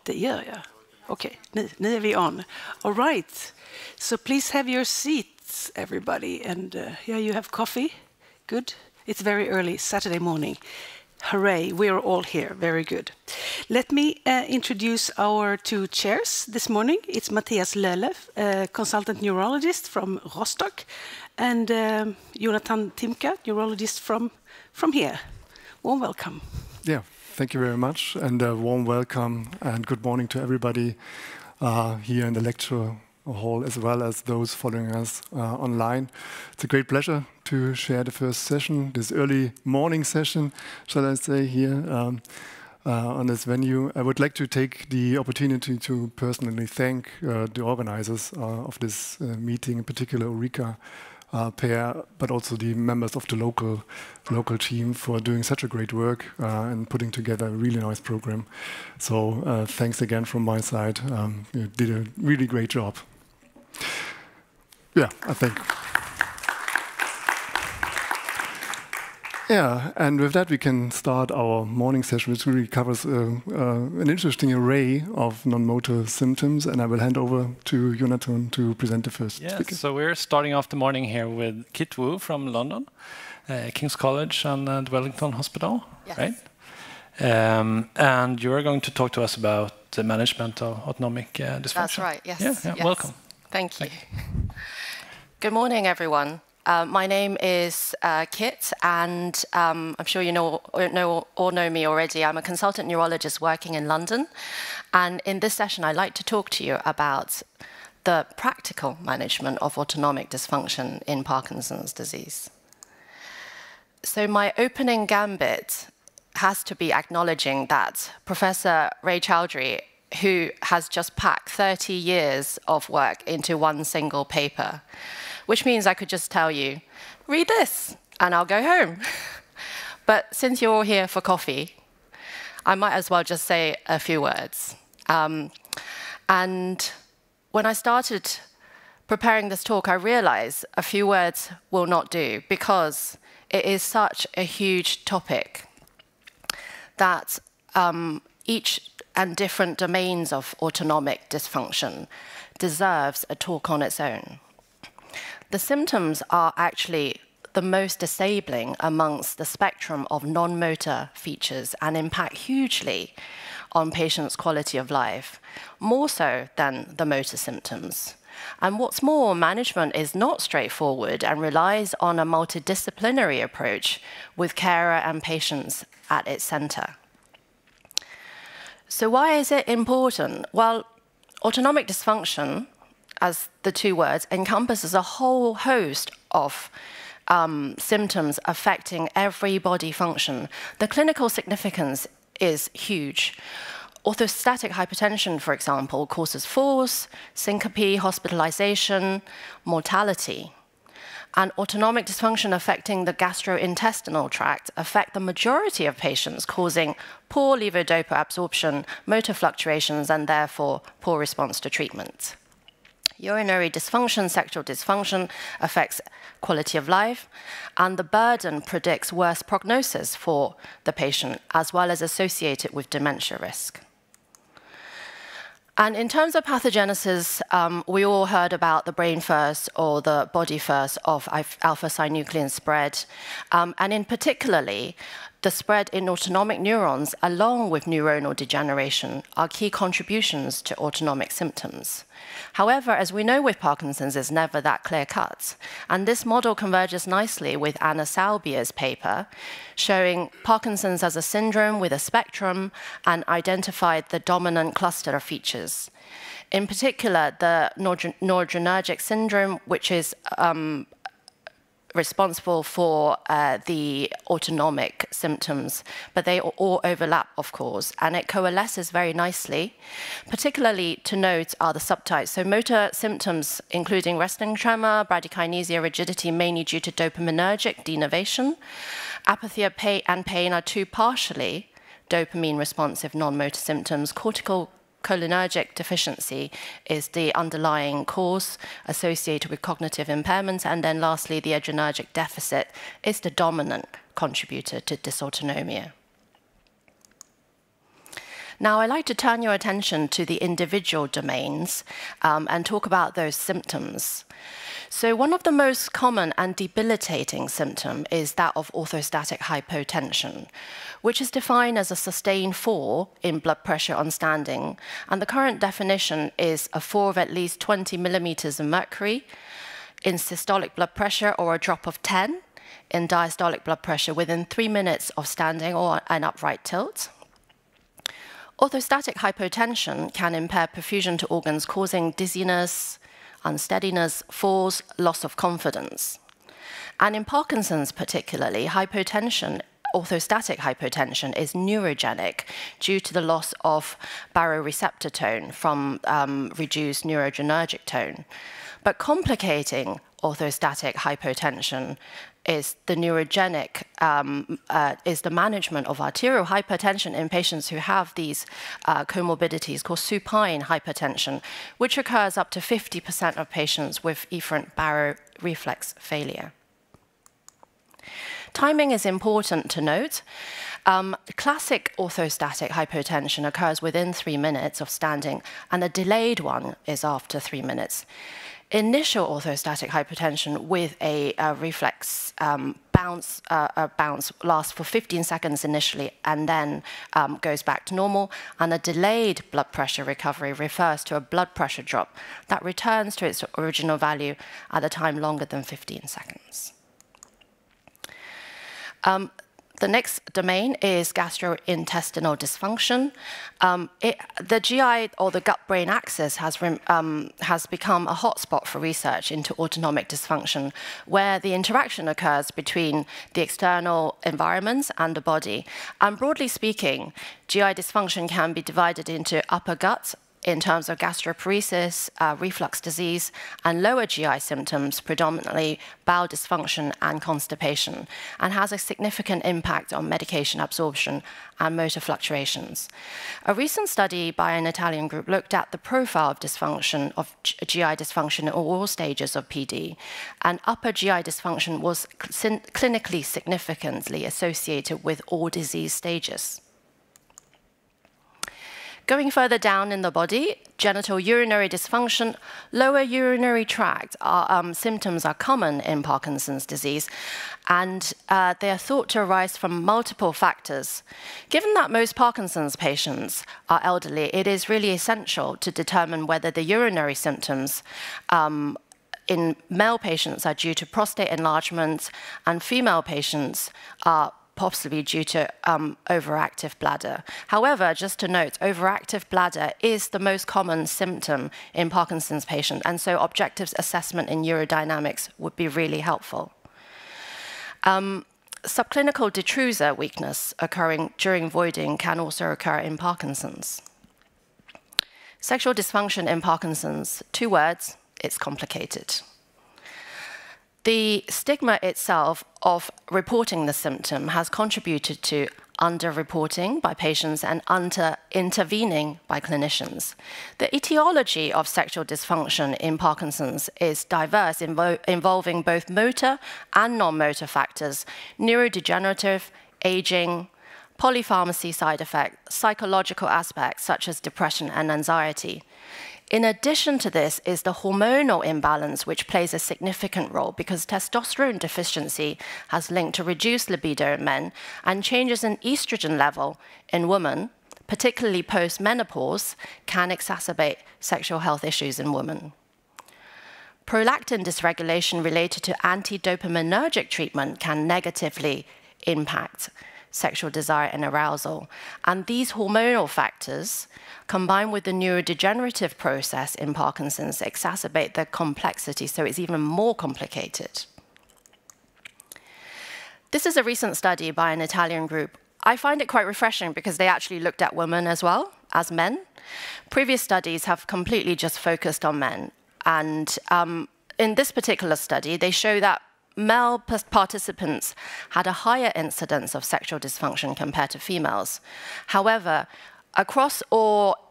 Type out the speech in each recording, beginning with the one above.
Det gör jag. Okej, nu är vi on. All right. So please have your seats, everybody. And yeah, you have coffee. Good. It's very early Saturday morning. Hooray, we're all here. Very good. Let me introduce our two chairs this morning. It's Matthias Lölev, consultant neurologist from Rostock, and Jonathan Timka, neurologist from here. Warm welcome. Yeah, thank you very much, and a warm welcome and good morning to everybody here in the lecture hall, as well as those following us online. It's a great pleasure to share the first session, this early morning session, shall I say, here on this venue. I would like to take the opportunity to personally thank the organizers of this meeting, in particular Ulrika, Per, but also the members of the local team for doing such a great work and putting together a really nice program. So thanks again from my side. You did a really great job. Yeah, I think. Yeah, and with that we can start our morning session, which really covers an interesting array of non-motor symptoms, and I will hand over to Jonathan to present the first speaker. So we're starting off the morning here with Kit Wu from London, King's College and Wellington Hospital, yes. Right? And you're going to talk to us about the management of autonomic dysfunction. That's right, yes. Yeah, yes. Welcome. Thank you. Good morning, everyone. My name is Kit, and I'm sure you all know me already. I'm a consultant neurologist working in London. And in this session, I'd like to talk to you about the practical management of autonomic dysfunction in Parkinson's disease. So my opening gambit has to be acknowledging that Professor Ray Chowdhury, who has just packed 30 years of work into one single paper, which means I could just tell you, read this, and I'll go home. But since you're all here for coffee, I might as well just say a few words. And when I started preparing this talk, I realized a few words will not do, because it is such a huge topic that each and different domains of autonomic dysfunction deserves a talk on its own. The symptoms are actually the most disabling amongst the spectrum of non-motor features and impact hugely on patients' quality of life, more so than the motor symptoms. And what's more, management is not straightforward and relies on a multidisciplinary approach with carer and patients at its center. So why is it important? Well, autonomic dysfunction, as the two words, encompasses a whole host of symptoms affecting every body function. The clinical significance is huge. Orthostatic hypotension, for example, causes falls, syncope, hospitalization, mortality. And autonomic dysfunction affecting the gastrointestinal tract affect the majority of patients, causing poor levodopa absorption, motor fluctuations, and therefore poor response to treatment. Urinary dysfunction, sexual dysfunction affects quality of life, and the burden predicts worse prognosis for the patient, as well as associated with dementia risk. And in terms of pathogenesis, we all heard about the brain first or the body first of alpha-synuclein spread. And in particularly, the spread in autonomic neurons along with neuronal degeneration are key contributions to autonomic symptoms. However, as we know with Parkinson's, it's never that clear-cut. And this model converges nicely with Anna Salbia's paper, showing Parkinson's as a syndrome with a spectrum and identified the dominant cluster of features. In particular, the noradrenergic syndrome, which is responsible for the autonomic symptoms, but they all overlap, of course, and it coalesces very nicely. Particularly to note are the subtypes. So motor symptoms, including resting tremor, bradykinesia, rigidity, mainly due to dopaminergic denervation. Apathy and pain are two partially dopamine-responsive non-motor symptoms. Cholinergic deficiency is the underlying cause associated with cognitive impairments. And then lastly, the adrenergic deficit is the dominant contributor to dysautonomia. Now, I'd like to turn your attention to the individual domains and talk about those symptoms. So one of the most common and debilitating symptoms is that of orthostatic hypotension, which is defined as a sustained fall in blood pressure on standing. And the current definition is a fall of at least 20 millimeters of mercury in systolic blood pressure or a drop of 10 in diastolic blood pressure within 3 minutes of standing or an upright tilt. Orthostatic hypotension can impair perfusion to organs, causing dizziness, unsteadiness, falls, loss of confidence. And in Parkinson's particularly, orthostatic hypotension is neurogenic due to the loss of baroreceptor tone from reduced neuroadrenergic tone. But complicating orthostatic hypotension is the neurogenic, is the management of arterial hypertension in patients who have these comorbidities called supine hypertension, which occurs up to 50% of patients with efferent baroreflex failure. Timing is important to note. Classic orthostatic hypotension occurs within 3 minutes of standing, and a delayed one is after 3 minutes. Initial orthostatic hypotension with a reflex bounce lasts for 15 seconds initially and then goes back to normal. And a delayed blood pressure recovery refers to a blood pressure drop that returns to its original value at a time longer than 15 seconds. The next domain is gastrointestinal dysfunction. The GI or the gut-brain axis has become a hotspot for research into autonomic dysfunction, where the interaction occurs between the external environments and the body. And broadly speaking, GI dysfunction can be divided into upper gut in terms of gastroparesis, reflux disease, and lower GI symptoms, predominantly bowel dysfunction and constipation, and has a significant impact on medication absorption and motor fluctuations. A recent study by an Italian group looked at the profile of dysfunction, of GI dysfunction in all stages of PD, and upper GI dysfunction was clinically significantly associated with all disease stages. Going further down in the body, genital urinary dysfunction, lower urinary tract symptoms are common in Parkinson's disease, and they are thought to arise from multiple factors. Given that most Parkinson's patients are elderly, it is really essential to determine whether the urinary symptoms in male patients are due to prostate enlargement, and female patients are possibly due to overactive bladder. However, just to note, overactive bladder is the most common symptom in Parkinson's patients, and so objective assessment in urodynamics would be really helpful. Subclinical detrusor weakness occurring during voiding can also occur in Parkinson's. Sexual dysfunction in Parkinson's, 2 words, it's complicated. The stigma itself of reporting the symptom has contributed to underreporting by patients and under-intervening by clinicians. The etiology of sexual dysfunction in Parkinson's is diverse, involving both motor and non-motor factors, neurodegenerative, aging, polypharmacy side effects, psychological aspects such as depression and anxiety. In addition to this is the hormonal imbalance, which plays a significant role because testosterone deficiency has linked to reduced libido in men, and changes in estrogen level in women, particularly post-menopause, can exacerbate sexual health issues in women. Prolactin dysregulation related to anti-dopaminergic treatment can negatively impact sexual desire and arousal. And these hormonal factors, combined with the neurodegenerative process in Parkinson's, exacerbate the complexity, so it's even more complicated. This is a recent study by an Italian group. I find it quite refreshing because they actually looked at women as well as men. Previous studies have completely just focused on men. And in this particular study, they show that male participants had a higher incidence of sexual dysfunction compared to females. However, across all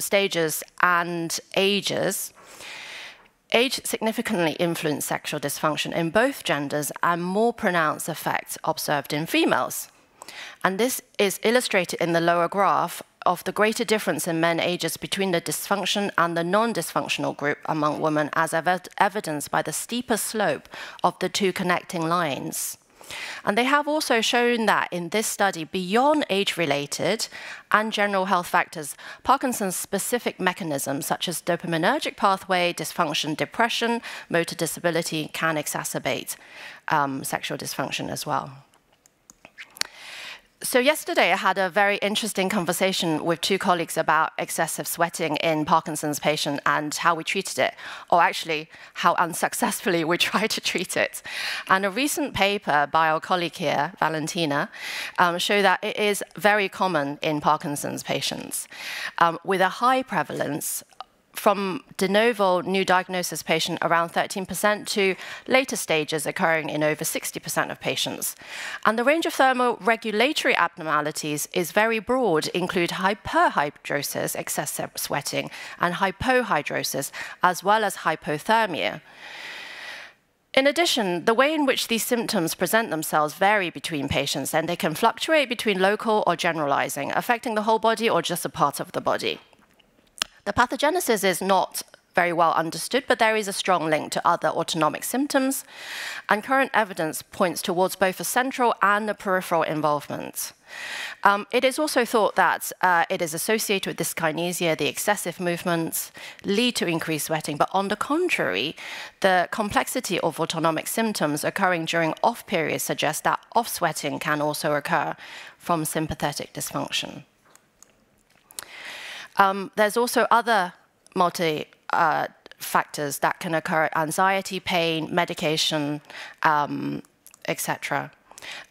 stages and ages, age significantly influenced sexual dysfunction in both genders, and more pronounced effects observed in females. And this is illustrated in the lower graph of the greater difference in men ages between the dysfunction and the non-dysfunctional group among women, as evidenced by the steeper slope of the 2 connecting lines. And they have also shown that in this study, beyond age-related and general health factors, Parkinson's specific mechanisms such as dopaminergic pathway, dysfunction, depression, motor disability can exacerbate sexual dysfunction as well. So yesterday, I had a very interesting conversation with 2 colleagues about excessive sweating in Parkinson's patients and how we treated it, or actually how unsuccessfully we tried to treat it. And a recent paper by our colleague here, Valentina, showed that it is very common in Parkinson's patients, with a high prevalence from de novo new diagnosis patient around 13% to later stages occurring in over 60% of patients. And the range of thermoregulatory abnormalities is very broad, include hyperhidrosis, excessive sweating, and hypohidrosis, as well as hypothermia. In addition, the way in which these symptoms present themselves vary between patients, and they can fluctuate between local or generalizing, affecting the whole body or just a part of the body. The pathogenesis is not very well understood, but there is a strong link to other autonomic symptoms, and current evidence points towards both a central and a peripheral involvement. It is also thought that it is associated with dyskinesia, the excessive movements lead to increased sweating, but on the contrary, the complexity of autonomic symptoms occurring during off periods suggests that off sweating can also occur from sympathetic dysfunction. There's also other factors that can occur: anxiety, pain, medication, etc.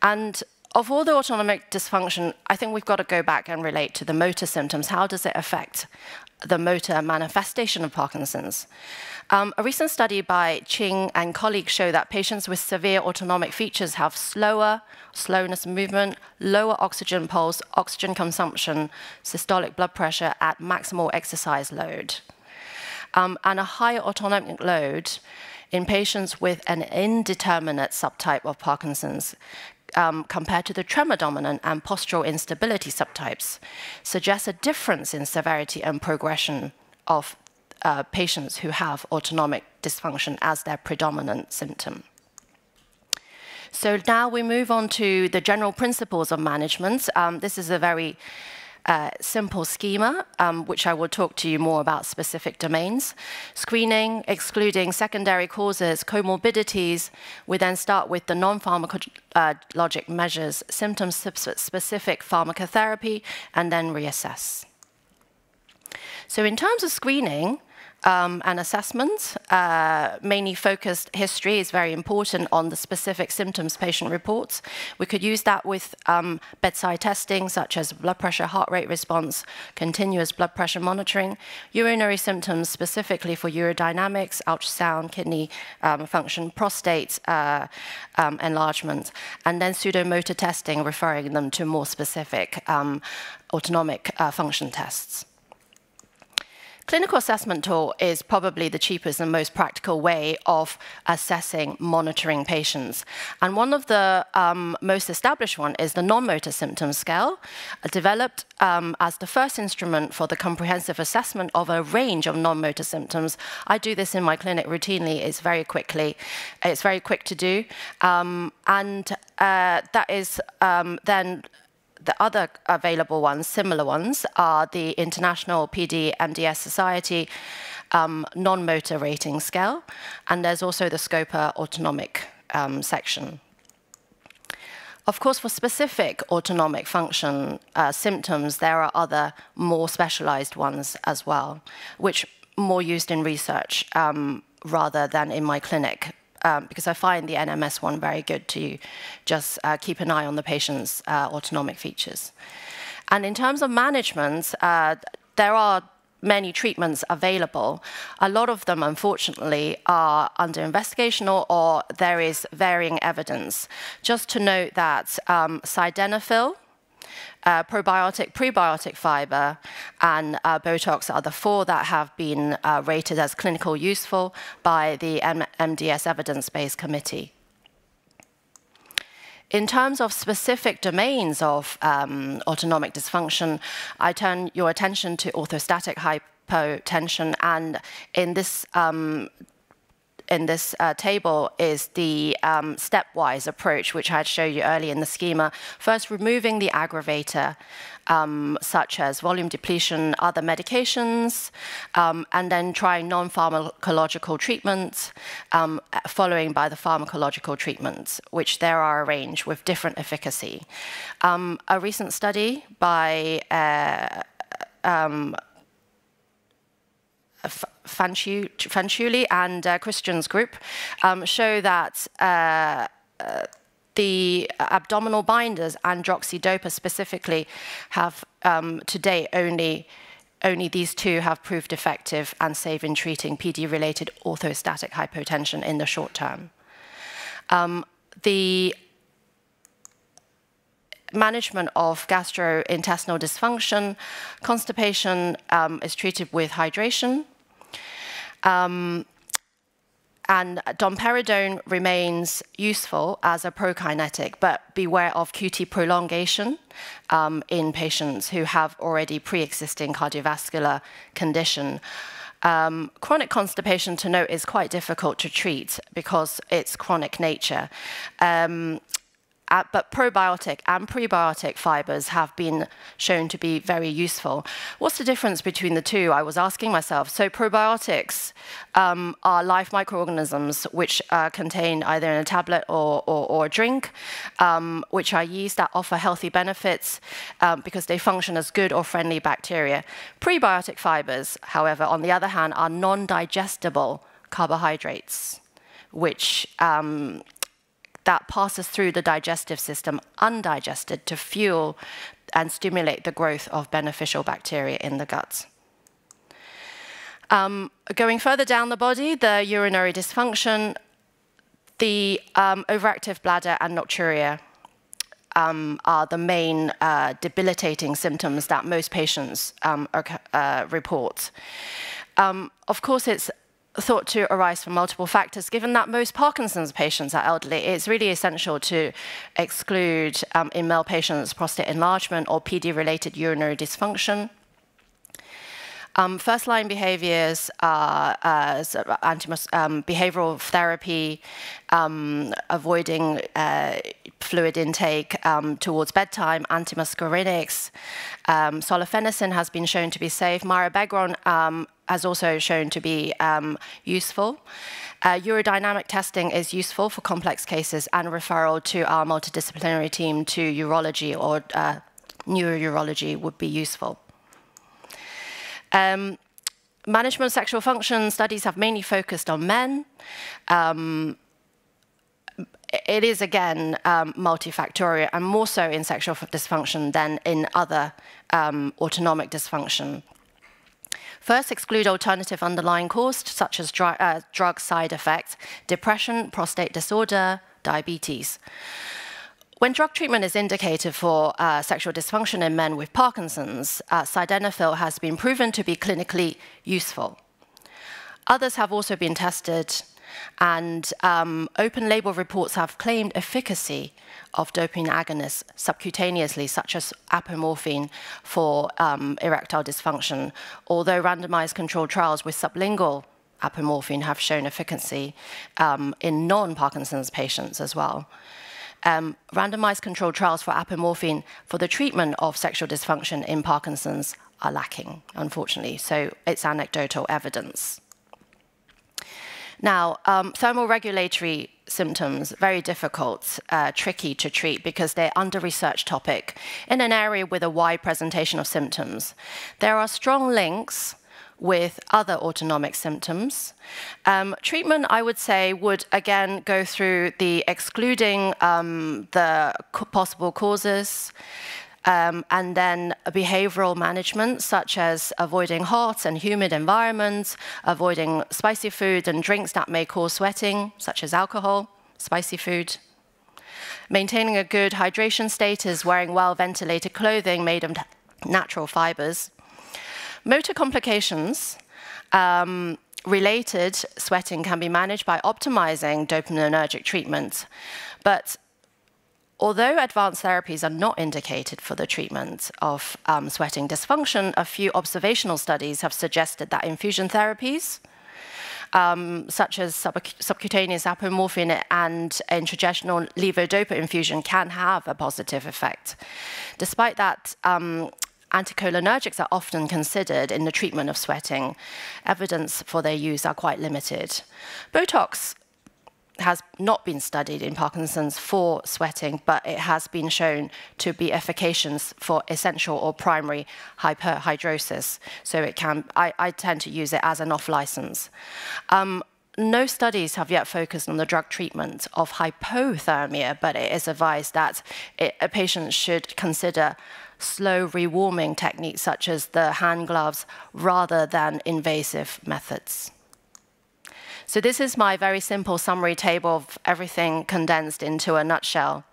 And of all the autonomic dysfunction, I think we've got to go back and relate to the motor symptoms. How does it affect the motor manifestation of Parkinson's? A recent study by Ching and colleagues show that patients with severe autonomic features have slowness of movement, lower oxygen pulse, oxygen consumption, systolic blood pressure at maximal exercise load, and a higher autonomic load in patients with an indeterminate subtype of Parkinson's compared to the tremor-dominant and postural instability subtypes, suggests a difference in severity and progression of patients who have autonomic dysfunction as their predominant symptom. So now we move on to the general principles of management. This is a very simple schema, which I will talk to you more about specific domains. Screening, excluding secondary causes, comorbidities. We then start with the non-pharmacologic measures, symptom-specific pharmacotherapy, and then reassess. So in terms of screening, and assessment, mainly focused history is very important on the specific symptoms patient reports. We could use that with bedside testing, such as blood pressure, heart rate response, continuous blood pressure monitoring, urinary symptoms specifically for urodynamics, ultrasound, kidney function, prostate enlargement, and then pseudomotor testing, referring them to more specific autonomic function tests. Clinical assessment tool is probably the cheapest and most practical way of assessing, monitoring patients. And one of the most established one is the non-motor symptom scale, developed as the first instrument for the comprehensive assessment of a range of non-motor symptoms. I do this in my clinic routinely. It's very quick to do. That is then the other available ones, similar ones, are the International PDNMG Society non-motor rating scale, and there's also the SCOPA autonomic section. Of course, for specific autonomic function symptoms, there are other more specialized ones as well, which more used in research rather than in my clinic. Because I find the NMS one very good to just keep an eye on the patient's autonomic features. And in terms of management, there are many treatments available. A lot of them, unfortunately, are under investigation or there is varying evidence. Just to note that sildenafil, probiotic, prebiotic fiber, and Botox are the four that have been rated as clinical useful by the MDS Evidence-Based Committee. In terms of specific domains of autonomic dysfunction, I turn your attention to orthostatic hypotension, and in this table is the stepwise approach, which I'd show you earlier in the schema. First, removing the aggravator, such as volume depletion, other medications, and then trying non-pharmacological treatments, following by the pharmacological treatments, which there are a range with different efficacy. A recent study by Fanciulli and Christian's group show that the abdominal binders, androxidopa specifically, have to date only these two have proved effective and safe in treating PD-related orthostatic hypotension in the short term. The management of gastrointestinal dysfunction, constipation is treated with hydration. And domperidone remains useful as a prokinetic, but beware of QT prolongation in patients who have already pre-existing cardiovascular condition. Chronic constipation, to note, is quite difficult to treat because it's chronic nature. But probiotic and prebiotic fibers have been shown to be very useful. What's the difference between the two? I was asking myself. So probiotics are live microorganisms which contain either in a tablet or a drink, which are yeast that offer healthy benefits because they function as good or friendly bacteria. Prebiotic fibers, however, on the other hand, are non-digestible carbohydrates, which that passes through the digestive system undigested to fuel and stimulate the growth of beneficial bacteria in the gut. Going further down the body, the urinary dysfunction, the overactive bladder and nocturia are the main debilitating symptoms that most patients report. Of course, it's thought to arise from multiple factors. Given that most Parkinson's patients are elderly, it's really essential to exclude in male patients prostate enlargement or PD-related urinary dysfunction. First-line behaviors are behavioral therapy, avoiding fluid intake towards bedtime, antimuscarinics. Solifenacin has been shown to be safe. Mirabegron has also shown to be useful. Urodynamic testing is useful for complex cases, and referral to our multidisciplinary team to urology or neurourology would be useful. Management of sexual function studies have mainly focused on men. It is, again, multifactorial, and more so in sexual dysfunction than in other autonomic dysfunction. First, exclude alternative underlying causes, such as drug side effects, depression, prostate disorder, diabetes. When drug treatment is indicated for sexual dysfunction in men with Parkinson's, sildenafil has been proven to be clinically useful. Others have also been tested, and open-label reports have claimed efficacy of dopamine agonists subcutaneously, such as apomorphine for erectile dysfunction, although randomized controlled trials with sublingual apomorphine have shown efficacy in non-Parkinson's patients as well. Randomized controlled trials for apomorphine for the treatment of sexual dysfunction in Parkinson's are lacking, unfortunately, so it's anecdotal evidence. Now, thermoregulatory symptoms, very difficult, tricky to treat because they're under-researched topic in an area with a wide presentation of symptoms. There are strong links with other autonomic symptoms. Treatment, I would say, would again go through the excluding the possible causes, and then behavioral management, such as avoiding hot and humid environments, avoiding spicy food and drinks that may cause sweating, such as alcohol, spicy food. Maintaining a good hydration status, wearing well-ventilated clothing made of natural fibers. Motor complications related sweating can be managed by optimizing dopaminergic treatment. But although advanced therapies are not indicated for the treatment of sweating dysfunction, a few observational studies have suggested that infusion therapies, such as subcutaneous apomorphine and intravaginal levodopa infusion, can have a positive effect. Despite that, anticholinergics are often considered in the treatment of sweating. Evidence for their use are quite limited. Botox has not been studied in Parkinson's for sweating, but it has been shown to be efficacious for essential or primary hyperhidrosis. So it can, I tend to use it as an off-license. No studies have yet focused on the drug treatment of hypothermia, but it is advised that a patient should consider slow rewarming techniques such as the hand gloves rather than invasive methods. So this is my very simple summary table of everything condensed into a nutshell.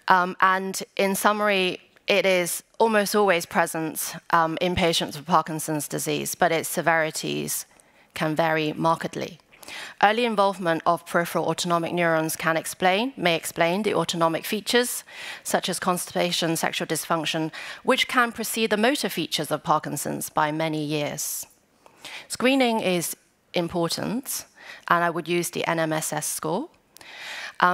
And in summary, it is almost always present in patients with Parkinson's disease, but its severities can vary markedly. Early involvement of peripheral autonomic neurons may explain the autonomic features, such as constipation, sexual dysfunction, which can precede the motor features of Parkinson's by many years. Screening is important, and I would use the NMSS score.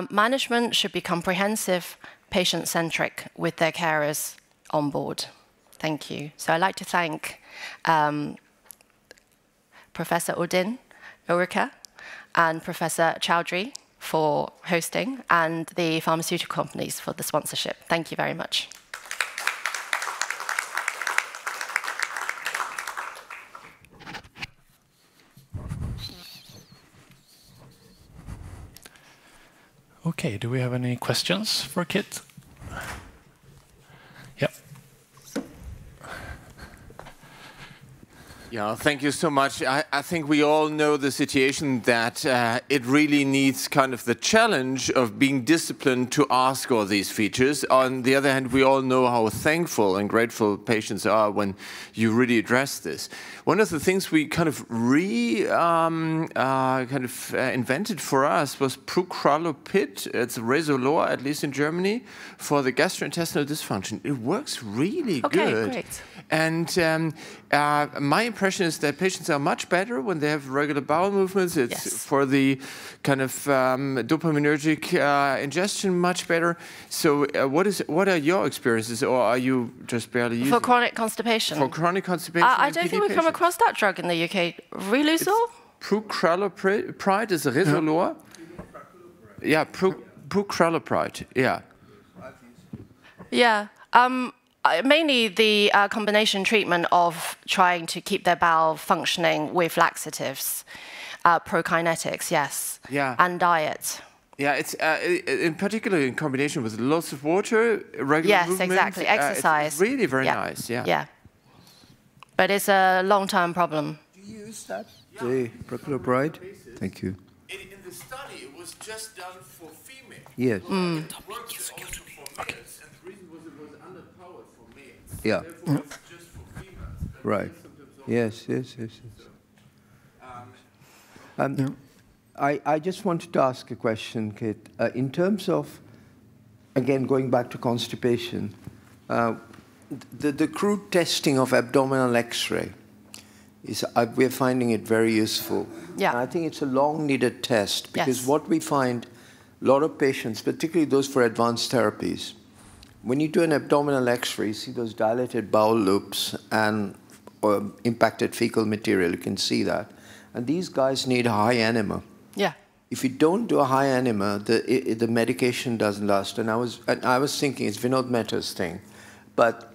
Management should be comprehensive, patient-centric, with their carers on board. Thank you. So I'd like to thank Professor Udin Ulrika and Professor Chowdhury for hosting, and the pharmaceutical companies for the sponsorship. Thank you very much. Okay, do we have any questions for Kit? Yep. Yeah, thank you so much. I think we all know the situation that it really needs kind of the challenge of being disciplined to ask all these features. On the other hand, we all know how thankful and grateful patients are when you really address this. One of the things we kind of invented for us was Prucralopid. It's a Resolor, at least in Germany, for the gastrointestinal dysfunction. It works really good. Okay, great. And my impression is that patients are much better when they have regular bowel movements. It's for the kind of dopaminergic ingestion much better. So what are your experiences, or are you just barely using it? For chronic constipation? For chronic constipation. I don't think we've come across that drug in the UK. Relusol? Prucralopide is a Resolor. Yeah, Prucralopide, yeah. Yeah. Mainly the combination treatment of trying to keep their bowel functioning with laxatives, prokinetics, yes, and diet. Yeah, it's in particular in combination with lots of water, regular movement. Yes, exactly, exercise. It's really very nice, yeah. Yeah, but it's a long-term problem. Do you use that, the Prucralopide? Thank you. In the study, it was just done for females. Yes. It worked also for males, and the reason was it was underpowered for males. Yeah. Therefore, it's just for females. Right. Yes. I just wanted to ask a question, Kit. In terms of, again, going back to constipation, the crude testing of abdominal X-ray, we're finding it very useful. Yeah. And I think it's a long-needed test, because what we find, a lot of patients, particularly those for advanced therapies, when you do an abdominal X-ray, you see those dilated bowel loops and impacted fecal material. You can see that. And these guys need high enema. Yeah. If you don't do a high enema, the medication doesn't last. And I was thinking, it's Vinod Mehta's thing, but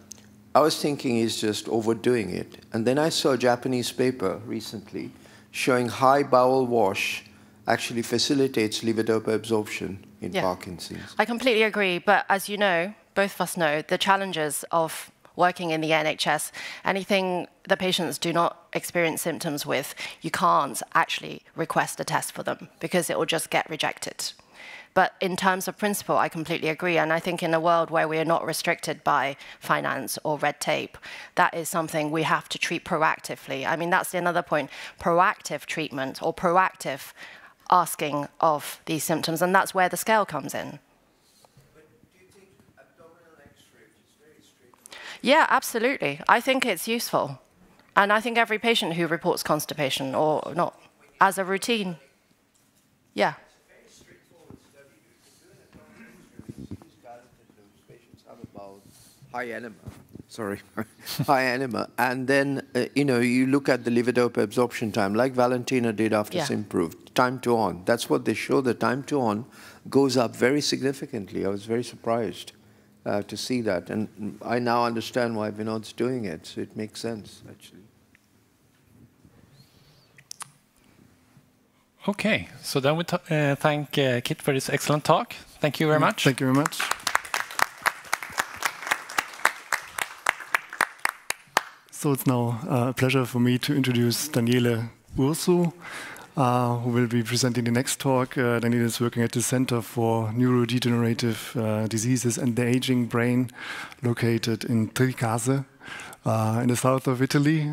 I was thinking he's just overdoing it. And then I saw a Japanese paper recently showing high bowel wash actually facilitates levodopa absorption in Parkinson's. I completely agree, but as you know, both of us know, the challenges of working in the NHS, anything the patients do not experience symptoms with, you can't actually request a test for them because it will just get rejected. But in terms of principle, I completely agree. And I think in a world where we are not restricted by finance or red tape, that is something we have to treat proactively. I mean, that's another point, proactive treatment or proactive asking of these symptoms. And that's where the scale comes in. Yeah, absolutely. I think it's useful. And I think every patient who reports constipation or not, as a routine, yeah. It's a very straightforward study. You can do an abdominal X-ray. These dilated patients have about high enema. Sorry, high enema. And then, you look at the levodopa absorption time, like Valentina did after Simprove, time to on. That's what they show, the time to on goes up very significantly. I was very surprised to see that. And I now understand why Vinod's doing it, so it makes sense, actually. Okay, so then we thank Kit for this excellent talk. Thank you very much. Thank you very much. So it's now a pleasure for me to introduce Daniele Urso, who will be presenting the next talk. Daniele is working at the Center for Neurodegenerative Diseases and the Aging Brain, located in Tricase, in the south of Italy,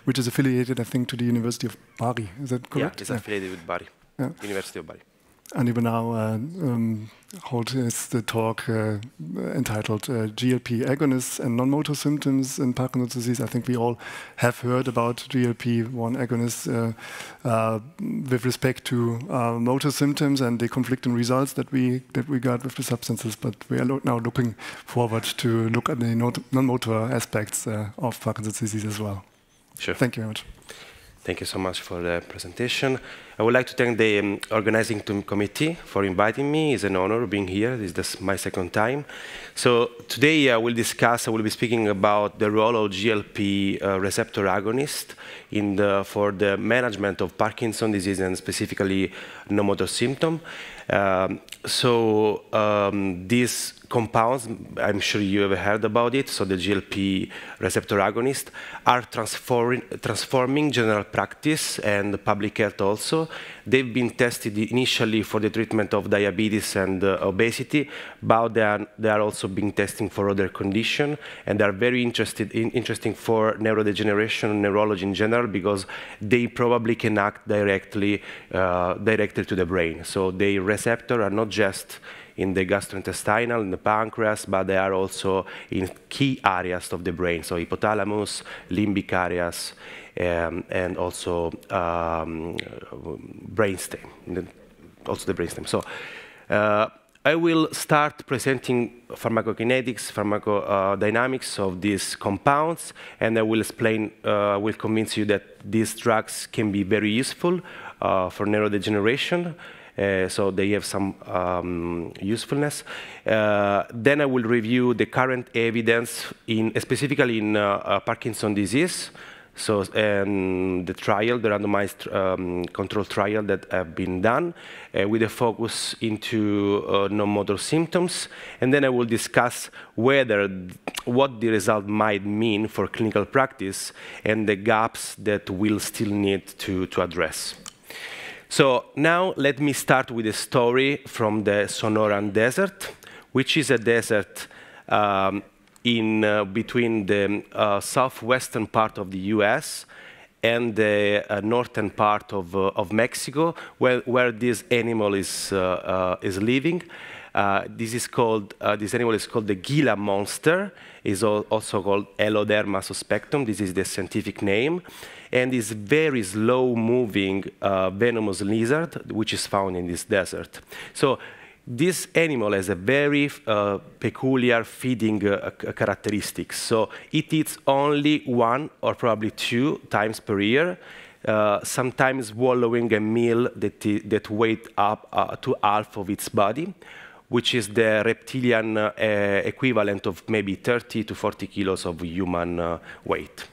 which is affiliated, I think, to the University of Bari. Is that correct? Yeah, it's affiliated with Bari, University of Bari. And he will now hold the talk entitled GLP agonists and non-motor symptoms in Parkinson's disease. I think we all have heard about GLP-1 agonists with respect to motor symptoms and the conflicting results that we got with the substances. But we are now looking forward to look at the non-motor aspects of Parkinson's disease as well. Sure. Thank you very much. Thank you so much for the presentation. I would like to thank the organizing committee for inviting me. It's an honor being here. This is my second time. So today I will be speaking about the role of GLP receptor agonist for the management of Parkinson's disease and specifically no motor symptom. These compounds, I'm sure you have heard about it, so the GLP receptor agonists are transforming general practice and public health also. They've been tested initially for the treatment of diabetes and obesity, but they are also being tested for other conditions, and they are very interesting for neurodegeneration and neurology in general because they probably can act directly to the brain. So the receptors are not just in the gastrointestinal, in the pancreas, but they are also in key areas of the brain, so hypothalamus, limbic areas, and also brainstem, also the brainstem. So I will start presenting pharmacokinetics, pharmacodynamics of these compounds, and I will explain, will convince you that these drugs can be very useful for neurodegeneration. So they have some usefulness. Then I will review the current evidence, specifically in Parkinson's disease. So the trial, the randomized control trial that have been done with a focus into non-motor symptoms. And then I will discuss what the result might mean for clinical practice and the gaps that we'll still need to address. So now let me start with a story from the Sonoran Desert, which is a desert between the southwestern part of the US and the northern part of Mexico, where this animal is living. This animal is called the Gila monster. Is also called Eloderma suspectum. This is the scientific name, and is very slow-moving venomous lizard, which is found in this desert. So this animal has a very peculiar feeding characteristics. So it eats only 1 or probably 2 times per year, sometimes swallowing a meal that weighs up to half of its body, which is the reptilian equivalent of maybe 30 to 40 kilos of human weight.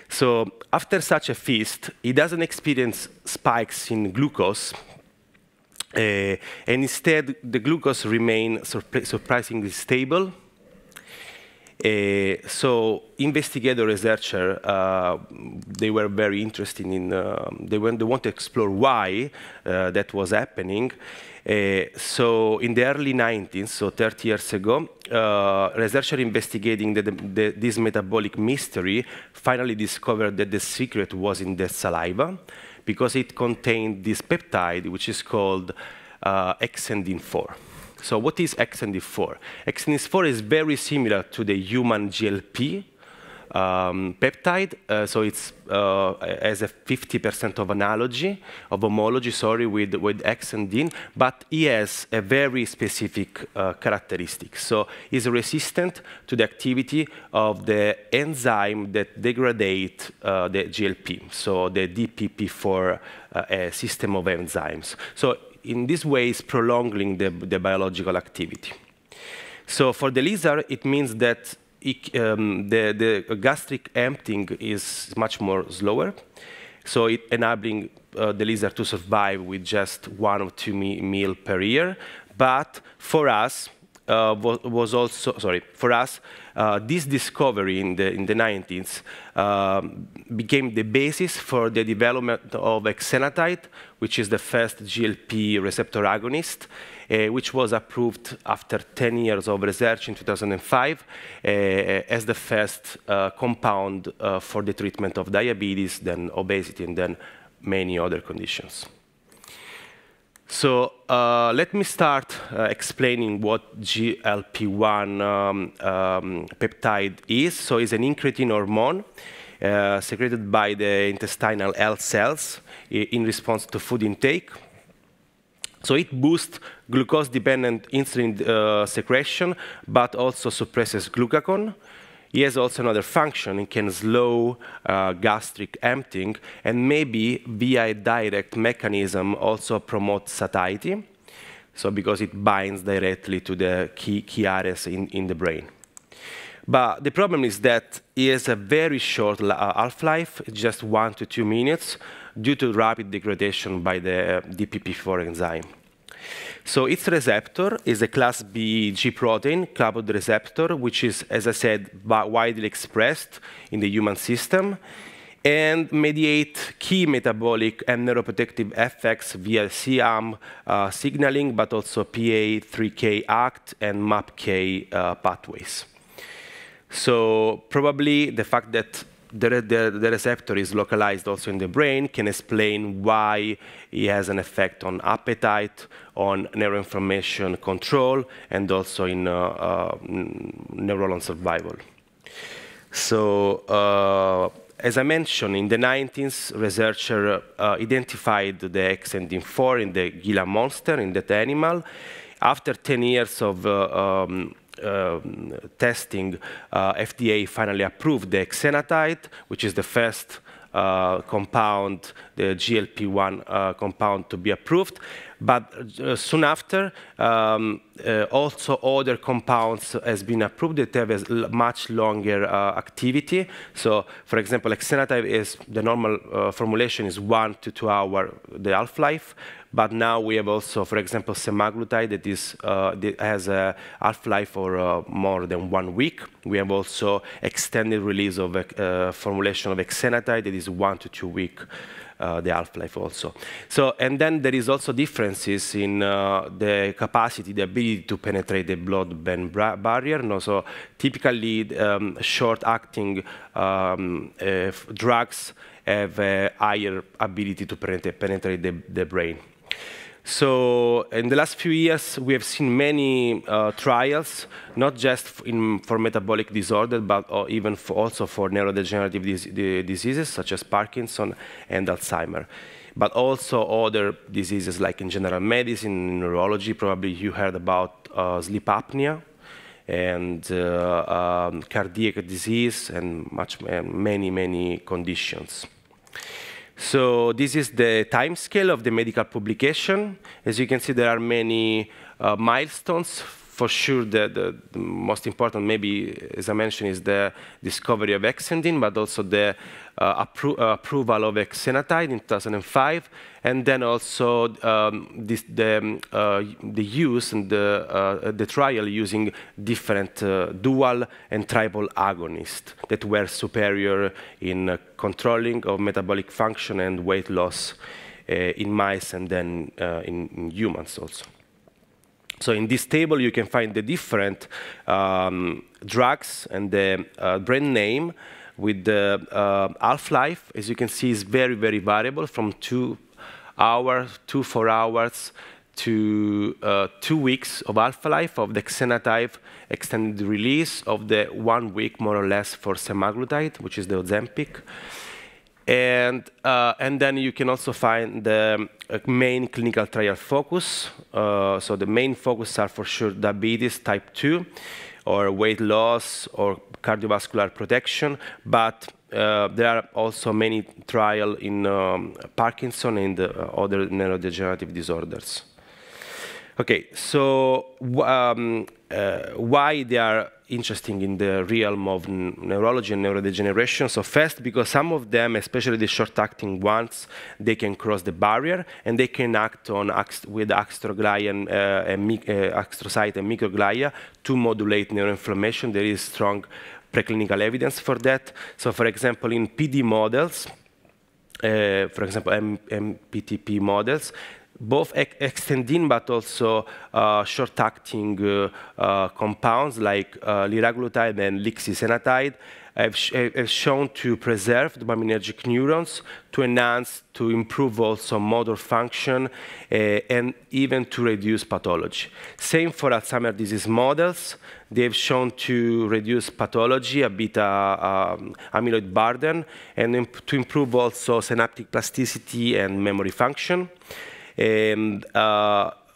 So after such a feast, it doesn't experience spikes in glucose, and instead the glucose remains surprisingly stable. So investigator researcher, they were very interested in, they want to explore why that was happening. So in the early 90s, so 30 years ago, researchers investigating this metabolic mystery finally discovered that the secret was in the saliva, because it contained this peptide, which is called exendin-4. So what is exendin-4? Exendin-4 is very similar to the human GLP peptide, so it's has a 50% of homology, with exendin, but it has a very specific characteristic. So it's resistant to the activity of the enzyme that degrades the GLP, so the DPP4 system of enzymes. So in this way, it's prolonging the biological activity. So for the lizard, it means that the gastric emptying is much more slower, so it enabling the lizard to survive with just 1 or 2 meals per year. But for us, this discovery in the 90s became the basis for the development of exenatide, which is the first GLP receptor agonist, which was approved after 10 years of research in 2005 as the first compound for the treatment of diabetes, then obesity, and then many other conditions. So let me start explaining what GLP-1 peptide is. So it's an incretin hormone secreted by the intestinal health cells in response to food intake. So it boosts glucose-dependent insulin secretion, but also suppresses glucagon. he has also another function. It can slow gastric emptying, and maybe via a direct mechanism also promote satiety, so because it binds directly to the key areas in the brain. But the problem is that it has a very short half-life, just 1 to 2 minutes, due to rapid degradation by the DPP4 enzyme. So its receptor is a class B G protein, coupled receptor, which is, as I said, widely expressed in the human system, and mediate key metabolic and neuroprotective effects via CAM signaling, but also PA3K ACT and MAPK pathways. So probably the fact that the receptor is localized also in the brain can explain why it has an effect on appetite, on neuroinflammation control, and also in neuronal survival. So as I mentioned, in the 90s, researchers identified the XND4 in the Gila monster, in that animal. After 10 years of testing, FDA finally approved the exenatide, which is the first compound, the GLP-1 compound to be approved. But soon after, also other compounds has been approved that have a much longer activity. So, for example, exenatide is the normal formulation is 1 to 2 hours the half-life. But now we have also, for example, semaglutide that has a half-life for more than 1 week. We have also extended release of a formulation of exenatide that is 1 to 2 weeks. The half-life also. So, and then there is also differences in the capacity, the ability to penetrate the blood-brain barrier. No? So typically, short-acting drugs have a higher ability to penetrate the brain. So in the last few years, we have seen many trials, not just for metabolic disorder, but even also for neurodegenerative diseases, such as Parkinson and Alzheimer, but also other diseases like in general medicine, neurology. Probably you heard about sleep apnea and cardiac disease and many conditions. So this is the time scale of the medical publication. As you can see, there are many milestones. For sure, the most important, maybe, as I mentioned, is the discovery of Exendin, but also the approval of exenatide in 2005, and then also the use and the trial using different dual and triple agonists that were superior in controlling of metabolic function and weight loss in mice and then in humans also. So in this table, you can find the different drugs and the brand name with the half-life. As you can see, is very, very variable from 2 hours to 4 hours to 2 weeks of half-life of the exenatide, extended release of the 1 week, more or less, for semaglutide, which is the Ozempic. And then you can also find the main clinical trial focus. So the main focus are for sure diabetes type 2, or weight loss, or cardiovascular protection. But there are also many trials in Parkinson and other neurodegenerative disorders. Okay, so why they are interesting in the realm of neurology and neurodegeneration? So first, because some of them, especially the short-acting ones, they can cross the barrier and they can act on with astroglia and astrocyte and microglia to modulate neuroinflammation. There is strong preclinical evidence for that. So for example, in PD models, for example, MPTP models, both extendin but also short-acting compounds like liraglutide and lixisenatide have shown to preserve dopaminergic neurons, to enhance, to improve also motor function, and even to reduce pathology. Same for Alzheimer's disease models. They have shown to reduce pathology, a beta amyloid burden, and to improve also synaptic plasticity and memory function. And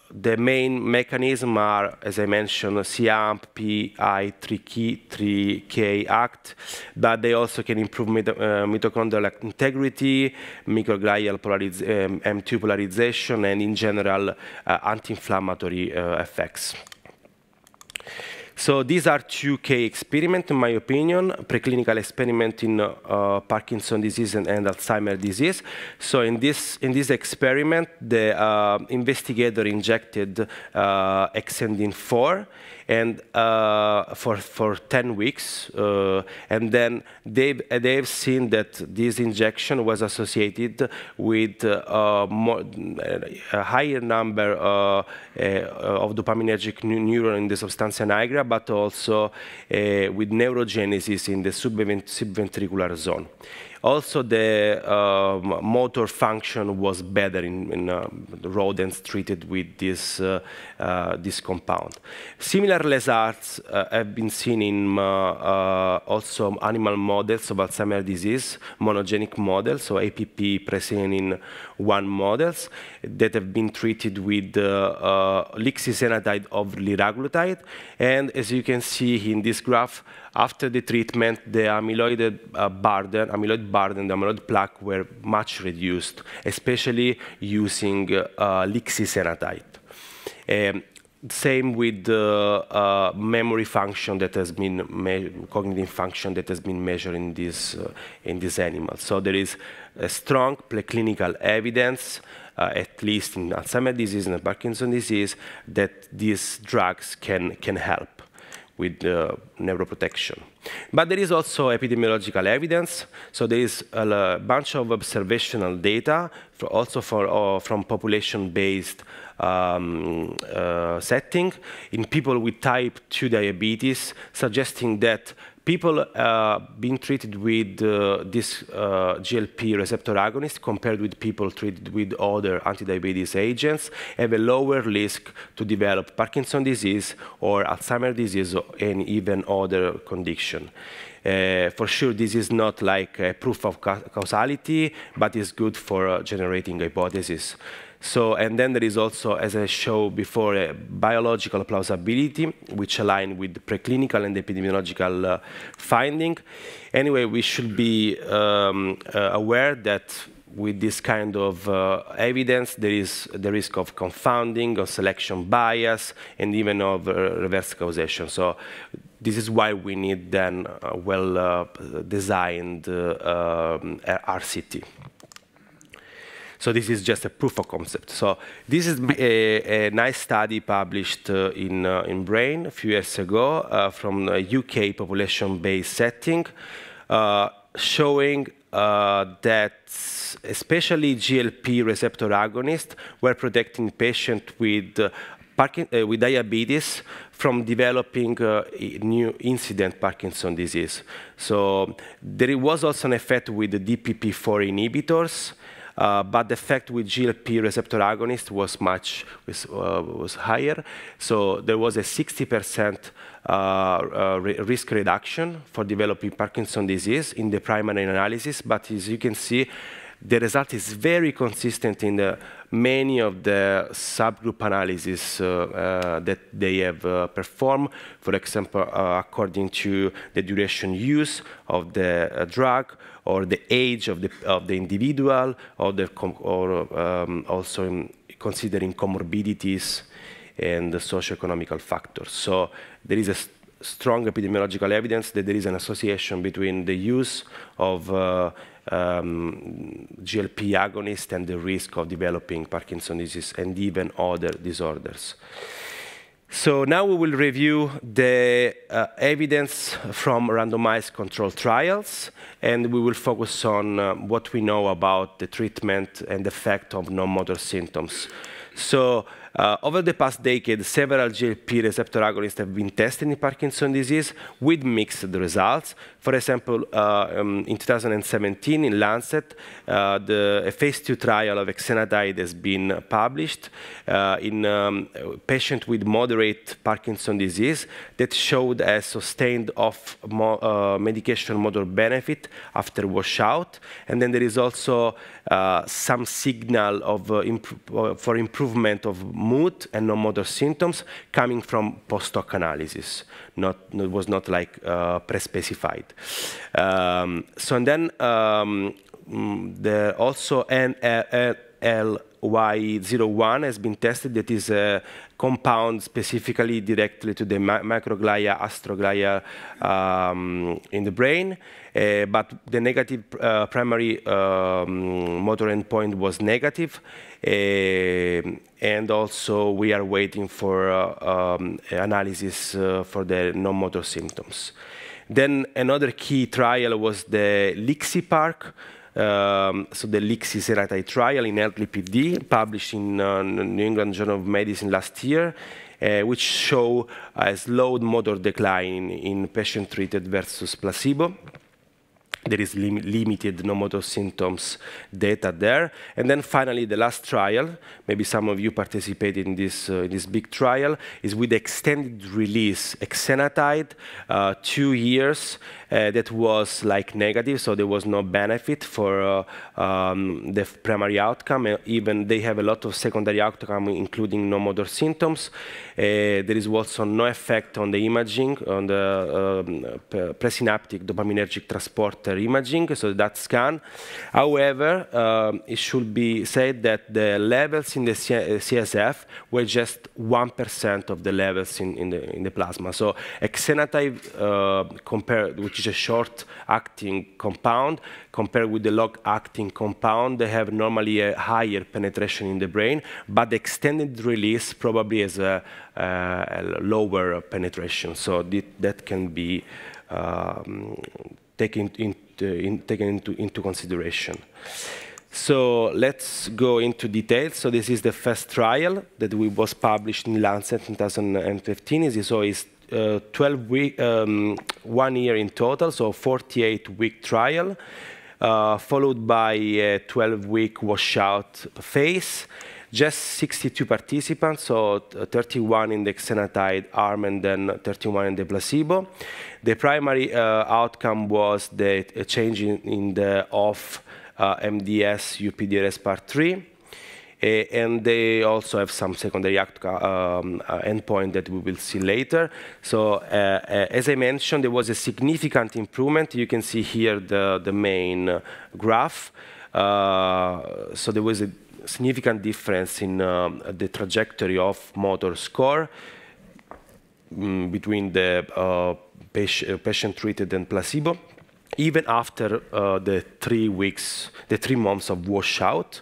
the main mechanism are, as I mentioned, CAMP, PI3K act, but they also can improve mitochondrial integrity, microglial M2 polarization, and in general, anti-inflammatory effects. So these are two key experiments, in my opinion, preclinical experiment in Parkinson's disease and Alzheimer's disease. So in this experiment, the investigator injected exendin-4 and for 10 weeks, and then they've seen that this injection was associated with a higher number of dopaminergic neuron in the substantia nigra, but also with neurogenesis in the subventricular zone. Also, the motor function was better in rodents treated with this compound. Similar results have been seen in also animal models of Alzheimer's disease, monogenic models, so APP presennin 1 models that have been treated with lixisenatide of liraglutide. And as you can see in this graph, after the treatment, the amyloid burden, the amyloid plaque were much reduced, especially using lixisenatide. Same with memory function that has been cognitive function that has been measured in this animal. So there is a strong preclinical evidence, at least in Alzheimer's disease and Parkinson's disease, that these drugs can help with neuroprotection. But there is also epidemiological evidence. So there is a bunch of observational data, from population-based setting in people with type 2 diabetes, suggesting that people being treated with this GLP receptor agonist compared with people treated with other anti-diabetes agents have a lower risk to develop Parkinson's disease or Alzheimer's disease and even other condition. For sure, this is not like a proof of causality, but it's good for generating hypotheses. So, and then there is also, as I showed before, a biological plausibility, which align with the preclinical and epidemiological finding. Anyway, we should be aware that with this kind of evidence, there is the risk of confounding, of selection bias, and even of reverse causation. So this is why we need then a well-designed RCT. So this is just a proof of concept. So this is a nice study published in Brain a few years ago from a UK population-based setting, showing that especially GLP receptor agonists were protecting patients with diabetes from developing new incident Parkinson's disease. So there was also an effect with the DPP-4 inhibitors, but the effect with GLP receptor agonist was higher. So there was a 60% risk reduction for developing Parkinson's disease in the primary analysis. But as you can see, the result is very consistent in many of the subgroup analyses that they have performed. For example, according to the duration use of the drug, or the age of the individual, or also considering comorbidities and the socioeconomic factors. So there is a strong epidemiological evidence that there is an association between the use of GLP agonist and the risk of developing Parkinson's disease and even other disorders. So now we will review the evidence from randomized controlled trials, and we will focus on what we know about the treatment and effect of non-motor symptoms. So over the past decade, several GLP receptor agonists have been tested in Parkinson's disease with mixed results. For example, in 2017 in Lancet, a phase 2 trial of exenatide has been published in patients with moderate Parkinson's disease that showed a sustained off medication motor benefit after washout. And then there is also some signal of for improvement of mood and non-motor symptoms coming from post-hoc analysis. It was not like pre-specified. So and then also NLY01 has been tested. That is a compound specifically directly to the microglia, astroglia in the brain. But the negative primary motor endpoint was negative. And also we are waiting for analysis for the non-motor symptoms. Then another key trial was the LIXI-PARC. So the lixisenatide trial in elderly PD, published in New England Journal of Medicine last year, which show a slowed motor decline in patient treated versus placebo. There is limited non-motor symptoms data there. And then finally, the last trial, maybe some of you participated in this big trial, is with extended release exenatide, 2 years, that was like negative, so there was no benefit for the primary outcome. Even they have a lot of secondary outcome, including non-motor symptoms. There is also no effect on the imaging, on the presynaptic dopaminergic transporter imaging, so that scan. However, it should be said that the levels in the CSF were just 1% of the levels in the plasma. So exenatide, which is a short-acting compound, compared with the long-acting compound, they have normally a higher penetration in the brain, but the extended release probably has a lower penetration. So that can be taken into consideration. So let's go into details. So this is the first trial that was published in Lancet in 2015. So it's 12 week, 1 year in total, so 48-week trial, followed by a 12-week washout phase. Just 62 participants, so 31 in the exenatide arm and then 31 in the placebo. The primary outcome was the change in the off MDS UPDRS part 3. And they also have some secondary endpoint that we will see later. So as I mentioned, there was a significant improvement. You can see here the main graph. So there was a significant difference in the trajectory of motor score between the patient treated and placebo, even after the 3 months of washout.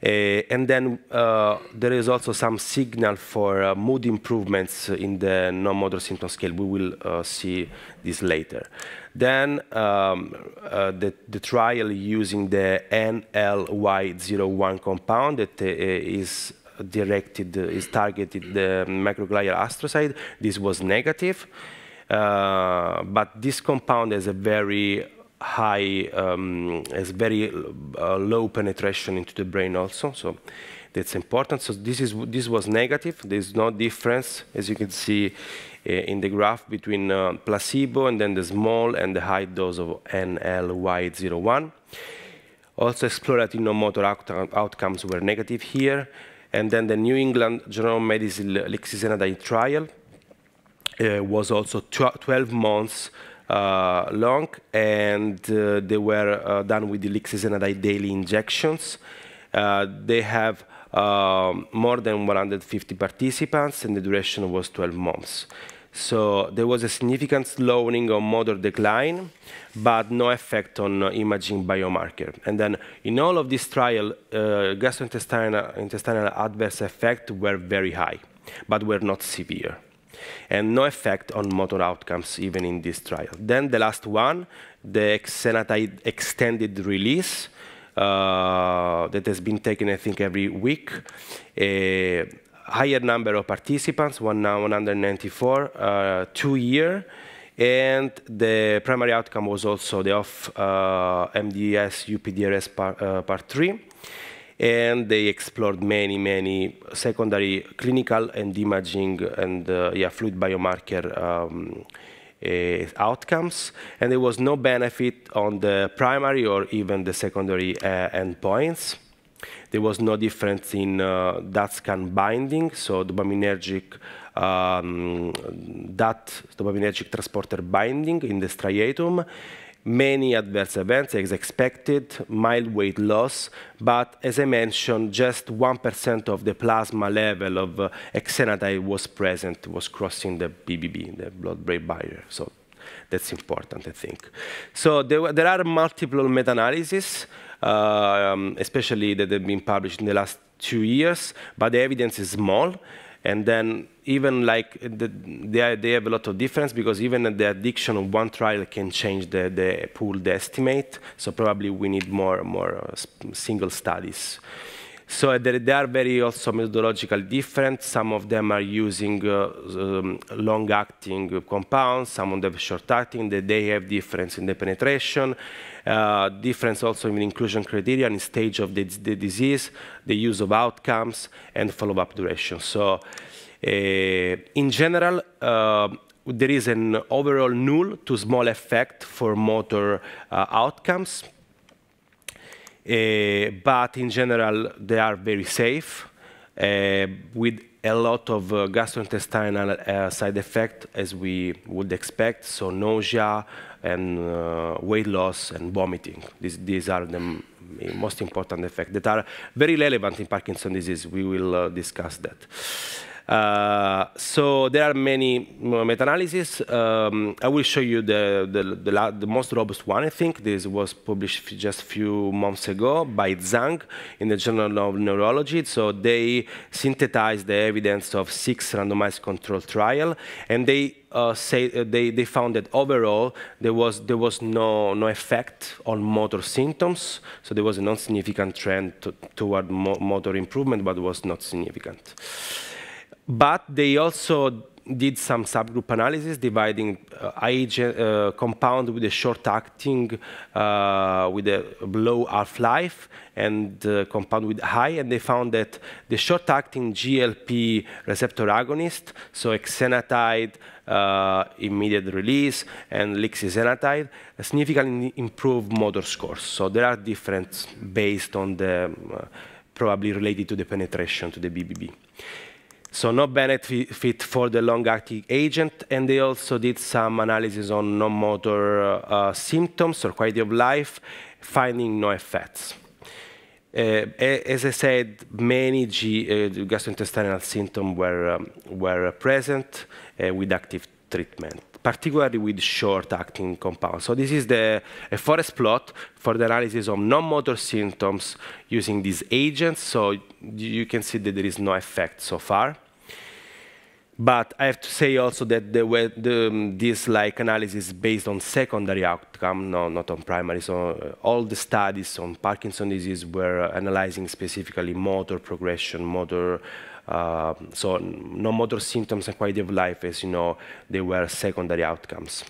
And then there is also some signal for mood improvements in the non-motor symptom scale. We will see this later. Then the trial using the NLY01 compound that is targeted the microglial astrocyte. This was negative, but this compound has a very high, very low penetration into the brain also, so that's important. So this was negative. There's no difference, as you can see in the graph, between placebo and then the small and the high dose of NLY01. Also, exploratory non-motor outcomes were negative here. And then the New England Journal of Medicine lixisenatide trial was also 12 months long, and they were done with the lixisenatide daily injections. They have more than 150 participants, and the duration was 12 months. So there was a significant slowing of motor decline, but no effect on imaging biomarker. And then in all of this trial, gastrointestinal adverse effects were very high, but were not severe. And no effect on motor outcomes even in this trial. Then the last one, the exenatide extended release that has been taken, I think, every week. A higher number of participants, 194, 2 years. And the primary outcome was also the off MDS UPDRS part 3. And they explored many secondary clinical and imaging and fluid biomarker outcomes. And there was no benefit on the primary or even the secondary endpoints. There was no difference in DAT-scan binding, so dopaminergic dopaminergic transporter binding in the striatum. Many adverse events as expected, mild weight loss, but as I mentioned, just 1% of the plasma level of exenatide was present, was crossing the BBB, the blood-brain barrier. So that's important, I think. So there are multiple meta-analyses, especially that have been published in the last 2 years, but the evidence is small. And then even like they have a lot of difference because even the addiction of one trial can change the pooled estimate. So probably we need more single studies. So they are very also methodologically different. Some of them are using long-acting compounds. Some of them short-acting. They have difference in the penetration. Difference also in inclusion criteria and stage of the disease, the use of outcomes, and follow-up duration. So in general, there is an overall null to small effect for motor outcomes. But in general, they are very safe with a lot of gastrointestinal side effects, as we would expect, so nausea and weight loss and vomiting. These are the most important effects that are very relevant in Parkinson's disease. We will discuss that. So there are many meta-analyses. I will show you the most robust one, I think. This was published just a few months ago by Zhang in the Journal of Neurology. So they synthesized the evidence of 6 randomized controlled trials, and they they found that overall there was no effect on motor symptoms. So there was a non-significant trend toward motor improvement, but it was not significant. But they also did some subgroup analysis dividing compound with a short-acting with a low half-life and compound with high, and they found that the short-acting GLP receptor agonist, so exenatide, immediate release, and lixisenatide, significantly improved motor scores. So there are differences based on the probably related to the penetration to the BBB. So no benefit for the long-acting agent, and they also did some analysis on non-motor symptoms or quality of life, finding no effects. As I said, many gastrointestinal symptoms were present with active treatment, particularly with short-acting compounds. So this is a forest plot for the analysis of non-motor symptoms using these agents. So you can see that there is no effect so far. But I have to say also that this analysis is based on secondary outcome, not on primary. So all the studies on Parkinson's disease were analyzing specifically motor progression, so non-motor symptoms and quality of life, as you know, they were secondary outcomes.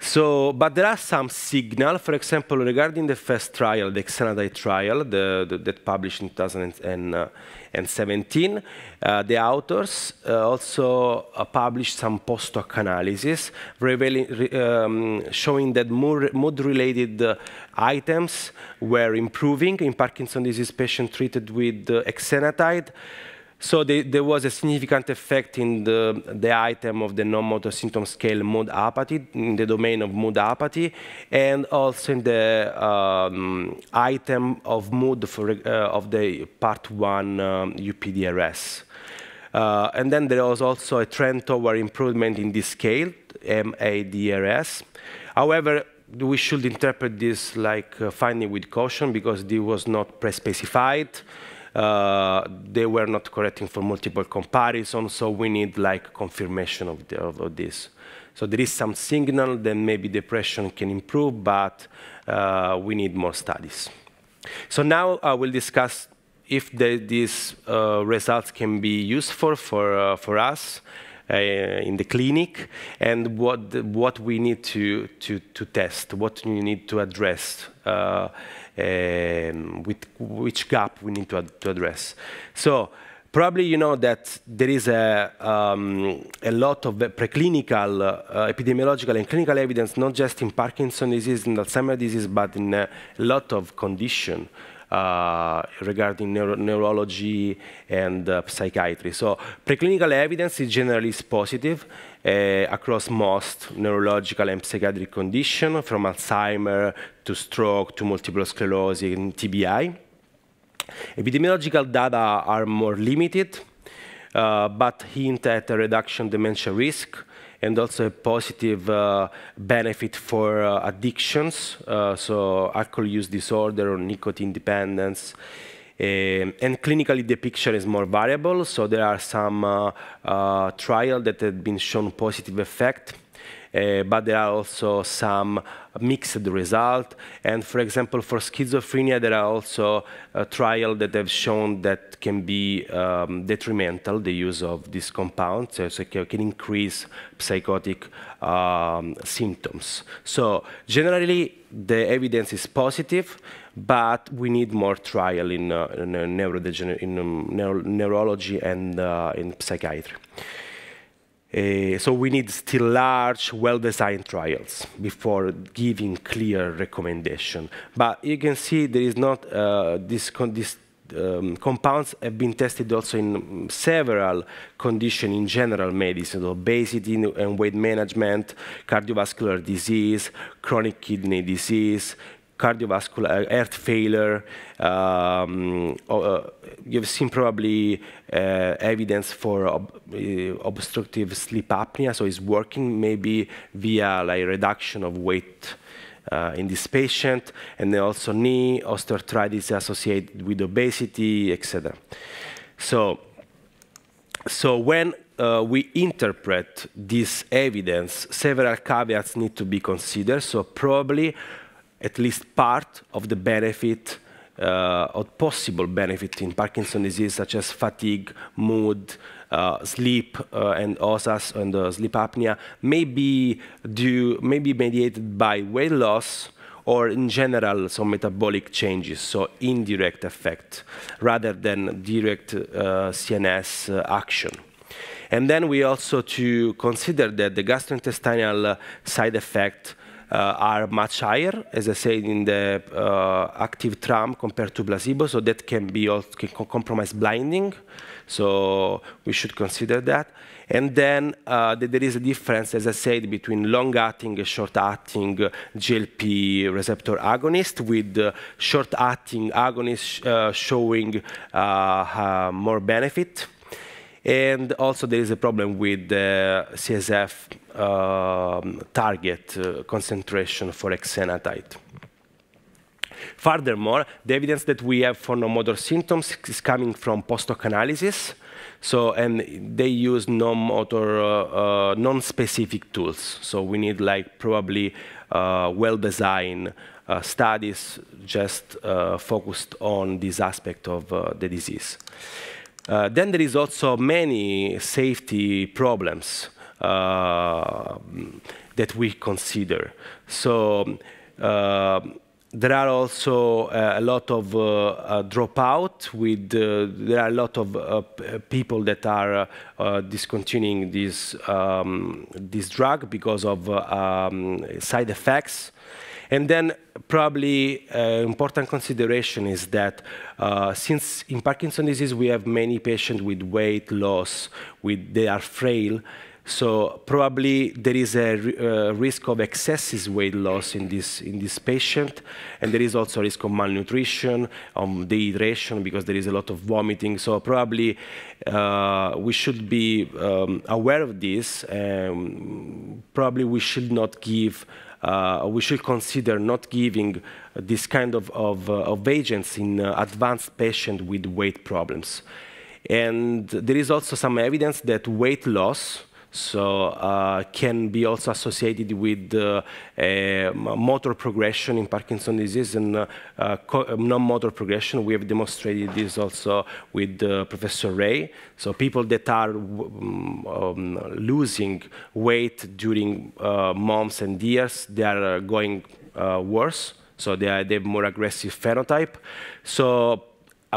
So, but there are some signals, for example, regarding the first trial, the exenatide trial, that published in 2017. The authors also published some post-hoc analysis showing that mood-related items were improving in Parkinson's disease patients treated with exenatide. So there was a significant effect in the item of the non-motor symptom scale mood apathy, in the domain of mood apathy, and also in the item of mood of the part 1 UPDRS. And then there was also a trend toward improvement in this scale, MADRS. However, we should interpret this like finding with caution because this was not pre-specified. They were not correcting for multiple comparisons, so we need confirmation of this. So there is some signal that maybe depression can improve, but we need more studies. So now I will discuss if these results can be useful for us in the clinic, and what we need to test, what we need to address. With which gap we need to address. So probably you know that there is a lot of preclinical, epidemiological and clinical evidence, not just in Parkinson's disease and Alzheimer's disease, but in a lot of conditions. regarding neurology and psychiatry. So preclinical evidence is generally positive across most neurological and psychiatric conditions, from Alzheimer to stroke to multiple sclerosis and TBI. Epidemiological data are more limited, but hint at a reduction in dementia risk and also a positive benefit for addictions, so alcohol use disorder or nicotine dependence. And clinically, the picture is more variable, so there are some trials that have been shown positive effect, but there are also some mixed results. And for example, for schizophrenia, there are also trials that have shown that can be detrimental, the use of this compound, so it can increase psychotic symptoms. So generally, the evidence is positive, but we need more trial in neurology and in psychiatry. So we need still large, well-designed trials before giving clear recommendation. But you can see there is not these compounds have been tested also in several conditions in general medicine: obesity and weight management, cardiovascular disease, chronic kidney disease, cardiovascular heart failure. You've seen probably evidence for obstructive sleep apnea, so it's working maybe via like reduction of weight in this patient, and then also knee osteoarthritis associated with obesity, etc. So when we interpret this evidence, several caveats need to be considered. So probably at least part of the benefit or possible benefit in Parkinson's disease, such as fatigue, mood, sleep, and OSAS and sleep apnea, may be mediated by weight loss or in general some metabolic changes, so indirect effect rather than direct CNS action. And then we also to consider that the gastrointestinal side effect are much higher, as I said, in the active tram compared to placebo, so that can compromise blinding. So we should consider that. And then there is a difference, as I said, between long-acting and short-acting GLP receptor agonist, with short-acting agonists showing more benefit. And also there is a problem with the CSF target concentration for exenatide. Furthermore, the evidence that we have for non-motor symptoms is coming from post-hoc analysis. So, and they use non-motor, non-specific tools. So we need like probably well-designed studies just focused on this aspect of the disease. Then there is also many safety problems that we consider. So there are also a lot of dropout. There are a lot of people that are discontinuing this drug because of side effects. And then probably important consideration is that since in Parkinson's disease we have many patients with weight loss, they are frail, so probably there is a risk of excessive weight loss in this patient, and there is also a risk of malnutrition, dehydration, because there is a lot of vomiting. So probably we should be aware of this. Probably we should not give. We should consider not giving this kind of agents in advanced patients with weight problems. And there is also some evidence that weight loss can be also associated with motor progression in Parkinson's disease and non-motor progression. We have demonstrated this also with Professor Ray. So people that are losing weight during months and years, they are going worse. So they have more aggressive phenotype. So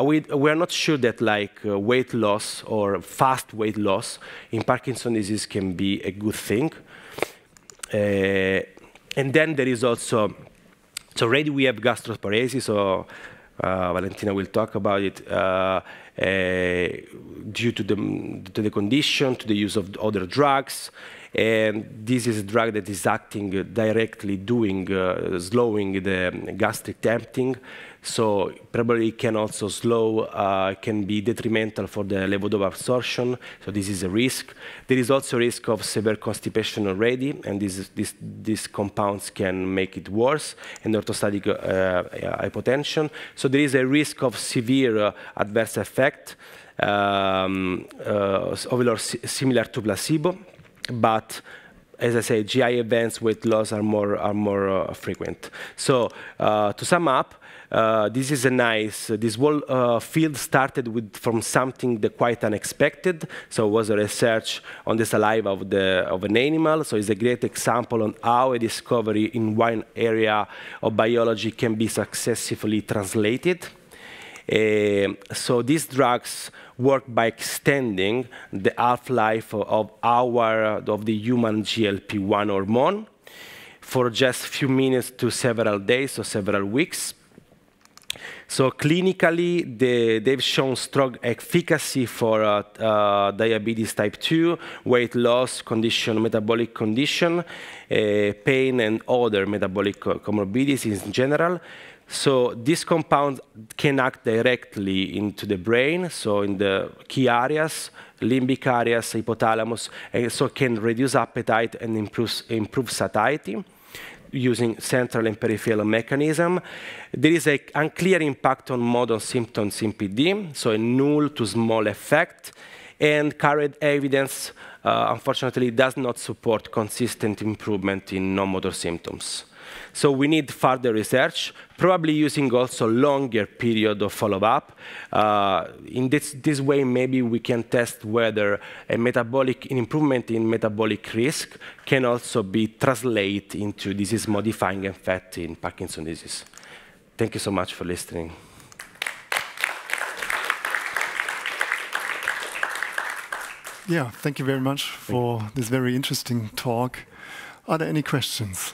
we are not sure that like weight loss or fast weight loss in Parkinson's disease can be a good thing. And then there is also, so already we have gastroparesis, so Valentina will talk about it, due to the condition, to the use of other drugs. And this is a drug that is acting directly, slowing the gastric emptying. So probably can also slow, can be detrimental for the levodopa absorption. So this is a risk. There is also a risk of severe constipation already, and these compounds can make it worse, and orthostatic hypotension. So there is a risk of severe adverse effect, overall similar to placebo. But as I say, GI events, weight loss are more frequent. So to sum up, this is this whole field started from something quite unexpected. So it was a research on the saliva of an animal. So it's a great example on how a discovery in one area of biology can be successfully translated. So these drugs work by extending the half-life of the human GLP-1 hormone for just a few minutes to several days or several weeks. So clinically, they've shown strong efficacy for diabetes type 2, weight loss condition, metabolic condition, pain, and other metabolic comorbidities in general. So these compounds can act directly into the brain, so in the key areas, limbic areas, hypothalamus, and so can reduce appetite and improve satiety using central and peripheral mechanism. There is an unclear impact on motor symptoms in PD, so a null to small effect, and current evidence, unfortunately, does not support consistent improvement in non-motor symptoms. So we need further research, probably using also longer period of follow-up. In this way, maybe we can test whether an improvement in metabolic risk can also be translated into disease-modifying effect in Parkinson's disease. Thank you so much for listening. Yeah, thank you very much for this very interesting talk. Are there any questions?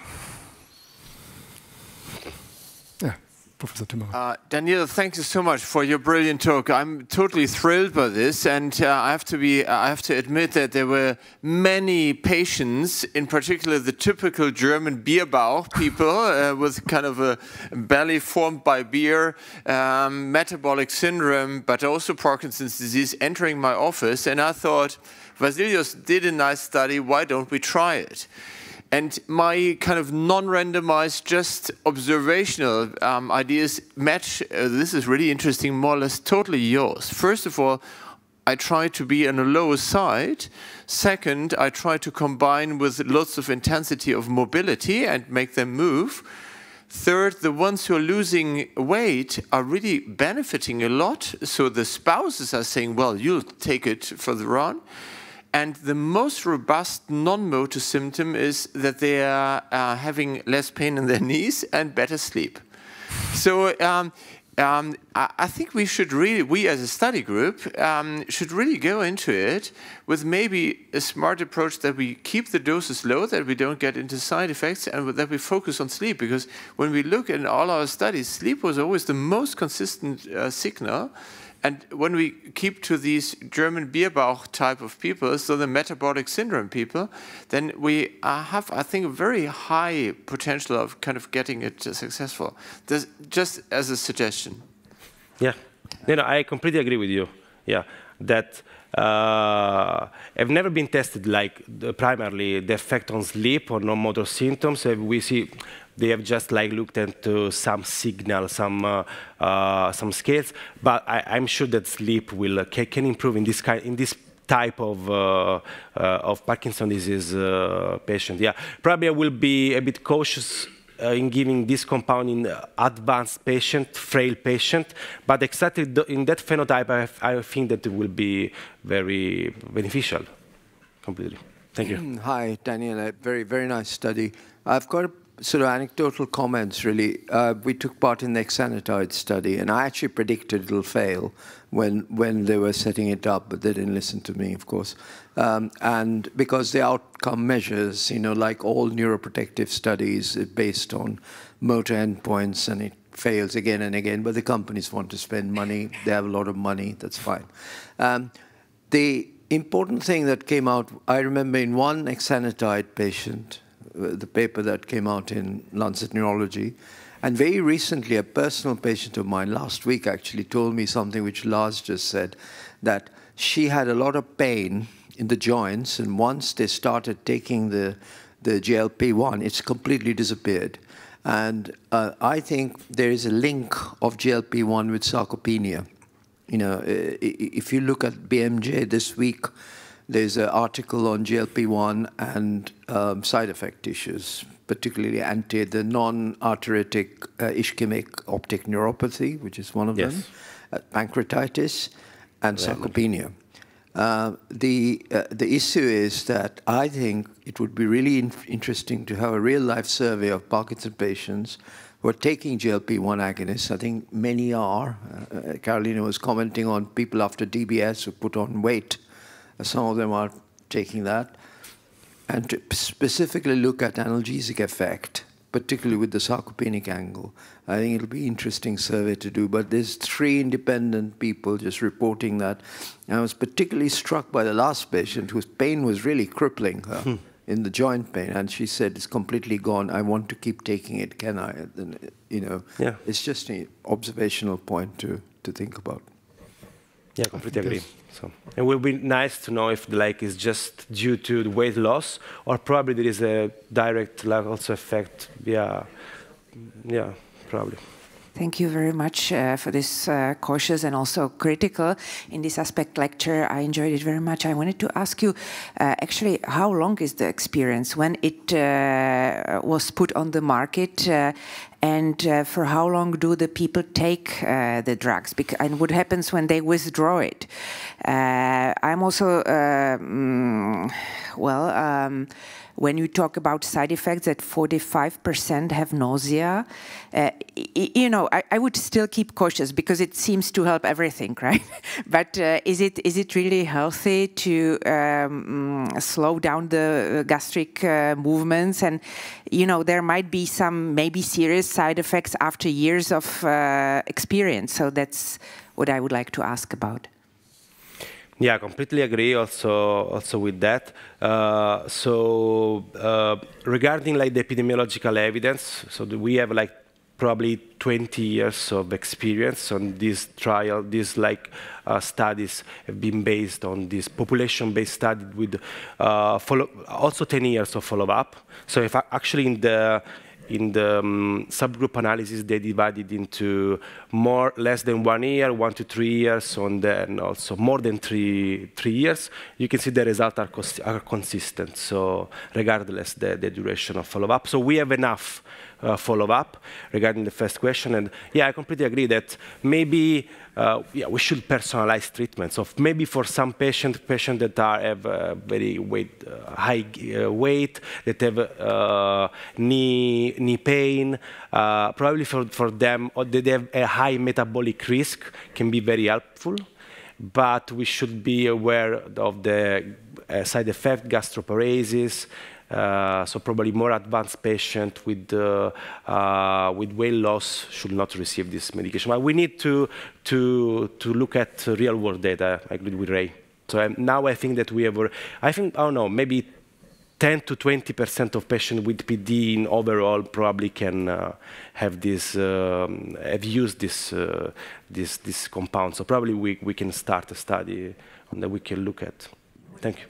Yeah, Professor Timmermann. Daniel, thank you so much for your brilliant talk. I'm totally thrilled by this, and I have to admit that there were many patients, in particular the typical German Bierbauch people with kind of a belly formed by beer, metabolic syndrome, but also Parkinson's disease, entering my office, and I thought, Vasilios did a nice study, why don't we try it? And my kind of non-randomized, just observational ideas match, this is really interesting, more or less totally yours. First of all, I try to be on the lower side. Second, I try to combine with lots of intensity of mobility and make them move. Third, the ones who are losing weight are really benefiting a lot. So the spouses are saying, well, you'll take it for the run. And the most robust non-motor symptom is that they are having less pain in their knees and better sleep. So I think we should really, we as a study group, should really go into it with maybe a smart approach that we keep the doses low, that we don't get into side effects, and that we focus on sleep. Because when we look at all our studies, sleep was always the most consistent signal. And when we keep to these German Bierbauch type of people, so the metabolic syndrome people, then we have, I think, a very high potential of kind of getting it successful. This, just as a suggestion. Yeah, I completely agree with you. Yeah, that have never been tested like primarily the effect on sleep or non-motor symptoms. We see. They have just looked into some signals, some scales, but I'm sure that sleep can improve in this type of Parkinson's disease patient. Yeah, probably I will be a bit cautious in giving this compound in advanced patient, frail patient, but exactly in that phenotype, I think that it will be very beneficial. Completely. Thank you. Hi, Daniel. A very, very nice study. I've got sort of anecdotal comments, really. We took part in the exenatide study, and I actually predicted it'll fail when they were setting it up, but they didn't listen to me, of course. And because the outcome measures, like all neuroprotective studies, are based on motor endpoints, and it fails again and again, but the companies want to spend money. They have a lot of money. That's fine. The important thing that came out, I remember in one exenatide patient, the paper that came out in Lancet Neurology, and very recently a personal patient of mine last week actually told me something which Lars just said, that she had a lot of pain in the joints, and once they started taking the GLP-1, it's completely disappeared. And I think there is a link of GLP-1 with sarcopenia. You know, if you look at BMJ this week, there's an article on GLP-1 and side effect issues, particularly the non-arteritic ischemic optic neuropathy, which is one of them, pancreatitis, and sarcopenia. The issue is that I think it would be really interesting to have a real-life survey of Parkinson patients who are taking GLP-1 agonists. I think many are. Carolina was commenting on people after DBS who put on weight. Some of them are taking that. And to specifically look at analgesic effect, particularly with the sarcopenic angle. I think it'll be an interesting survey to do, but there's 3 independent people just reporting that. And I was particularly struck by the last patient whose pain was really crippling her in the joint pain, and she said, it's completely gone, I want to keep taking it, can I? And, you know, it's just an observational point to think about. Yeah, completely agree. So it will be nice to know if the like is just due to the weight loss, or probably there is a direct like also effect. Yeah, probably. Thank you very much for this cautious and also critical in this aspect lecture. I enjoyed it very much. I wanted to ask you, actually, how long is the experience when it was put on the market, and for how long do the people take the drugs? And what happens when they withdraw it? I'm also, when you talk about side effects, that 45% have nausea, you know, I would still keep cautious because it seems to help everything, right? But is it really healthy to slow down the gastric movements? And, you know, there might be some maybe serious side effects after years of experience. So that's what I would like to ask about. Yeah, I completely agree also with that. Regarding like the epidemiological evidence, so we have like probably 20 years of experience on this trial. These like studies have been based on this population-based study with also 10 years of follow-up. So if actually in the subgroup analysis, they divided into less than 1 year, 1 to 3 years, and then also more than 3 years. You can see the results are consistent, so regardless the duration of follow-up. So we have enough follow-up regarding the first question. And yeah, I completely agree that maybe we should personalize treatment. So maybe for some patients that have very high weight, that have knee pain, probably for them, or they have a high metabolic risk, can be very helpful. But we should be aware of the side effect, gastroparesis. So probably more advanced patient with weight loss should not receive this medication. But we need to look at real world data. I agree with Ray. So now I think that we have, I don't know, maybe 10 to 20% of patients with PD in overall probably can have this, have used this compound. So probably we can start a study that we can look at. Thank you.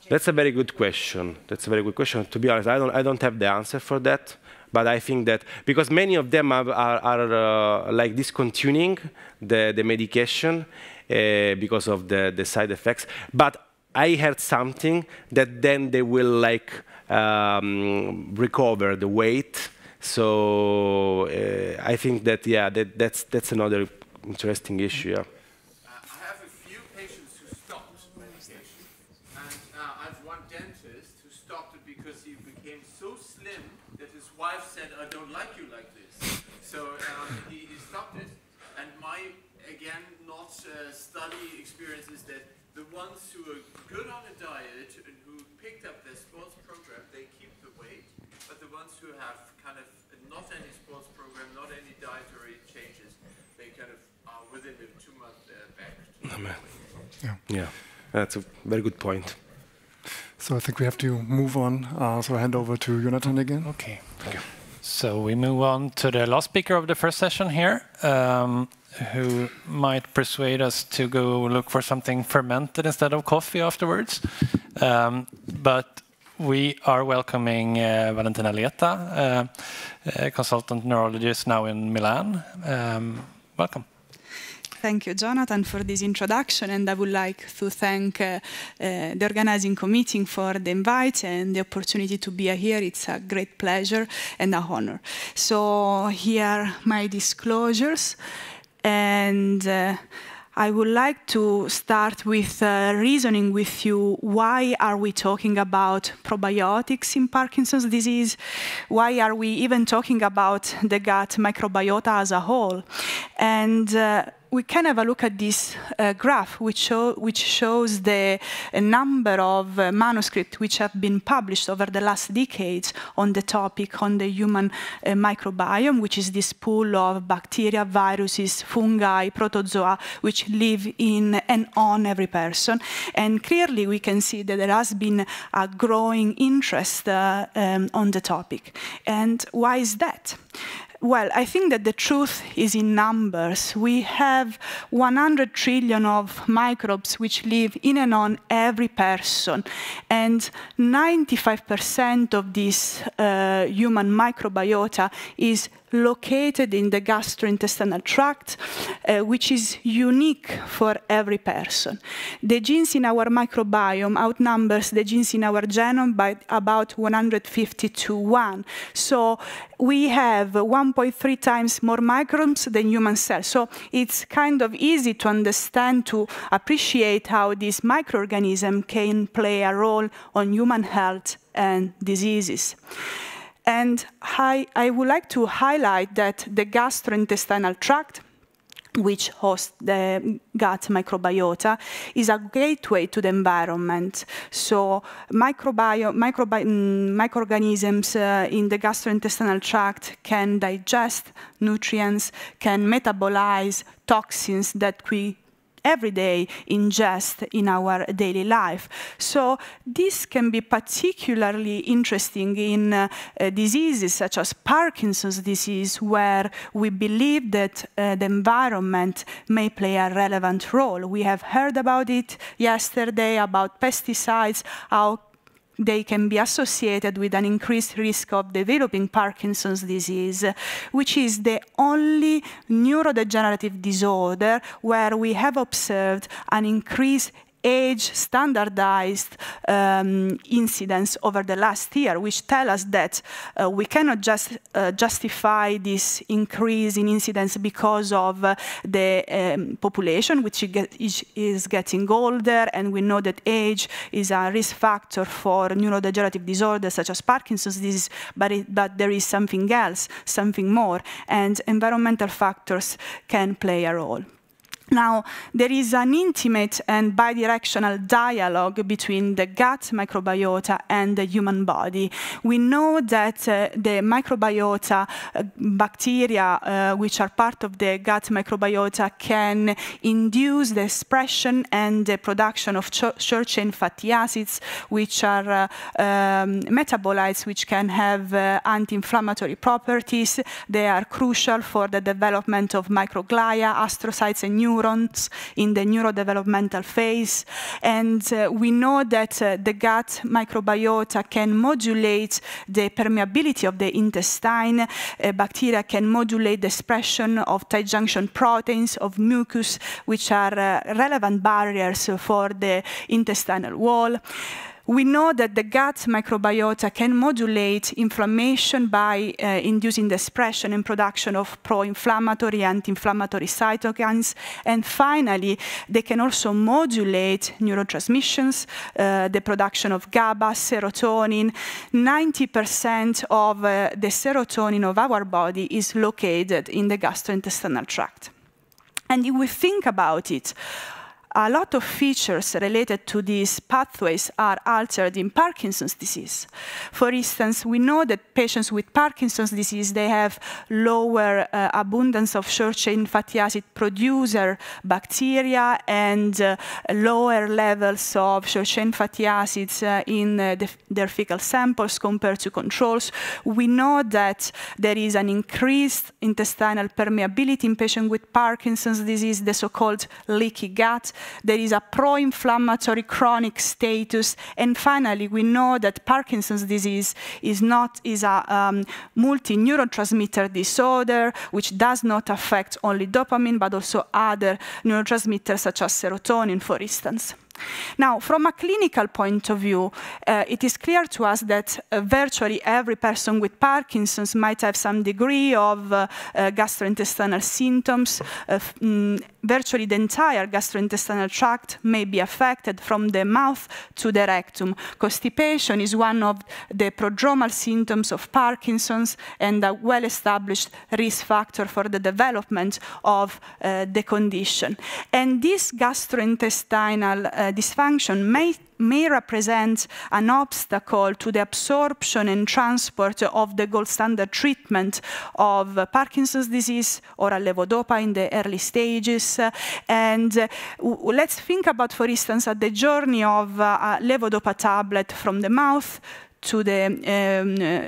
That's a very good question. That's a very good question. To be honest, I don't have the answer for that. But I think that because many of them are like discontinuing the medication because of the side effects. But I heard something that then they will like recover the weight. So I think that that's another interesting issue. Yeah. Study experience is that the ones who are good on a diet and who picked up their sports program, they keep the weight. but the ones who have kind of not any sports program, not any dietary changes, they kind of are within the 2 months back. Yeah, that's a very good point. So I think we have to move on. So I hand over to Jonathan again. Okay. So we move on to the last speaker of the first session here, who might persuade us to go look for something fermented instead of coffee afterwards. But we are welcoming Valentina Leta, consultant neurologist now in Milan. Welcome. Thank you, Jonathan, for this introduction, and I would like to thank the organizing committee for the invite and the opportunity to be here. It's a great pleasure and an honor. So here are my disclosures, and I would like to start with reasoning with you, why are we talking about probiotics in Parkinson's disease? Why are we even talking about the gut microbiota as a whole? And we can have a look at this graph, which shows the number of manuscripts which have been published over the last decades on the topic, on the human microbiome, which is this pool of bacteria, viruses, fungi, protozoa, which live in and on every person. And clearly we can see that there has been a growing interest on the topic. And why is that? Well, I think that the truth is in numbers. We have 100 trillion of microbes which live in and on every person. And 95% of this human microbiota is located in the gastrointestinal tract, which is unique for every person. The genes in our microbiome outnumbers the genes in our genome by about 150 to 1. So we have 1.3 times more microbes than human cells. So it's kind of easy to understand, to appreciate how this microorganism can play a role on human health and diseases. And I would like to highlight that the gastrointestinal tract, which hosts the gut microbiota, is a gateway to the environment. So microorganisms in the gastrointestinal tract can digest nutrients, can metabolize toxins that we every day ingest in our daily life. So this can be particularly interesting in diseases such as Parkinson's disease, where we believe that the environment may play a relevant role. We have heard about it yesterday, about pesticides, how they can be associated with an increased risk of developing Parkinson's disease, which is the only neurodegenerative disorder where we have observed an increased age standardized incidence over the last year, which tell us that we cannot just justify this increase in incidence because of the population, which is getting older, and we know that age is a risk factor for neurodegenerative disorders such as Parkinson's disease, but there is something else, something more, and environmental factors can play a role. Now, there is an intimate and bidirectional dialogue between the gut microbiota and the human body. We know that the microbiota, bacteria which are part of the gut microbiota, can induce the expression and the production of short-chain fatty acids, which are metabolites which can have anti-inflammatory properties. They are crucial for the development of microglia, astrocytes, and neurons in the neurodevelopmental phase. And we know that the gut microbiota can modulate the permeability of the intestine. Bacteria can modulate the expression of tight junction proteins, of mucus, which are relevant barriers for the intestinal wall. We know that the gut microbiota can modulate inflammation by inducing the expression and production of pro-inflammatory, anti-inflammatory cytokines. And finally, they can also modulate neurotransmissions, the production of GABA, serotonin. 90% of the serotonin of our body is located in the gastrointestinal tract. And if we think about it, a lot of features related to these pathways are altered in Parkinson's disease. For instance, we know that patients with Parkinson's disease, they have lower abundance of short-chain fatty acid producer bacteria and lower levels of short-chain fatty acids in their fecal samples compared to controls. We know that there is an increased intestinal permeability in patients with Parkinson's disease, the so-called leaky gut. There is a pro-inflammatory chronic status. And finally, we know that Parkinson's disease is a multi-neurotransmitter disorder, which does not affect only dopamine, but also other neurotransmitters such as serotonin, for instance. Now, from a clinical point of view, it is clear to us that virtually every person with Parkinson's might have some degree of gastrointestinal symptoms. Virtually the entire gastrointestinal tract may be affected from the mouth to the rectum. Constipation is one of the prodromal symptoms of Parkinson's and a well-established risk factor for the development of the condition. And this gastrointestinal dysfunction may represent an obstacle to the absorption and transport of the gold standard treatment of Parkinson's disease or a levodopa in the early stages. And let's think about, for instance, the journey of a levodopa tablet from the mouth to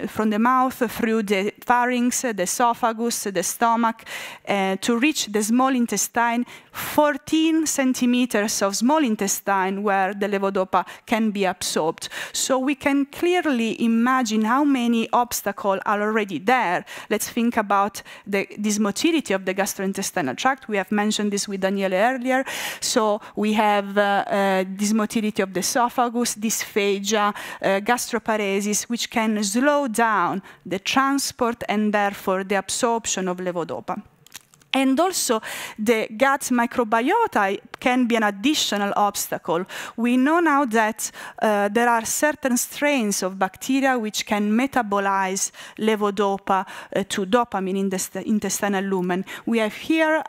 from the mouth through the pharynx, the esophagus, the stomach, to reach the small intestine, 14 centimeters of small intestine where the levodopa can be absorbed. So we can clearly imagine how many obstacles are already there. Let's think about this motility of the gastrointestinal tract. We have mentioned this with Daniele earlier. So we have this motility of the esophagus, dysphagia, gastroparesis, which can slow down the transport and therefore the absorption of levodopa. And also, the gut microbiota can be an additional obstacle. We know now that there are certain strains of bacteria which can metabolize levodopa to dopamine in the intestinal lumen. We have here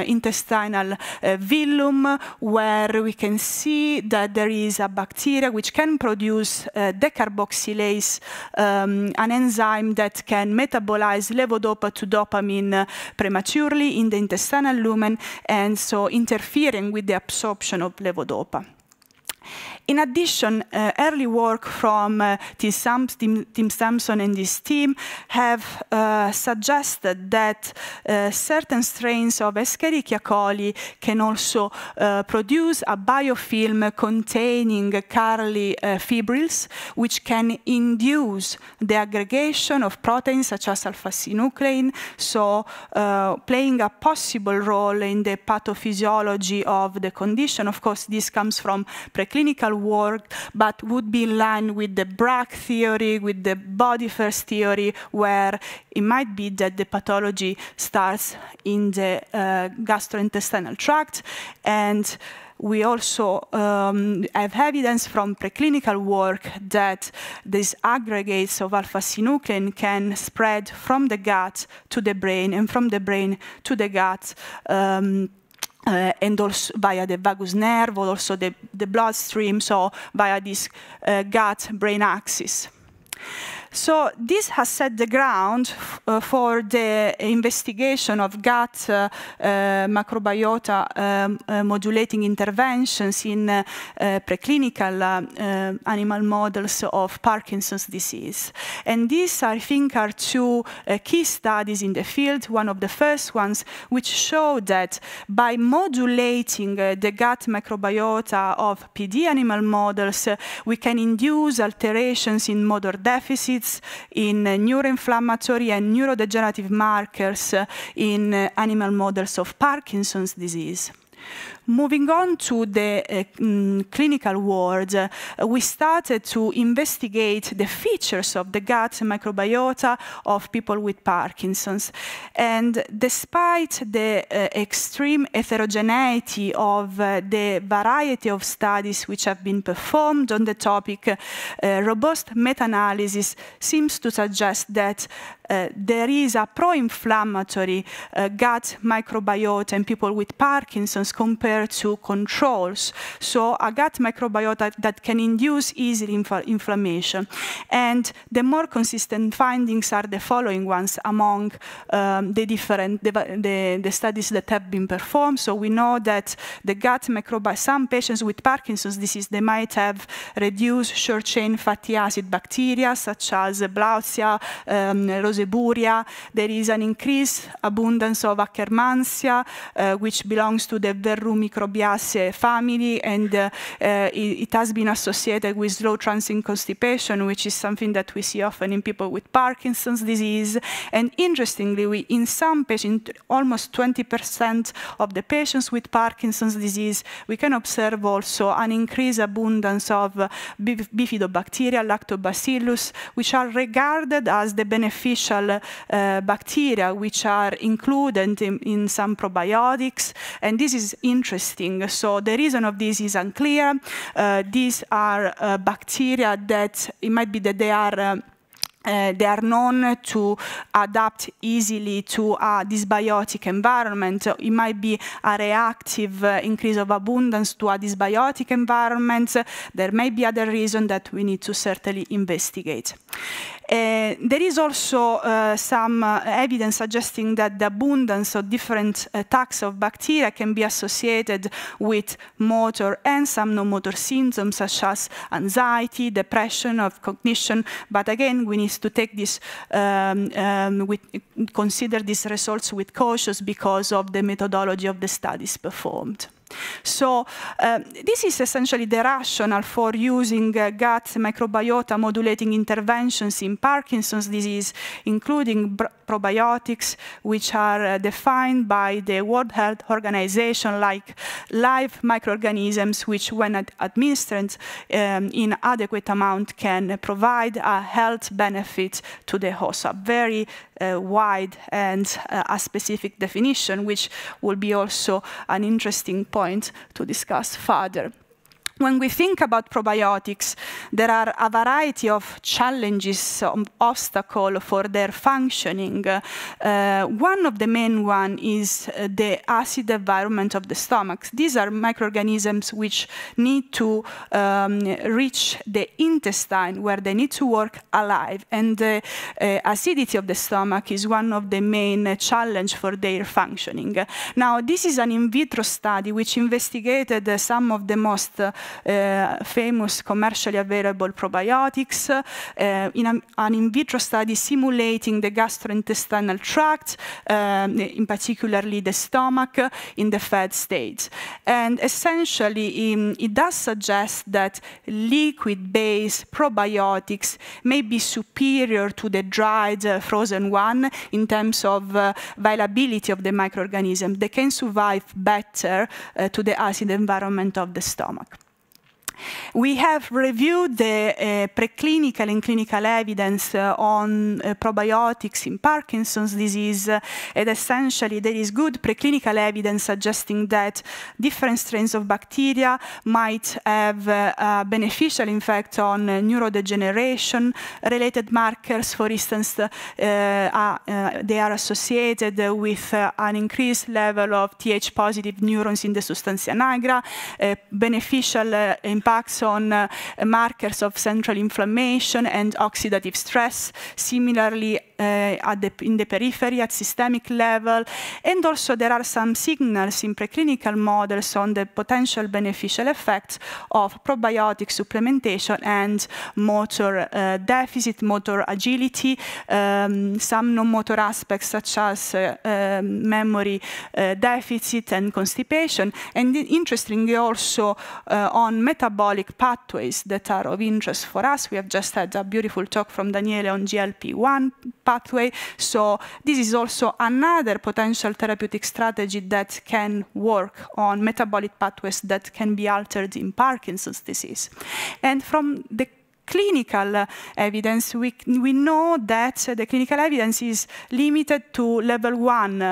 intestinal velum where we can see that there is a bacteria which can produce decarboxylase, an enzyme that can metabolize levodopa to dopamine prematurely in the intestinal lumen, and so interfering with the absorption of levodopa. In addition, early work from Tim Sampson and his team have suggested that certain strains of Escherichia coli can also produce a biofilm containing Carli fibrils, which can induce the aggregation of proteins such as alpha-synuclein, so playing a possible role in the pathophysiology of the condition. Of course, this comes from preclinical work, but would be in line with the Bragg theory, with the body first theory, where it might be that the pathology starts in the gastrointestinal tract. And we also have evidence from preclinical work that these aggregates of alpha-synuclein can spread from the gut to the brain and from the brain to the gut, and also via the vagus nerve, or also the bloodstream, so via this gut-brain axis. So this has set the ground for the investigation of gut microbiota modulating interventions in preclinical animal models of Parkinson's disease. And these, I think, are two key studies in the field, one of the first ones, which show that by modulating the gut microbiota of PD animal models, we can induce alterations in motor deficits, in neuroinflammatory and neurodegenerative markers in animal models of Parkinson's disease. Moving on to the clinical world, we started to investigate the features of the gut microbiota of people with Parkinson's. And despite the extreme heterogeneity of the variety of studies which have been performed on the topic, robust meta-analysis seems to suggest that there is a pro-inflammatory gut microbiota in people with Parkinson's compared compared to controls. So a gut microbiota that can induce easily inflammation. And the more consistent findings are the following ones among the studies that have been performed. So we know that the gut microbiota, some patients with Parkinson's disease, they might have reduced short-chain fatty acid bacteria, such as Blausia, Roseburia. There is an increased abundance of Akkermansia, which belongs to the Verrucomicrobiaceae family, and it has been associated with slow transient constipation, which is something that we see often in people with Parkinson's disease. And interestingly, in some patients, almost 20% of the patients with Parkinson's disease, we can observe also an increased abundance of bifidobacteria, lactobacillus, which are regarded as the beneficial bacteria, which are included in some probiotics. And this is interesting. So the reason of this is unclear. These are bacteria that it might be that they are known to adapt easily to a dysbiotic environment. It might be a reactive increase of abundance to a dysbiotic environment. There may be other reasons that we need to certainly investigate. There is also some evidence suggesting that the abundance of different types of bacteria can be associated with motor and some non-motor symptoms, such as anxiety, depression, of cognition. But again, we need to take this, consider these results with caution because of the methodology of the studies performed. So this is essentially the rationale for using gut microbiota modulating interventions in Parkinson's disease, including probiotics, which are defined by the World Health Organization like live microorganisms, which when administered in adequate amount can provide a health benefit to the host. A very wide and a specific definition, which will be also an interesting point to discuss further. When we think about probiotics, there are a variety of challenges, obstacles for their functioning. One of the main ones is the acid environment of the stomach. These are microorganisms which need to reach the intestine, where they need to work alive. And the acidity of the stomach is one of the main challenges for their functioning. Now, this is an in vitro study which investigated some of the most famous commercially available probiotics in an in vitro study simulating the gastrointestinal tract, in particularly the stomach, in the fed state. And essentially, it does suggest that liquid-based probiotics may be superior to the dried, frozen one in terms of viability of the microorganism. They can survive better to the acid environment of the stomach. We have reviewed the preclinical and clinical evidence on probiotics in Parkinson's disease, and essentially there is good preclinical evidence suggesting that different strains of bacteria might have a beneficial effect on neurodegeneration-related markers. For instance, they are associated with an increased level of Th-positive neurons in the substantia nigra, beneficial impacts on markers of central inflammation and oxidative stress, similarly in the periphery at systemic level. And also there are some signals in preclinical models on the potential beneficial effects of probiotic supplementation and motor deficit, motor agility, some non-motor aspects such as memory deficit and constipation, and interestingly also on metabolic pathways that are of interest for us. We have just had a beautiful talk from Daniele on GLP-1 pathway. So this is also another potential therapeutic strategy that can work on metabolic pathways that can be altered in Parkinson's disease. And from the clinical evidence, we know that the clinical evidence is limited to level 1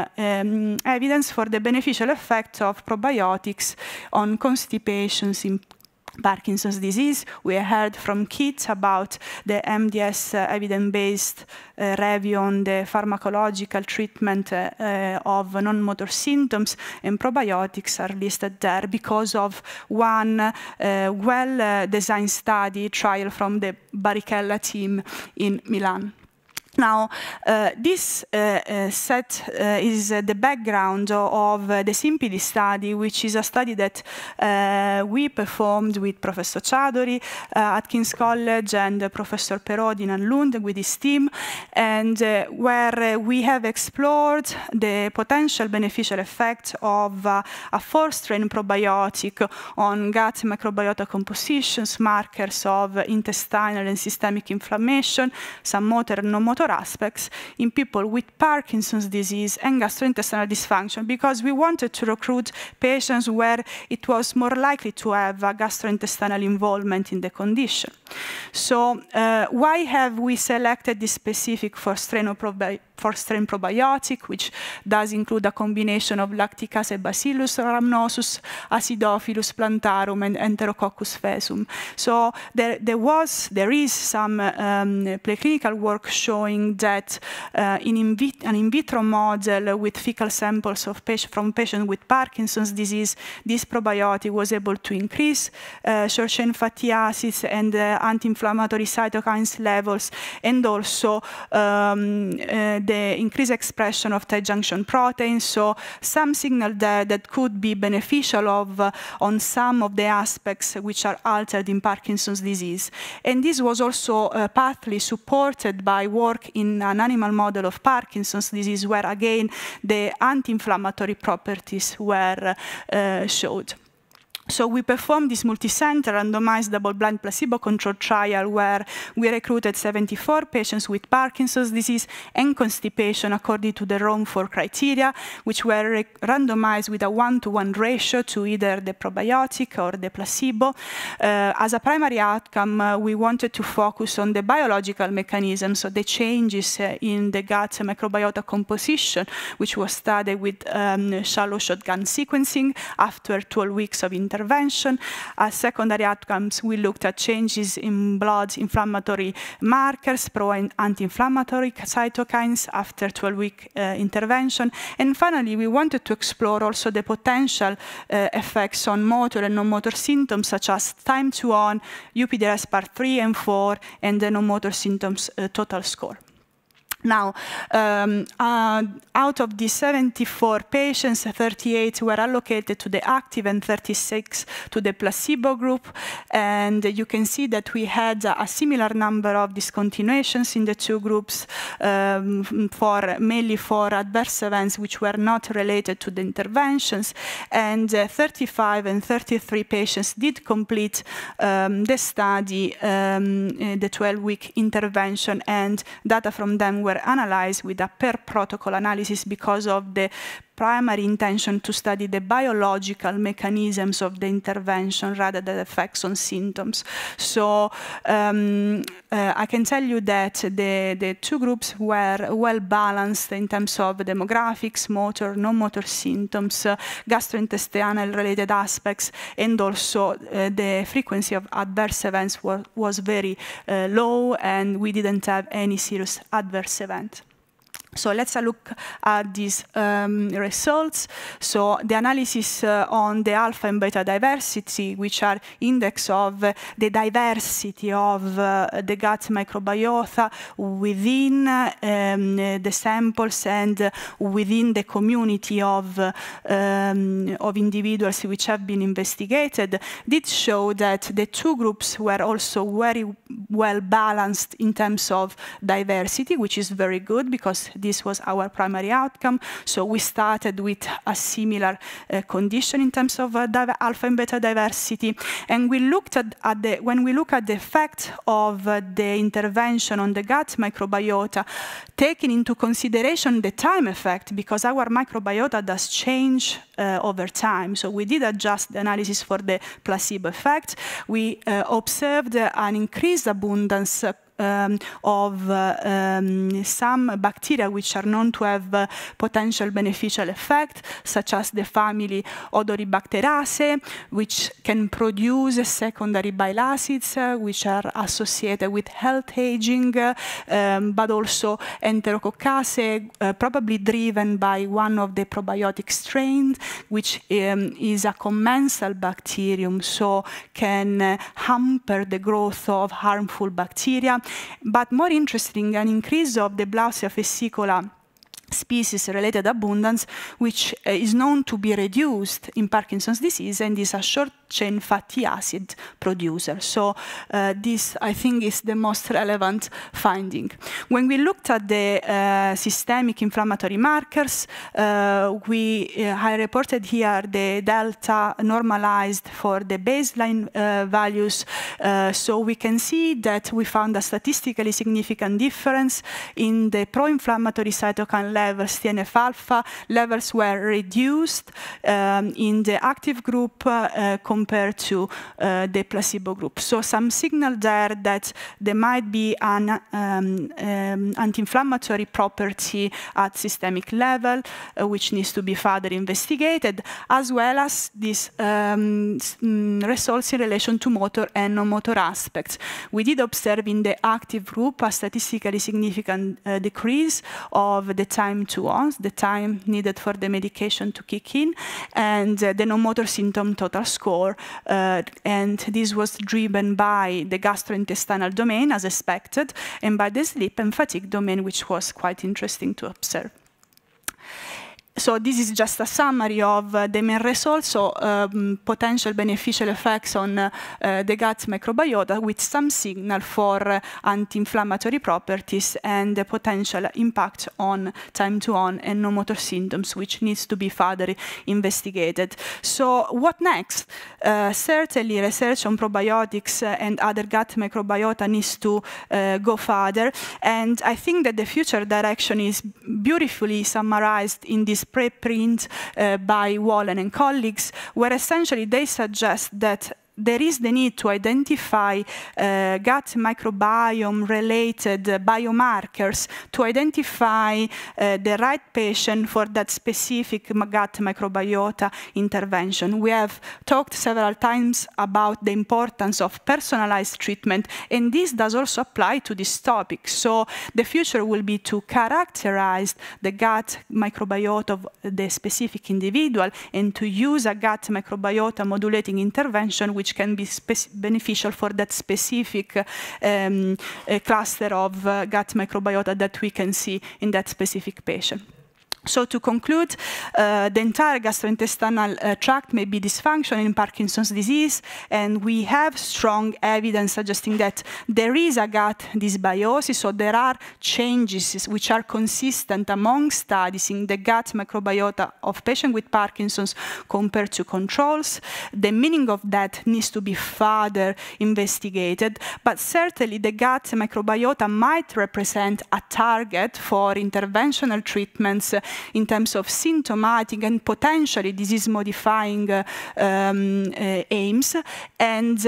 evidence for the beneficial effect of probiotics on constipation Parkinson's disease. We heard from Kit about the MDS evidence-based review on the pharmacological treatment of non-motor symptoms, and probiotics are listed there because of one well-designed study trial from the Barrichello team in Milan. Now, this set is the background of the SIMPIDI study, which is a study that we performed with Professor Chadori at King's College and Professor Perodin and Lund with his team, and where we have explored the potential beneficial effect of a 4-strain probiotic on gut microbiota compositions, markers of intestinal and systemic inflammation, some motor and non-motor aspects in people with Parkinson's disease and gastrointestinal dysfunction, because we wanted to recruit patients where it was more likely to have a gastrointestinal involvement in the condition. So why have we selected this specific 4-strain probiotic, which does include a combination of lactic acid Bacillus rhamnosus, Acidophilus plantarum, and Enterococcus faecium? So there is some preclinical work showing that in an in vitro model with fecal samples of from patients with Parkinson's disease, this probiotic was able to increase short-chain fatty acids and anti-inflammatory cytokines levels, and also the increased expression of tight junction proteins, so some signal there that could be beneficial on some of the aspects which are altered in Parkinson's disease. And this was also partly supported by work in an animal model of Parkinson's disease, where again the anti-inflammatory properties were showed. So we performed this multi-center randomized double-blind placebo-controlled trial where we recruited 74 patients with Parkinson's disease and constipation according to the Rome 4 criteria, which were randomized with a 1-to-1 ratio to either the probiotic or the placebo. As a primary outcome, we wanted to focus on the biological mechanism, so the changes in the gut microbiota composition, which was studied with shallow shotgun sequencing after 12 weeks of intervention. As secondary outcomes, we looked at changes in blood inflammatory markers, pro and anti-inflammatory cytokines after 12-week intervention. And finally, we wanted to explore also the potential effects on motor and non-motor symptoms, such as time to on, UPDRS part 3 and 4, and the non-motor symptoms total score. Now, out of the 74 patients, 38 were allocated to the active and 36 to the placebo group. And you can see that we had a similar number of discontinuations in the two groups, mainly for adverse events which were not related to the interventions. And 35 and 33 patients did complete the study, the 12-week intervention, and data from them were analyzed with a per protocol analysis because of the primary intention to study the biological mechanisms of the intervention rather than effects on symptoms. So I can tell you that the two groups were well balanced in terms of demographics, motor, non-motor symptoms, gastrointestinal related aspects, and also the frequency of adverse events was very low, and we didn't have any serious adverse event. So let's look at these results. So the analysis on the alpha and beta diversity, which are index of the diversity of the gut microbiota within the samples and within the community of individuals which have been investigated, did show that the two groups were also very well balanced in terms of diversity, which is very good because this was our primary outcome. So we started with a similar condition in terms of alpha and beta diversity. And we looked at when we look at the effect of the intervention on the gut microbiota, taking into consideration the time effect, because our microbiota does change over time. So we did adjust the analysis for the placebo effect. We observed an increased abundance of some bacteria which are known to have potential beneficial effect, such as the family Odoribacteraceae, which can produce secondary bile acids, which are associated with health aging, but also Enterococcaceae, probably driven by one of the probiotic strains, which is a commensal bacterium, so can hamper the growth of harmful bacteria. But more interesting, an increase of the Blausia vesicola species-related abundance, which is known to be reduced in Parkinson's disease and is a short-chain fatty acid producer. So this, I think, is the most relevant finding. When we looked at the systemic inflammatory markers, I reported here the delta normalized for the baseline values. So we can see that we found a statistically significant difference in the pro-inflammatory cytokine levels. TNF-alpha levels were reduced in the active group compared to the placebo group. So some signal there that there might be an anti-inflammatory property at systemic level, which needs to be further investigated, as well as these results in relation to motor and non-motor aspects. We did observe in the active group a statistically significant decrease of the time to on, the time needed for the medication to kick in, and the non-motor symptom total score. And this was driven by the gastrointestinal domain, as expected, and by the sleep and fatigue domain, which was quite interesting to observe. So this is just a summary of the main results, so potential beneficial effects on the gut microbiota with some signal for anti-inflammatory properties and the potential impact on time to on and non-motor symptoms, which needs to be further investigated. So what next? Certainly research on probiotics and other gut microbiota needs to go further, and I think that the future direction is beautifully summarized in this preprint by Wallen and colleagues, where essentially they suggest that there is the need to identify gut microbiome-related biomarkers to identify the right patient for that specific gut microbiota intervention. We have talked several times about the importance of personalized treatment, and this does also apply to this topic. So the future will be to characterize the gut microbiota of the specific individual and to use a gut microbiota modulating intervention which can be beneficial for that specific cluster of gut microbiota that we can see in that specific patient. So to conclude, the entire gastrointestinal tract may be dysfunctional in Parkinson's disease, and we have strong evidence suggesting that there is a gut dysbiosis, so there are changes which are consistent among studies in the gut microbiota of patients with Parkinson's compared to controls. The meaning of that needs to be further investigated, but certainly the gut microbiota might represent a target for interventional treatments in terms of symptomatic and potentially disease-modifying aims, and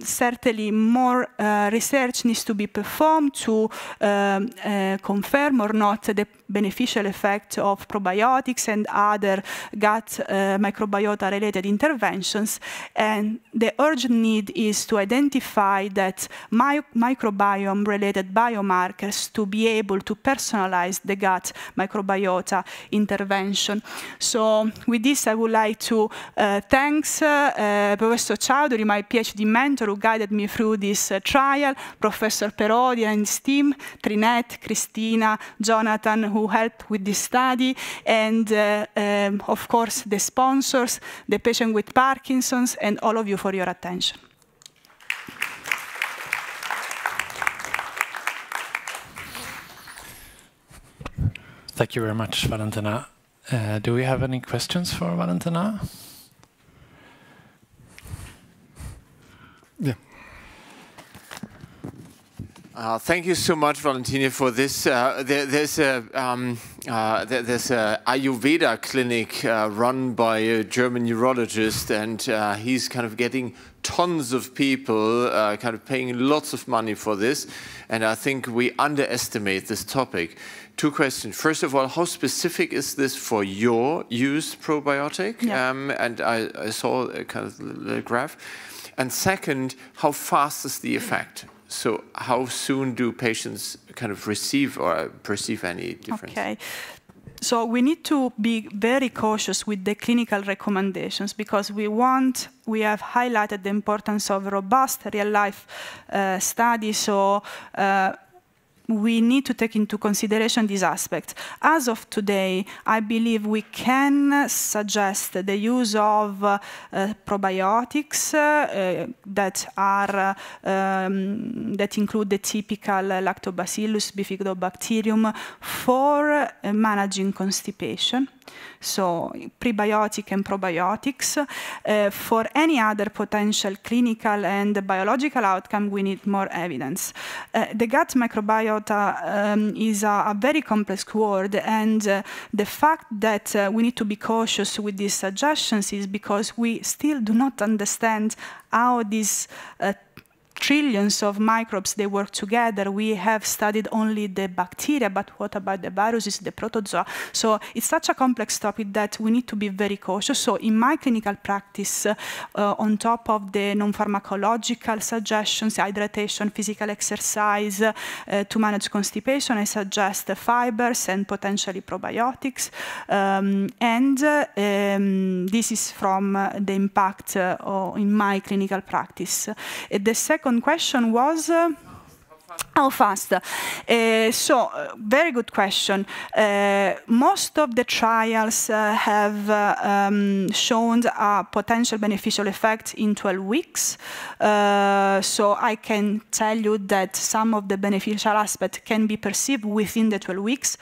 certainly more research needs to be performed to confirm or not the beneficial effect of probiotics and other gut microbiota-related interventions. And the urgent need is to identify that microbiome-related biomarkers to be able to personalize the gut microbiota intervention. So with this, I would like to thank Professor Chowdhury, my PhD mentor, who guided me through this trial, Professor Perodi and his team, Trinette, Christina, Jonathan, who helped with this study, and of course the sponsors, the patient with Parkinson's, and all of you for your attention. Thank you very much, Valentina. Do we have any questions for Valentina? Yeah. Thank you so much, Valentina, for this. There's a Ayurveda clinic run by a German neurologist, and he's kind of getting tons of people, kind of paying lots of money for this. And I think we underestimate this topic. Two questions. First of all, how specific is this for your use probiotic? Yeah. And I saw a kind of little graph. And second, how fast is the effect? So how soon do patients kind of receive or perceive any difference? Okay. So we need to be very cautious with the clinical recommendations because we have highlighted the importance of robust real-life studies. So we need to take into consideration this aspect. As of today, I believe we can suggest the use of probiotics that include the typical Lactobacillus bifidobacterium for managing constipation. So prebiotic and probiotics. For any other potential clinical and biological outcome, we need more evidence. The gut microbiota is a very complex word, and the fact that we need to be cautious with these suggestions is because we still do not understand how these trillions of microbes, they work together. We have studied only the bacteria, but what about the viruses, the protozoa? So it's such a complex topic that we need to be very cautious. So in my clinical practice, on top of the non-pharmacological suggestions, hydration, physical exercise, to manage constipation, I suggest fibers and potentially probiotics. This is from the impact in my clinical practice. The second question was how fast? Very good question. Most of the trials have shown a potential beneficial effect in 12 weeks. So I can tell you that some of the beneficial aspects can be perceived within the 12 weeks.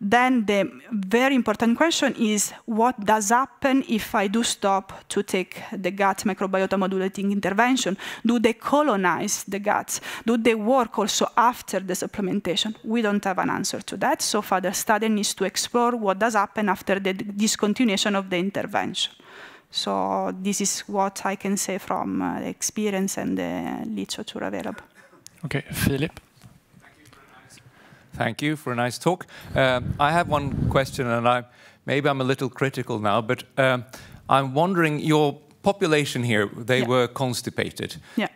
Then the very important question is, what does happen if I do stop to take the gut microbiota modulating intervention? Do they colonize the gut? Do they work also after the supplementation? We don't have an answer to that, so further study needs to explore what does happen after the discontinuation of the intervention. So this is what I can say from the experience and the literature available. Okay, Philip. Thank you for a nice talk. I have one question, and maybe I'm a little critical now, but I'm wondering, your population here, they were constipated. Yeah.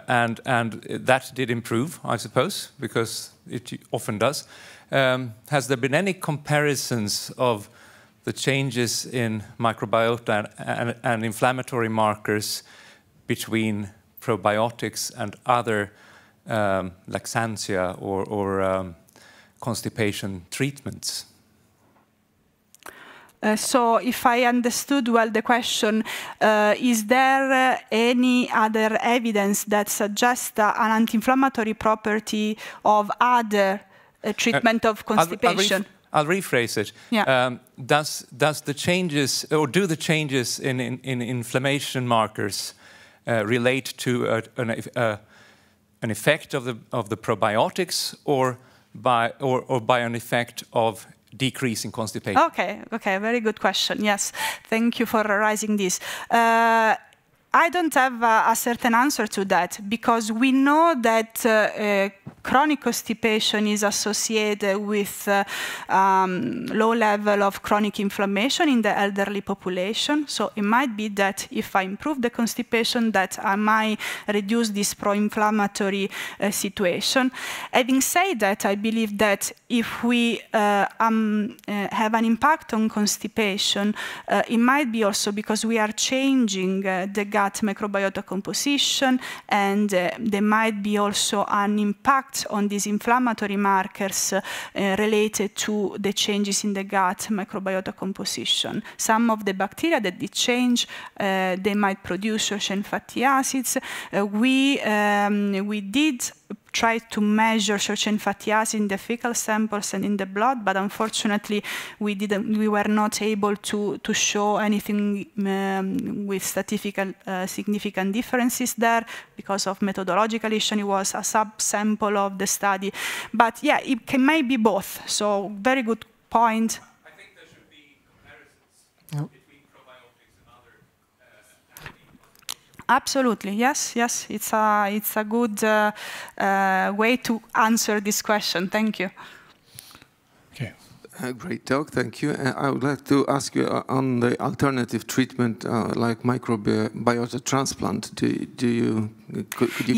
And that did improve, I suppose, because it often does. Has there been any comparisons of the changes in microbiota and inflammatory markers between probiotics and other laxantia or constipation treatments? So if I understood well the question, is there any other evidence that suggests an anti-inflammatory property of other treatment of constipation? I'll rephrase it. Yeah. Does the changes, or do the changes in inflammation markers relate to an effect of the probiotics, or by an effect of decreasing constipation? Okay, very good question. Yes, thank you for raising this. I don't have a certain answer to that, because we know that chronic constipation is associated with low level of chronic inflammation in the elderly population. So it might be that if I improve the constipation, that I might reduce this pro-inflammatory situation. Having said that, I believe that if we have an impact on constipation, it might be also because we are changing the gut microbiota composition, and there might be also an impact on these inflammatory markers related to the changes in the gut microbiota composition. Some of the bacteria that did change, they might produce short-chain fatty acids. We did tried to measure short-chain fatty acid in the fecal samples and in the blood, but unfortunately we were not able to show anything with statistical significant differences there because of methodological issue. It was a subsample of the study, but yeah, it may be both. So very good point. I think there should be comparisons between probiotics and other Absolutely, yes. It's a good way to answer this question. Thank you. Okay. Great talk, thank you. I would like to ask you on the alternative treatment, like microbiota transplant. Could you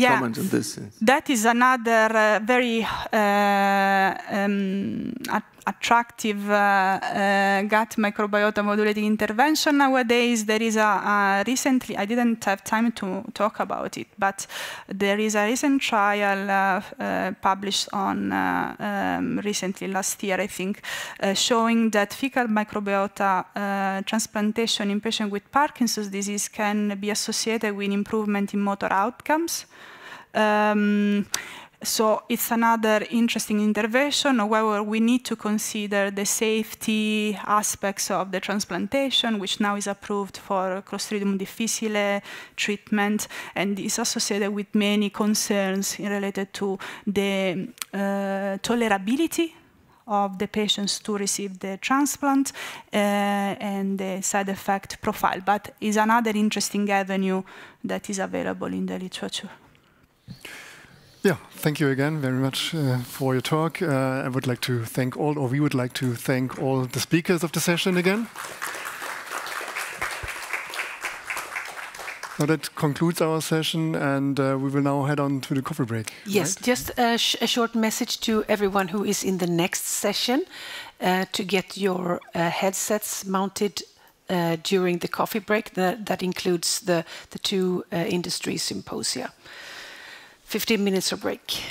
comment on this? That is another very attractive gut microbiota modulating intervention nowadays. There is recently, I didn't have time to talk about it, but there is a recent trial published on recently, last year, I think, showing that fecal microbiota transplantation in patients with Parkinson's disease can be associated with improvement in motor outcomes. So it's another interesting intervention. However, we need to consider the safety aspects of the transplantation, which now is approved for Clostridium difficile treatment, and is associated with many concerns related to the tolerability of the patients to receive the transplant and the side effect profile. But is another interesting avenue that is available in the literature. Yeah, thank you again very much for your talk. I would like to thank all, or we would like to thank all the speakers of the session again. So that concludes our session, and we will now head on to the coffee break. Yes, right? Just a short message to everyone who is in the next session to get your headsets mounted during the coffee break. That includes the two industry symposia. 15 minutes of break.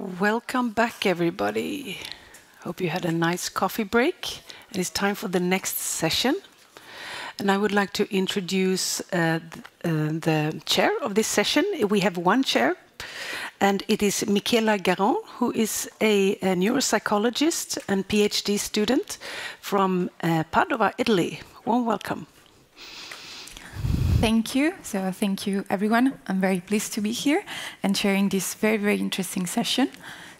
Welcome back, everybody. Hope you had a nice coffee break. And it's time for the next session. And I would like to introduce the chair of this session. We have one chair, and it is Michela Garon, who is a neuropsychologist and PhD student from Padova, Italy. Warm welcome. Thank you. So thank you, everyone. I'm very pleased to be here and sharing this very, very interesting session.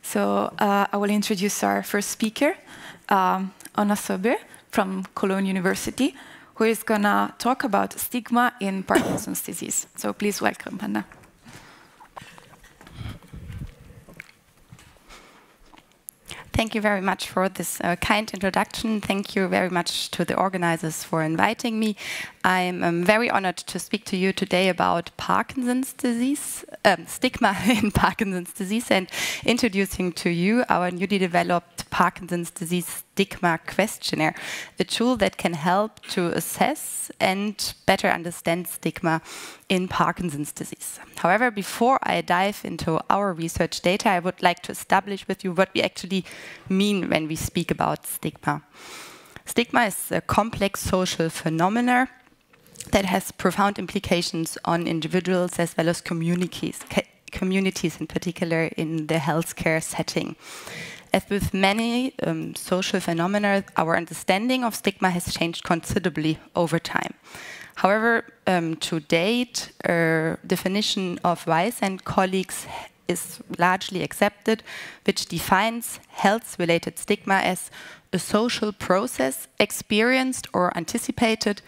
So I will introduce our first speaker, Anna Sober from Cologne University, who is going to talk about stigma in Parkinson's disease. So please welcome, Anna. Thank you very much for this kind introduction. Thank you very much to the organizers for inviting me. I'm very honored to speak to you today about Parkinson's disease, stigma in Parkinson's disease, and introducing to you our newly developed Parkinson's disease stigma questionnaire, a tool that can help to assess and better understand stigma in Parkinson's disease. However, before I dive into our research data, I would like to establish with you what we actually mean when we speak about stigma. Stigma is a complex social phenomenon that has profound implications on individuals as well as communities in particular in the healthcare setting. As with many social phenomena, our understanding of stigma has changed considerably over time. However, to date, a definition of Weiss and colleagues is largely accepted, which defines health-related stigma as a social process experienced or anticipated,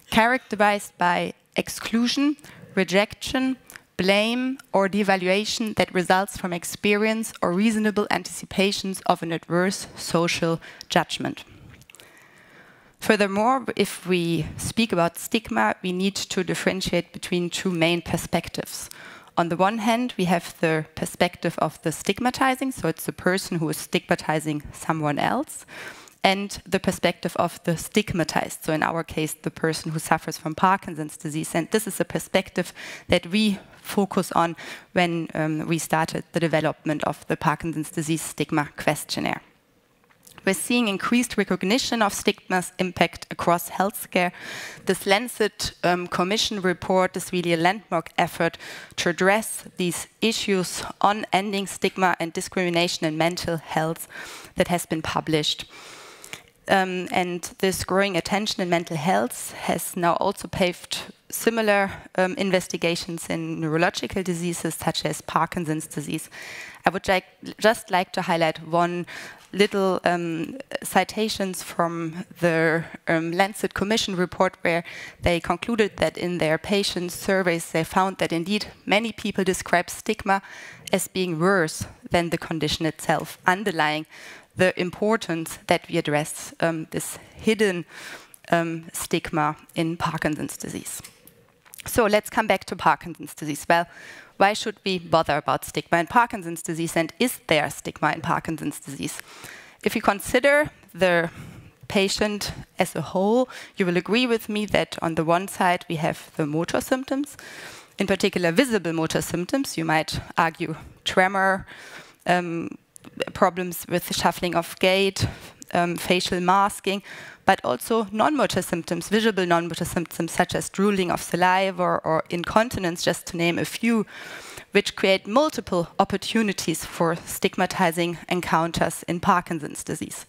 characterized by exclusion, rejection, blame, or devaluation that results from experience or reasonable anticipations of an adverse social judgment. Furthermore, if we speak about stigma, we need to differentiate between two main perspectives. On the one hand, we have the perspective of the stigmatizing, so it's the person who is stigmatizing someone else, and the perspective of the stigmatized, so in our case, the person who suffers from Parkinson's disease. And this is a perspective that we focus on when we started the development of the Parkinson's disease stigma questionnaire. We're seeing increased recognition of stigma's impact across healthcare. This Lancet Commission report is really a landmark effort to address these issues on ending stigma and discrimination in mental health that has been published. And this growing attention in mental health has now also paved similar investigations in neurological diseases such as Parkinson's disease. I would just like to highlight one little citations from the Lancet Commission report, where they concluded that in their patient surveys they found that indeed many people describe stigma as being worse than the condition itself, underlying the importance that we address this hidden stigma in Parkinson's disease. So let's come back to Parkinson's disease. Well, why should we bother about stigma in Parkinson's disease, and is there stigma in Parkinson's disease? If you consider the patient as a whole, you will agree with me that on the one side we have the motor symptoms, in particular visible motor symptoms. You might argue tremor, problems with shuffling of gait, facial masking, but also non-motor symptoms, visible non-motor symptoms such as drooling of saliva or incontinence, just to name a few, which create multiple opportunities for stigmatizing encounters in Parkinson's disease.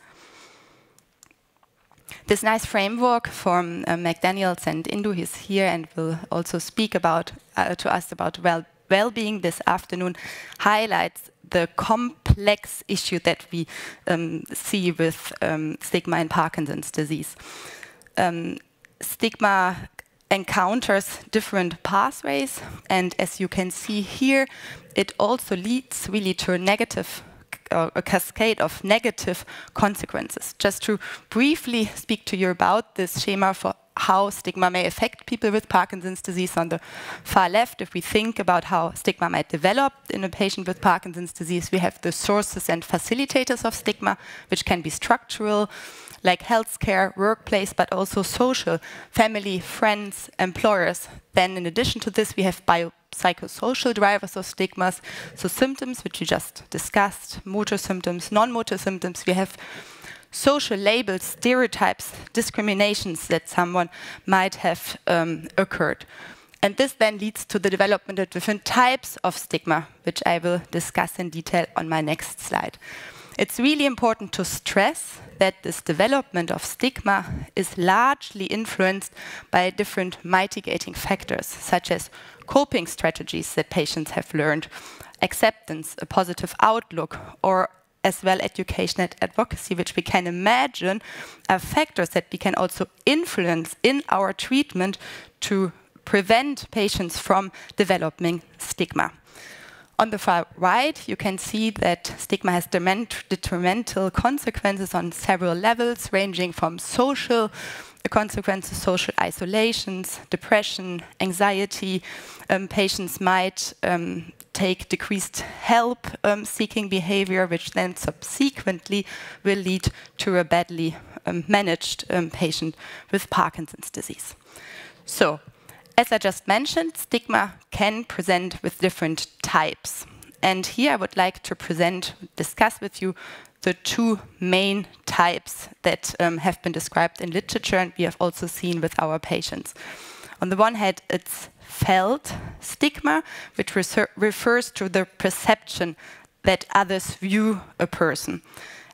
This nice framework from McDaniels and Indu is here and will also speak about to us about well-being this afternoon, highlights the complex issue that we see with stigma in Parkinson's disease. Stigma encounters different pathways, and as you can see here, it also leads really to a cascade of negative consequences. Just to briefly speak to you about this schema for how stigma may affect people with Parkinson's disease. On the far left, if we think about how stigma might develop in a patient with Parkinson's disease, we have the sources and facilitators of stigma, which can be structural, like healthcare, workplace, but also social, family, friends, employers. Then in addition to this, we have psychosocial drivers of stigmas, so symptoms, which we just discussed, motor symptoms, non-motor symptoms. We have social labels, stereotypes, discriminations that someone might have occurred. And this then leads to the development of different types of stigma, which I will discuss in detail on my next slide. It's really important to stress that this development of stigma is largely influenced by different mitigating factors, such as coping strategies that patients have learned, acceptance, a positive outlook, or as well education and advocacy, which we can imagine are factors that we can also influence in our treatment to prevent patients from developing stigma. On the far right, you can see that stigma has detrimental consequences on several levels, ranging from social consequences, social isolations, depression, anxiety. Patients might take decreased help-seeking behavior, which then subsequently will lead to a badly managed patient with Parkinson's disease. So, as I just mentioned, stigma can present with different types. And here I would like to discuss with you the two main types that have been described in literature and we have also seen with our patients. On the one hand, it's felt stigma, which refers to the perception that others view a person.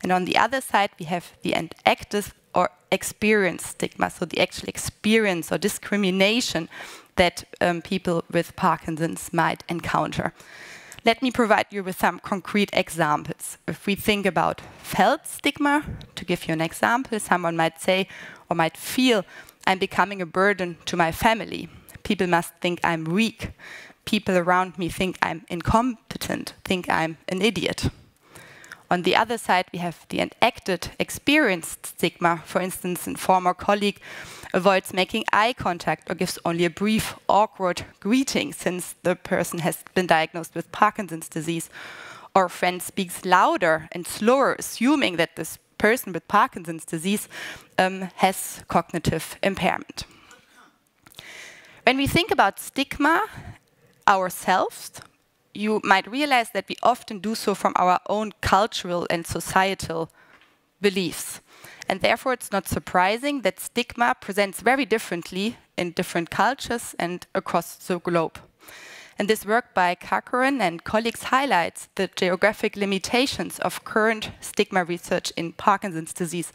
And on the other side, we have the enactive or experience stigma, so the actual experience or discrimination that people with Parkinson's might encounter. Let me provide you with some concrete examples. If we think about felt stigma, to give you an example, someone might say or might feel, I'm becoming a burden to my family. People must think I'm weak. People around me think I'm incompetent, think I'm an idiot. On the other side, we have the enacted experienced stigma. For instance, a former colleague avoids making eye contact or gives only a brief, awkward greeting since the person has been diagnosed with Parkinson's disease. Or a friend speaks louder and slower, assuming that this person with Parkinson's disease has cognitive impairment. When we think about stigma ourselves, you might realize that we often do so from our own cultural and societal beliefs. And therefore, it's not surprising that stigma presents very differently in different cultures and across the globe. And this work by Corcoran and colleagues highlights the geographic limitations of current stigma research in Parkinson's disease.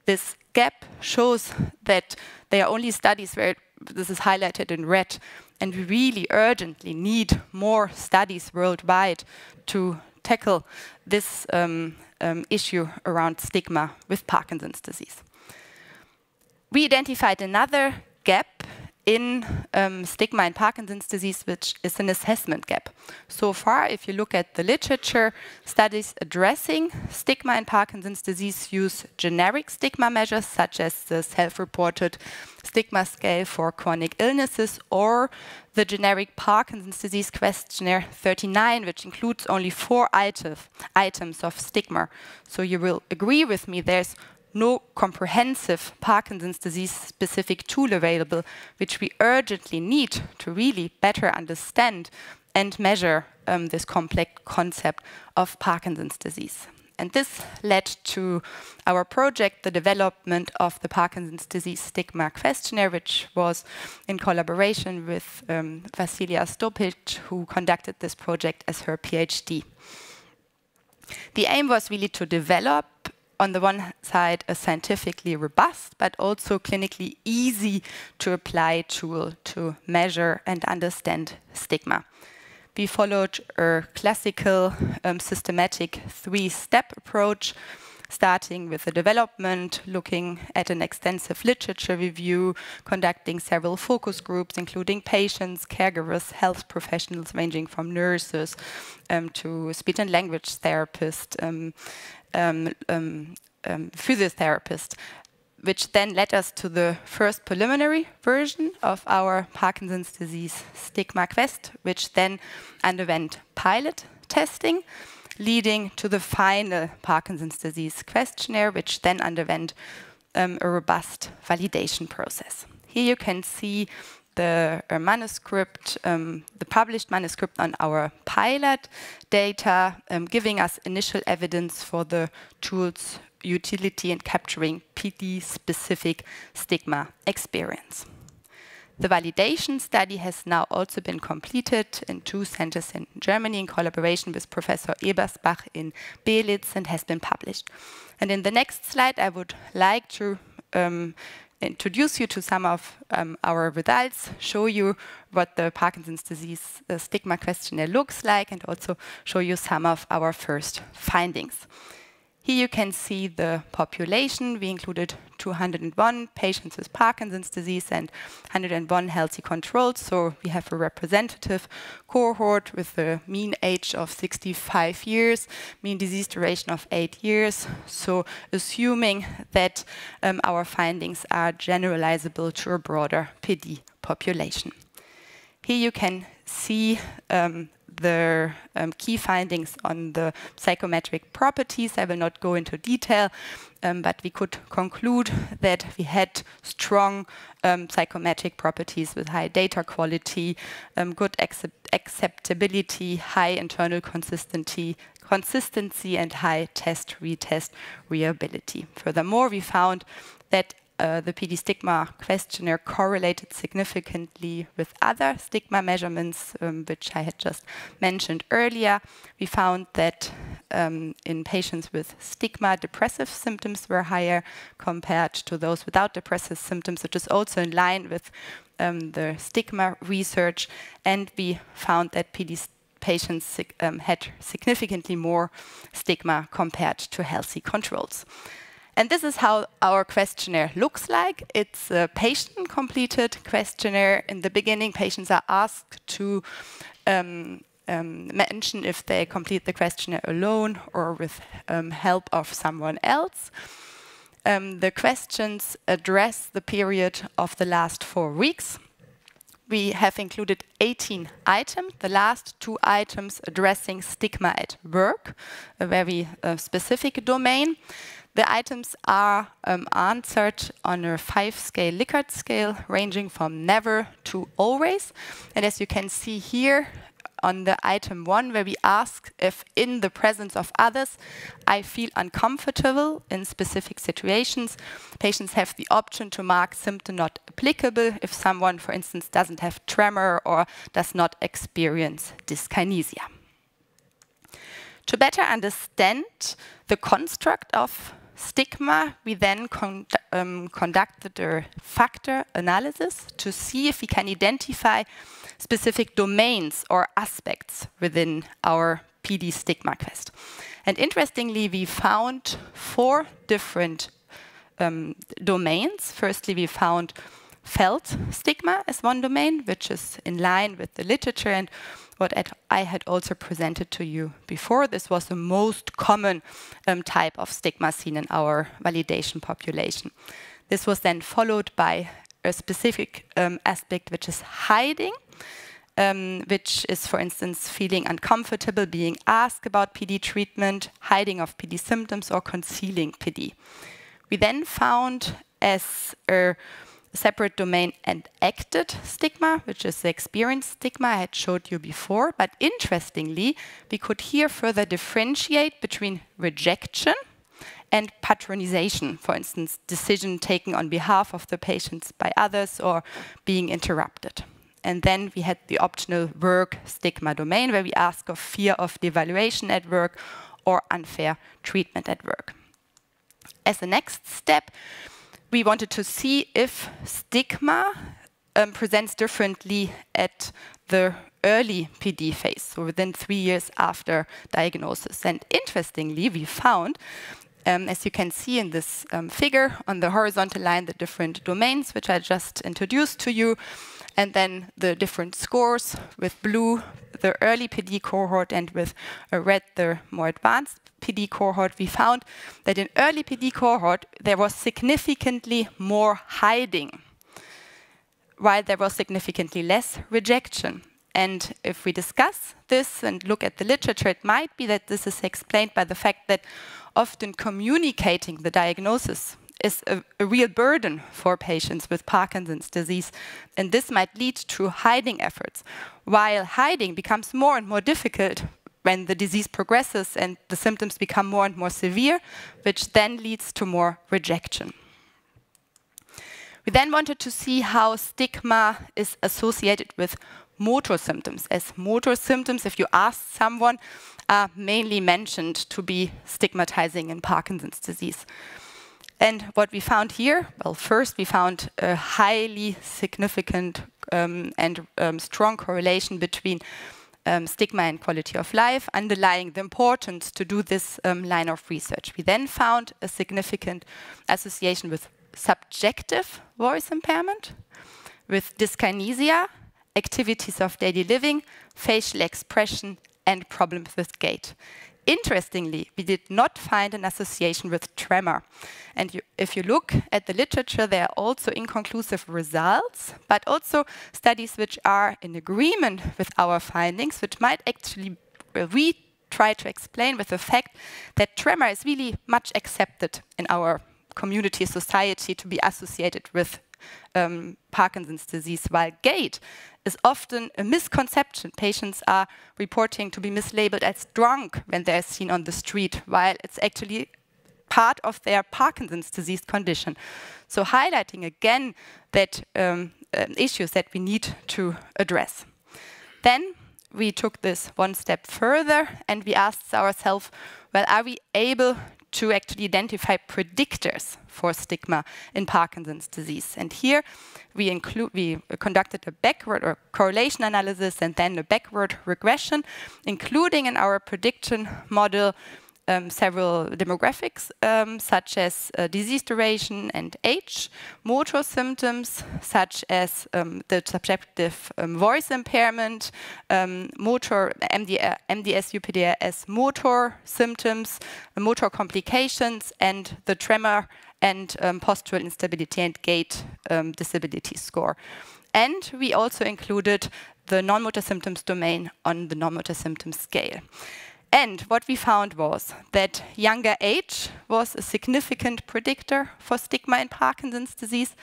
This gap shows that there are only studies where this is highlighted in red, and we really urgently need more studies worldwide to tackle this issue around stigma with Parkinson's disease. We identified another gap in stigma in Parkinson's disease, which is an assessment gap. So far, if you look at the literature, studies addressing stigma in Parkinson's disease use generic stigma measures, such as the self-reported stigma scale for chronic illnesses or the generic Parkinson's disease questionnaire 39, which includes only 4 items of stigma. So you will agree with me, there's no comprehensive Parkinson's disease-specific tool available, which we urgently need to really better understand and measure this complex concept of Parkinson's disease. And this led to our project, the development of the Parkinson's disease stigma questionnaire, which was in collaboration with Vasilia Stopic, who conducted this project as her PhD. The aim was really to develop, on the one side, a scientifically robust, but also clinically easy to apply tool to measure and understand stigma. We followed a classical systematic 3-step approach, starting with the development, looking at an extensive literature review, conducting several focus groups, including patients, caregivers, health professionals, ranging from nurses to speech and language therapists, physiotherapist, which then led us to the first preliminary version of our Parkinson's disease stigma quest, which then underwent pilot testing, leading to the final Parkinson's disease questionnaire, which then underwent a robust validation process. Here you can see the manuscript, the published manuscript on our pilot data, giving us initial evidence for the tool's utility in capturing PD-specific stigma experience. The validation study has now also been completed in 2 centers in Germany in collaboration with Professor Ebersbach in Belitz and has been published. And in the next slide, I would like to introduce you to some of our results, show you what the Parkinson's disease stigma questionnaire looks like, and also show you some of our first findings. Here you can see the population. We included 201 patients with Parkinson's disease and 101 healthy controls. So we have a representative cohort with a mean age of 65 years, mean disease duration of 8 years. So assuming that our findings are generalizable to a broader PD population. Here you can see the key findings on the psychometric properties. I will not go into detail, but we could conclude that we had strong psychometric properties with high data quality, good acceptability, high internal consistency, and high test-retest reliability. Furthermore, we found that the PD stigma questionnaire correlated significantly with other stigma measurements, which I had just mentioned earlier. We found that in patients with stigma, depressive symptoms were higher compared to those without depressive symptoms, which is also in line with the stigma research. And we found that PD patients had significantly more stigma compared to healthy controls. And this is how our questionnaire looks like. It's a patient-completed questionnaire. In the beginning, patients are asked to mention if they complete the questionnaire alone or with help of someone else. The questions address the period of the last 4 weeks. We have included 18 items, the last 2 items addressing stigma at work, a very specific domain. The items are answered on a 5-scale Likert scale, ranging from never to always. And as you can see here on the item 1, where we ask if in the presence of others, I feel uncomfortable in specific situations, patients have the option to mark symptom not applicable if someone, for instance, doesn't have tremor or does not experience dyskinesia. To better understand the construct of stigma, we then conducted a factor analysis to see if we can identify specific domains or aspects within our PD stigma quest. And interestingly, we found 4 different domains. Firstly, we found felt stigma as one domain, which is in line with the literature and what I had also presented to you before. This was the most common type of stigma seen in our validation population. This was then followed by a specific aspect, which is hiding, which is, for instance, feeling uncomfortable, being asked about PD treatment, hiding of PD symptoms, or concealing PD. We then found as a separate domain and acted stigma, which is the experienced stigma I had showed you before. But interestingly, we could here further differentiate between rejection and patronization, for instance, decision taken on behalf of the patients by others or being interrupted. And then we had the optional work stigma domain, where we ask of fear of devaluation at work or unfair treatment at work. As a next step, we wanted to see if stigma presents differently at the early PD phase, so within 3 years after diagnosis. And interestingly, we found, as you can see in this figure, on the horizontal line, the different domains, which I just introduced to you, and then the different scores with blue, the early PD cohort, and with red, the more advanced PD cohort. We found that in early PD cohort, there was significantly more hiding, while there was significantly less rejection. And if we discuss this and look at the literature, it might be that this is explained by the fact that often communicating the diagnosis is a real burden for patients with Parkinson's disease, and this might lead to hiding efforts, while hiding becomes more and more difficult when the disease progresses and the symptoms become more and more severe, which then leads to more rejection. We then wanted to see how stigma is associated with motor symptoms, as motor symptoms, if you ask someone, are mainly mentioned to be stigmatizing in Parkinson's disease. And what we found here, well, first we found a highly significant and strong correlation between stigma and quality of life, underlying the importance to do this line of research. We then found a significant association with subjective voice impairment, with dyskinesia, activities of daily living, facial expression, and problems with gait. Interestingly, we did not find an association with tremor. And if you look at the literature, there are also inconclusive results, but also studies which are in agreement with our findings, which might actually try to explain with the fact that tremor is really much accepted in our community, society, to be associated with Parkinson's disease, while gait is often a misconception. Patients are reporting to be mislabeled as drunk when they're seen on the street, while it's actually part of their Parkinson's disease condition. So highlighting again that issues that we need to address. Then we took this one step further and we asked ourselves, well, are we able to actually identify predictors for stigma in Parkinson's disease? And here we conducted a backward or correlation analysis and then a backward regression, including in our prediction model several demographics such as disease duration and age, motor symptoms such as the subjective voice impairment, motor MDS UPDRS motor symptoms, motor complications, and the tremor and postural instability and gait disability score. And we also included the non-motor symptoms domain on the non-motor symptoms scale. And what we found was that younger age was a significant predictor for stigma in Parkinson's disease.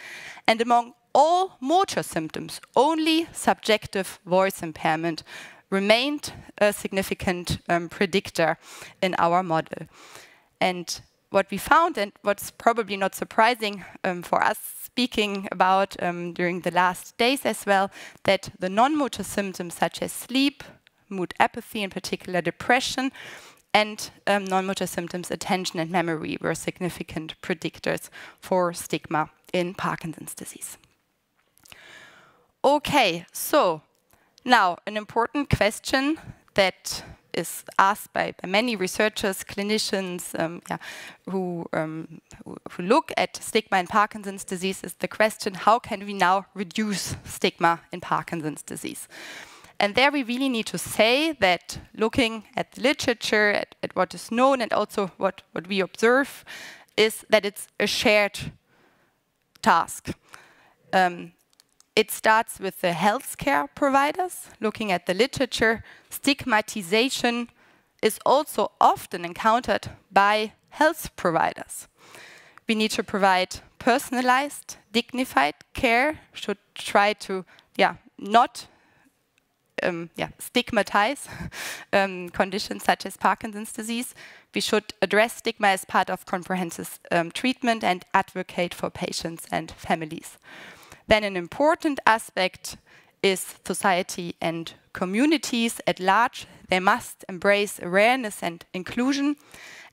And among all motor symptoms, only subjective voice impairment remained a significant predictor in our model. And what we found, and what's probably not surprising for us speaking about during the last days as well, that the non-motor symptoms such as sleep, mood apathy, in particular depression, and non-motor symptoms, attention and memory, were significant predictors for stigma in Parkinson's disease. Okay, so now an important question that is asked by many researchers, clinicians who look at stigma in Parkinson's disease is the question, how can we now reduce stigma in Parkinson's disease? And there we really need to say that looking at the literature, at what is known, and also what we observe, is that it's a shared task. It starts with the healthcare providers. Looking at the literature, stigmatization is also often encountered by health providers. We need to provide personalized, dignified care, should try to not stigmatize conditions such as Parkinson's disease. We should address stigma as part of comprehensive treatment and advocate for patients and families. Then an important aspect is society and communities at large. They must embrace awareness and inclusion.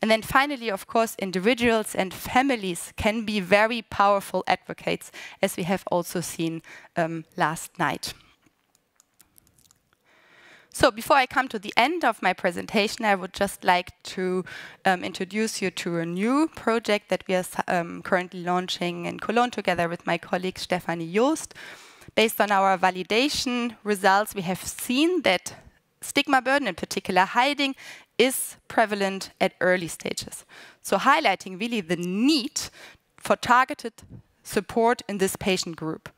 And then finally, of course, individuals and families can be very powerful advocates, as we have also seen last night. So before I come to the end of my presentation, I would just like to introduce you to a new project that we are currently launching in Cologne together with my colleague Stefanie Joost. Based on our validation results, we have seen that stigma burden, in particular hiding, is prevalent at early stages. So highlighting really the need for targeted support in this patient group.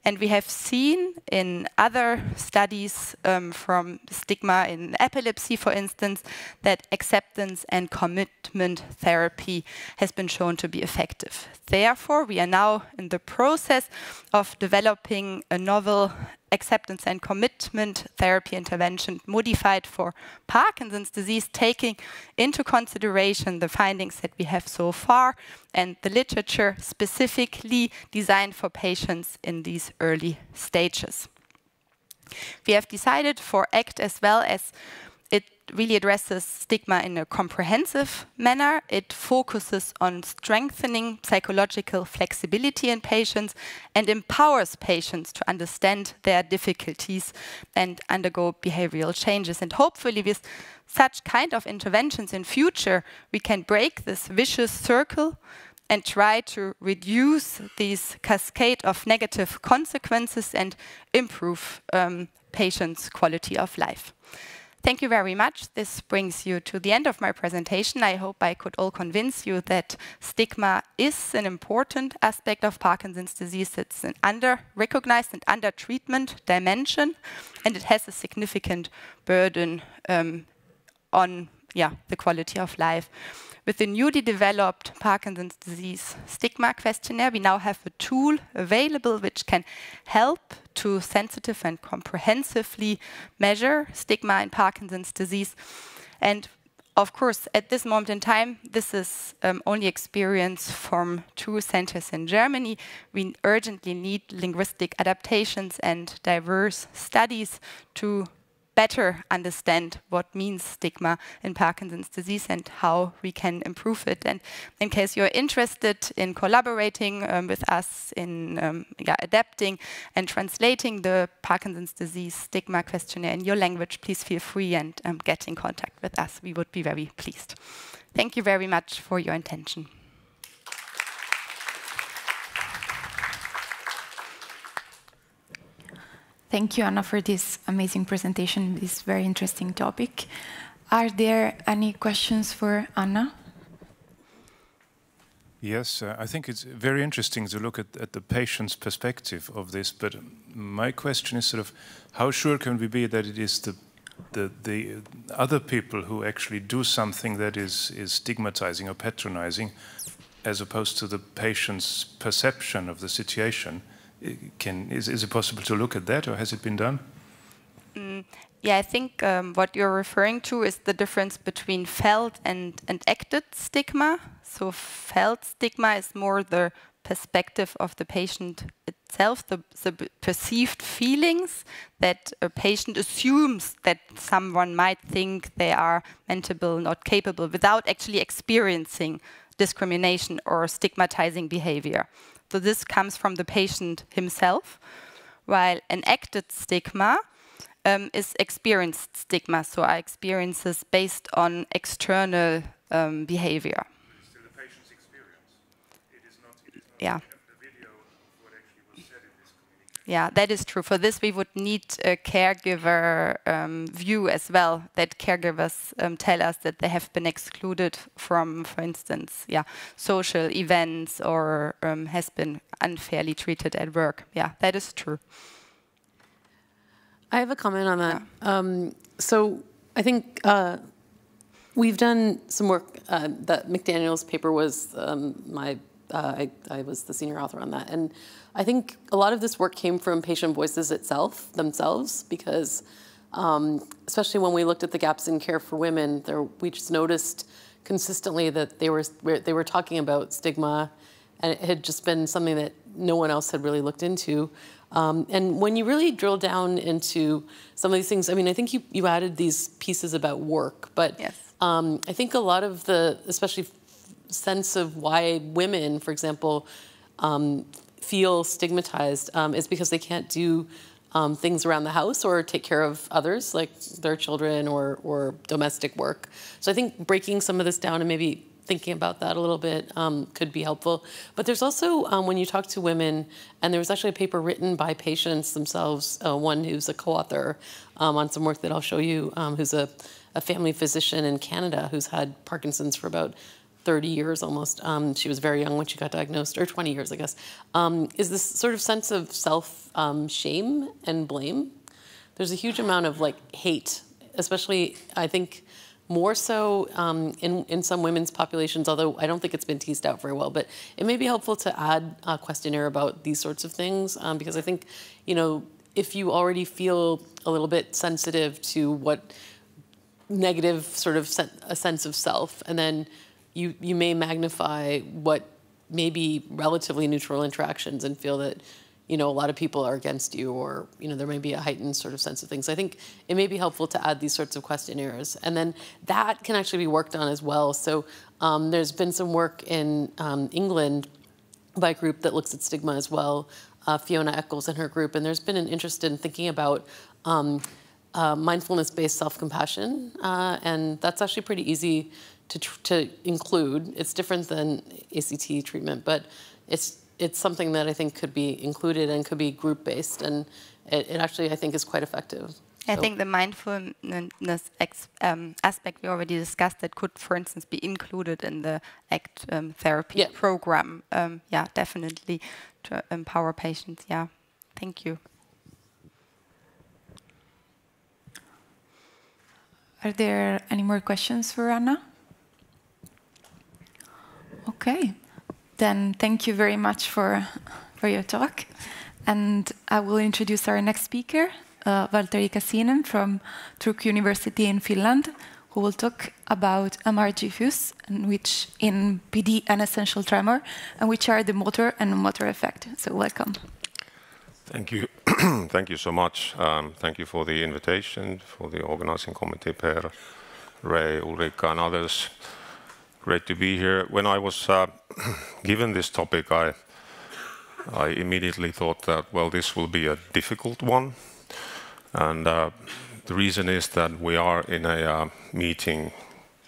And we have seen in other studies from stigma in epilepsy, for instance, that acceptance and commitment therapy has been shown to be effective. Therefore, we are now in the process of developing a novel acceptance and commitment therapy intervention modified for Parkinson's disease, taking into consideration the findings that we have so far and the literature specifically designed for patients in these early stages. We have decided for ACT as well as it really addresses stigma in a comprehensive manner. It focuses on strengthening psychological flexibility in patients and empowers patients to understand their difficulties and undergo behavioral changes. And hopefully with such kind of interventions in future, we can break this vicious circle and try to reduce these cascade of negative consequences and improve patients' quality of life. Thank you very much. This brings you to the end of my presentation. I hope I could all convince you that stigma is an important aspect of Parkinson's disease. It's an under-recognized and under-treatment dimension, and it has a significant burden on the quality of life. With the newly developed Parkinson's disease stigma questionnaire, we now have a tool available which can help to sensitive and comprehensively measure stigma in Parkinson's disease. And of course, at this moment in time, this is only experience from 2 centers in Germany. We urgently need linguistic adaptations and diverse studies to better understand what means stigma in Parkinson's disease and how we can improve it. And in case you're interested in collaborating with us in adapting and translating the Parkinson's disease stigma questionnaire in your language, please feel free and get in contact with us. We would be very pleased. Thank you very much for your attention. Thank you, Anna, for this amazing presentation, this very interesting topic. Are there any questions for Anna? Yes, I think it's very interesting to look at the patient's perspective of this, but my question is sort of, how sure can we be that it is the other people who actually do something that is stigmatizing or patronizing, as opposed to the patient's perception of the situation? Is it possible to look at that, or has it been done? Yeah, I think what you're referring to is the difference between felt and acted stigma. So felt stigma is more the perspective of the patient itself, the perceived feelings that a patient assumes that someone might think they are mentable, not capable, without actually experiencing discrimination or stigmatizing behavior. So this comes from the patient himself, while an acted stigma is experienced stigma, so our experiences based on external behavior. It's still the patient's experience. It is not yeah. The video of what actually was said in this communication. Yeah, that is true. For this, we would need a caregiver view as well, that caregivers tell us that they have been excluded from, for instance, social events or has been unfairly treated at work. Yeah, that is true. I have a comment on that. Yeah. So I think we've done some work. That McDaniel's paper was I was the senior author on that. And I think a lot of this work came from patient voices themselves, because especially when we looked at the gaps in care for women, we just noticed consistently that they were talking about stigma, and it had just been something that no one else had really looked into. And when you really drill down into some of these things, I mean, I think you added these pieces about work, but yes. I think a lot of the, especially sense of why women, for example, feel stigmatized is because they can't do things around the house or take care of others, like their children or domestic work. So I think breaking some of this down and maybe thinking about that a little bit could be helpful. But there's also, when you talk to women, and there was actually a paper written by patients themselves, one who's a co-author on some work that I'll show you, who's a family physician in Canada who's had Parkinson's for about 30 years almost. She was very young when she got diagnosed, or 20 years, I guess. Is this sort of sense of self-shame and blame. There's a huge amount of like hate, especially I think more so in some women's populations, although I don't think it's been teased out very well. But it may be helpful to add a questionnaire about these sorts of things because I think, if you already feel a little bit sensitive to what negative sort of a sense of self, and then you may magnify what may be relatively neutral interactions and feel that a lot of people are against you, or there may be a heightened sort of sense of things. I think it may be helpful to add these sorts of questionnaires, and then that can actually be worked on as well. So there's been some work in England by a group that looks at stigma as well, Fiona Eccles and her group, and there's been an interest in thinking about mindfulness-based self-compassion, and that's actually pretty easy to include. It's different than ACT treatment, but it's something that I think could be included and could be group-based, and it actually, I think, is quite effective. I think the mindfulness aspect we already discussed that could, for instance, be included in the ACT therapy program. Yeah, definitely to empower patients. Yeah, thank you. Are there any more questions for Anna? Okay, then thank you very much for your talk. And I will introduce our next speaker, Valtteri Kasinen from Turku University in Finland, who will talk about MRG FUS, which in PD and essential tremor, and which are the motor and non-motor effect. So welcome. Thank you. Thank you so much. Thank you for the invitation, for the organizing committee, Per, Ray, Ulrika, and others. Great to be here. When I was given this topic, I immediately thought that, well, this will be a difficult one. And the reason is that we are in a meeting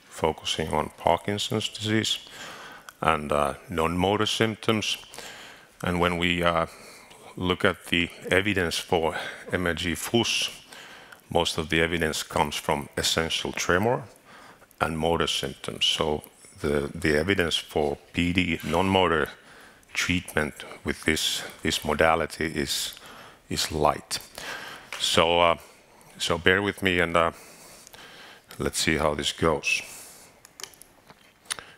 focusing on Parkinson's disease and non-motor symptoms. And when we look at the evidence for MRG FUS, most of the evidence comes from essential tremor and motor symptoms. So the evidence for PD non-motor treatment with this modality is light. So bear with me and let's see how this goes.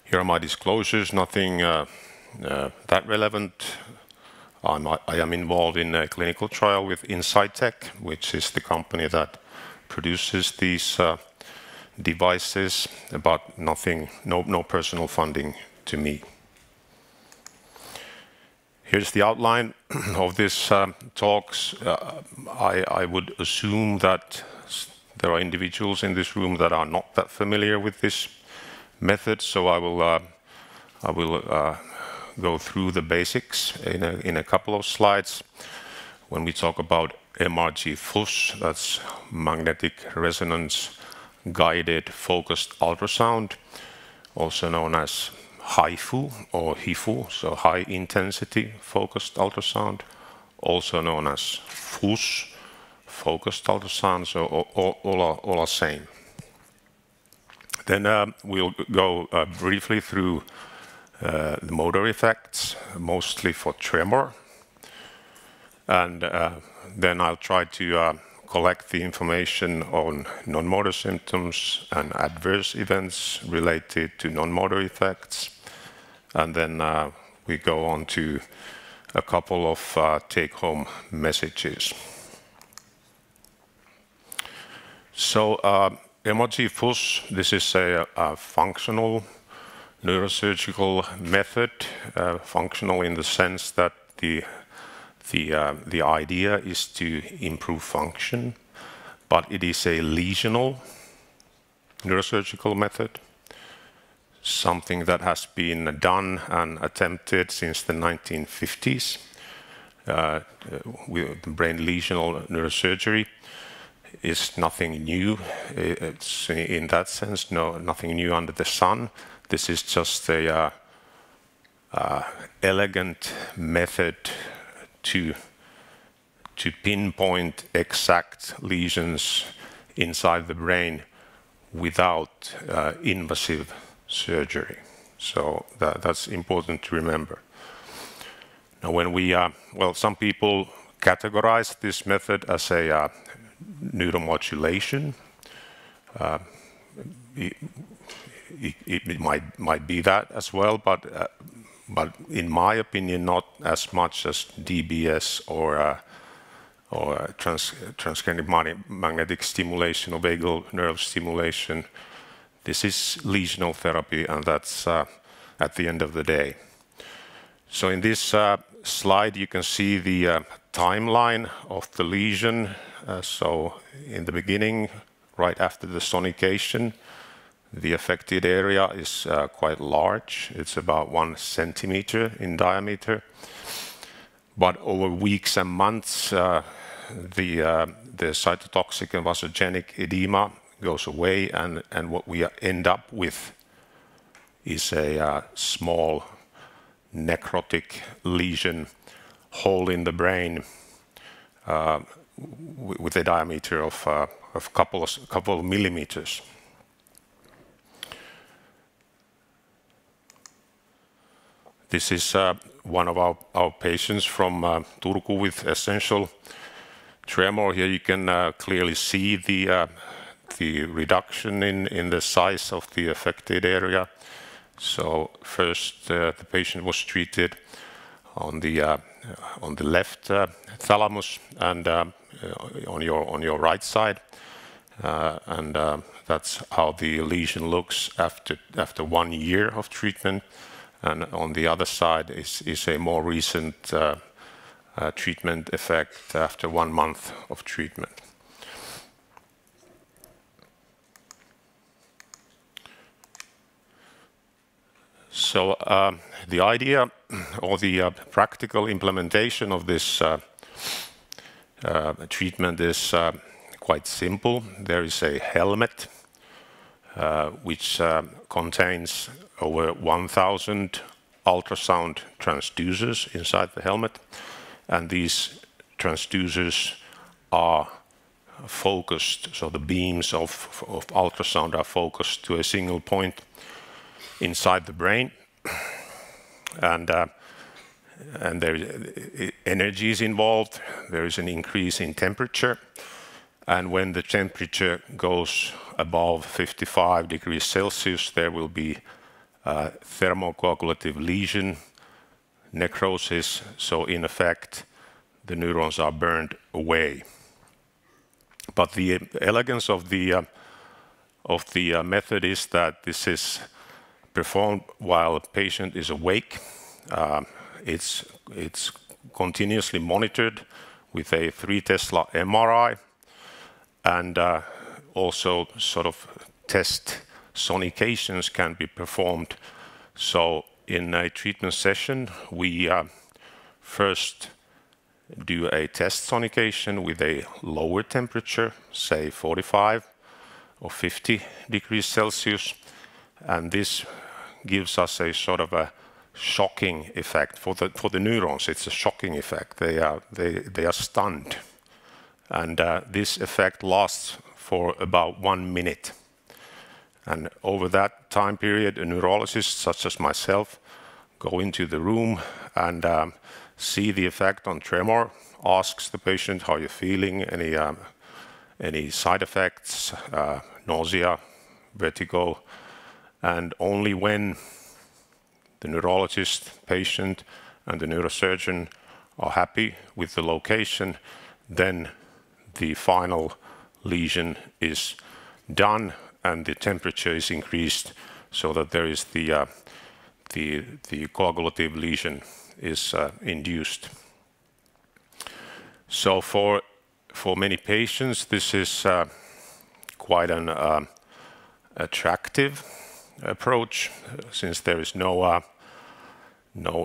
Here are my disclosures, nothing that relevant. I am involved in a clinical trial with Insightec, which is the company that produces these devices, but nothing, no personal funding to me. Here's the outline of this talks. I would assume that there are individuals in this room that are not that familiar with this method, so I will go through the basics in a couple of slides. When we talk about MRG FUS, that's magnetic resonance guided focused ultrasound, also known as HIFU or HIFU, so high intensity focused ultrasound, also known as FUS, focused ultrasound, so all are same. Then we'll go briefly through the motor effects, mostly for tremor. And then I'll try to collect the information on non-motor symptoms and adverse events related to non-motor effects. And then we go on to a couple of take-home messages. So MRG FUS, this is a functional neurosurgical method, functional in the sense that the idea is to improve function, but it is a lesional neurosurgical method, something that has been done and attempted since the 1950s with brain lesional neurosurgery. Is nothing new. It's in that sense, nothing new under the sun. This is just a elegant method to pinpoint exact lesions inside the brain without invasive surgery. So that's important to remember. Now, when we, well, some people categorize this method as a neuromodulation. It might be that as well, but in my opinion, not as much as DBS or transcranial magnetic stimulation or vagal nerve stimulation. This is lesional therapy, and that's at the end of the day. So in this slide, you can see the timeline of the lesion. So in the beginning, right after the sonication, the affected area is quite large. It's about 1 centimeter in diameter. But over weeks and months, the cytotoxic and vasogenic edema goes away, and what we end up with is a small necrotic lesion hole in the brain with a diameter of a couple of millimeters. This is one of our patients from Turku with essential tremor. Here you can clearly see the reduction in the size of the affected area. So first the patient was treated on the left thalamus and on your right side, and that's how the lesion looks after 1 year of treatment. And on the other side is a more recent treatment effect after 1 month of treatment. So the idea or the practical implementation of this treatment is quite simple. There is a helmet which contains over 1,000 ultrasound transducers inside the helmet, and these transducers are focused, so the beams of ultrasound are focused to a single point inside the brain, and there energy is involved. There is an increase in temperature, and when the temperature goes above 55 degrees Celsius, there will be thermocoagulative lesion, necrosis. So in effect, the neurons are burned away. But the elegance of the method is that this is performed while the patient is awake. It's continuously monitored with a 3 Tesla MRI, and also sort of test sonications can be performed. So in a treatment session, we first do a test sonication with a lower temperature, say 45 or 50 degrees Celsius, and this gives us a sort of a shocking effect for the neurons. It's a shocking effect. They are stunned, and this effect lasts for about 1 minute. And over that time period, a neurologist such as myself go into the room and see the effect on tremor, asks the patient, how you're feeling, any side effects, nausea, vertigo, and only when the neurologist, patient, and the neurosurgeon are happy with the location, then the final lesion is done and the temperature is increased so that there is the coagulative lesion is induced. So for many patients, this is quite an attractive approach, since there is no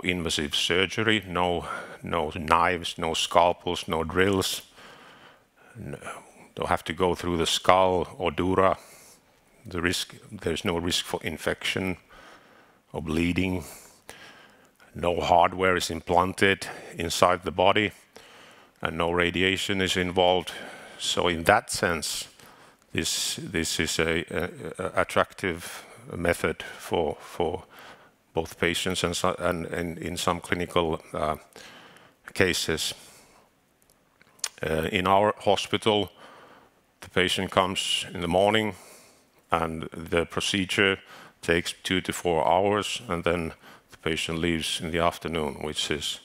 invasive surgery, no knives, no scalpels, no drills. Don't have to go through the skull or dura. There's no risk for infection or bleeding. No hardware is implanted inside the body, and no radiation is involved. So in that sense, this is a attractive method for both patients and in some clinical cases. In our hospital, the patient comes in the morning and the procedure takes 2 to 4 hours, and then the patient leaves in the afternoon, which is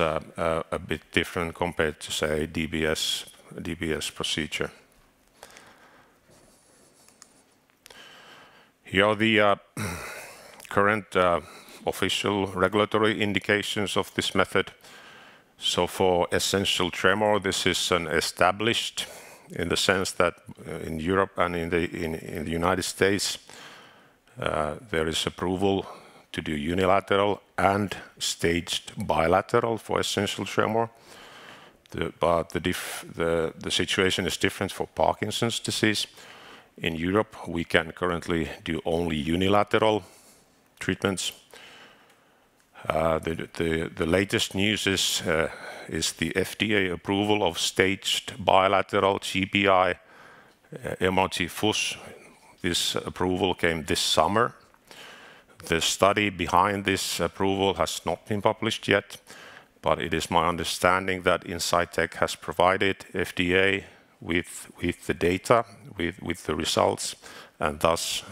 a bit different compared to, say, DBS procedure. Here are the current official regulatory indications of this method. So for essential tremor, this is an established, in the sense that in Europe and in the United States, there is approval to do unilateral and staged bilateral for essential tremor. But the situation is different for Parkinson's disease. In Europe, we can currently do only unilateral treatments. The latest news is the FDA approval of staged bilateral GBI MRT FUS. This approval came this summer. The study behind this approval has not been published yet, but it is my understanding that Insightec has provided FDA with the data, with the results, and thus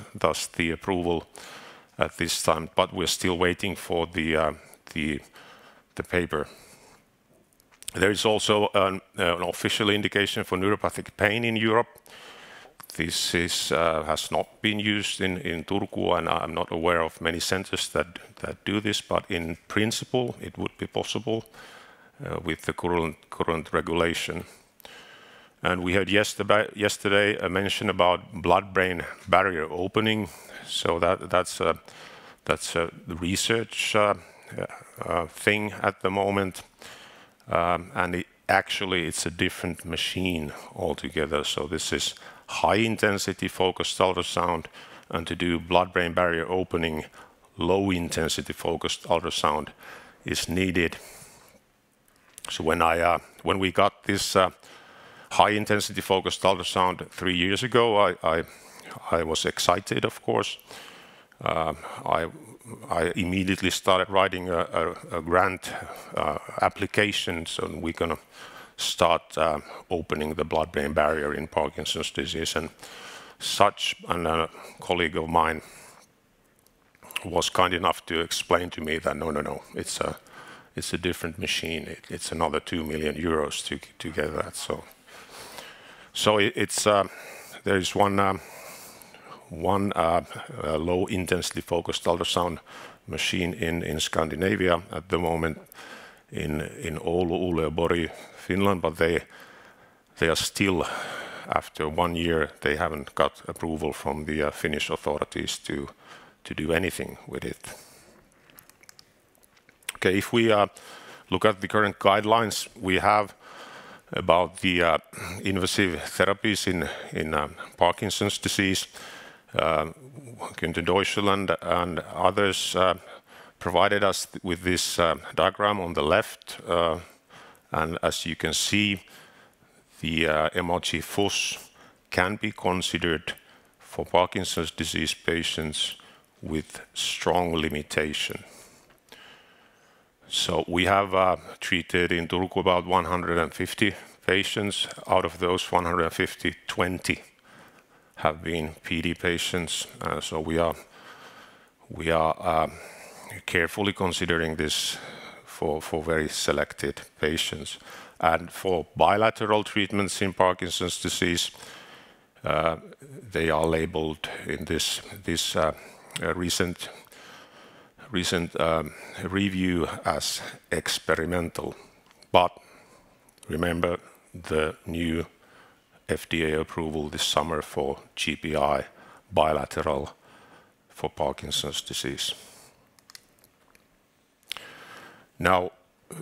the approval at this time. But we're still waiting for the paper. There is also an official indication for neuropathic pain in Europe. This has not been used in Turku, and I'm not aware of many centers that do this, but in principle it would be possible with the current regulation. And we had yesterday a mention about blood-brain barrier opening, so that's a research thing at the moment, and actually it's a different machine altogether. So this is high-intensity focused ultrasound, and to do blood-brain barrier opening, low-intensity focused ultrasound is needed. So when we got this high-intensity focused ultrasound 3 years ago, I was excited, of course. I immediately started writing a grant application, so we're going to start opening the blood-brain barrier in Parkinson's disease. And a colleague of mine was kind enough to explain to me that no, it's a different machine. It's another 2 million euros to get that. So there is one low-intensity focused ultrasound machine in Scandinavia at the moment, in Oulu, Uleåborg, Finland, but they are still, after 1 year, they haven't got approval from the Finnish authorities to do anything with it. Okay, if we look at the current guidelines we have about the invasive therapies in Parkinson's disease, Günther Deutschland and others provided us with this diagram on the left, and as you can see, the MRT FUS can be considered for Parkinson's disease patients with strong limitation. So we have treated in Turku about 150 patients. Out of those 150, 20 have been PD patients. So we are carefully considering this for very selected patients. And for bilateral treatments in Parkinson's disease, they are labeled in this recent review as experimental. But remember the new FDA approval this summer for GPI bilateral for Parkinson's disease. Now,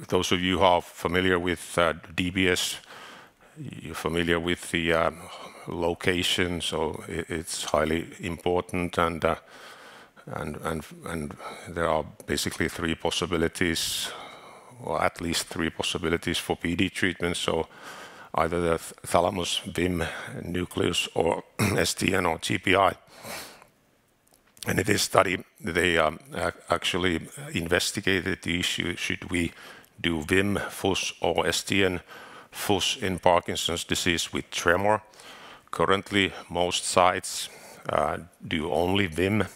those of you who are familiar with DBS, you're familiar with the location, so it's highly important, and there are basically 3 possibilities, or at least 3 possibilities for PD treatment. So either the thalamus, VIM, nucleus, or STN or GPI. And in this study, they actually investigated the issue, should we do VIM, FUS, or STN, FUS in Parkinson's disease with tremor. Currently, most sites do only VIM.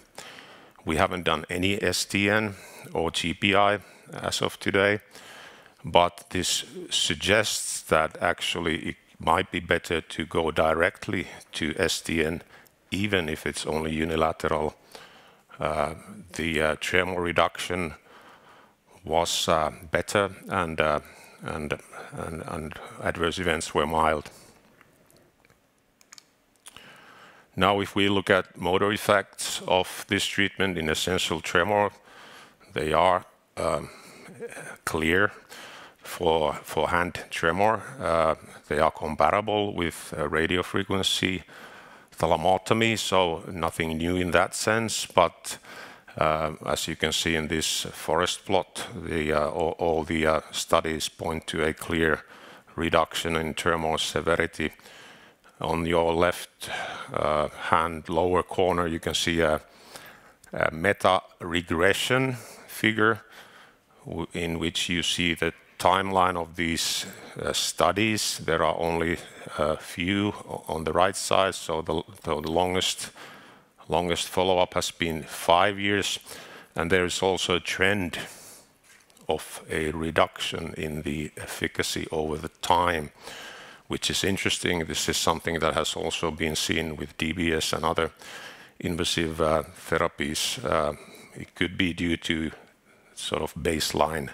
We haven't done any STN or GPI as of today, but this suggests that actually it might be better to go directly to STN, even if it's only unilateral. The tremor reduction was better, and adverse events were mild. Now, if we look at motor effects of this treatment in essential tremor, they are clear for hand tremor. They are comparable with radiofrequency thalamotomy, so nothing new in that sense. But as you can see in this forest plot, all the studies point to a clear reduction in tremor severity. On your left hand lower corner, you can see a meta-regression figure in which you see the timeline of these studies. There are only a few on the right side, so the longest follow-up has been 5 years, and there is also a trend of a reduction in the efficacy over the time, which is interesting. This is something that has also been seen with DBS and other invasive therapies. It could be due to sort of baseline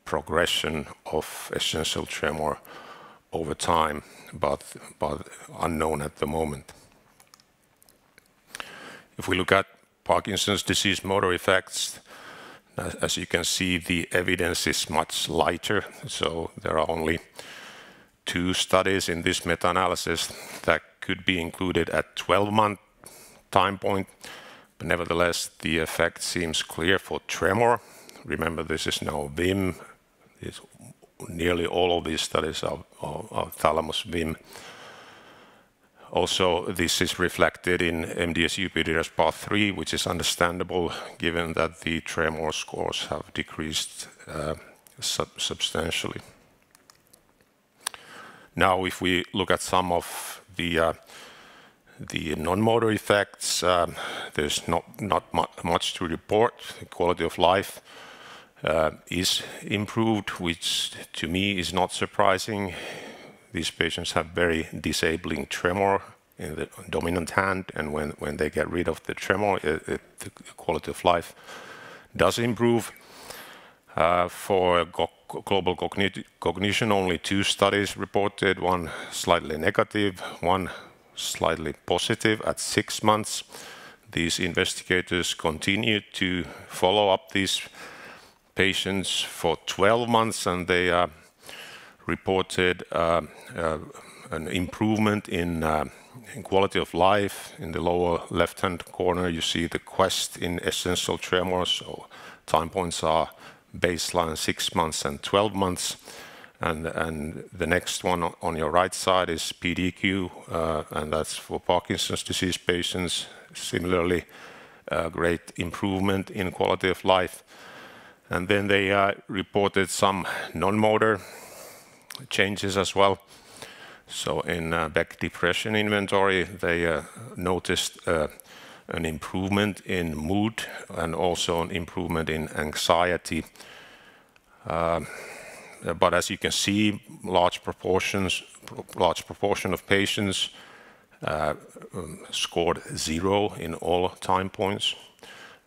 progression of essential tremor over time, but unknown at the moment. If we look at Parkinson's disease motor effects, as you can see, the evidence is much lighter. So there are only 2 studies in this meta-analysis that could be included at 12-month time point. But nevertheless, the effect seems clear for tremor. Remember, this is now VIM. Nearly all of these studies are thalamus VIM. Also, this is reflected in MDS-UPDRS Part 3, which is understandable given that the tremor scores have decreased substantially. Now, if we look at some of the non-motor effects, there's not much to report. The quality of life is improved, which to me is not surprising. These patients have very disabling tremor in the dominant hand, and when they get rid of the tremor, the quality of life does improve. For global cognition, only 2 studies reported, one slightly negative, one slightly positive at 6 months. These investigators continued to follow up these patients for 12 months, and they reported an improvement in quality of life. In the lower left-hand corner, you see the quest in essential tremors. So time points are baseline 6 months and 12 months. And the next one on your right side is PDQ, and that's for Parkinson's disease patients. Similarly, great improvement in quality of life. And then they reported some non-motor changes as well. So in Beck Depression Inventory, they noticed an improvement in mood and also an improvement in anxiety. But as you can see, large proportion of patients scored 0 in all time points.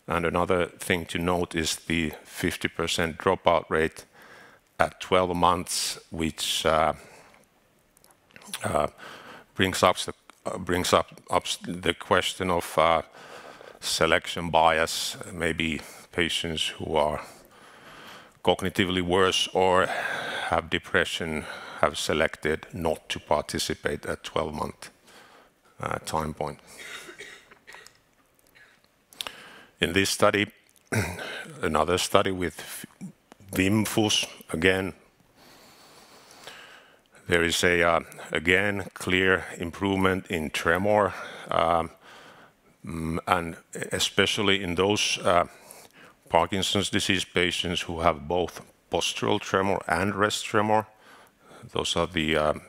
And another thing to note is the 50% dropout rate at 12 months, which brings up the question of selection bias. Maybe patients who are cognitively worse or have depression have selected not to participate at 12-month time point. In this study, another study with VIM-FUS, again, there is again clear improvement in tremor. and especially in those Parkinson's disease patients who have both postural tremor and rest tremor. Those are the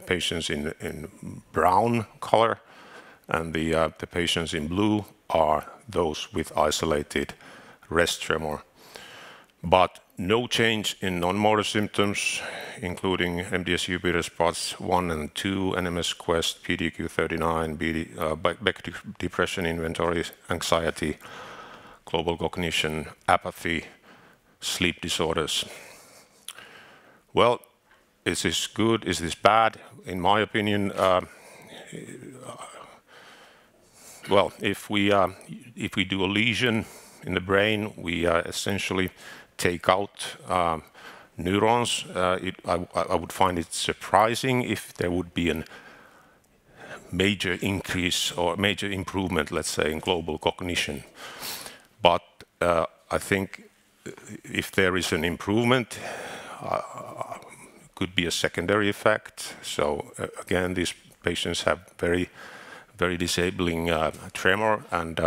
patients in brown color, and the patients in blue are those with isolated rest tremor. But no change in non-motor symptoms, including MDS-UPDRS parts 1 and 2, NMS Quest, PDQ-39, Beck Depression Inventory, anxiety, global cognition, apathy, sleep disorders. Well, is this good? Is this bad? In my opinion, well, if we do a lesion in the brain, we essentially take out neurons. I would find it surprising if there would be a major increase or major improvement, let's say, in global cognition. But I think if there is an improvement, could be a secondary effect. So again, these patients have very, very disabling tremor, and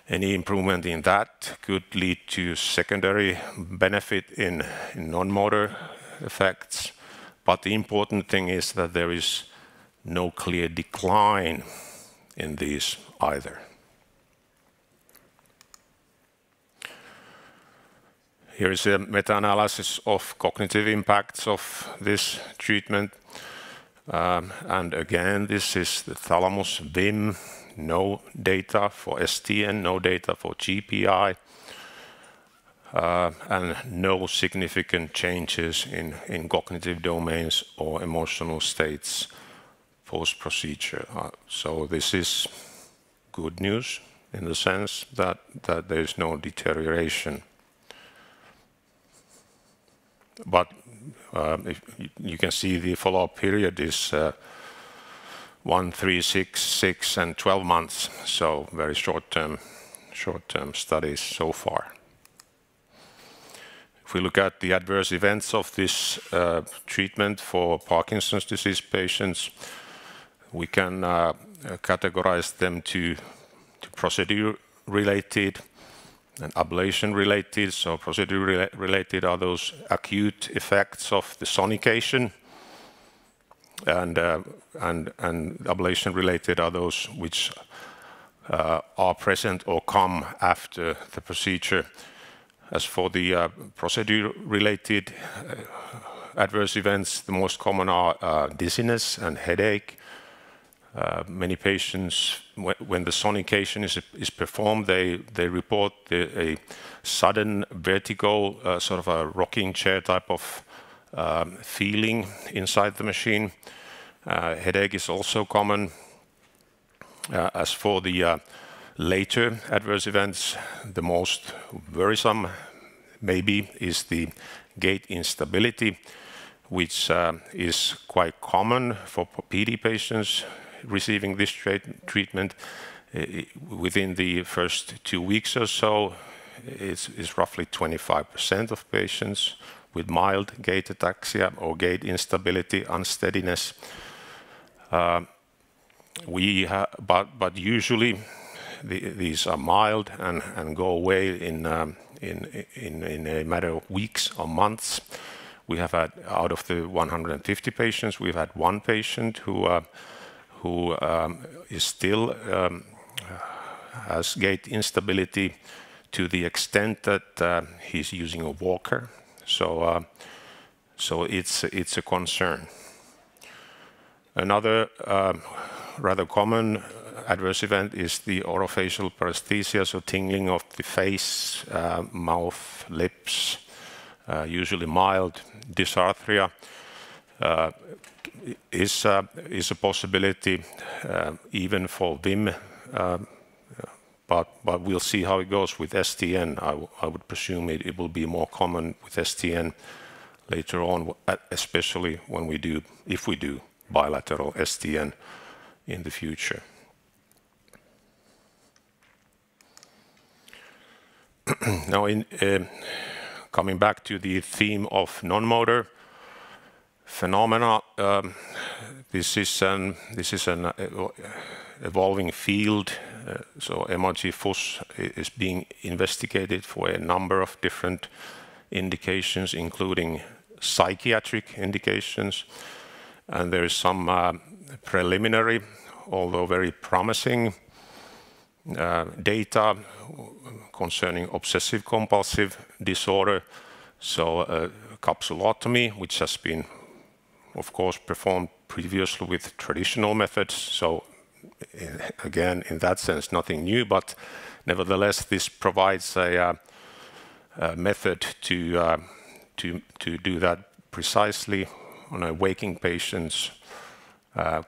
any improvement in that could lead to secondary benefit in non-motor effects. But the important thing is that there is no clear decline in these either. Here is a meta-analysis of cognitive impacts of this treatment. And again, this is the thalamus VIM, no data for STN, no data for GPI, and no significant changes in cognitive domains or emotional states post-procedure. So this is good news in the sense that there is no deterioration. But if you can see the follow-up period is 1, 3, 6, and 12 months, so very short-term studies so far. If we look at the adverse events of this treatment for Parkinson's disease patients, we can categorize them to procedure-related and ablation-related. So procedure-related are those acute effects of the sonication, and ablation-related are those which are present or come after the procedure. As for the procedure-related adverse events, the most common are dizziness and headache. Many patients, when the sonication is performed, they report a sudden vertigo, sort of a rocking chair type of feeling inside the machine. Headache is also common. As for the later adverse events, the most worrisome maybe is the gait instability, which is quite common for PD patients receiving this treatment. Within the first 2 weeks or so, it's roughly 25% of patients with mild gait ataxia or gait instability, unsteadiness. But usually these are mild and go away in a matter of weeks or months. We have had, out of the 150 patients, we've had one patient who is still has gait instability to the extent that he's using a walker. So it's a concern. Another rather common adverse event is the orofacial paresthesia, so tingling of the face, mouth, lips, usually mild. Dysarthria is a possibility even for VIM, but we'll see how it goes with STN. I would presume it will be more common with STN later on, especially when if we do bilateral STN in the future. Now, coming back to the theme of non-motor phenomena, this is an evolving field. So MRG FUS is being investigated for a number of different indications, including psychiatric indications. And there is some preliminary, although very promising, data concerning obsessive compulsive disorder. So capsulotomy, which has been, of course, performed previously with traditional methods. So again, in that sense, nothing new, but nevertheless, this provides a method to do that precisely on a waking patients,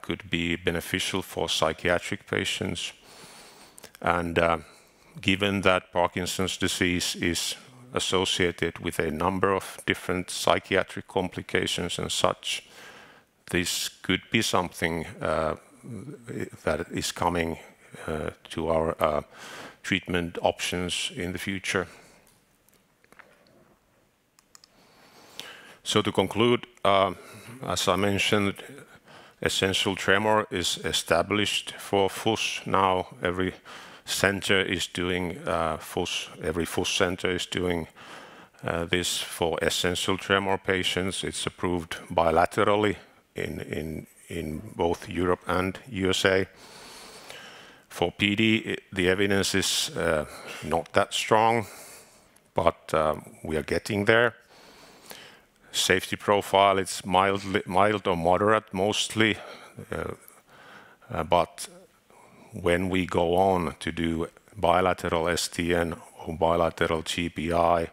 could be beneficial for psychiatric patients. And given that Parkinson's disease is associated with a number of different psychiatric complications and such, this could be something that is coming to our treatment options in the future. So to conclude, as I mentioned, essential tremor is established for FUS now. Every center is doing FUS, every FUS center is doing this for essential tremor patients. It's approved bilaterally in both Europe and USA. For PD, the evidence is not that strong, but we are getting there. Safety profile, it's mild or moderate mostly, but when we go on to do bilateral STN or bilateral GPI,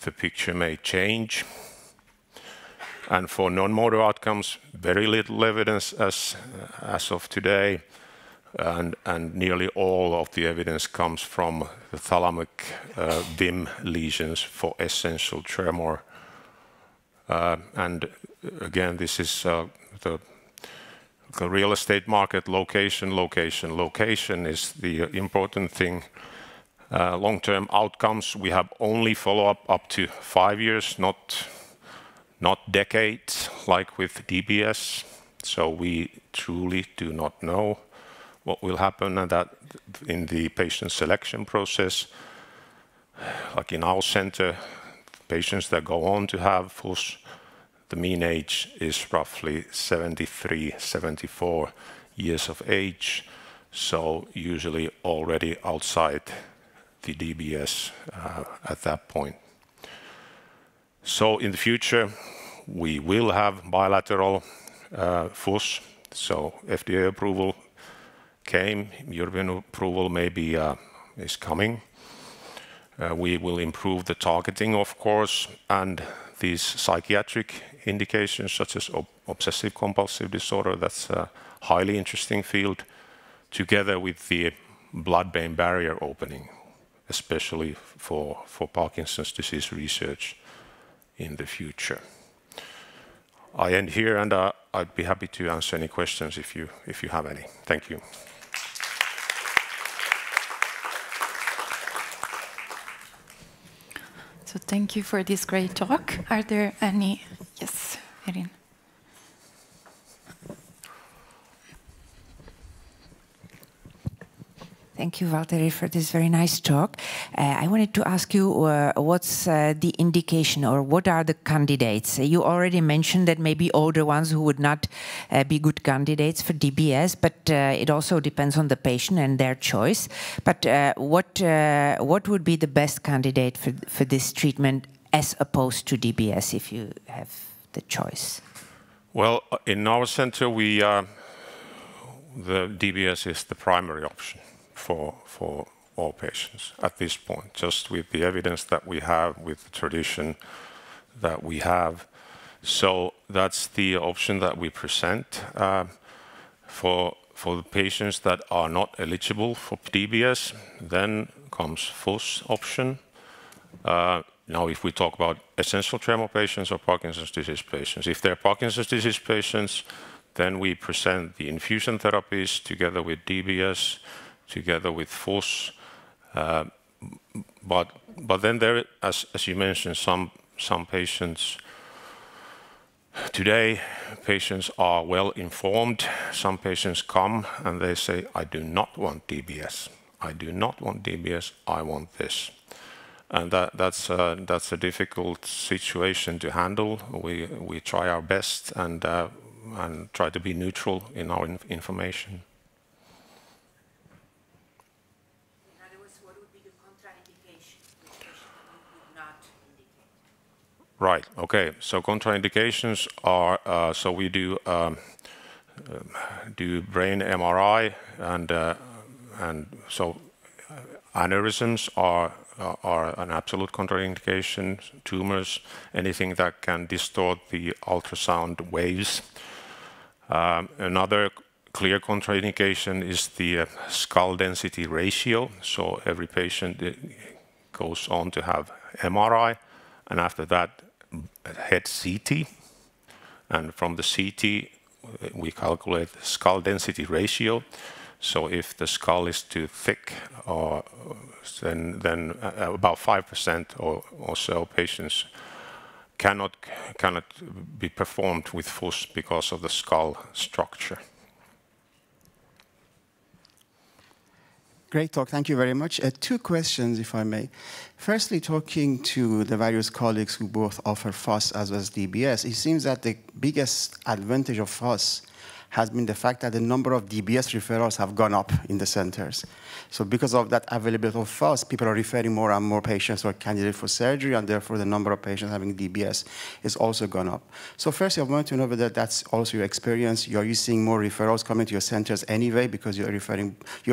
the picture may change. And for non-motor outcomes, very little evidence as of today, and nearly all of the evidence comes from the thalamic VIM lesions for essential tremor. And again, this is the real estate market. Location is the important thing. Long-term outcomes, we have only follow-up up to 5 years, not decades like with DBS. So we truly do not know what will happen, and that in the patient selection process, like in our center, patients that go on to have FUS, the mean age is roughly 73, 74 years of age. So usually already outside the DBS at that point. So in the future, we will have bilateral FUS. So FDA approval came, European approval maybe is coming. We will improve the targeting, of course, and these psychiatric indications such as obsessive compulsive disorder, that's a highly interesting field, together with the blood-brain barrier opening, especially for Parkinson's disease research in the future. I end here, and I'd be happy to answer any questions if you have any. Thank you. So thank you for this great talk. Are there any? Yes, Erin. Thank you, Valtteri, for this very nice talk. I wanted to ask you what's the indication, or what are the candidates? You already mentioned that maybe older ones who would not be good candidates for DBS, but it also depends on the patient and their choice. But what would be the best candidate for this treatment as opposed to DBS, if you have the choice? Well, in our center, the DBS is the primary option for all patients at this point, just with the evidence that we have, with the tradition that we have. So that's the option that we present. For the patients that are not eligible for DBS, then comes FUS option. Now, if we talk about essential tremor patients or Parkinson's disease patients, if they're Parkinson's disease patients, then we present the infusion therapies together with DBS, together with FUS, but then there, as you mentioned, some patients today patients are well informed. Some patients come and they say, I do not want DBS. I do not want DBS, I want this. And that's a difficult situation to handle. We try our best and try to be neutral in our information. In other words, what would be the contraindication which patient would not indicate? Right. Okay. So contraindications are so we do brain MRI and so aneurysms are an absolute contraindication. Tumors, anything that can distort the ultrasound waves. Another clear contraindication is the skull density ratio. So every patient goes on to have MRI, and after that, head CT. And from the CT, we calculate the skull density ratio. So if the skull is too thick, then about 5% or so patients cannot be performed with FUS because of the skull structure. Great talk, thank you very much. 2 questions, if I may. Firstly, talking to the various colleagues who both offer FUS as well as DBS, it seems that the biggest advantage of FUS has been the fact that the number of DBS referrals have gone up in the centers. So because of that availability of FUS, people are referring more and more patients who are candidates for surgery, and therefore the number of patients having DBS is also gone up. So firstly, I want to know whether that's also your experience. Are you seeing more referrals coming to your centers anyway because you're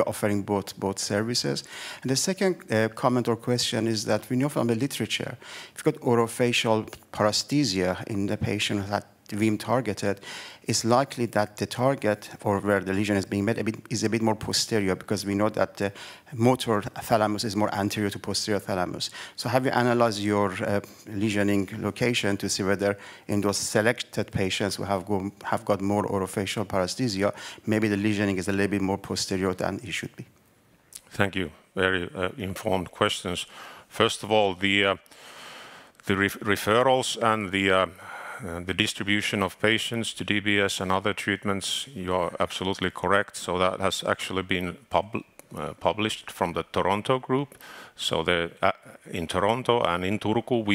offering both services? And the second comment or question is that we know from the literature, if you've got orofacial paresthesia in the patient who had VIM targeted, it's likely that the target or where the lesion is being made is a bit more posterior, because we know that the motor thalamus is more anterior to posterior thalamus. So have you analyzed your lesioning location to see whether in those selected patients who have got more orofacial paresthesia, maybe the lesioning is a little bit more posterior than it should be? Thank you. Very informed questions. First of all, the referrals and the distribution of patients to DBS and other treatments, you are absolutely correct. So that has actually been published from the Toronto group. So in Toronto and in Turku,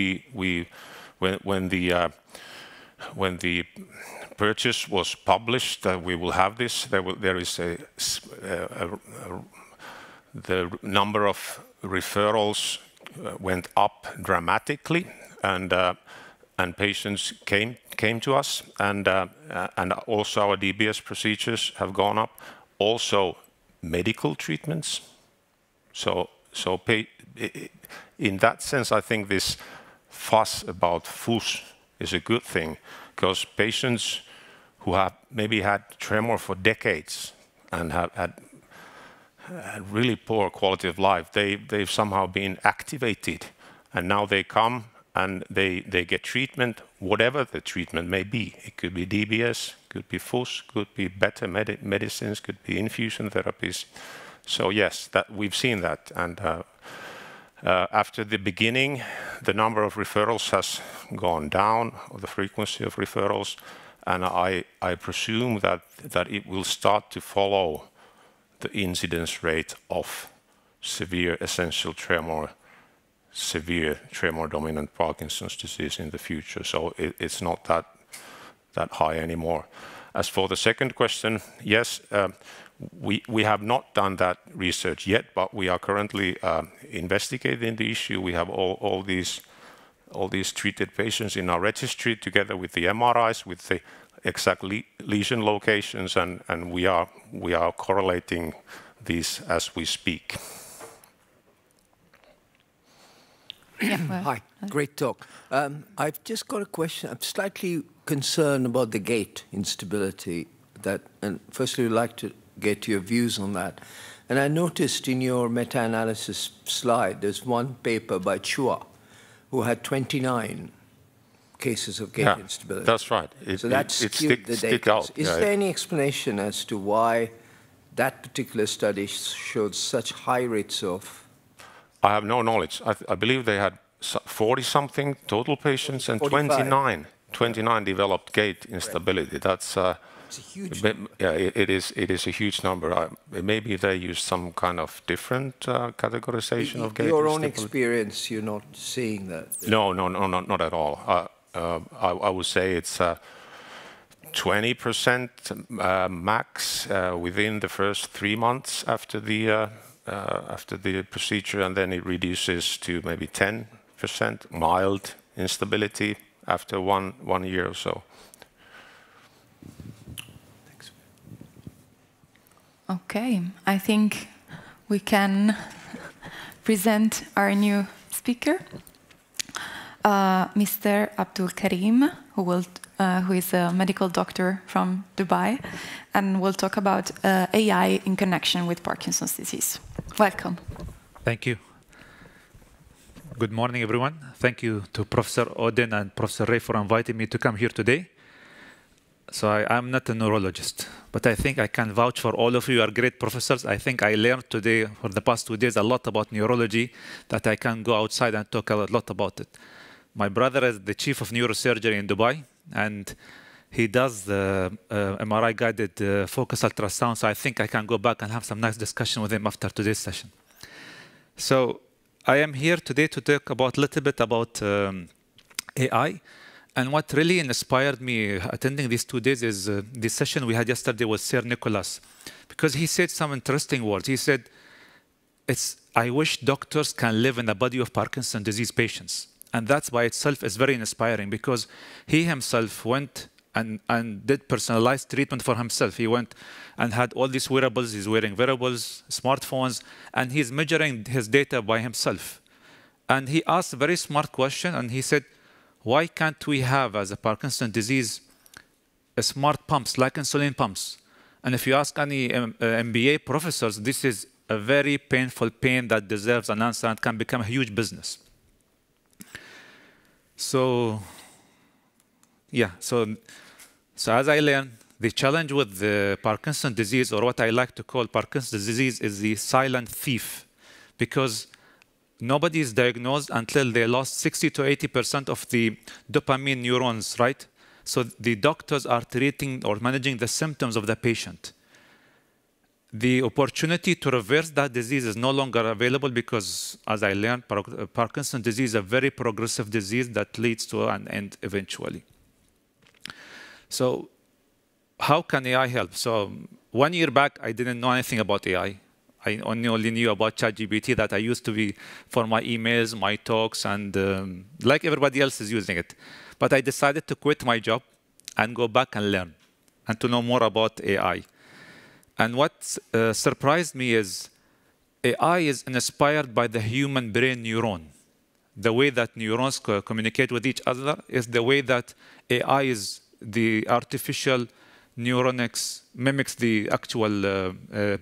when the purchase was published that we will have this, there is the number of referrals went up dramatically, and patients came to us, and also our DBS procedures have gone up. Also, medical treatments. So in that sense, I think this fuss about FUS is a good thing, because patients who have maybe had tremor for decades and have had really poor quality of life, they've somehow been activated, and now they come and they get treatment, whatever the treatment may be. It could be DBS, could be FUS, could be better medicines, could be infusion therapies. So yes, that we've seen that. And after the beginning, the number of referrals has gone down, or the frequency of referrals, and I presume that it will start to follow the incidence rate of severe essential tremor, severe tremor-dominant Parkinson's disease in the future. So it's not that high anymore. As for the second question, yes, we have not done that research yet, but we are currently investigating the issue. We have all these treated patients in our registry, together with the MRIs, with the exact lesion locations, and we are correlating these as we speak. Hi, great talk. I've just got a question. I'm slightly concerned about the gait instability. And firstly, I'd like to get your views on that. And I noticed in your meta-analysis slide, there's one paper by Chua, who had 29 cases of gait instability. That's right. So that skewed the data. Is there any explanation as to why that particular study showed such high rates of? I have no knowledge. I believe they had 40-something total patients and 45. 29 developed gait instability. That's it's a huge number. Yeah, it is a huge number. Maybe they use some kind of different categorization of gait Your own instability. experience, you're not seeing that? No, not at all. I would say it's 20% max within the first 3 months after the procedure, and then it reduces to maybe 10% mild instability after one year or so. Thanks. Okay, I think we can present our new speaker, Mr. Abdul Karim, who is a medical doctor from Dubai, and will talk about AI in connection with Parkinson's disease. Welcome. Thank you. Good morning, everyone. Thank you to Professor Odin and Professor Ray for inviting me to come here today. So I'm not a neurologist, but I think I can vouch for all of you. You are great professors. I think I learned today, for the past 2 days, a lot about neurology, that I can go outside and talk a lot about it. My brother is the chief of neurosurgery in Dubai, and he does the MRI-guided focus ultrasound, so I think I can go back and have some nice discussion with him after today's session. So I am here today to talk about a little bit about AI. And what really inspired me attending these 2 days is the session we had yesterday with Sir Nicholas, because he said some interesting words. He said, I wish doctors can live in the body of Parkinson's disease patients. And that by itself is very inspiring, because he himself went and did personalized treatment for himself. He went and had all these wearables. He's wearing wearables, smartphones, and he's measuring his data by himself. And he asked a very smart question, and he said, why can't we have, as a Parkinson's disease, smart pumps like insulin pumps? And if you ask any MBA professors, this is a very painful pain that deserves an answer and can become a huge business. So, yeah, so as I learned, the challenge with the Parkinson's disease, or what I like to call Parkinson's disease, is the silent thief, because nobody is diagnosed until they lost 60 to 80% of the dopamine neurons, right? So the doctors are treating or managing the symptoms of the patient. The opportunity to reverse that disease is no longer available because, as I learned, Parkinson's disease is a very progressive disease that leads to an end eventually. So how can AI help? So 1 year back, I didn't know anything about AI. I only knew about ChatGPT that I used to be for my emails, my talks, and like everybody else is using it. But I decided to quit my job and go back and learn and to know more about AI. And what surprised me is AI is inspired by the human brain neuron. The way that neurons communicate with each other is the way that AI is the artificial neuronics mimics the actual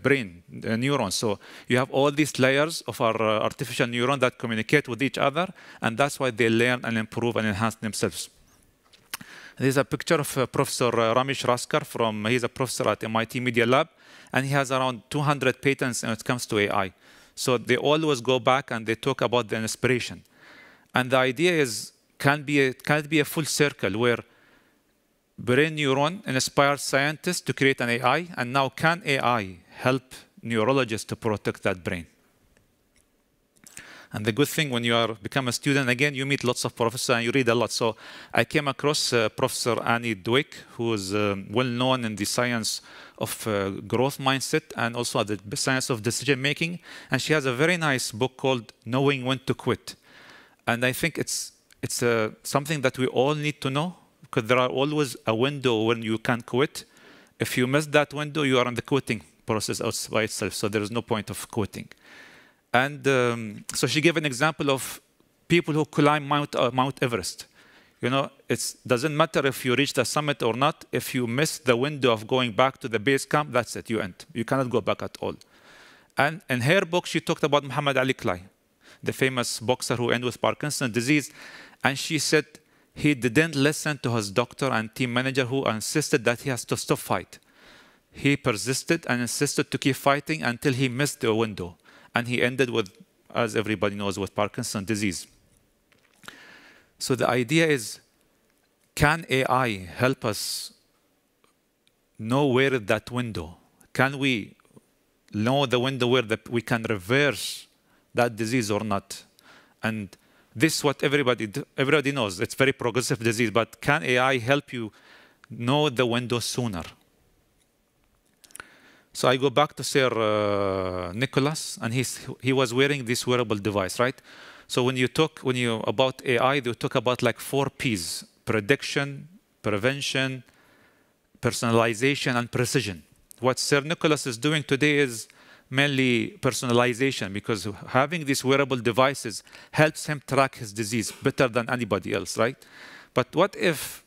brain neurons. So you have all these layers of our artificial neuron that communicate with each other, and that's why they learn and improve and enhance themselves. There's a picture of Professor Ramesh Raskar he's a professor at MIT Media Lab, and he has around 200 patents when it comes to AI. So they always go back and they talk about the inspiration. And the idea is, can it be a full circle where brain neuron inspires scientists to create an AI, and now can AI help neurologists to protect that brain? And the good thing when you become a student, again, you meet lots of professors and you read a lot. So I came across Professor Annie Dweck, who is well known in the science of growth mindset and also the science of decision making. And she has a very nice book called Knowing When to Quit. And I think it's something that we all need to know, because there are always a window when you can quit. If you miss that window, you are in the quitting process by itself. So there is no point of quitting. And so she gave an example of people who climb Mount Everest. You know, it doesn't matter if you reach the summit or not. If you miss the window of going back to the base camp, that's it, you end. You cannot go back at all. And in her book, she talked about Muhammad Ali Clay, the famous boxer who ended with Parkinson's disease. And she said he didn't listen to his doctor and team manager who insisted that he has to stop fight. He persisted and insisted to keep fighting until he missed the window. And he ended with, as everybody knows, with Parkinson's disease. So the idea is, can AI help us know where is that window? Can we know the window where we can reverse that disease or not? And this is what everybody knows. It's very progressive disease, but can AI help you know the window sooner? So I go back to Sir Nicholas, and he was wearing this wearable device, right? So when you about AI, they talk about like 4 P's: prediction, prevention, personalization, and precision. What Sir Nicholas is doing today is mainly personalization, because having these wearable devices helps him track his disease better than anybody else, right? But what if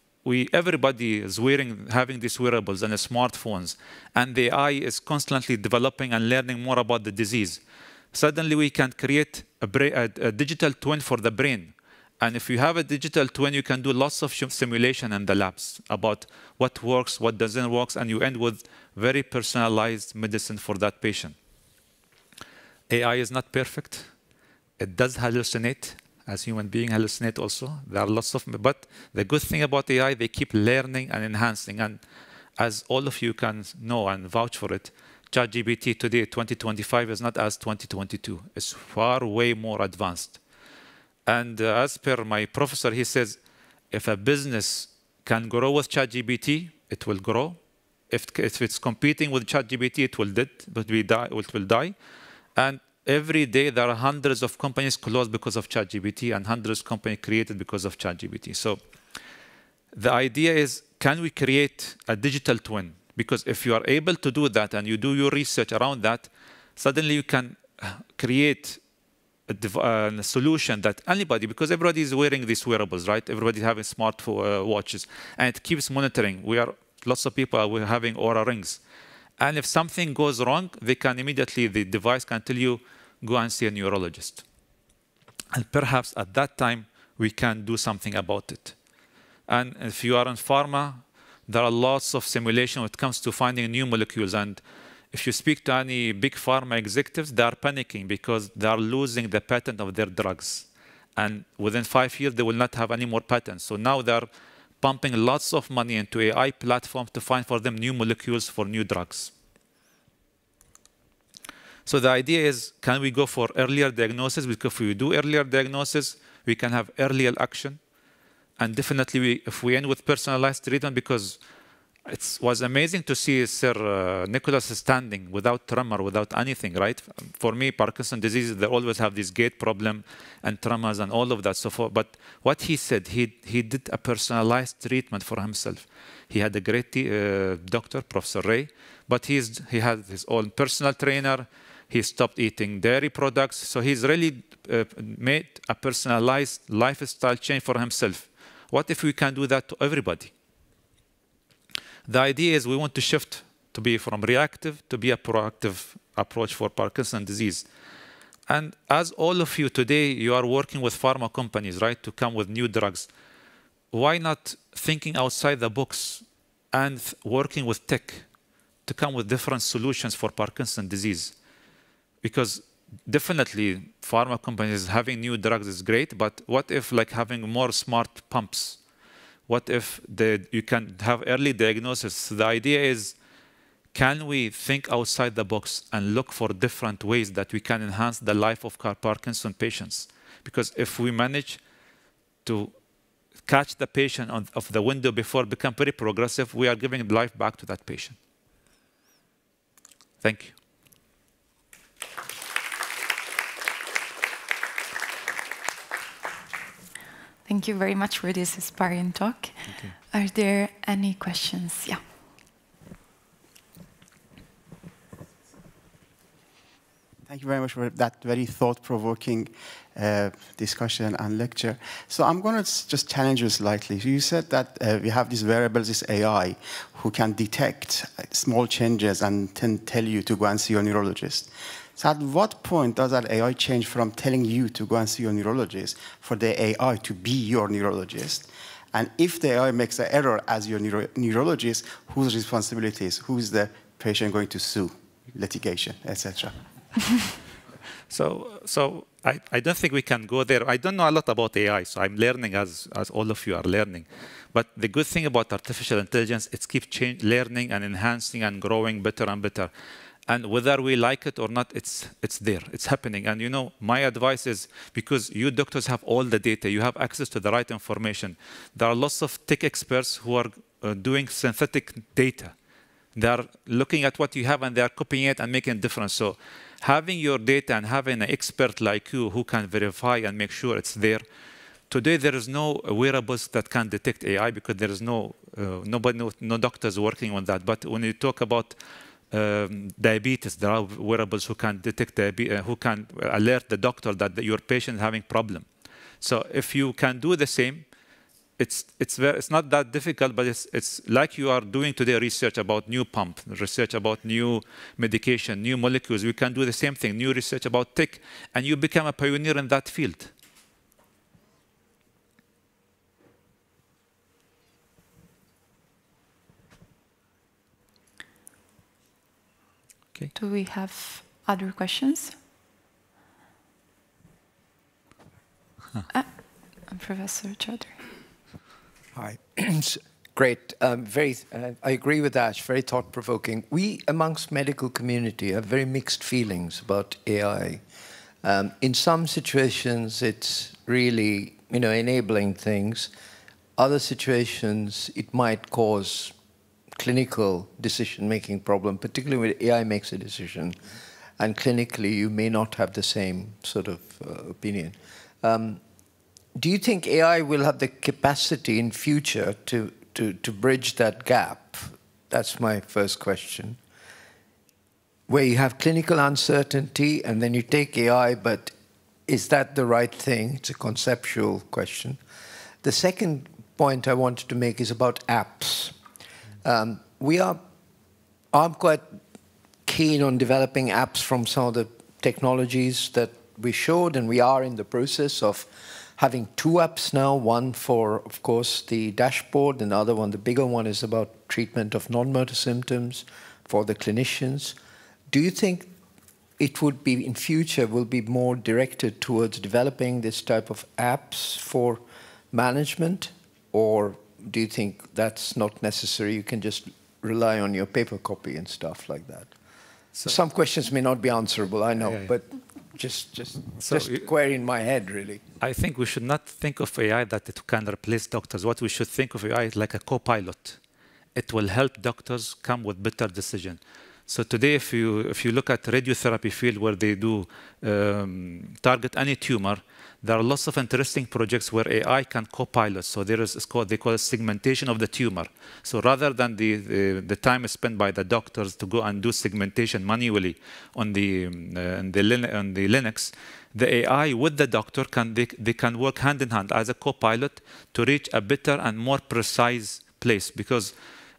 everybody is having these wearables and smartphones, and the AI is constantly developing and learning more about the disease? Suddenly we can create a digital twin for the brain. And if you have a digital twin, you can do lots of simulation in the labs about what works, what doesn't work, and you end with very personalized medicine for that patient. AI is not perfect. It does hallucinate, as human beings hallucinate also. There are lots of, but the good thing about AI, they keep learning and enhancing. And as all of you can know and vouch for it, ChatGPT today, 2025, is not as 2022. It's far way more advanced. And as per my professor, he says, if a business can grow with ChatGPT, it will grow. If it's competing with ChatGPT, it will die. And every day there are hundreds of companies closed because of ChatGPT and hundreds of companies created because of ChatGPT. So the idea is, can we create a digital twin? Because if you are able to do that and you do your research around that, suddenly you can create a solution that anybody, because everybody is wearing these wearables, right? Everybody is having smart watches, and it keeps monitoring. Lots of people are having Oura rings. And if something goes wrong, the device can tell you, go and see a neurologist. And perhaps at that time, we can do something about it. And if you are in pharma, there are lots of simulation when it comes to finding new molecules. And if you speak to any big pharma executives, they are panicking because they are losing the patent of their drugs. And within 5 years, they will not have any more patents. So now they are pumping lots of money into AI platforms to find for them new molecules for new drugs. So the idea is, can we go for earlier diagnosis? Because if we do earlier diagnosis, we can have earlier action. And definitely, if we end with personalized treatment, because it was amazing to see Sir Nicholas standing without tremor, without anything, right? For me, Parkinson's disease, they always have this gait problem and tremors and all of that. So but what he said, he did a personalized treatment for himself. He had a great doctor, Professor Ray, but he had his own personal trainer. He stopped eating dairy products. So he's really made a personalized lifestyle change for himself. What if we can do that to everybody? The idea is we want to shift to be from reactive to be a proactive approach for Parkinson's disease. And as all of you today, you are working with pharma companies, right, to come with new drugs. Why not thinking outside the box and working with tech to come with different solutions for Parkinson's disease? Because definitely pharma companies having new drugs is great, but what if like having more smart pumps? What if you can have early diagnosis? The idea is, can we think outside the box and look for different ways that we can enhance the life of Parkinson patients? Because if we manage to catch the patient of the window before it becomes very progressive, we are giving life back to that patient. Thank you. Thank you very much for this inspiring talk. Are there any questions? Yeah. Thank you very much for that very thought-provoking discussion and lecture. So I'm going to just challenge you slightly. You said that we have these wearables, this AI, who can detect small changes and then tell you to go and see your neurologist. So at what point does that AI change from telling you to go and see your neurologist for the AI to be your neurologist? And if the AI makes an error as your neurologist, whose responsibility is? Who is the patient going to sue? Litigation, etc. So I don't think we can go there. I don't know a lot about AI, so I'm learning as all of you are learning. But the good thing about artificial intelligence, it keeps learning and enhancing and growing better and better. And whether we like it or not, it's there, it's happening. And you know, my advice is, because you doctors have all the data, you have access to the right information. There are lots of tech experts who are doing synthetic data. They are looking at what you have and they are copying it and making a difference. So having your data and having an expert like you who can verify and make sure it's there. Today, there is no wearables that can detect AI because there is no doctors working on that. But when you talk about diabetes, there are wearables who can detect diabetes, who can alert the doctor that your patient is having problem. So if you can do the same, it's not that difficult, but it's like you are doing today research about new pump, research about new medication, new molecules. We can do the same thing, new research about tech, and you become a pioneer in that field. Okay. Do we have other questions? Professor Chaudhary. Hi. Great. I agree with Ash. Very thought-provoking. We, amongst medical community, have very mixed feelings about AI. In some situations, it's really, enabling things. Other situations, it might cause clinical decision-making problem, particularly when AI makes a decision, and clinically, you may not have the same sort of opinion. Do you think AI will have the capacity in future to bridge that gap? That's my first question. Where you have clinical uncertainty and then you take AI, but is that the right thing? It's a conceptual question. The second point I wanted to make is about apps. I'm quite keen on developing apps from some of the technologies that we showed, and we are in the process of having 2 apps now, one for, of course, the dashboard, and the other one, the bigger one, is about treatment of non-motor symptoms for the clinicians. Do you think it would be, in future, will be more directed towards developing this type of apps for management, or do you think that's not necessary? You can just rely on your paper copy and stuff like that. So some questions may not be answerable, I know, but just query in my head, really. I think we should not think of AI that it can replace doctors. What we should think of AI is like a co-pilot. It will help doctors come with better decision. So today, if you look at radiotherapy field where they do target any tumor, there are lots of interesting projects where AI can co-pilot. So they call it segmentation of the tumor. So rather than the time spent by the doctors to go and do segmentation manually on the Linux, the AI with the doctor they can work hand in hand as a co-pilot to reach a better and more precise place. Because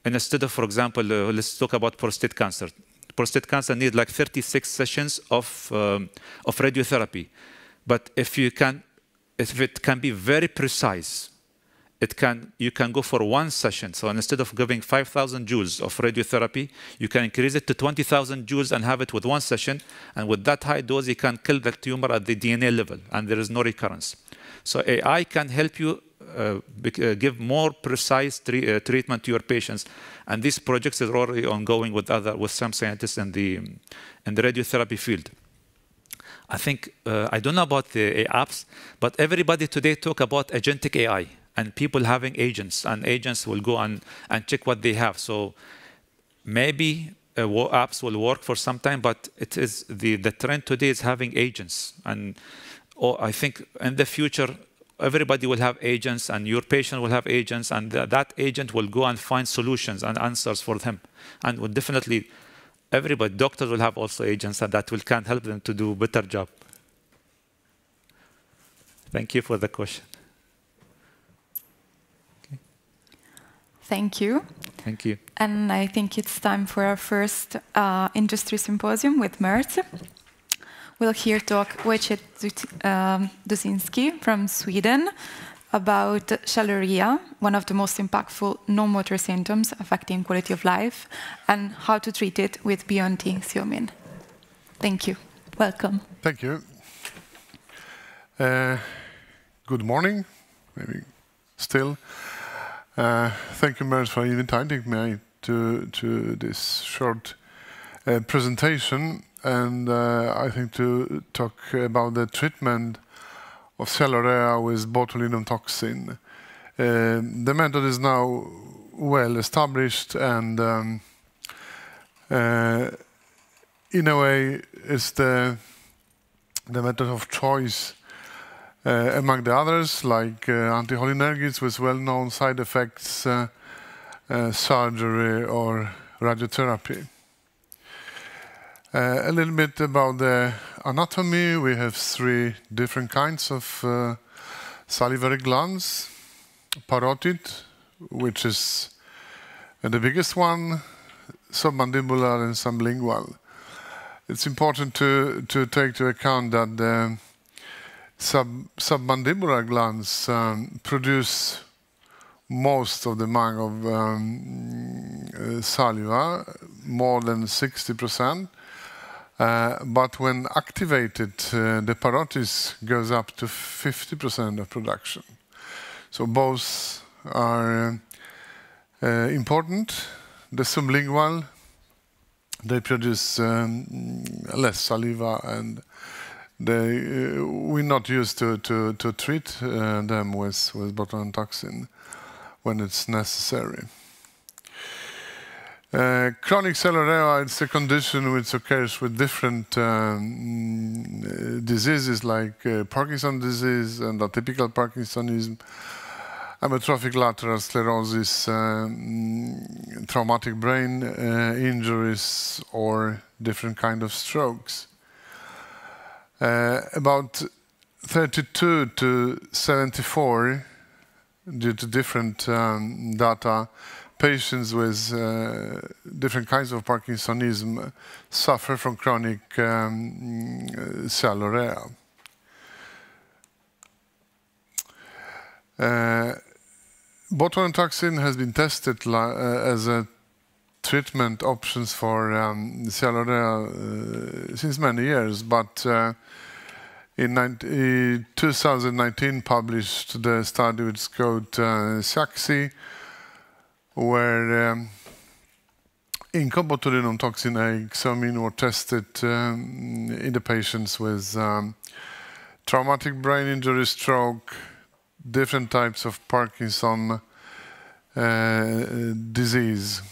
instead of, for example, let's talk about prostate cancer. Prostate cancer needs like 36 sessions of radiotherapy. But if it can be very precise, you can go for 1 session. So instead of giving 5,000 joules of radiotherapy, you can increase it to 20,000 joules and have it with 1 session. And with that high dose, you can kill the tumor at the DNA level, and there is no recurrence. So AI can help you give more precise treatment to your patients. And these projects are already ongoing with some scientists in the radiotherapy field. I think, I don't know about the apps, but everybody today talk about agentic AI and people having agents, and agents will go and check what they have. So maybe apps will work for some time, but it is the trend today is having agents. And I think in the future, everybody will have agents, and your patient will have agents, and that agent will go and find solutions and answers for them. And will definitely, everybody, doctors will have also agents, and that can help them to do a better job. Thank you for the question. Okay. Thank you. Thank you. And I think it's time for our first industry symposium with MERT. We'll hear talk Wojciech Dusinski from Sweden about chalaria, one of the most impactful non-motor symptoms affecting quality of life, and how to treat it with BNT Thiomin. Thank you. Welcome. Thank you. Good morning, maybe still. Thank you very much for inviting me to this short presentation, and I think to talk about the treatment of cellular with botulinum toxin. The method is now well established, and in a way it's the method of choice among the others, like anticholinergics with well-known side effects, surgery or radiotherapy. A little bit about the anatomy. We have 3 different kinds of salivary glands. Parotid, which is the biggest one, submandibular and sublingual. It's important to take into account that the submandibular glands produce most of the amount of saliva, more than 60%. But when activated, the parotids goes up to 50% of production. So both are important. The sublingual, they produce less saliva, and we're not used to treat them with botulinum toxin when it's necessary. Chronic cellular is a condition which occurs with different diseases like Parkinson disease and atypical Parkinsonism, amyotrophic lateral sclerosis, traumatic brain injuries, or different kind of strokes. About 32 to 74, due to different data, patients with different kinds of Parkinsonism suffer from chronic cellular. Botulinum toxin has been tested as a treatment options for cellular since many years, but in 2019 published the study which is called SAXI, where incobotulinum toxin A xamine were tested in the patients with traumatic brain injury, stroke, different types of Parkinson disease,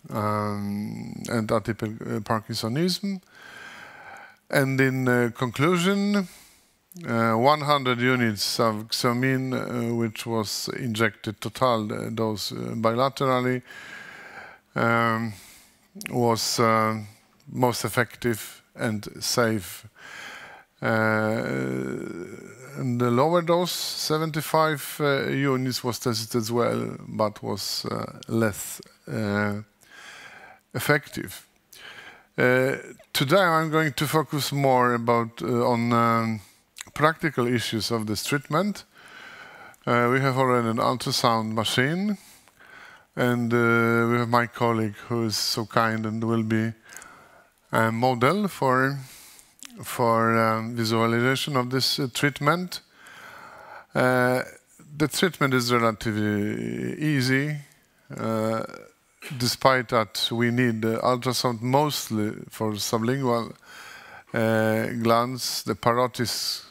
and atypical Parkinsonism. And in conclusion, 100 units of xamine, which was injected total dose bilaterally, was most effective and safe. And the lower dose, 75 units, was tested as well, but was less effective. Today I'm going to focus more on practical issues of this treatment. We have already an ultrasound machine, and we have my colleague who is so kind and will be a model for visualization of this treatment. The treatment is relatively easy. Despite that, we need ultrasound mostly for sublingual glands. The parotids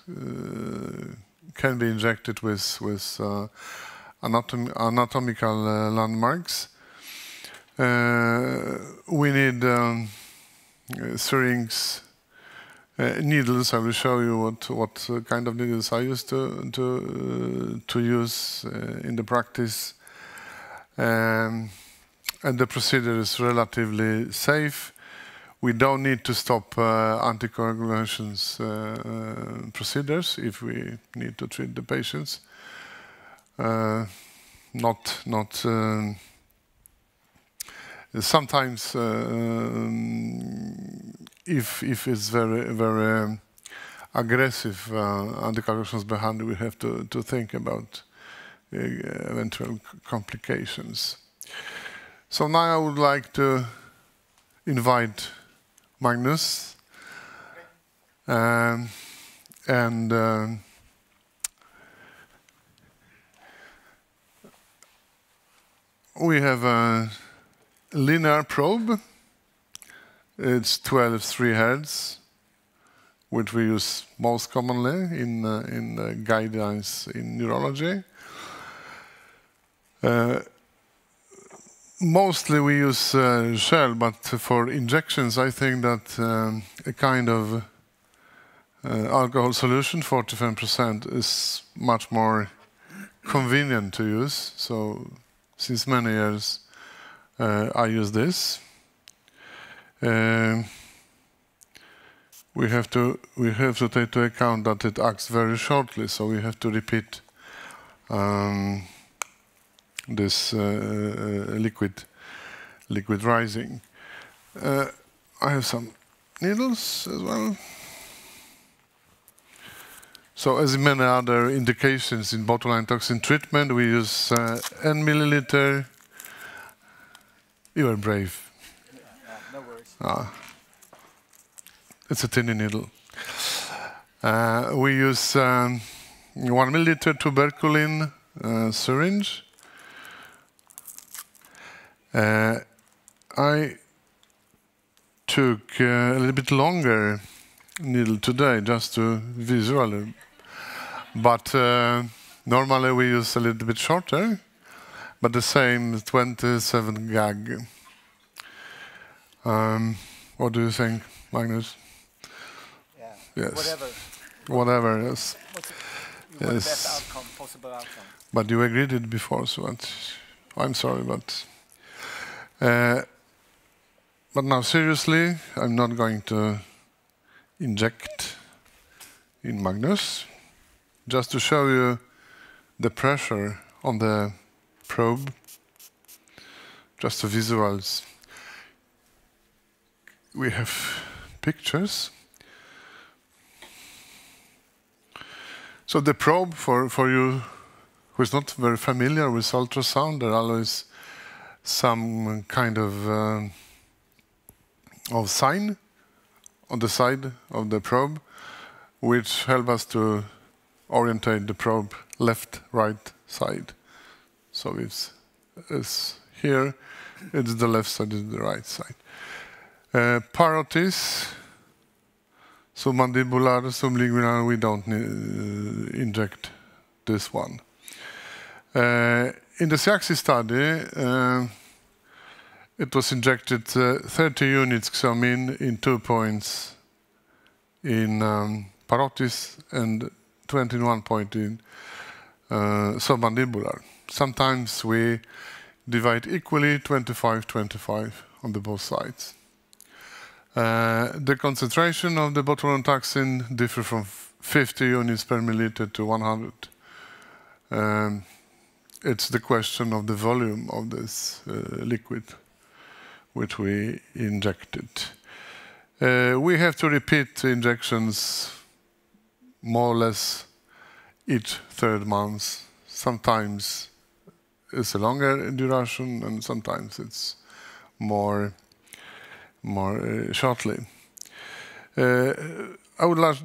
can be injected with anatomical landmarks. We need syringes, needles. I will show you what kind of needles I used to use in the practice. And the procedure is relatively safe. We don't need to stop anticoagulations procedures if we need to treat the patients. Sometimes, if it's very aggressive anticoagulations behind, we have to think about eventual complications. So now I would like to invite Magnus and we have a linear probe. It's 12 3 heads, which we use most commonly in guidelines in neurology. Mostly we use shell, but for injections I think that a kind of alcohol solution, 45%, is much more convenient to use. So since many years I use this. We have to take into account that it acts very shortly, so we have to repeat this liquid rising. I have some needles as well. So as in many other indications in botulinum toxin treatment, we use N milliliter. You are brave. No worries. It's a tiny needle. We use 1 milliliter tuberculin syringe. I took a little bit longer needle today just to visualize, but normally we use a little bit shorter, but the same 27 gag. What do you think, Magnus? Yeah. Yes. Whatever. Yes. You want the best possible outcome. But you agreed it before, so I'm sorry, but now seriously, I'm not going to inject in Magnus, just to show you the pressure on the probe, just to visualize. We have pictures. So the probe, for you who is not very familiar with ultrasound, there are always some kind of sign on the side of the probe, which help us to orientate the probe left, right side. So it's here, it's the left side, it's the right side. Parotis, submandibular, sublingual, we don't inject this one. In the Siaxi study, it was injected 30 units xamine in 2 points in parotis and 21 point in submandibular. Sometimes we divide equally, 25-25 on the both sides. The concentration of the botulinum toxin differ from 50 units per milliliter to 100. It's the question of the volume of this liquid which we injected. We have to repeat injections more or less each 3rd month. Sometimes it's a longer duration and sometimes it's more shortly. I would like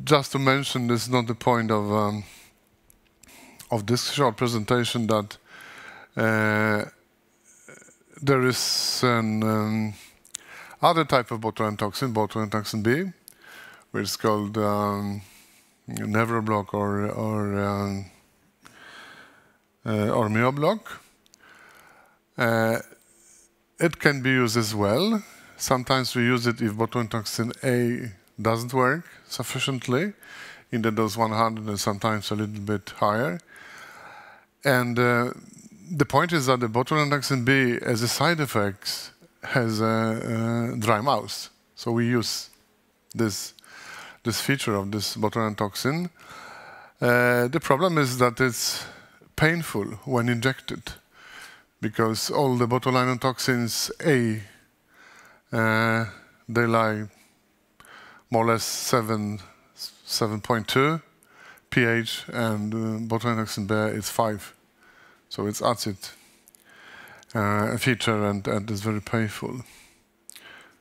just to mention, this is not the point of this short presentation, that there is an other type of botulinum toxin B, which is called Nevroblock or Myoblock. It can be used as well. Sometimes we use it if botulinum toxin A doesn't work sufficiently in the dose 100 and sometimes a little bit higher. And the point is that the botulinum toxin B as a side effect has a dry mouth. So we use this feature of this botulinum toxin. The problem is that it's painful when injected because all the botulinum toxins A they lie more or less 7.2 pH, and botulinum toxin B is 5, so it's acid feature and it's very painful.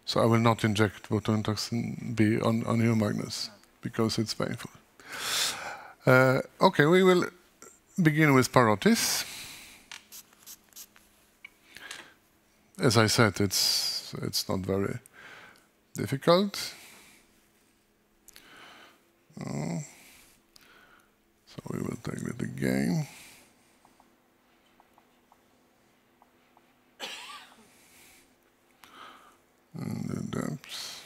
So I will not inject botulinum toxin B on you, Magnus, because it's painful. Okay, we will begin with parotis. As I said, it's not very difficult. So we will take it again. And the depth.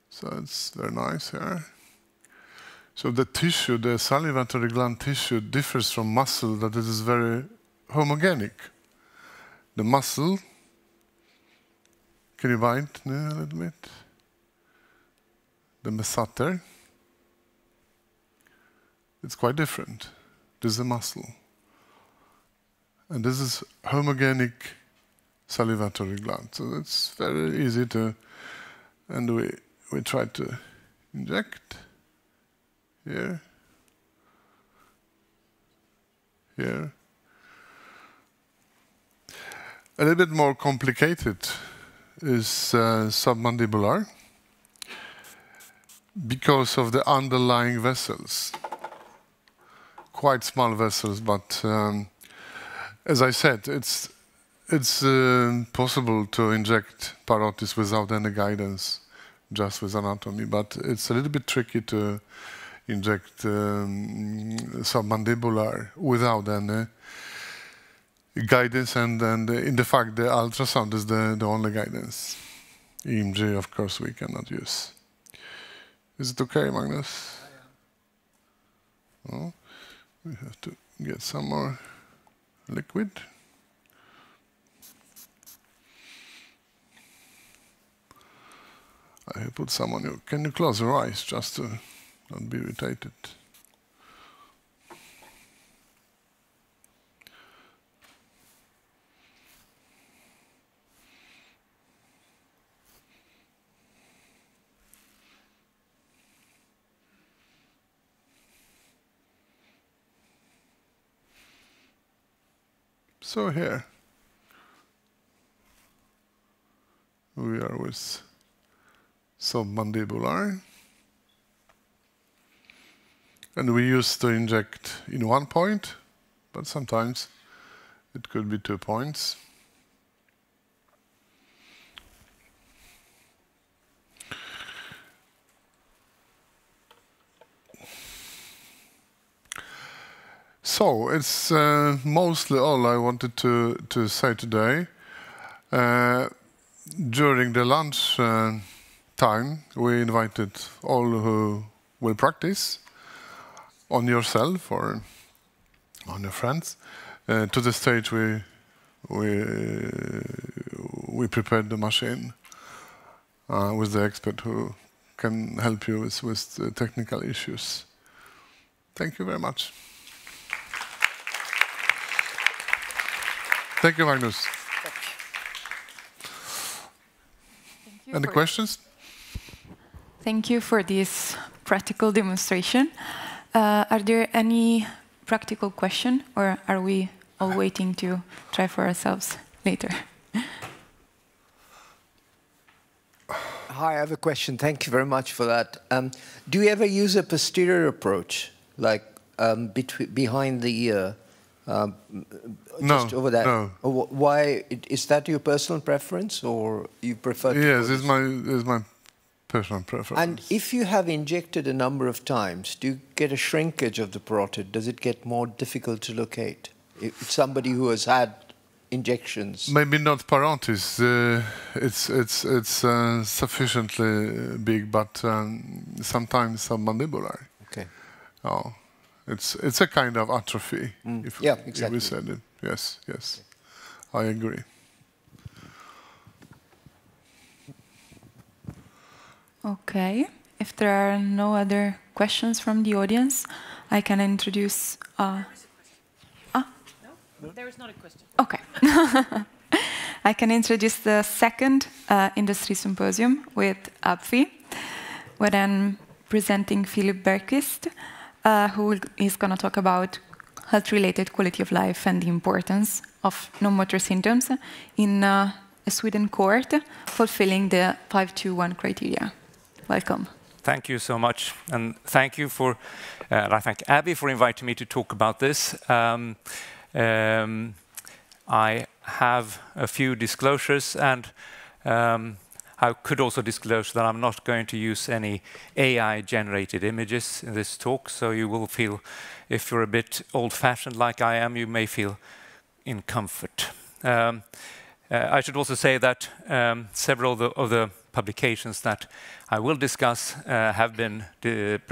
So it's very nice here. So the tissue, the salivatory gland tissue, differs from muscle that it is very homogenic. The muscle, can you bind a little bit? The mesater, it's quite different. This is a muscle. And this is homogenic salivatory gland. So it's very easy to, and we try to inject here, here. A little bit more complicated is submandibular because of the underlying vessels. Quite small vessels, but as I said, it's possible to inject parotis without any guidance, just with anatomy, but it's a little bit tricky to inject submandibular without any guidance, and in the fact the ultrasound is the only guidance. EMG, of course, we cannot use. Is it okay, Magnus? Oh, we have to get some more liquid. I put some on you. Can you close your eyes just to not be irritated? So here we are with submandibular, and we used to inject in 1 point, but sometimes it could be 2 points. So it's mostly all I wanted to say today. During the lunch time, we invited all who will practice on yourself or on your friends to the stage. We prepared the machine with the expert who can help you with the technical issues. Thank you very much. Thank you, Magnus. Any questions? Thank you for this practical demonstration. Are there any practical questions, or are we all waiting to try for ourselves later? Hi, I have a question. Thank you very much for that. Do you ever use a posterior approach, like behind the ear? Just over that. No. Why is that your personal preference, or you prefer? Yes, it's my personal preference. And if you have injected a number of times, do you get a shrinkage of the parotid? Does it get more difficult to locate? If somebody who has had injections. Maybe not parotis. It's sufficiently big, but sometimes submandibular. Okay. Oh. It's a kind of atrophy. Yeah, exactly. If we said it. Yes, yes. I agree. Okay. If there are no other questions from the audience, I can introduce... No, there is not a question. Okay. I can introduce the second industry symposium with AbbVie, where I'm presenting Philip Bergqvist, who is going to talk about health-related quality of life and the importance of non-motor symptoms in a Sweden cohort fulfilling the 521 criteria. Welcome. Thank you so much, and thank you for, I thank Abby for inviting me to talk about this. I have a few disclosures, and I could also disclose that I'm not going to use any AI-generated images in this talk, so you will feel, if you're a bit old-fashioned like I am, you may feel in comfort. I should also say that several of the publications that I will discuss have been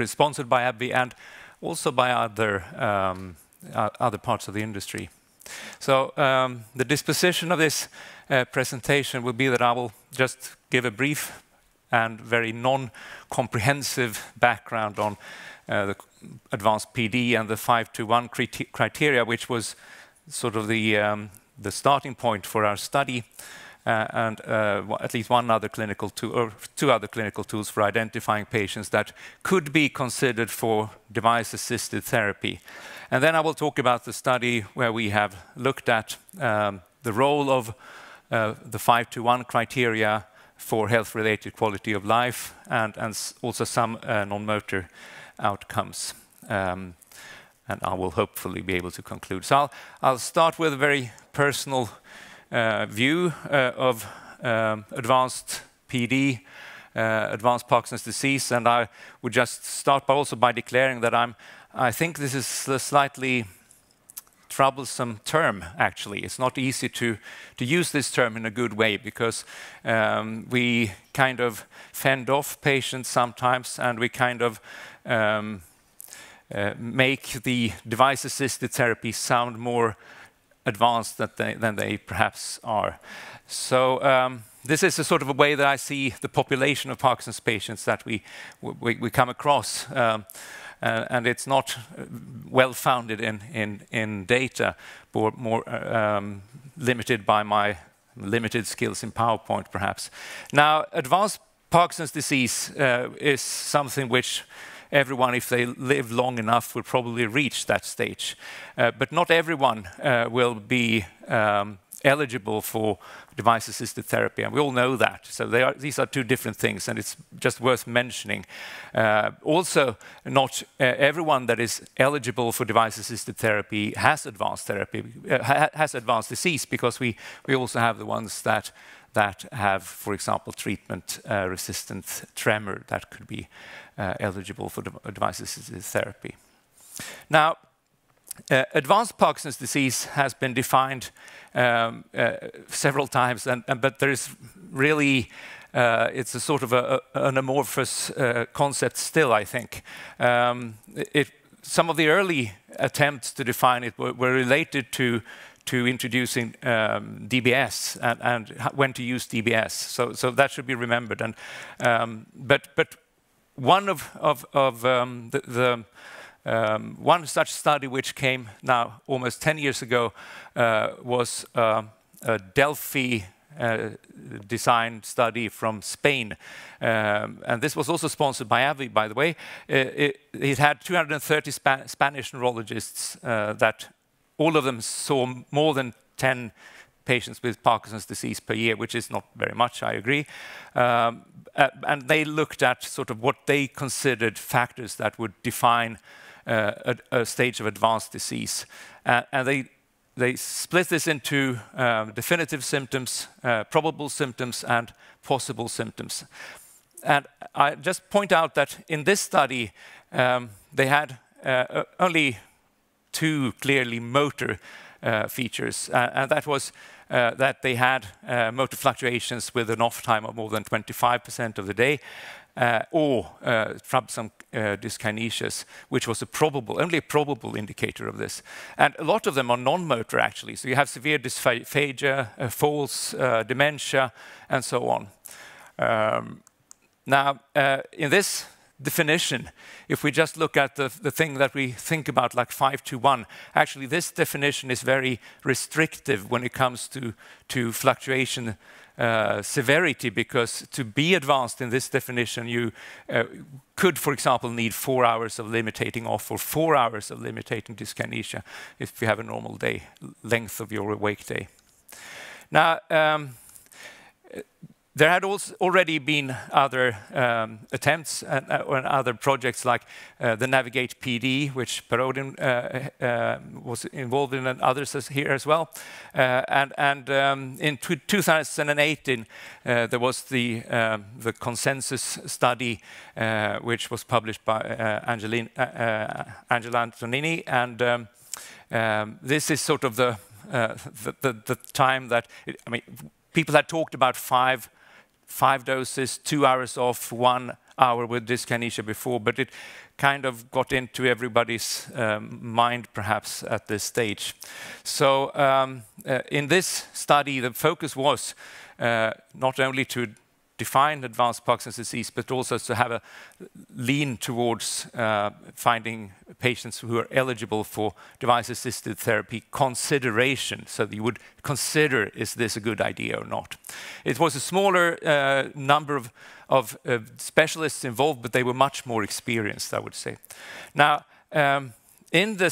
sponsored by AbbVie and also by other parts of the industry. So the disposition of this presentation will be that I will just give a brief and very non-comprehensive background on the advanced PD and the 521 criteria, which was sort of the starting point for our study, and at least one other clinical tool, or two other clinical tools for identifying patients that could be considered for device-assisted therapy. And then I will talk about the study where we have looked at the role of the 521 criteria for health-related quality of life and also some non-motor outcomes. And I will hopefully be able to conclude. So I'll start with a very personal view of advanced PD, advanced Parkinson's disease, and I would just start also by declaring that I think this is a slightly troublesome term, actually. It's not easy to use this term in a good way because we kind of fend off patients sometimes, and we kind of make the device-assisted therapy sound more advanced than they perhaps are. So this is a sort of a way that I see the population of Parkinson's patients that we come across. And it's not well-founded in data, but more limited by my limited skills in PowerPoint, perhaps. Now, advanced Parkinson's disease is something which everyone, if they live long enough, will probably reach that stage. But not everyone will be eligible for device-assisted therapy, and we all know that. So these are two different things, and it's just worth mentioning. Also, not everyone that is eligible for device-assisted therapy has advanced therapy, has advanced disease, because we also have the ones that have, for example, treatment-resistant tremor that could be eligible for device-assisted therapy. Now, advanced Parkinson's disease has been defined several times, but there is really, it's a sort of an amorphous concept still, I think. Some of the early attempts to define it were related to introducing DBS and when to use DBS. So that should be remembered. And but one of one such study which came now almost 10 years ago was a Delphi design study from Spain. And this was also sponsored by AbbVie, by the way. It had 230 Spanish neurologists that all of them saw more than 10 patients with Parkinson's disease per year, which is not very much, I agree. And they looked at sort of what they considered factors that would define a stage of advanced disease. And they split this into definitive symptoms, probable symptoms, and possible symptoms. And I just point out that in this study, they had only two clearly motor features, and that was that they had motor fluctuations with an off time of more than 25% of the day, or troublesome dyskinesias, which was only a probable indicator of this. And a lot of them are non-motor, actually. So you have severe dysphagia, falls, dementia, and so on. Now, in this definition, if we just look at the thing that we think about like 521, actually this definition is very restrictive when it comes to fluctuation severity, because to be advanced in this definition, you could, for example, need 4 hours of limitating off or 4 hours of limitating dyskinesia if you have a normal day length of your awake day. Now, there had also already been other attempts and other projects like the Navigate PD, which Per-Odin was involved in, and others here as well. In 2018, there was the consensus study, which was published by Angela Antonini, and this is sort of the time that people had talked about five doses, 2 hours off, 1 hour with dyskinesia before, but it kind of got into everybody's mind perhaps at this stage. So in this study, the focus was not only to define advanced Parkinson's disease, but also to have a lean towards finding patients who are eligible for device-assisted therapy consideration. So you would consider, is this a good idea or not? It was a smaller number of specialists involved, but they were much more experienced, I would say. Now, in the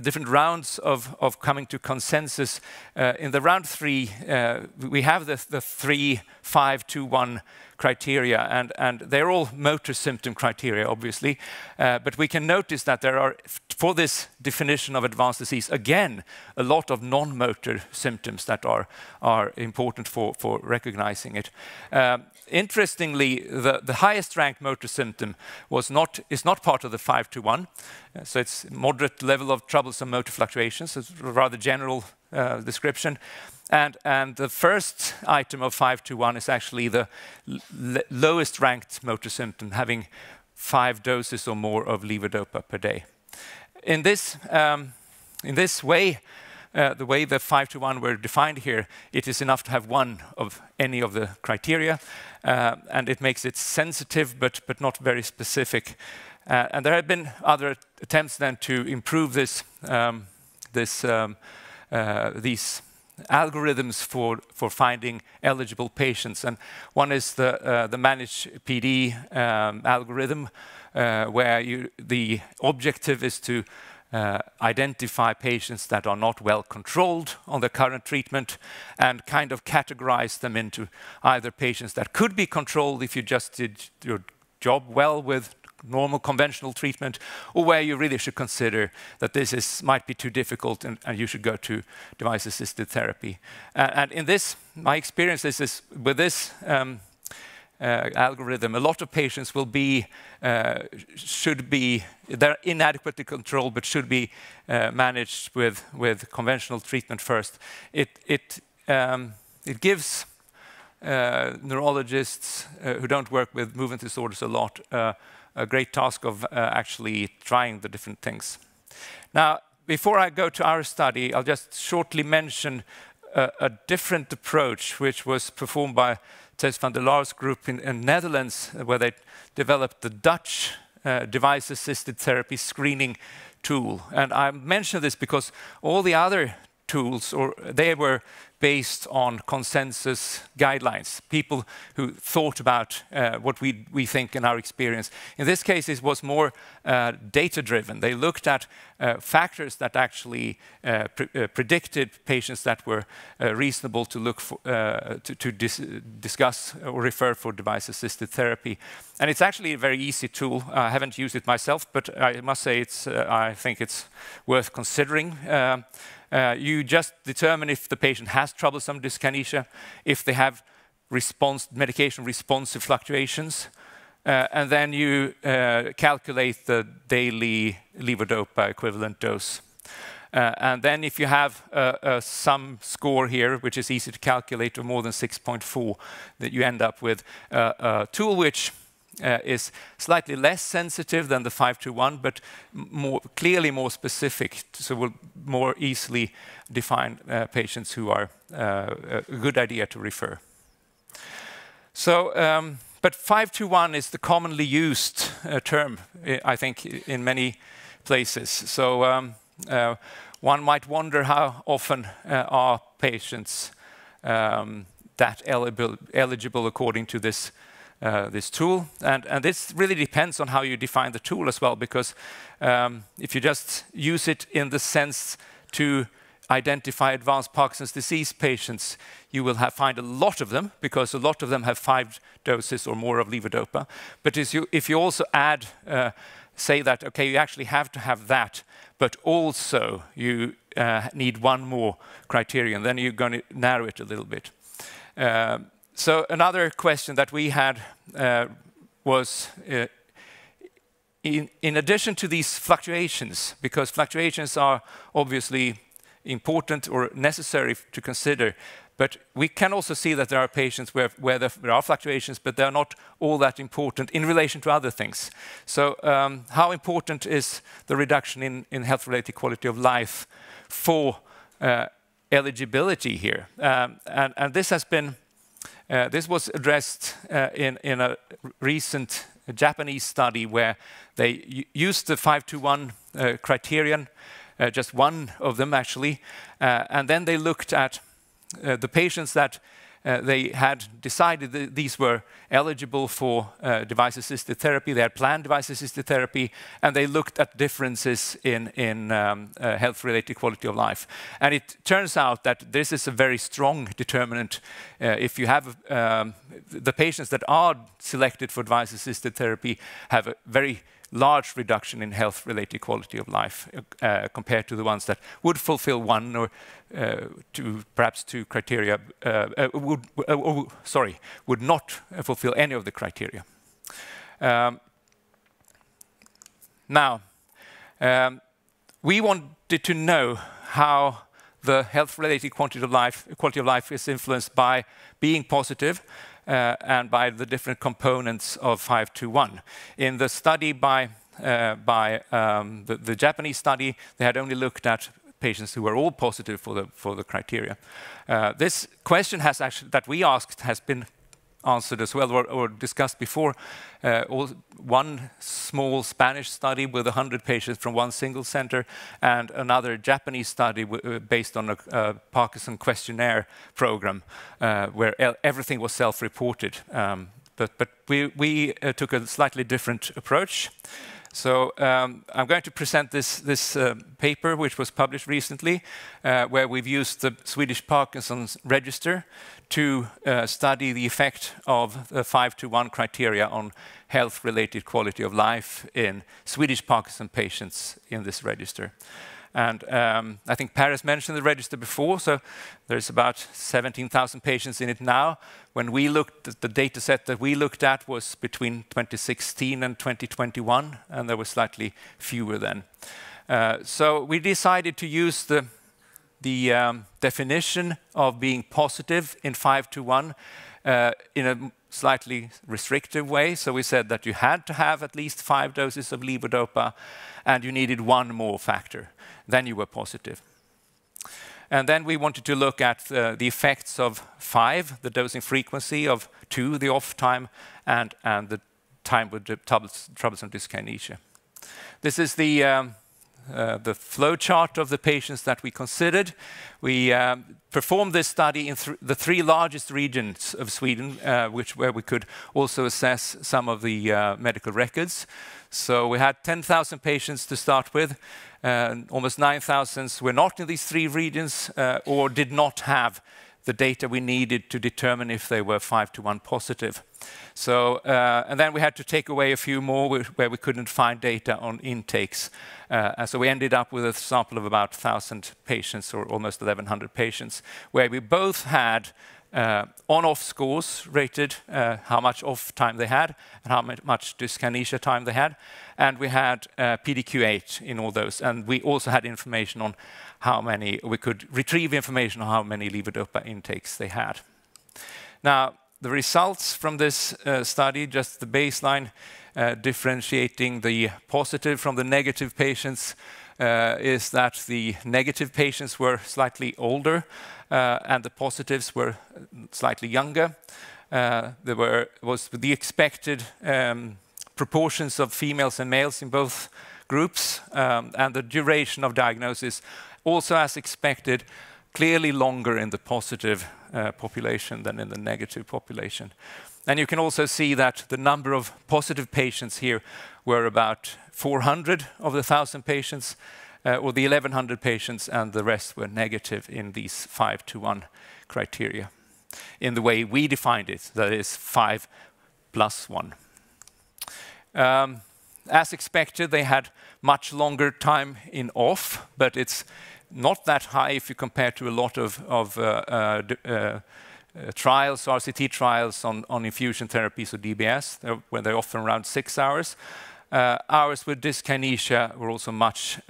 different rounds of coming to consensus, in the round 3, we have the 3, 5, 2, 1 criteria, and they're all motor symptom criteria, obviously, but we can notice that there are, for this definition of advanced disease, again, a lot of non-motor symptoms that are important for recognizing it. Interestingly, the highest ranked motor symptom is not part of the 5 to 1, so it's moderate level of troublesome motor fluctuations. It's a rather general description. And the first item of 5 to 1 is actually the lowest ranked motor symptom, having 5 doses or more of levodopa per day. In this way, the way the 5 to 1 were defined here, it is enough to have one of any of the criteria, and it makes it sensitive but not very specific. And there have been other attempts then to improve these algorithms for finding eligible patients, and one is the Manage PD algorithm, where the objective is to identify patients that are not well controlled on the current treatment and kind of categorize them into either patients that could be controlled if you just did your job well with normal conventional treatment, or where you really should consider that this might be too difficult and you should go to device-assisted therapy. And in this, my experience is with this algorithm, a lot of patients they're inadequately controlled, but should be managed with conventional treatment first. It gives neurologists who don't work with movement disorders a lot a great task of actually trying the different things. Now, before I go to our study, I'll just shortly mention a different approach, which was performed by Thijs van der Laar's group in Netherlands, where they developed the Dutch device-assisted therapy screening tool. And I mention this because all the other tools, they were based on consensus guidelines, people who thought about what we think in our experience. In this case, it was more data-driven. They looked at factors that actually predicted patients that were reasonable to look for, to discuss or refer for device-assisted therapy. And it's actually a very easy tool. I haven't used it myself, but I must say I think it's worth considering. You just determine if the patient has troublesome dyskinesia, if they have medication-responsive fluctuations, and then you calculate the daily levodopa equivalent dose. And then if you have some score here, which is easy to calculate, of more than 6.4, that you end up with a tool which is slightly less sensitive than the 5 to 1, but clearly more specific, so will more easily define patients who are a good idea to refer. So, but 5 to 1 is the commonly used term, I think, in many places. So one might wonder how often are patients that eligible according to this this tool. And this really depends on how you define the tool as well, because if you just use it in the sense to identify advanced Parkinson's disease patients, you will find a lot of them, because a lot of them have 5 doses or more of levodopa. But if you also add, say that, okay, you actually have to have that, but also you need one more criterion, then you're going to narrow it a little bit. So another question that we had was, in addition to these fluctuations, because fluctuations are obviously important or necessary to consider, but we can also see that there are patients where there are fluctuations, but they're not all that important in relation to other things. So how important is the reduction in health-related quality of life for eligibility here? And this has been, this was addressed in a recent Japanese study where they used the 5-to-1 criterion, just one of them actually, and then they looked at the patients that they had decided that these were eligible for device-assisted therapy. They had planned device-assisted therapy, and they looked at differences in health-related quality of life. And it turns out that this is a very strong determinant. If you have the patients that are selected for device-assisted therapy have a very large reduction in health-related quality of life compared to the ones that would fulfill one or perhaps two criteria, would not fulfill any of the criteria. Now, we wanted to know how the health-related quality of life is influenced by being positive and by the different components of 5-to-1. In the study by the Japanese study, they had only looked at patients who were all positive for the criteria. This question has actually, that we asked, has been answered as well, or discussed before. One small Spanish study with 100 patients from one single center, and another Japanese study based on a Parkinson questionnaire program where everything was self-reported. But we took a slightly different approach. So I'm going to present this paper, which was published recently, where we've used the Swedish Parkinson's register to study the effect of the 5-to-1 criteria on health-related quality of life in Swedish Parkinson patients in this register. And I think Paris mentioned the register before, so there's about 17,000 patients in it now. When we looked at the data set that we looked at was between 2016 and 2021, and there were slightly fewer then. So we decided to use the definition of being positive in 5-to-1 in a slightly restrictive way. So we said that you had to have at least 5 doses of levodopa, and you needed one more factor. Then you were positive. And then we wanted to look at the effects of 5, the dosing frequency, of 2, the off time, and the time with the troublesome dyskinesia. This is the flow chart of the patients that we considered. We performed this study in the 3 largest regions of Sweden, where we could also assess some of the medical records. So we had 10,000 patients to start with. Almost 9,000 were not in these 3 regions or did not have the data we needed to determine if they were 5-to-1 positive. So, and then we had to take away a few more where we couldn't find data on intakes. And so we ended up with a sample of about 1,000 patients, or almost 1,100 patients, where we both had on-off scores rated, how much off time they had and how much dyskinesia time they had. And we had PDQ-8 in all those. And we also had information on how many, we could retrieve information on how many levodopa intakes they had. Now, the results from this study, just the baseline, differentiating the positive from the negative patients, is that the negative patients were slightly older and the positives were slightly younger. There was the expected proportions of females and males in both groups, and the duration of diagnosis, also as expected, clearly longer in the positive population than in the negative population. And you can also see that the number of positive patients here were about 400 of the 1,000 patients, or the 1,100 patients, and the rest were negative in these 5-to-1 criteria. In the way we defined it, that is 5 + 1. As expected, they had much longer time in off, but it's not that high if you compare to a lot of trials, RCT trials on infusion therapies or DBS, where they're often around 6 hours. Hours with dyskinesia were also much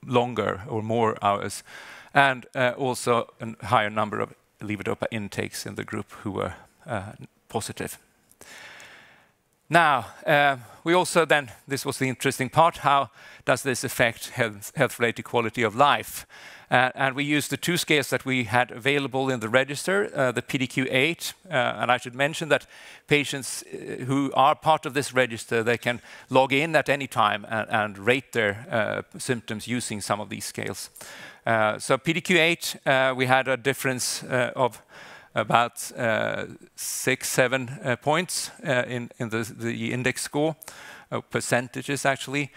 longer, or more hours, and also a higher number of levodopa intakes in the group who were positive. Now, we also then, this was the interesting part, how does this affect health-related quality of life? And we used the 2 scales that we had available in the register, the PDQ-8, and I should mention that patients who are part of this register, they can log in at any time and rate their symptoms using some of these scales. So PDQ-8, we had a difference of about 6-7 points in the index score, percentages actually.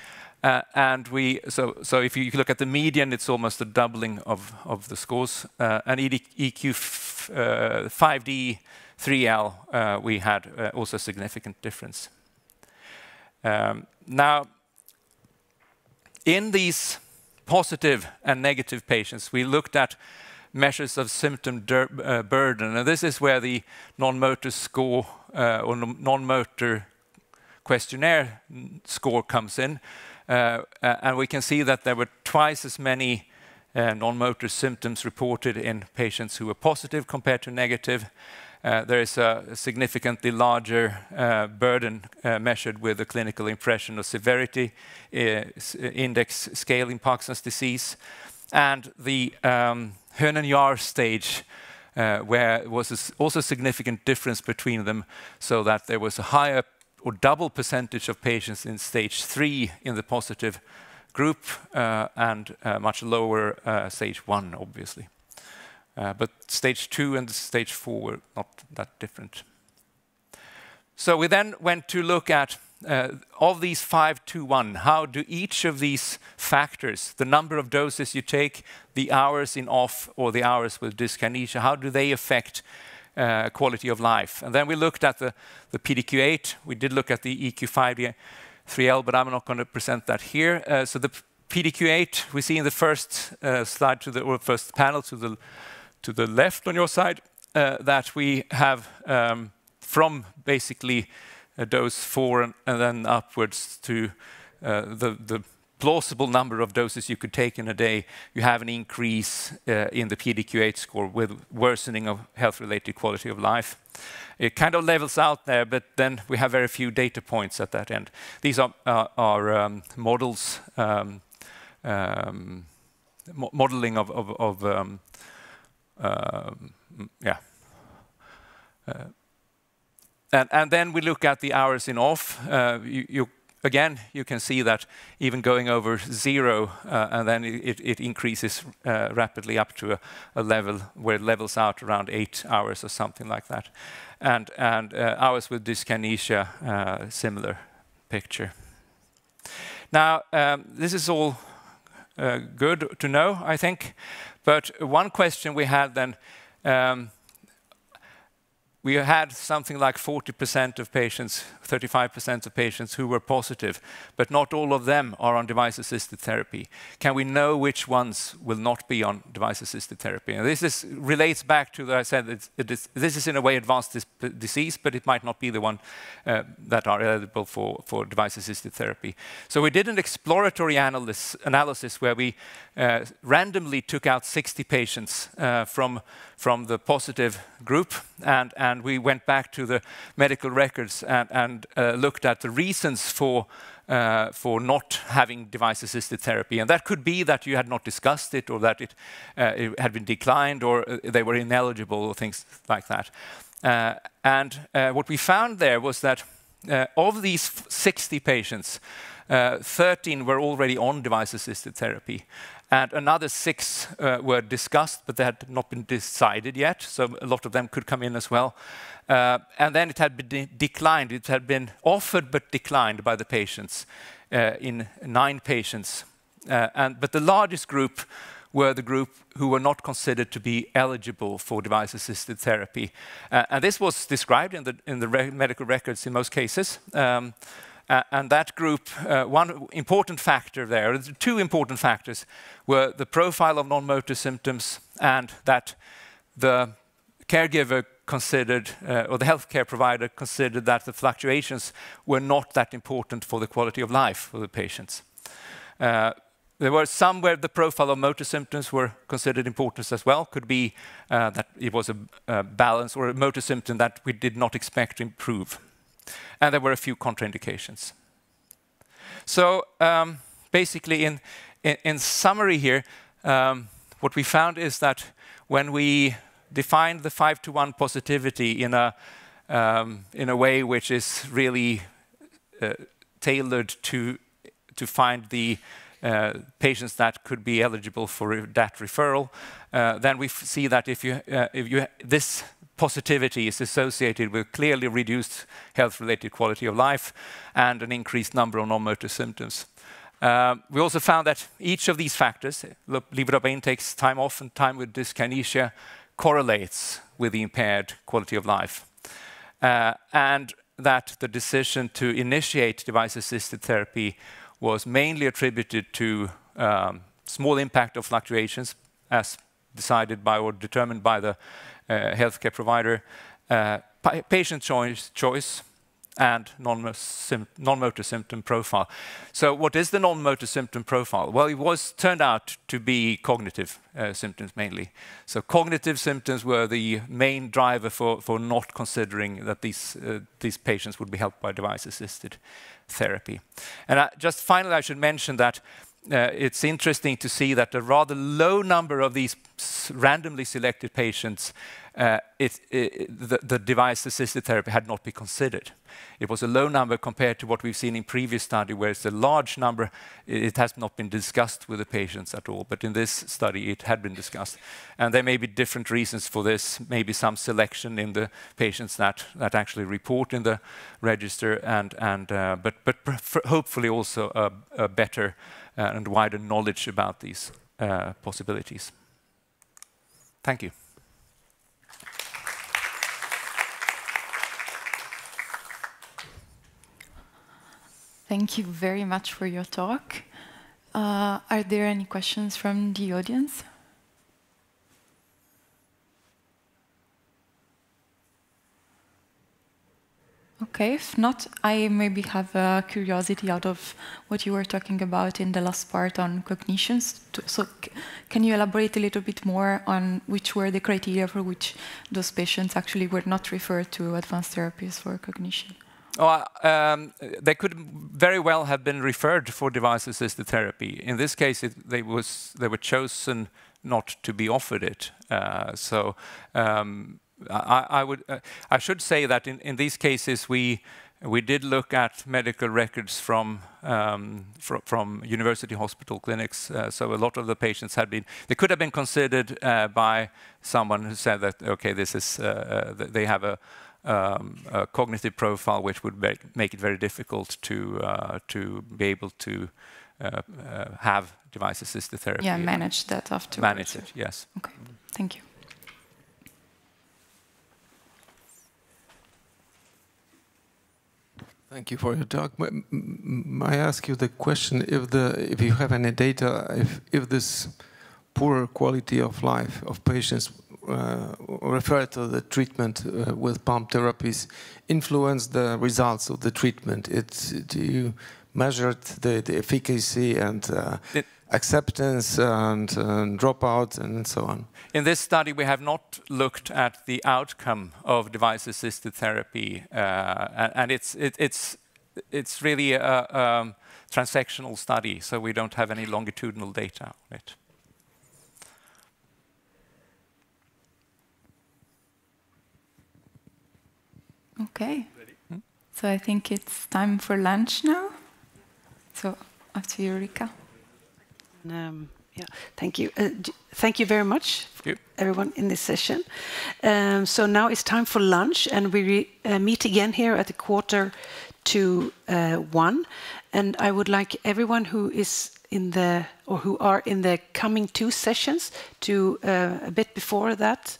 And so if you look at the median, it's almost a doubling of the scores. And EQ 5D 3L, we had also a significant difference. Now, in these positive and negative patients, we looked at measures of symptom burden, and this is where the non-motor score or non-motor questionnaire score comes in. And we can see that there were twice as many non-motor symptoms reported in patients who were positive compared to negative. There is a significantly larger burden measured with the clinical impression of severity index scale in Parkinson's disease. And the Hoehn-Yahr stage, where it was also a significant difference between them, so that there was a higher or double percentage of patients in stage 3 in the positive group, and much lower stage 1, obviously. But stage 2 and stage 4 were not that different. So we then went to look at, of these 5-to-1, how do each of these factors, the number of doses you take, the hours in off, or the hours with dyskinesia, how do they affect quality of life? And then we looked at the PDQ-8. We did look at the EQ 5D3L, but I'm not going to present that here. So the PDQ-8 we see in the first slide or first panel to the left on your side, that we have from basically dose 4 and then upwards to the plausible number of doses you could take in a day, you have an increase in the PDQ-8 score with worsening of health-related quality of life. It kind of levels out there, but then we have very few data points at that end. These are models, modeling of and then we look at the hours in off. Again, you can see that even going over 0, and then it increases rapidly up to a level where it levels out around 8 hours or something like that. And hours with dyskinesia, similar picture. Now, this is all good to know, I think. But one question we had then, we had something like 40% of patients, 35% of patients who were positive, but not all of them are on device-assisted therapy. Can we know which ones will not be on device-assisted therapy? And this relates back to that I said this is in a way advanced disease, but it might not be the one that are eligible for device-assisted therapy. So we did an exploratory analysis where we randomly took out 60 patients from the positive group, and we went back to the medical records and looked at the reasons for not having device-assisted therapy. And that could be that you had not discussed it, or that it had been declined, or they were ineligible, or things like that. And what we found there was that of these 60 patients, 13 were already on device-assisted therapy. And another 6 were discussed, but they had not been decided yet, so a lot of them could come in as well. And then it had been declined. It had been offered but declined by the patients in 9 patients. But the largest group were the group who were not considered to be eligible for device-assisted therapy. And this was described in the medical records in most cases. And that group, one important factor there, 2 important factors, were the profile of non-motor symptoms and that the caregiver considered, or the healthcare provider considered that the fluctuations were not that important for the quality of life for the patients. There were some where the profile of motor symptoms were considered important as well. Could be that it was a balance or a motor symptom that we did not expect to improve. And there were a few contraindications. So basically, in summary here, what we found is that when we defined the 5-to-1 positivity in a way which is really tailored to find the patients that could be eligible for that referral, then we see that if this positivity is associated with clearly reduced health-related quality of life and an increased number of non-motor symptoms. We also found that each of these factors, levodopa intakes, time off and time with dyskinesia, correlates with the impaired quality of life. And that the decision to initiate device-assisted therapy was mainly attributed to small impact of fluctuations as decided by or determined by the healthcare provider, patient choice, and non-motor symptom profile. So what is the non-motor symptom profile? Well, it turned out to be cognitive symptoms mainly. So cognitive symptoms were the main driver for not considering that these patients would be helped by device-assisted therapy. And just finally, I should mention that it's interesting to see that a rather low number of these randomly selected patients, the device-assisted therapy had not been considered. It was a low number compared to what we've seen in previous study, where it's a large number. It has not been discussed with the patients at all, but in this study it had been discussed. And there may be different reasons for this, maybe some selection in the patients that actually report in the register, but hopefully also a better and wider knowledge about these possibilities. Thank you. Thank you very much for your talk. Are there any questions from the audience? Okay, if not, I maybe have a curiosity out of what you were talking about in the last part on cognitions. So can you elaborate a little bit more on which were the criteria for which those patients actually were not referred to advanced therapies for cognition? They could very well have been referred for device-assisted therapy. In this case, they were chosen not to be offered it. I should say that in these cases we did look at medical records from university hospital clinics. So a lot of the patients they could have been considered by someone who said that okay, this is they have a cognitive profile which would make it very difficult to be able to have device-assisted therapy. Yeah, manage that afterwards. Manage it, yes. Okay, thank you. Thank you for your talk. May I ask you the question, if you have any data, if this poor quality of life of patients referred to the treatment with pump therapies influence the results of the treatment? Do you measure the efficacy and acceptance and dropout and so on? In this study, we have not looked at the outcome of device-assisted therapy, and it's really a transactional study, so we don't have any longitudinal data on it. Okay, so I think it's time for lunch now. So after you, Rika. Yeah, thank you. Thank you very much, everyone in this session. So now it's time for lunch, and we meet again here at 1:45. And I would like everyone who is in the or who are in the coming 2 sessions to a bit before that,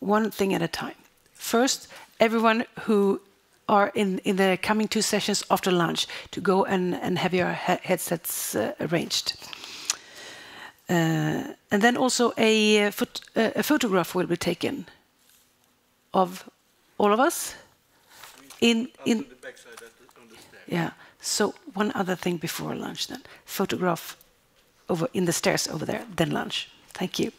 one thing at a time. First, everyone who are in the coming 2 sessions after lunch to go and have your headsets arranged. And then also a photograph will be taken of all of us. Yeah. So one other thing before lunch then. Photograph over in the stairs over there, then lunch. Thank you.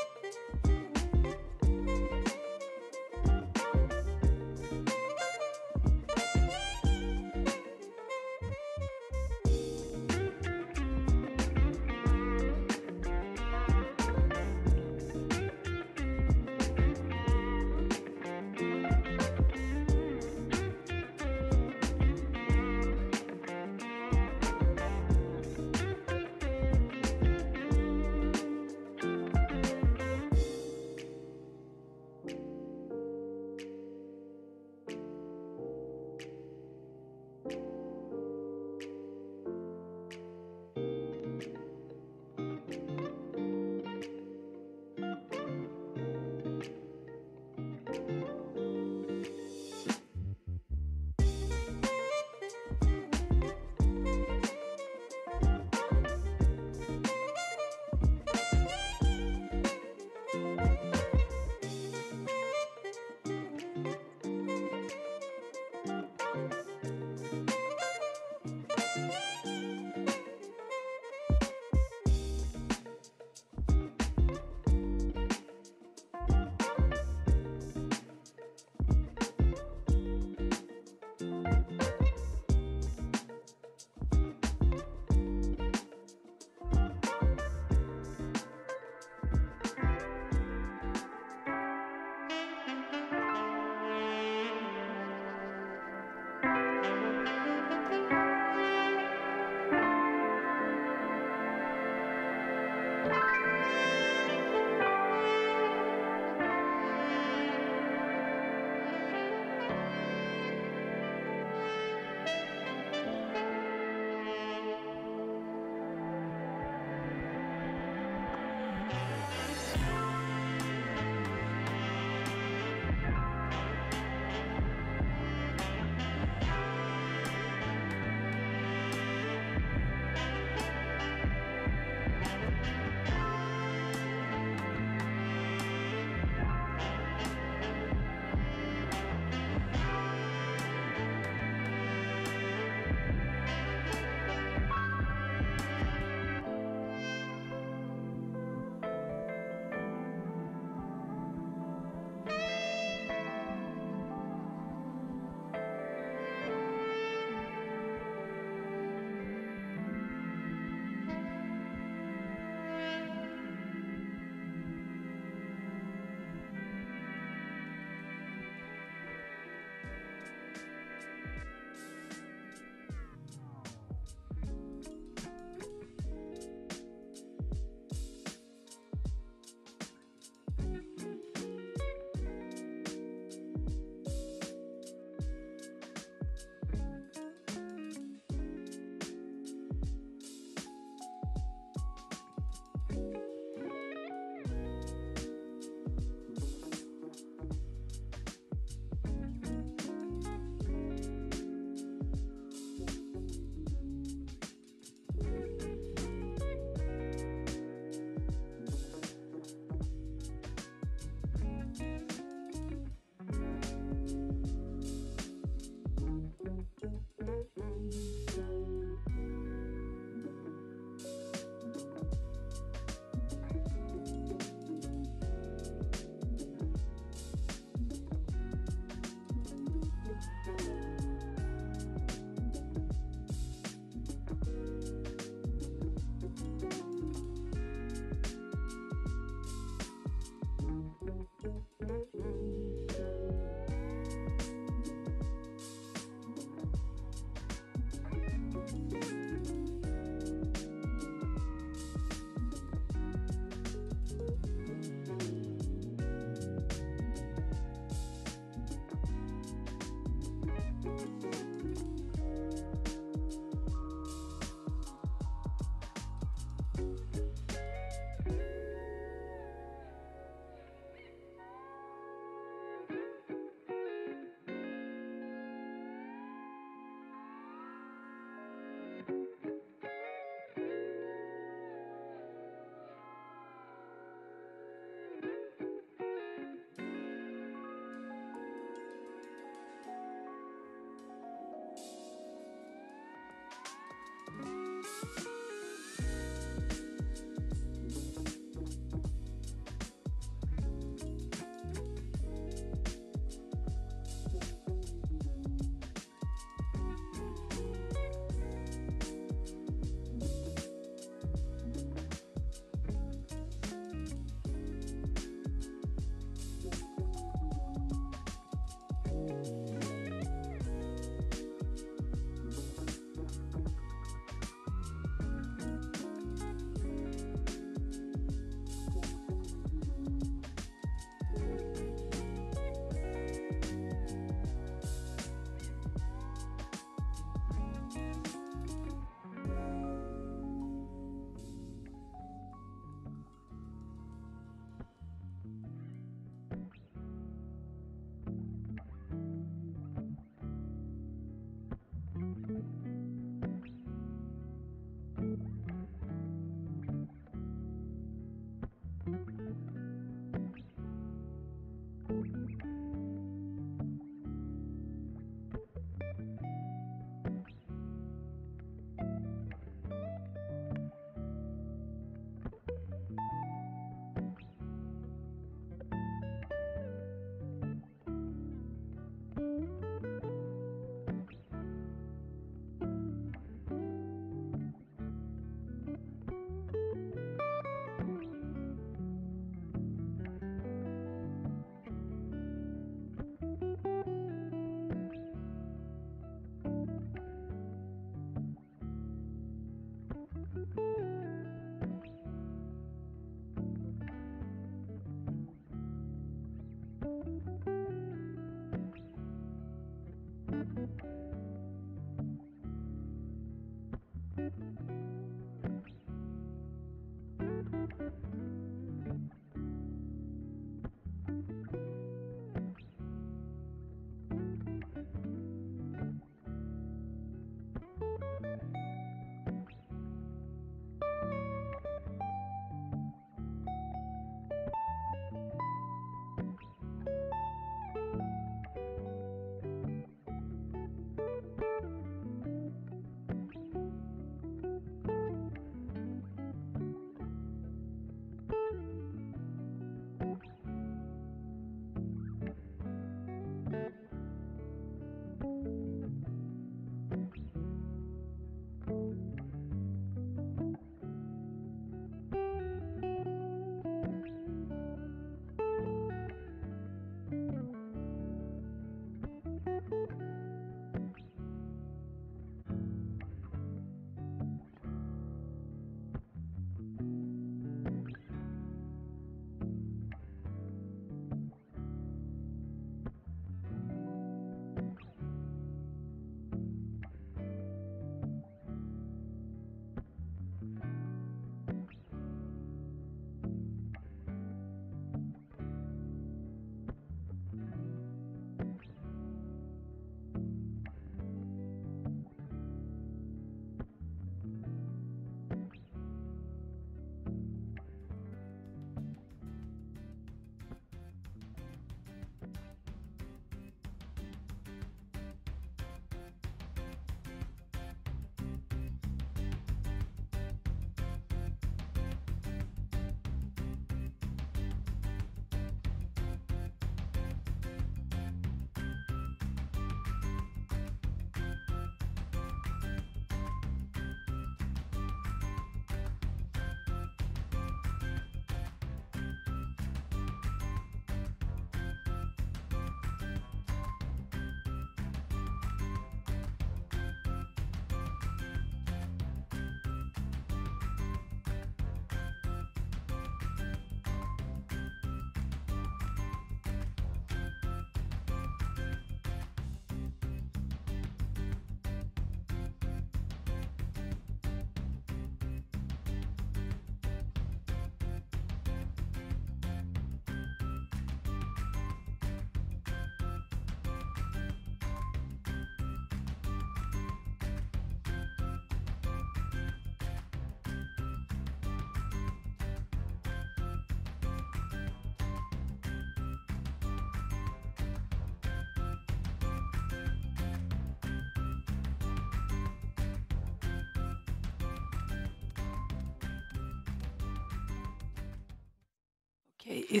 Okay,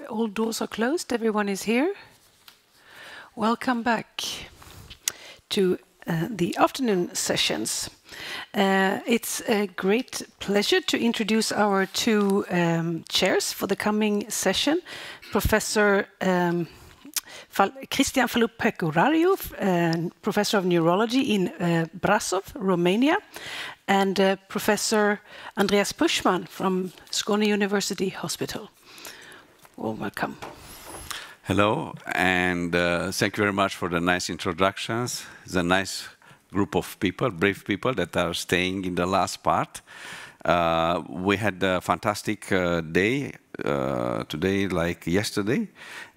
all doors are closed? Everyone is here? Welcome back to the afternoon sessions. It's a great pleasure to introduce our two chairs for the coming session. Professor Cristian Falup-Pecurariu, Professor of Neurology in Brasov, Romania, and Professor Andreas Puschmann from Skåne University Hospital. Well, welcome. Hello, and thank you very much for the nice introductions. It's a nice group of people, brave people that are staying in the last part. We had a fantastic day today, like yesterday,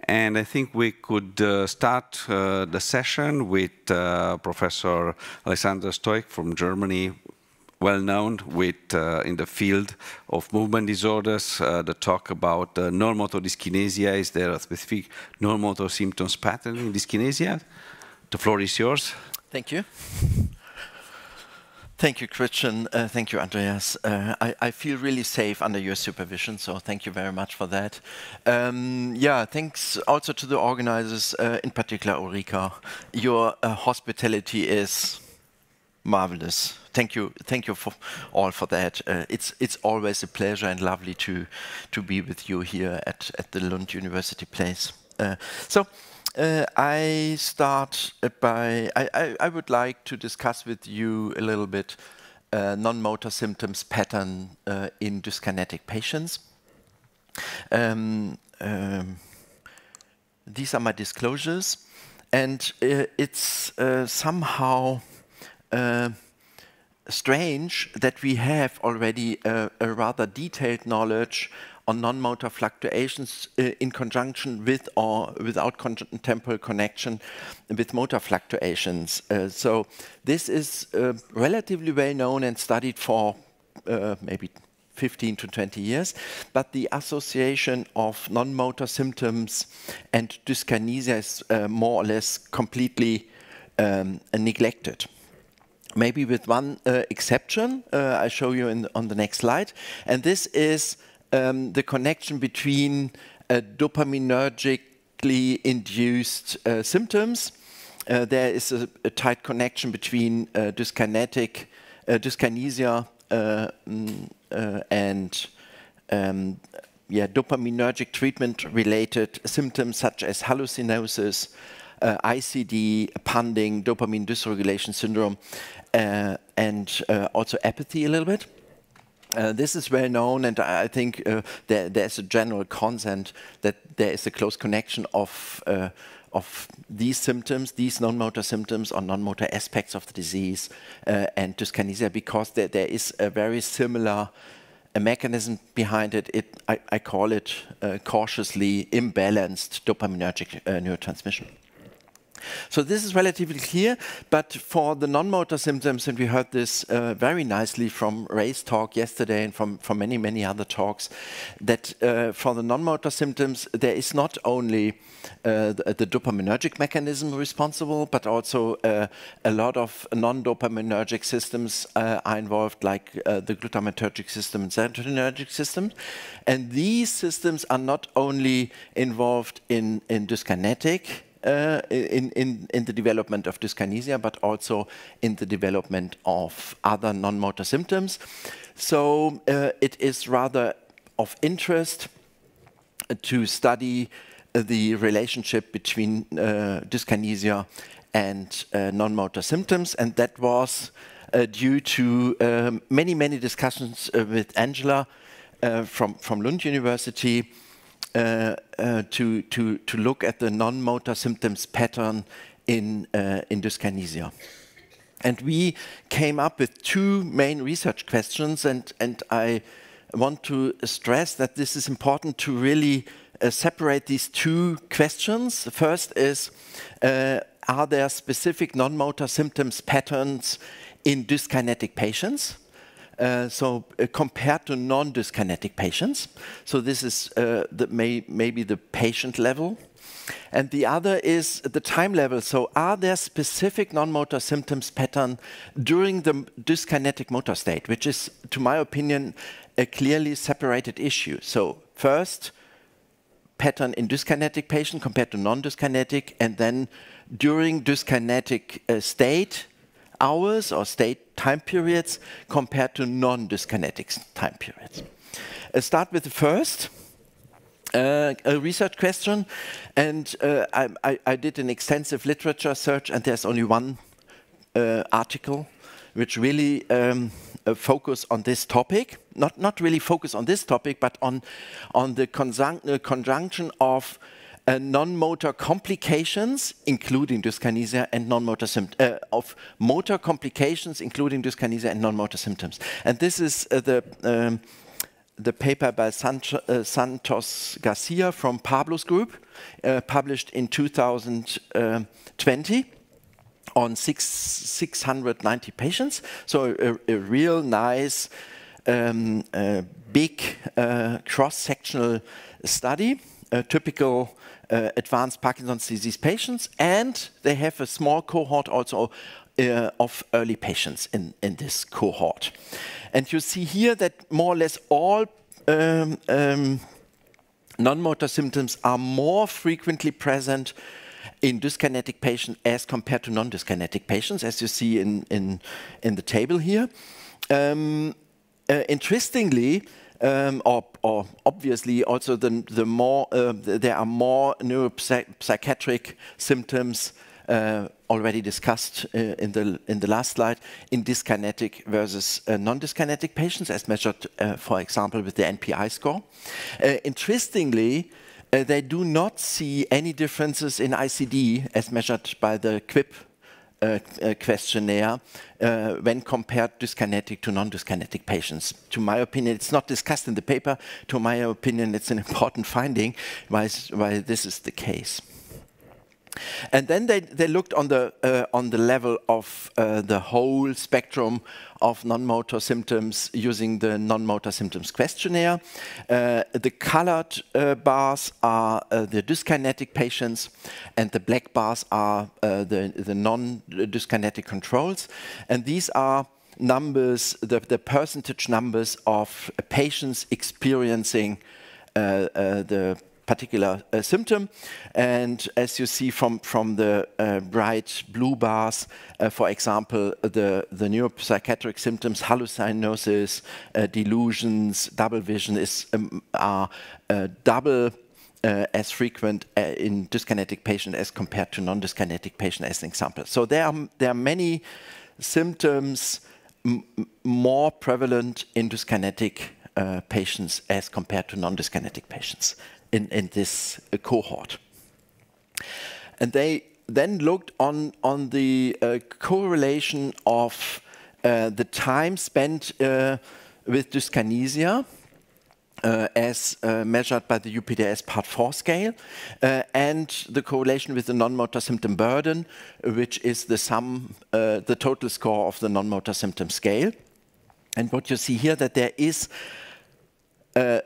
and I think we could start the session with Professor Alexander Stoik from Germany, well known in the field of movement disorders. The talk about non-motor dyskinesia. Is there a specific non-motor symptoms pattern in dyskinesia? The floor is yours. Thank you. Thank you, Christian. Thank you, Andreas. I feel really safe under your supervision, so thank you very much for that. Yeah, thanks also to the organizers, in particular Ulrika. Your hospitality is marvelous. Thank you all for that. It's always a pleasure and lovely to be with you here at the Lund University Place. I start by, I would like to discuss with you a little bit non-motor symptoms pattern in dyskinetic patients. These are my disclosures, and it's somehow strange that we have already a rather detailed knowledge on non-motor fluctuations in conjunction with or without temporal connection with motor fluctuations. So this is relatively well known and studied for maybe 15 to 20 years, but the association of non-motor symptoms and dyskinesia is more or less completely neglected. Maybe with one exception, I show you on the next slide, and this is the connection between dopaminergically induced symptoms. There is a tight connection between dyskinesia and dopaminergic treatment-related symptoms such as hallucinosis, ICD, panding, dopamine dysregulation syndrome, and also apathy a little bit. This is well known, and I think there's a general consent that there is a close connection of these symptoms, these non-motor symptoms or non-motor aspects of the disease and dyskinesia, because there is a very similar mechanism behind it. I call it cautiously imbalanced dopaminergic neurotransmission. So this is relatively clear, but for the non-motor symptoms, and we heard this very nicely from Ray's talk yesterday and from many, many other talks, that for the non-motor symptoms, there is not only the dopaminergic mechanism responsible, but also a lot of non-dopaminergic systems are involved, like the glutamatergic system and serotonergic system. And these systems are not only involved in dyskinetic, in the development of dyskinesia, but also in the development of other non-motor symptoms. So it is rather of interest to study the relationship between dyskinesia and non-motor symptoms, and that was due to many, many discussions with Angela from Lund University, to look at the non-motor symptoms pattern in dyskinesia. And we came up with two main research questions, and I want to stress that this is important to really separate these two questions. The first is, are there specific non-motor symptoms patterns in dyskinetic patients? Compared to non-dyskinetic patients. So this is maybe the patient level. And the other is the time level. So are there specific non-motor symptoms pattern during the dyskinetic motor state, which is, to my opinion, a clearly separated issue. So first, pattern in dyskinetic patient compared to non-dyskinetic, and then during dyskinetic state hours or state time periods compared to non-dyskinetic time periods. Start with the first. A research question, and I did an extensive literature search, and there's only one article which really focus on this topic. Not really focus on this topic, but on the conjunction of non-motor complications, including dyskinesia, and non-motor symptoms of motor complications, including dyskinesia and non-motor symptoms. And this is the paper by Santos Garcia from Pablo's group, published in 2020 on 690 patients. So a real nice, big cross-sectional study, typical advanced Parkinson's disease patients, and they have a small cohort also of early patients in this cohort. And you see here that more or less all non-motor symptoms are more frequently present in dyskinetic patients as compared to non-dyskinetic patients, as you see in the table here. Interestingly, or obviously also there are more neuropsychiatric symptoms already discussed in the last slide in dyskinetic versus non-dyskinetic patients, as measured, for example, with the NPI score. Interestingly, they do not see any differences in ICD as measured by the QIP questionnaire when compared dyskinetic to non-dyskinetic patients. To my opinion, it's not discussed in the paper. To my opinion, it's an important finding why this is the case. And then they looked on the level of the whole spectrum of non-motor symptoms using the non-motor symptoms questionnaire. The colored bars are the dyskinetic patients, and the black bars are the non-dyskinetic controls. And these are numbers, the percentage numbers of patients experiencing the particular symptom. And as you see from the bright blue bars, for example, the neuropsychiatric symptoms, hallucinosis, delusions, double vision are double as frequent in dyskinetic patients as compared to non-dyskinetic patients, as an example. So there are many symptoms more prevalent in dyskinetic patients as compared to non-dyskinetic patients in this cohort. And they then looked on the correlation of the time spent with dyskinesia as measured by the UPDS Part 4 scale, and the correlation with the non-motor symptom burden, which is the sum, the total score of the non-motor symptom scale. And what you see here, that there is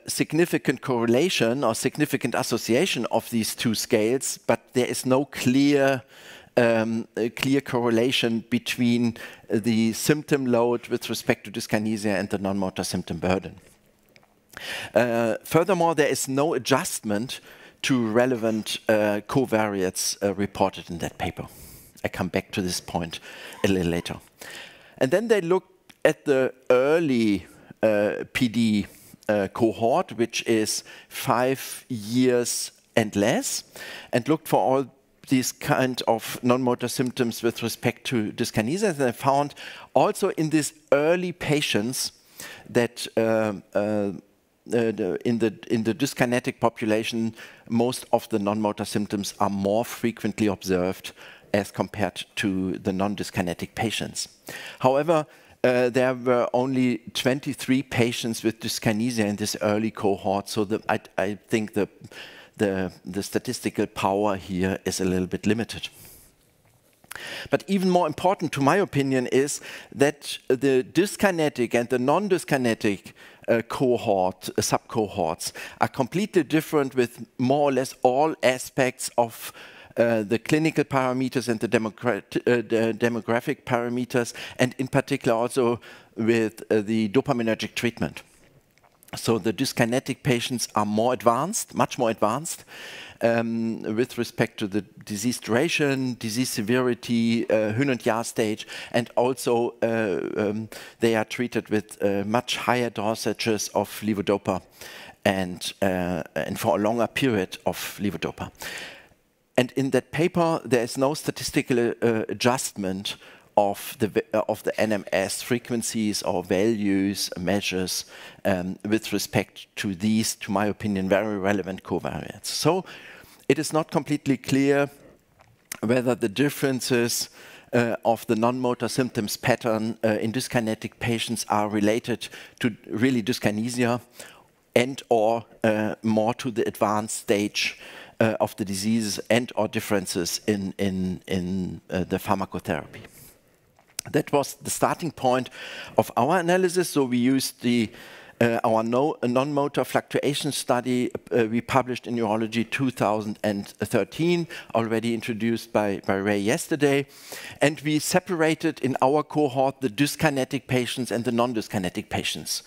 significant correlation or significant association of these two scales, but there is no clear correlation between the symptom load with respect to dyskinesia and the non-motor symptom burden. Furthermore, there is no adjustment to relevant covariates reported in that paper. I come back to this point a little later. And then they looked at the early PD cohort, which is 5 years and less, and looked for all these kind of non-motor symptoms with respect to dyskinesia. And they found also in these early patients that in the dyskinetic population, most of the non-motor symptoms are more frequently observed as compared to the non-dyskinetic patients. However, there were only 23 patients with dyskinesia in this early cohort, so I think the statistical power here is a little bit limited. But even more important, to my opinion, is that the dyskinetic and the non-dyskinetic subcohorts are completely different with more or less all aspects of the clinical parameters and the demographic parameters, and in particular also with the dopaminergic treatment. So the dyskinetic patients are more advanced, much more advanced, with respect to the disease duration, disease severity, Lund and Jahr stage, and also they are treated with much higher dosages of levodopa and for a longer period of levodopa. And in that paper, there is no statistical adjustment of the NMS frequencies or values, measures with respect to these, to my opinion, very relevant covariates. So it is not completely clear whether the differences of the non-motor symptoms pattern in dyskinetic patients are related to really dyskinesia and or more to the advanced stage of the disease and or differences in the pharmacotherapy. That was the starting point of our analysis. So we used our non-motor fluctuation study we published in Neurology 2013, already introduced by Ray yesterday. And we separated in our cohort the dyskinetic patients and the non-dyskinetic patients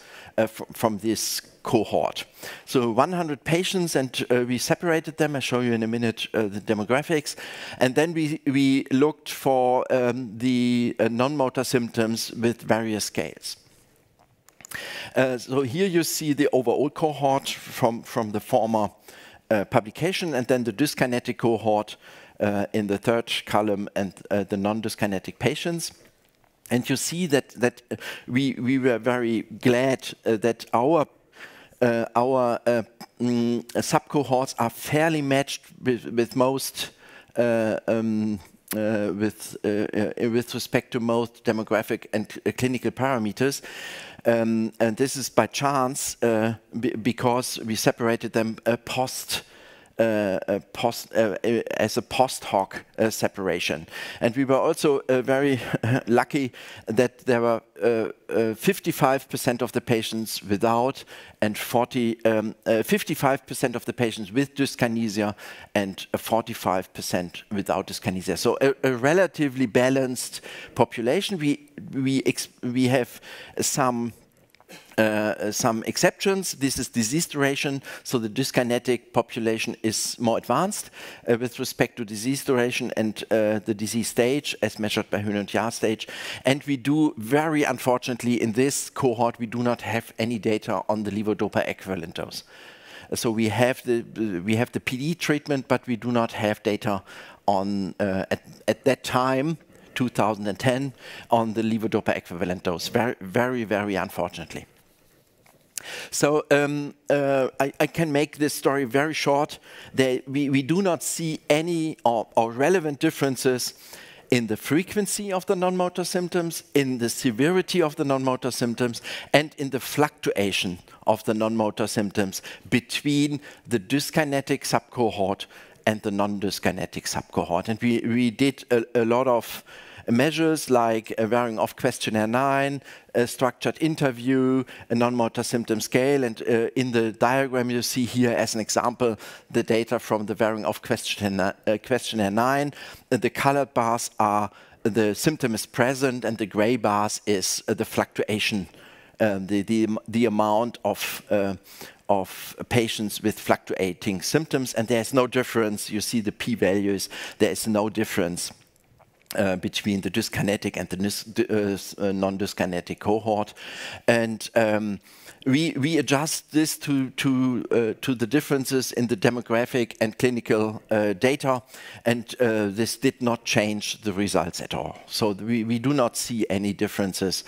from this cohort. So 100 patients, and we separated them. I'll show you in a minute the demographics. And then we looked for the non-motor symptoms with various scales. So here you see the overall cohort from the former publication, and then the dyskinetic cohort in the third column, and the non-dyskinetic patients. And you see that we were very glad that our subcohorts are fairly matched with most with respect to most demographic and clinical parameters. And this is by chance because we separated them as a post hoc separation. And we were also very lucky that there were 55% of the patients without and 55% of the patients with dyskinesia and 45% without dyskinesia. So a relatively balanced population. We have some exceptions. This is disease duration, so the dyskinetic population is more advanced with respect to disease duration and the disease stage as measured by Lund and Jahr stage. And we do, very unfortunately, in this cohort, we do not have any data on the levodopa equivalent dose. So we have the PD treatment, but we do not have data on at that time, 2010, on the levodopa equivalent dose. Very, very unfortunately. So I can make this story very short. We do not see any or relevant differences in the frequency of the non-motor symptoms, in the severity of the non-motor symptoms, and in the fluctuation of the non-motor symptoms between the dyskinetic subcohort and the non-dyskinetic subcohort. And we did a lot of measures like a varying of questionnaire 9, a structured interview, a non-motor symptom scale, and in the diagram you see here as an example the data from the varying of questionnaire 9. The colored bars are the symptom is present, and the gray bars is the fluctuation, the amount of patients with fluctuating symptoms, and there's no difference. You see the p-values. There is no difference between the dyskinetic and the non-dyskinetic cohort, and we adjust this to the differences in the demographic and clinical data, and this did not change the results at all. So we do not see any differences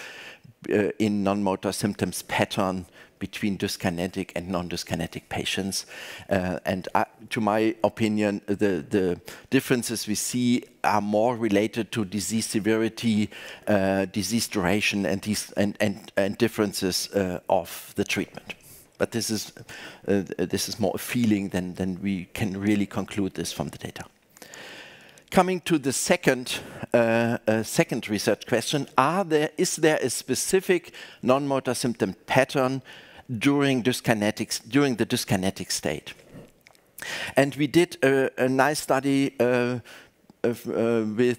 in non-motor symptoms pattern between dyskinetic and non-dyskinetic patients. And to my opinion, the differences we see are more related to disease severity, disease duration, and differences of the treatment. But this is more a feeling than we can really conclude this from the data. Coming to the second research question, is there a specific non-motor symptom pattern during the dyskinetic state. And we did a nice study with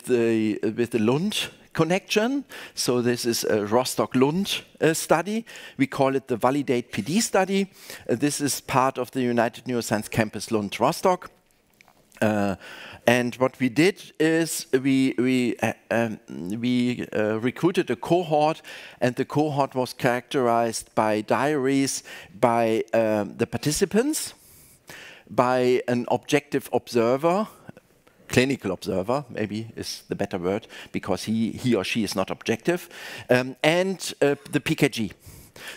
the Lund connection. So this is a Rostock-Lund study. We call it the Validate PD study. This is part of the United Neuroscience Campus Lund Rostock. And what we did is we recruited a cohort, and the cohort was characterized by diaries by the participants, by an objective observer, clinical observer, maybe is the better word, because he or she is not objective, and the PKG.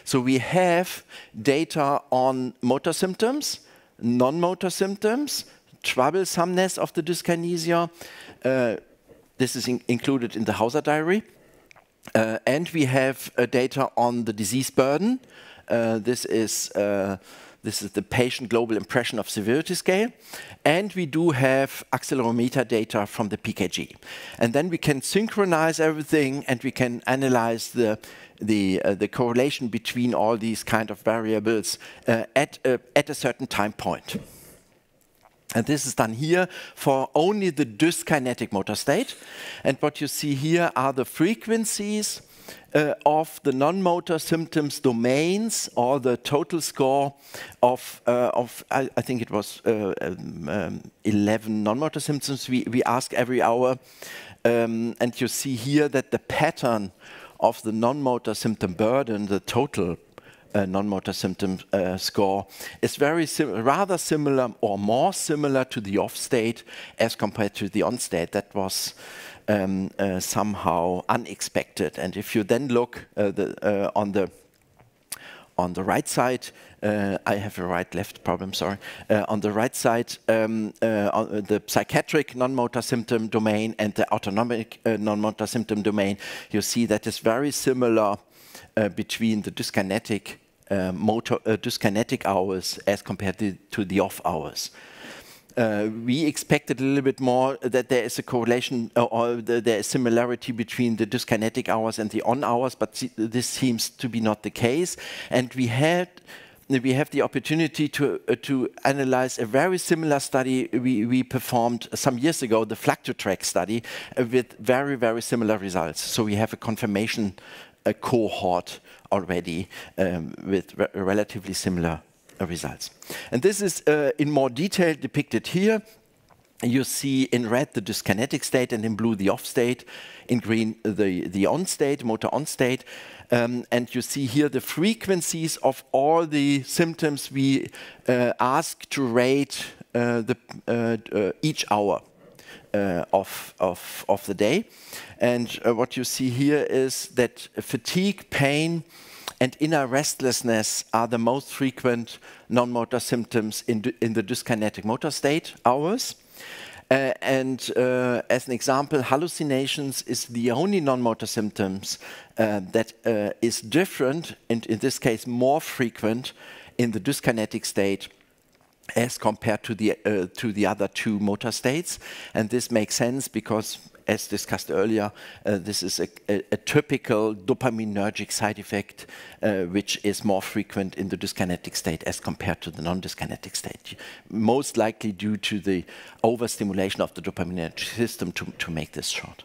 So we have data on motor symptoms, non-motor symptoms, troublesomeness of the dyskinesia. This is included in the Hauser diary. And we have data on the disease burden. This is the patient global impression of severity scale. And we do have accelerometer data from the PKG. And then we can synchronize everything, and we can analyze the correlation between all these kind of variables at a certain time point. And this is done here for only the dyskinetic motor state. And what you see here are the frequencies of the non-motor symptoms domains, or the total score of I think it was 11 non-motor symptoms we ask every hour. And you see here that the pattern of the non-motor symptom burden, the total non-motor symptom score, is rather similar or more similar to the off state as compared to the on state. That was somehow unexpected. And if you then look on the right side, I have a right-left problem, sorry. On the right side, on the psychiatric non-motor symptom domain and the autonomic non-motor symptom domain, you see that it's very similar between the dyskinetic dyskinetic hours as compared to the off hours. We expected a little bit more that there is a correlation or there is similarity between the dyskinetic hours and the on hours, but this seems to be not the case. And we have the opportunity to analyze a very similar study we performed some years ago, the Fluctotrack study, with very, very similar results. So we have a confirmation cohort already with relatively similar results. And this is in more detail depicted here. You see in red the dyskinetic state, and in blue the off state, in green the on state, motor on state. And you see here the frequencies of all the symptoms we ask to rate each hour of the day. And what you see here is that fatigue, pain, and inner restlessness are the most frequent non-motor symptoms in the dyskinetic motor state hours. As an example, hallucinations is the only non-motor symptoms that is different, and in this case more frequent, in the dyskinetic state as compared to the other two motor states. And this makes sense because, as discussed earlier, this is a typical dopaminergic side effect, which is more frequent in the dyskinetic state as compared to the non-dyskinetic state, most likely due to the overstimulation of the dopaminergic system, to make this short.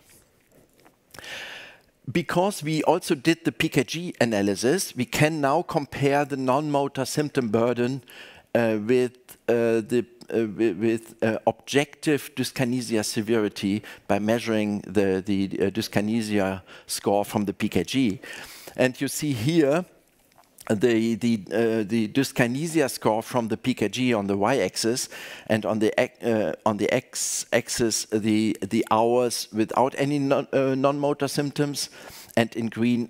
Because we also did the PKG analysis, we can now compare the non-motor symptom burden with objective dyskinesia severity by measuring the dyskinesia score from the PKG. And you see here the dyskinesia score from the PKG on the y-axis, and on the x-axis the hours without any non-motor symptoms, and in green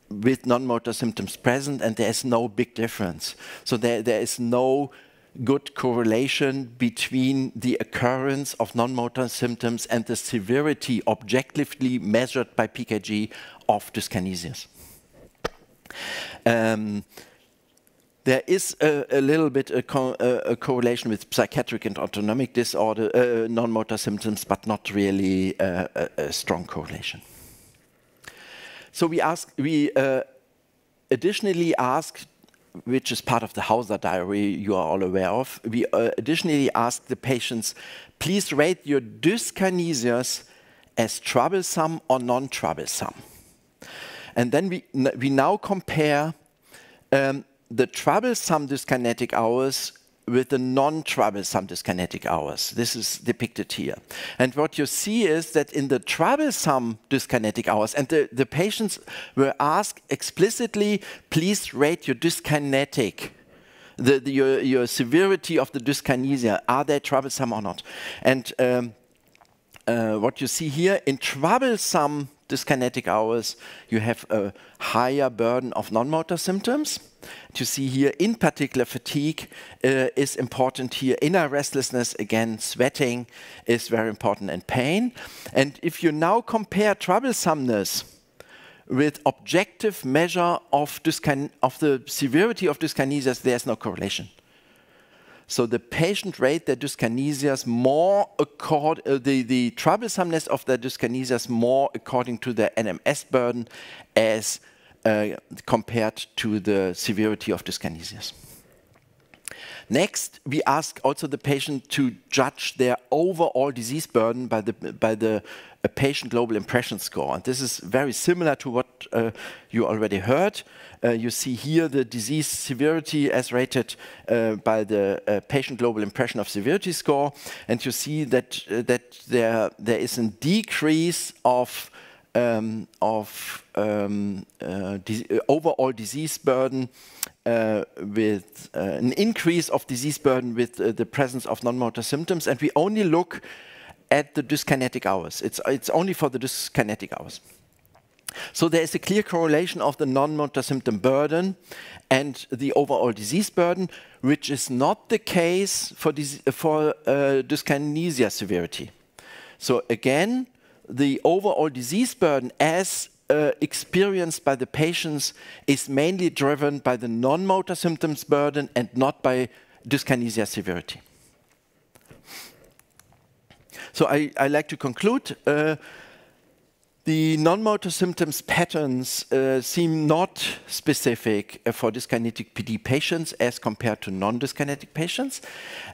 with non-motor symptoms present, and there is no big difference. So there is no good correlation between the occurrence of non-motor symptoms and the severity objectively measured by PKG of dyskinesias. There is a little bit a correlation with psychiatric and autonomic disorder, non-motor symptoms, but not really a strong correlation. So we additionally asked which is part of the Hauser diary you are all aware of. We additionally asked the patients, please rate your dyskinesias as troublesome or non-troublesome. And then we now compare the troublesome dyskinetic hours with the non-troublesome dyskinetic hours. This is depicted here. And what you see is that in the troublesome dyskinetic hours, and the patients were asked explicitly, please rate your dyskinetic, your severity of the dyskinesia. Are they troublesome or not? And what you see here, in troublesome dyskinetic hours, you have a higher burden of non-motor symptoms. You see here, in particular, fatigue is important here. Inner restlessness, again, sweating is very important, and pain. And if you now compare troublesomeness with objective measure of the severity of dyskinesias, there's no correlation. So the patient rate their dyskinesias more the troublesomeness of their dyskinesias more according to their NMS burden as compared to the severity of dyskinesias. Next, we ask also the patient to judge their overall disease burden by the patient global impression score. And this is very similar to what you already heard. You see here the disease severity as rated by the patient global impression of severity score. And you see that, there is a decrease of overall disease burden with an increase of disease burden with the presence of non-motor symptoms, and we only look at the dyskinetic hours. It's only for the dyskinetic hours. So there is a clear correlation of the non-motor symptom burden and the overall disease burden, which is not the case for dyskinesia severity. So again, the overall disease burden as experienced by the patients is mainly driven by the non-motor symptoms burden and not by dyskinesia severity. So I like to conclude. The non-motor symptoms patterns seem not specific for dyskinetic PD patients as compared to non-dyskinetic patients.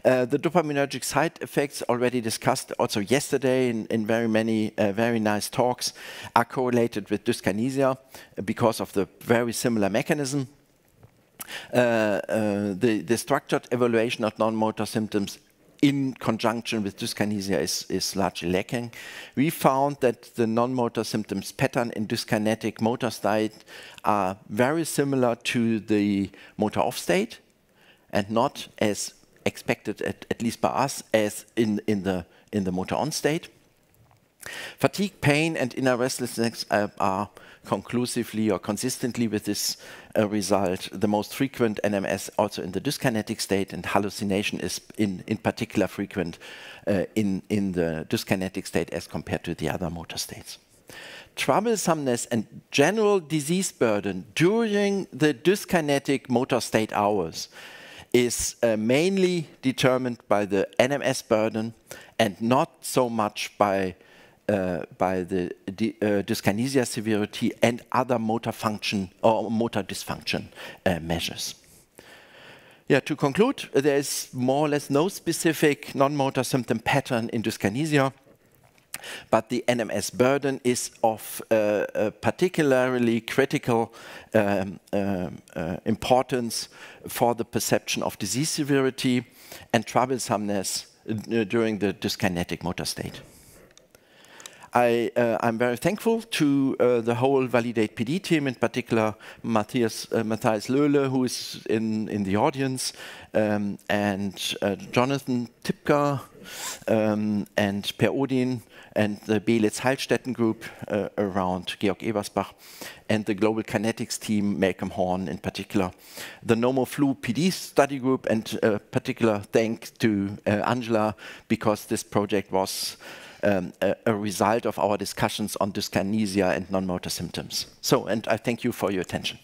The dopaminergic side effects already discussed also yesterday in very many very nice talks are correlated with dyskinesia because of the very similar mechanism. The structured evaluation of non-motor symptoms in conjunction with dyskinesia is largely lacking. We found that the non-motor symptoms pattern in dyskinetic motor state are very similar to the motor off state and not as expected, at least by us, as in the motor on state. Fatigue, pain, and inner restlessness are conclusively or consistently with this result the most frequent NMS also in the dyskinetic state, and hallucination is in particular frequent in the dyskinetic state as compared to the other motor states. Troublesomeness and general disease burden during the dyskinetic motor state hours is mainly determined by the NMS burden and not so much by the dyskinesia severity and other motor function or motor dysfunction measures. Yeah, to conclude, there is more or less no specific non-motor symptom pattern in dyskinesia, but the NMS burden is of particularly critical importance for the perception of disease severity and troublesomeness during the dyskinetic motor state. I'm very thankful to the whole Validate PD team, in particular Matthias Löhle, who is in the audience, and Jonathan Tipka, and Per Odin, and the Belitz-Heilstätten group around Georg Ebersbach, and the Global Kinetics team, Malcolm Horn in particular, the NomoFlu PD study group, and particular thanks to Angela, because this project was a result of our discussions on dyskinesia and non-motor symptoms. So, and I thank you for your attention.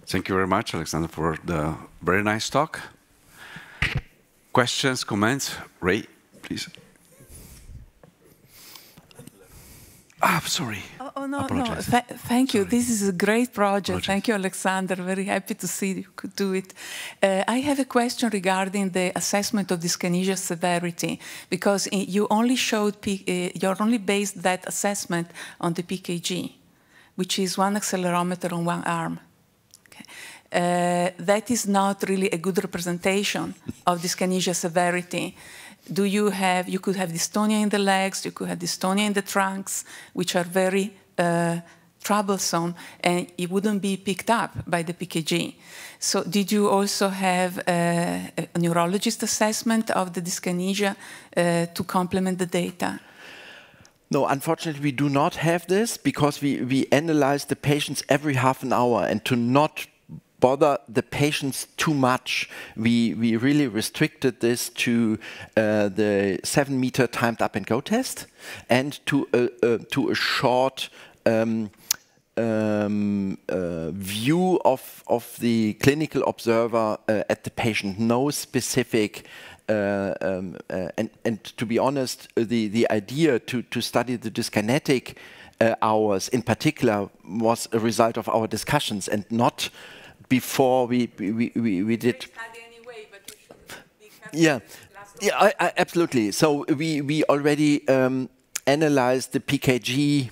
Thank you very much, Alexander, for the very nice talk. Questions, comments? Ray, please. Ah, sorry. Oh no, no. Thank you. This is a great project. Thank you, Alexander. Very happy to see you could do it. I have a question regarding the assessment of dyskinesia severity, because you only showed, you only based that assessment on the PKG, which is one accelerometer on one arm. That is not really a good representation of dyskinesia severity. Do you have, you could have dystonia in the legs, you could have dystonia in the trunks, which are very troublesome, and it wouldn't be picked up by the PKG. So did you also have a neurologist assessment of the dyskinesia to complement the data? No, unfortunately, we do not have this, because we analyze the patients every half an hour, and to not bother the patients too much, we really restricted this to the 7-meter timed up and go test, and to a short view of the clinical observer at the patient. No specific, and to be honest, the idea to study the dyskinetic hours in particular was a result of our discussions, and not before we did. Yeah, yeah, absolutely. So we already analyzed the PKG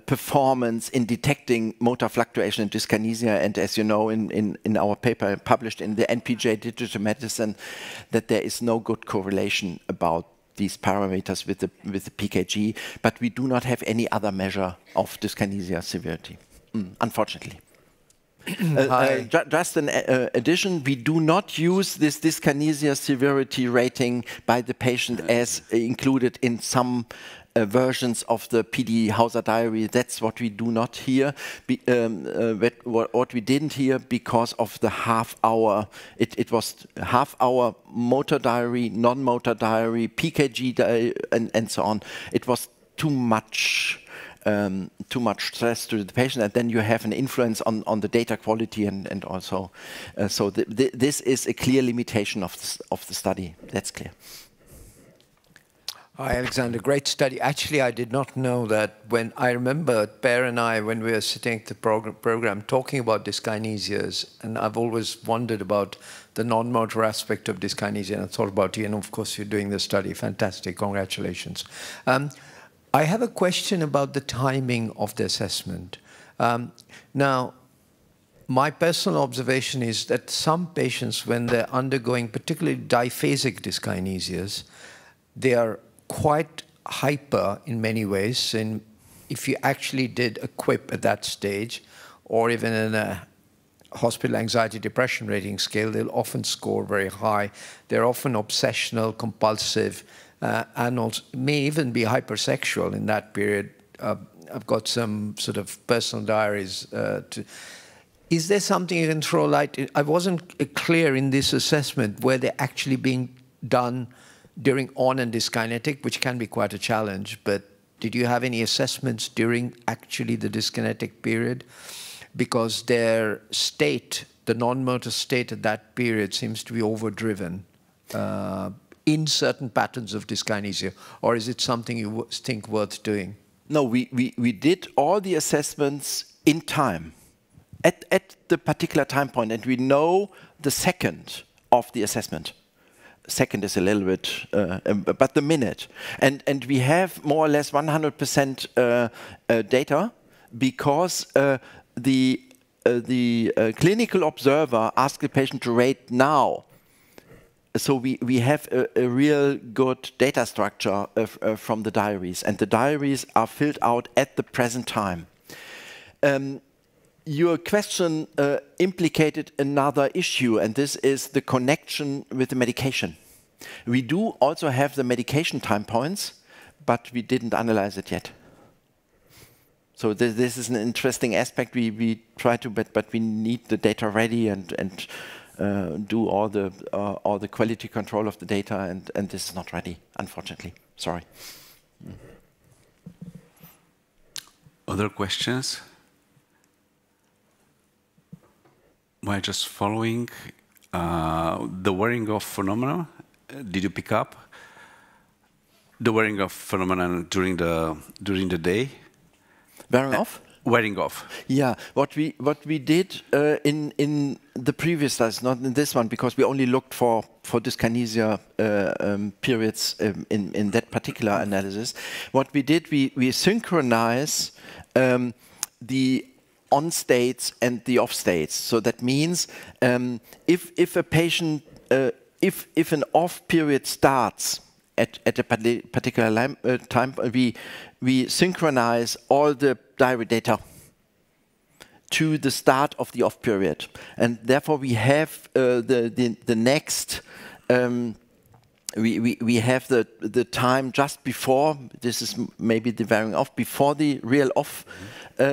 performance in detecting motor fluctuation and dyskinesia, and as you know, in our paper published in the NPJ Digital Medicine, that there is no good correlation about these parameters with the PKG, but we do not have any other measure of dyskinesia severity, unfortunately. Just an addition, we do not use this dyskinesia severity rating by the patient as included in some versions of the PD Hauser diary. That's what we do not hear. What we didn't hear because of the half-hour, it was half-hour motor diary, non-motor diary, PKG diary, and so on. It was too much stress to the patient, and then you have an influence on the data quality, and also, so this is a clear limitation of the study. That's clear. Hi, Alexander. Great study. Actually, I did not know that. When I remember Per and I, when we were sitting at the program talking about dyskinesias, and I've always wondered about the non-motor aspect of dyskinesia, and I thought about you, and of course you're doing the study. Fantastic. Congratulations. I have a question about the timing of the assessment. Now, my personal observation is that some patients, when they're undergoing particularly diphasic dyskinesias, they are quite hyper in many ways. And if you actually did a QIP at that stage, or even in a hospital anxiety depression rating scale, they'll often score very high. They're often obsessional, compulsive, and also may even be hypersexual in that period. I've got some sort of personal diaries. Is there something you can throw light? I wasn't clear in this assessment where they're actually being done during on and dyskinetic, which can be quite a challenge, but did you have any assessments during actually the dyskinetic period? Because their state, the non-motor state at that period, seems to be overdriven in certain patterns of dyskinesia, or is it something you think worth doing? No, we did all the assessments in time, at the particular time point, and we know the second of the assessment. Second is a little bit, but the minute. And we have more or less 100% data, because the clinical observer asked the patient to rate now. So we have a real good data structure from the diaries, and the diaries are filled out at the present time. Your question implicated another issue, and this is the connection with the medication. We do also have the medication time points, but we didn't analyze it yet. So this is an interesting aspect. We try to, but we need the data ready and do all the quality control of the data, and this is not ready, unfortunately. Sorry. Other questions? While just following the wearing off phenomenon, did you pick up? The wearing off phenomenon during the day. Wearing off? Wearing off. Yeah, what we did in the previous studies, not in this one, because we only looked for dyskinesia periods in that particular analysis. What we did, we synchronize the on states and the off states. So that means if a patient, if an off period starts at a particular time, we synchronize all the diary data to the start of the off period, and therefore we have the next. We have the time just before. This is maybe the wearing off before the real off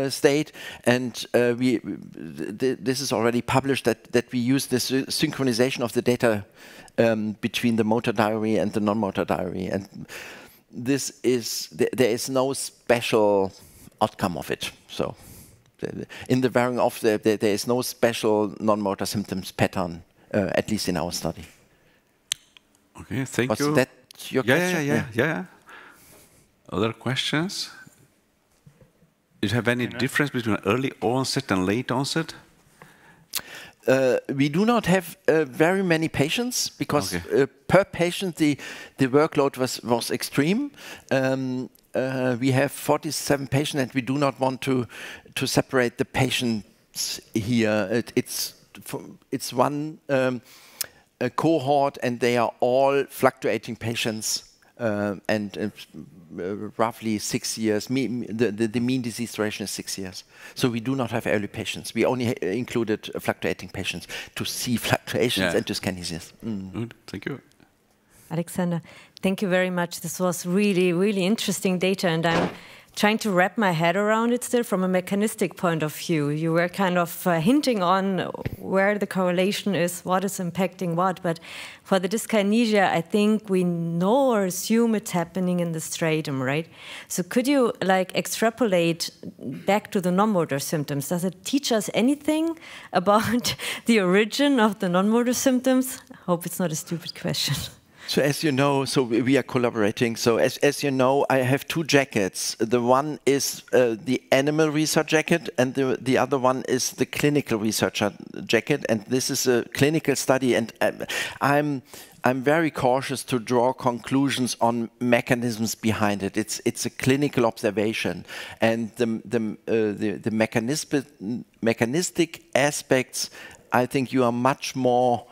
state, and this is already published that we use this synchronization of the data between the motor diary and the non-motor diary, and this is there is no special outcome of it. So in the wearing off, there is no special non-motor symptoms pattern, at least in our study. Okay, thank you. Was that your question? Yeah. Other questions? Do you have any difference between early onset and late onset? We do not have very many patients because per patient the workload was extreme. We have 47 patients, and we do not want to separate the patients here. It's one cohort, and they are all fluctuating patients, and roughly 6 years. The mean disease duration is 6 years. So we do not have early patients. We only included fluctuating patients to see fluctuations and dyskinesias. Good, thank you. Alexander, thank you very much. This was really, really interesting data, and I'm trying to wrap my head around it still from a mechanistic point of view. You were kind of hinting on where the correlation is, what is impacting what, but for the dyskinesia, I think we know or assume it's happening in the stratum, right? So could you extrapolate back to the non-motor symptoms? Does it teach us anything about the origin of the non-motor symptoms? I hope it's not a stupid question. So as you know, we are collaborating. So as you know, I have two jackets. The one is the animal research jacket, and the other one is the clinical researcher jacket. And this is a clinical study, and I'm very cautious to draw conclusions on mechanisms behind it. It's a clinical observation, and the mechanistic aspects, I think you are much more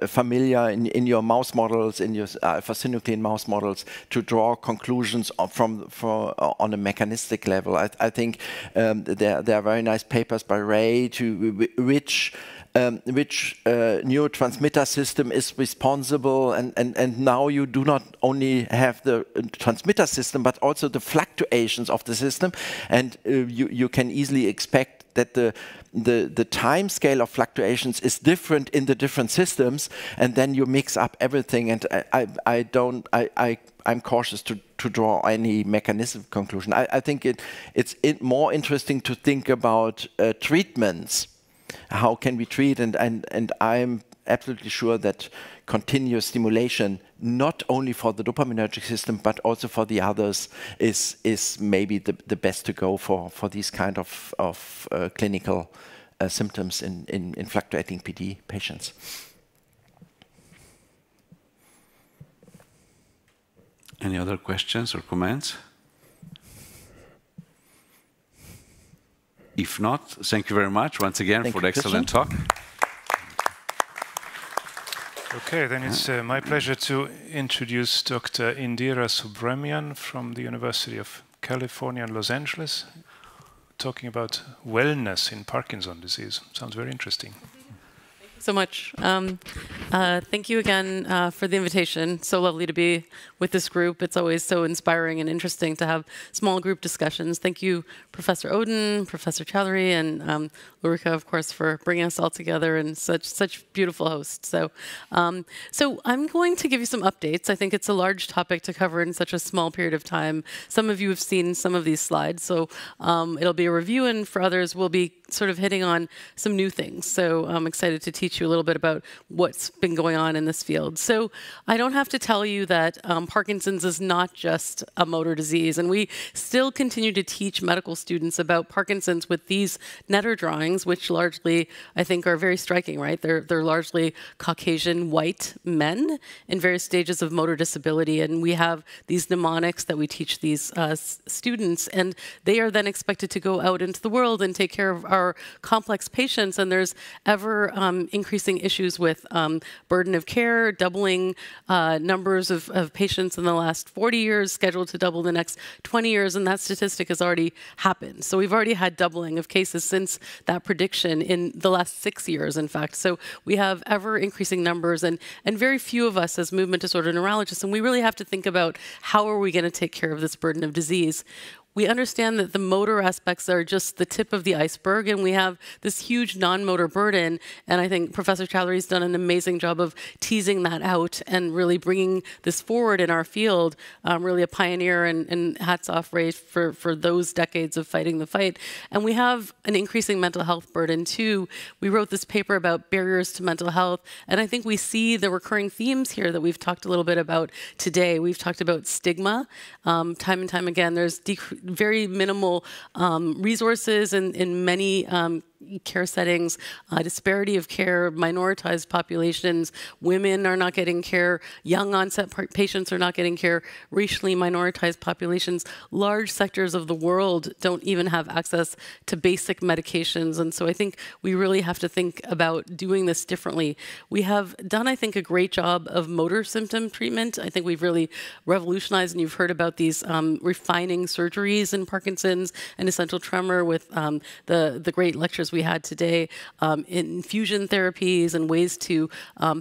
familiar in your mouse models, in your alpha-synuclein mouse models, to draw conclusions on a mechanistic level. I think there are very nice papers by Ray to which neurotransmitter system is responsible, and now you do not only have the transmitter system but also the fluctuations of the system, and you can easily expect that the time scale of fluctuations is different in the different systems, and then you mix up everything. And I'm cautious to draw any mechanism conclusion. I think it's more interesting to think about treatments. How can we treat? And I'm absolutely sure that continuous stimulation, not only for the dopaminergic system but also for the others, is maybe the best to go for these kind of clinical symptoms in fluctuating PD patients. Any other questions or comments? If not, thank you very much once again for the excellent talk. Okay, then it's my pleasure to introduce Dr. Indira Subramanian from the University of California in Los Angeles, talking about wellness in Parkinson's disease. Sounds very interesting. So much. Thank you again for the invitation. So lovely to be with this group. It's always so inspiring and interesting to have small group discussions. Thank you, Professor Oden, Professor Chowdhury, and Ulrika, of course, for bringing us all together and such beautiful hosts. So I'm going to give you some updates. I think it's a large topic to cover in such a small period of time. Some of you have seen some of these slides, so it'll be a review, and for others, we'll be sort of hitting on some new things. So I'm excited to teach you a little bit about what's been going on in this field. So I don't have to tell you that Parkinson's is not just a motor disease, and we still continue to teach medical students about Parkinson's with these Netter drawings, which largely I think are very striking, right? They're largely Caucasian white men in various stages of motor disability, and we have these mnemonics that we teach these students, and they are then expected to go out into the world and take care of our complex patients, and there's ever increasing issues with burden of care, doubling numbers of patients in the last 40 years, scheduled to double the next 20 years, and that statistic has already happened. So we've already had doubling of cases since that prediction in the last 6 years, in fact. So we have ever increasing numbers, and very few of us as movement disorder neurologists, and we really have to think about how are we going to take care of this burden of disease. We understand that the motor aspects are just the tip of the iceberg, and we have this huge non-motor burden, and I think Professor Chowdhury's done an amazing job of teasing that out and really bringing this forward in our field, really a pioneer, and hats off, Ray, for those decades of fighting the fight. And we have an increasing mental health burden too. We wrote this paper about barriers to mental health, and I think we see the recurring themes here that we've talked a little bit about today. We've talked about stigma, time and time again. There's very minimal resources in many care settings, disparity of care, minoritized populations, women are not getting care, young onset patients are not getting care, racially minoritized populations, large sectors of the world don't even have access to basic medications. And so I think we really have to think about doing this differently. We have done, I think, a great job of motor symptom treatment. I think we've really revolutionized, and you've heard about these refining surgeries in Parkinson's and essential tremor with the great lectures we had today, infusion therapies and ways to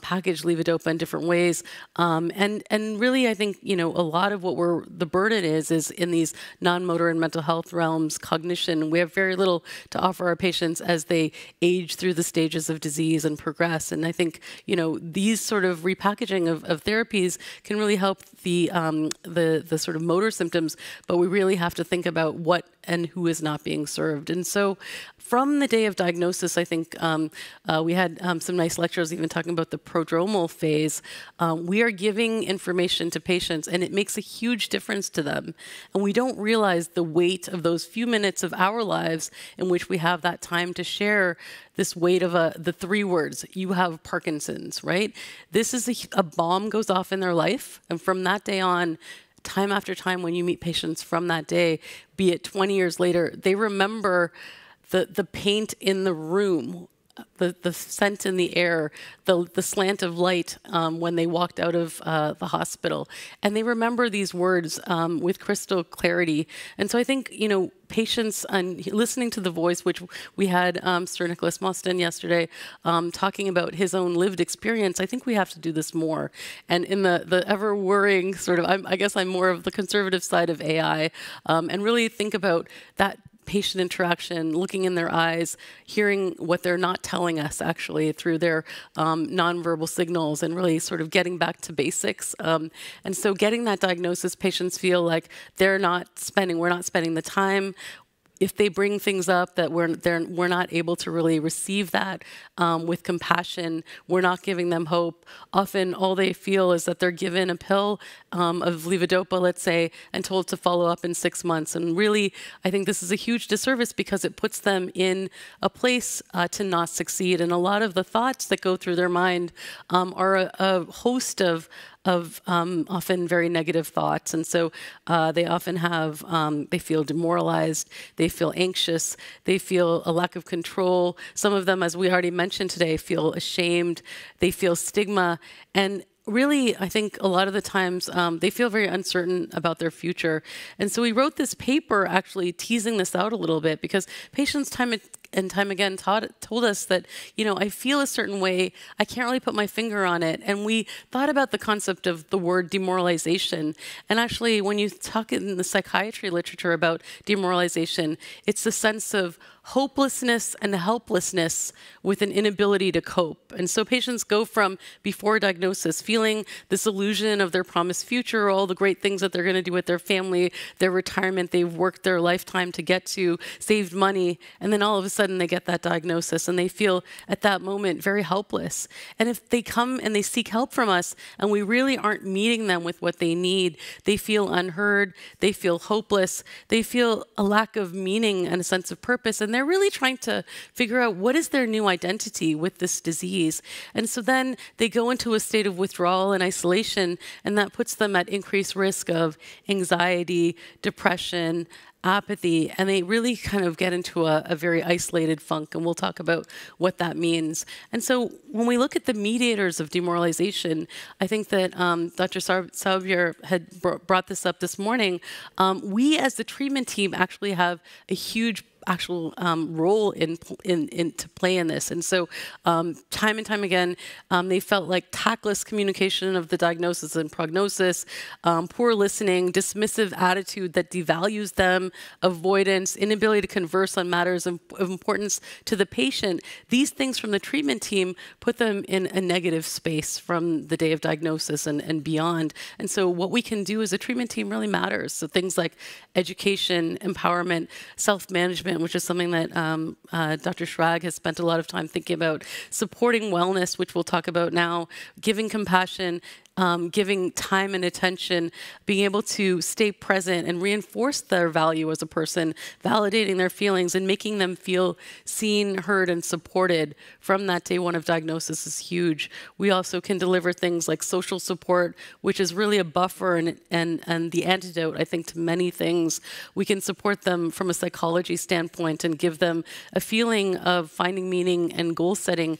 package levodopa in different ways. And really, I think, a lot of what the burden is in these non-motor and mental health realms, cognition. We have very little to offer our patients as they age through the stages of disease and progress. And I think, these sort of repackaging of therapies can really help the sort of motor symptoms, but we really have to think about what and who is not being served. And so from the day of diagnosis, I think we had some nice lectures even talking about the prodromal phase. We are giving information to patients, and it makes a huge difference to them. And we don't realize the weight of those few minutes of our lives in which we have that time to share this weight of the 3 words, you have Parkinson's, right? This is a bomb goes off in their life, and from that day on, time after time when you meet patients from that day, be it 20 years later, they remember the paint in the room, the scent in the air, the slant of light when they walked out of the hospital. And they remember these words with crystal clarity. And so I think, patients and listening to the voice, which we had Sir Nicholas Mostyn yesterday talking about his own lived experience, I think we have to do this more. And in the ever worrying sort of, I guess I'm more of the conservative side of AI, and really think about that patient interaction, looking in their eyes, hearing what they're not telling us actually through their nonverbal signals, and really sort of getting back to basics. And so getting that diagnosis, patients feel like we're not spending the time. If they bring things up that we're not able to really receive that with compassion, we're not giving them hope. Often all they feel is that they're given a pill of levodopa, let's say, and told to follow up in 6 months. And really, I think this is a huge disservice because it puts them in a place to not succeed. And a lot of the thoughts that go through their mind are a host of often very negative thoughts. And so they often have, they feel demoralized, they feel anxious, they feel a lack of control. Some of them, as we already mentioned today, feel ashamed, they feel stigma. And really, I think a lot of the times they feel very uncertain about their future. And so we wrote this paper actually teasing this out a little bit because patients time and time again told us that, I feel a certain way, I can't really put my finger on it. And we thought about the concept of the word demoralization. And actually, when you talk in the psychiatry literature about demoralization, it's the sense of hopelessness and helplessness with an inability to cope. And so patients go from before diagnosis feeling this illusion of their promised future, all the great things that they're going to do with their family, their retirement, they've worked their lifetime to get to, saved money, and then all of a sudden they get that diagnosis and they feel at that moment very helpless. And if they come and they seek help from us and we really aren't meeting them with what they need, they feel unheard, they feel hopeless, they feel a lack of meaning and a sense of purpose, and they're really trying to figure out what is their new identity with this disease. And so then they go into a state of withdrawal and isolation, and that puts them at increased risk of anxiety, depression, apathy, and they really kind of get into a very isolated funk, and we'll talk about what that means. And so when we look at the mediators of demoralization, I think that Dr. Saubier had brought this up this morning. We as the treatment team actually have a huge actual role to play in this. And so time and time again, they felt like tactless communication of the diagnosis and prognosis, poor listening, dismissive attitude that devalues them, avoidance, inability to converse on matters of importance to the patient. These things from the treatment team put them in a negative space from the day of diagnosis and beyond. And so what we can do as a treatment team really matters. So things like education, empowerment, self-management, which is something that Dr. Schrag has spent a lot of time thinking about, supporting wellness, which we'll talk about now, giving compassion, giving time and attention, being able to stay present and reinforce their value as a person, validating their feelings and making them feel seen, heard, and supported from that day one of diagnosis is huge. We also can deliver things like social support, which is really a buffer and the antidote, I think, to many things. We can support them from a psychology standpoint and give them a feeling of finding meaning and goal setting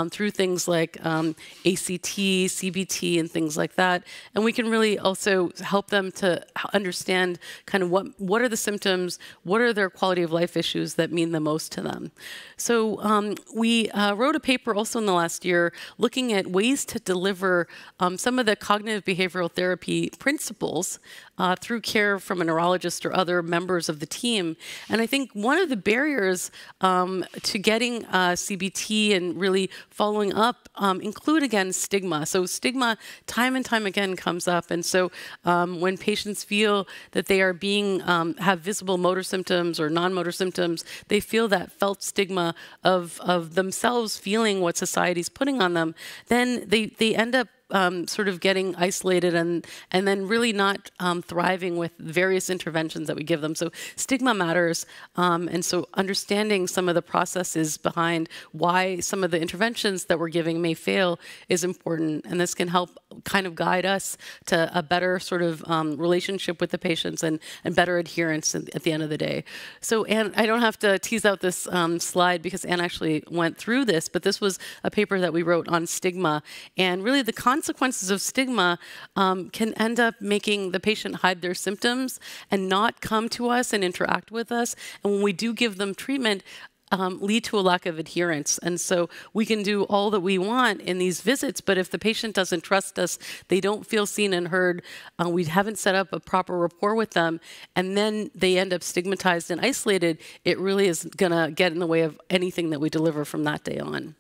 through things like ACT, CBT, and things like that. And we can really also help them to understand kind of what are the symptoms, what are their quality of life issues that mean the most to them. So we wrote a paper also in the last year looking at ways to deliver some of the cognitive behavioral therapy principles through care from a neurologist or other members of the team. And I think one of the barriers to getting CBT and really following up include, again, stigma. So stigma time and time again comes up. And so when patients feel that they are being, have visible motor symptoms or non-motor symptoms, they feel that felt stigma of themselves feeling what society's putting on them, then they end up sort of getting isolated and then really not thriving with various interventions that we give them. So stigma matters, and so understanding some of the processes behind why some of the interventions that we're giving may fail is important, and this can help kind of guide us to a better sort of relationship with the patients and better adherence at the end of the day. So Anne, I don't have to tease out this slide because Anne actually went through this, but this was a paper that we wrote on stigma, and really the consequences of stigma can end up making the patient hide their symptoms and not come to us and interact with us. And when we do give them treatment, lead to a lack of adherence. And so we can do all that we want in these visits, but if the patient doesn't trust us, they don't feel seen and heard, we haven't set up a proper rapport with them, and then they end up stigmatized and isolated, it really is gonna get in the way of anything that we deliver from that day on.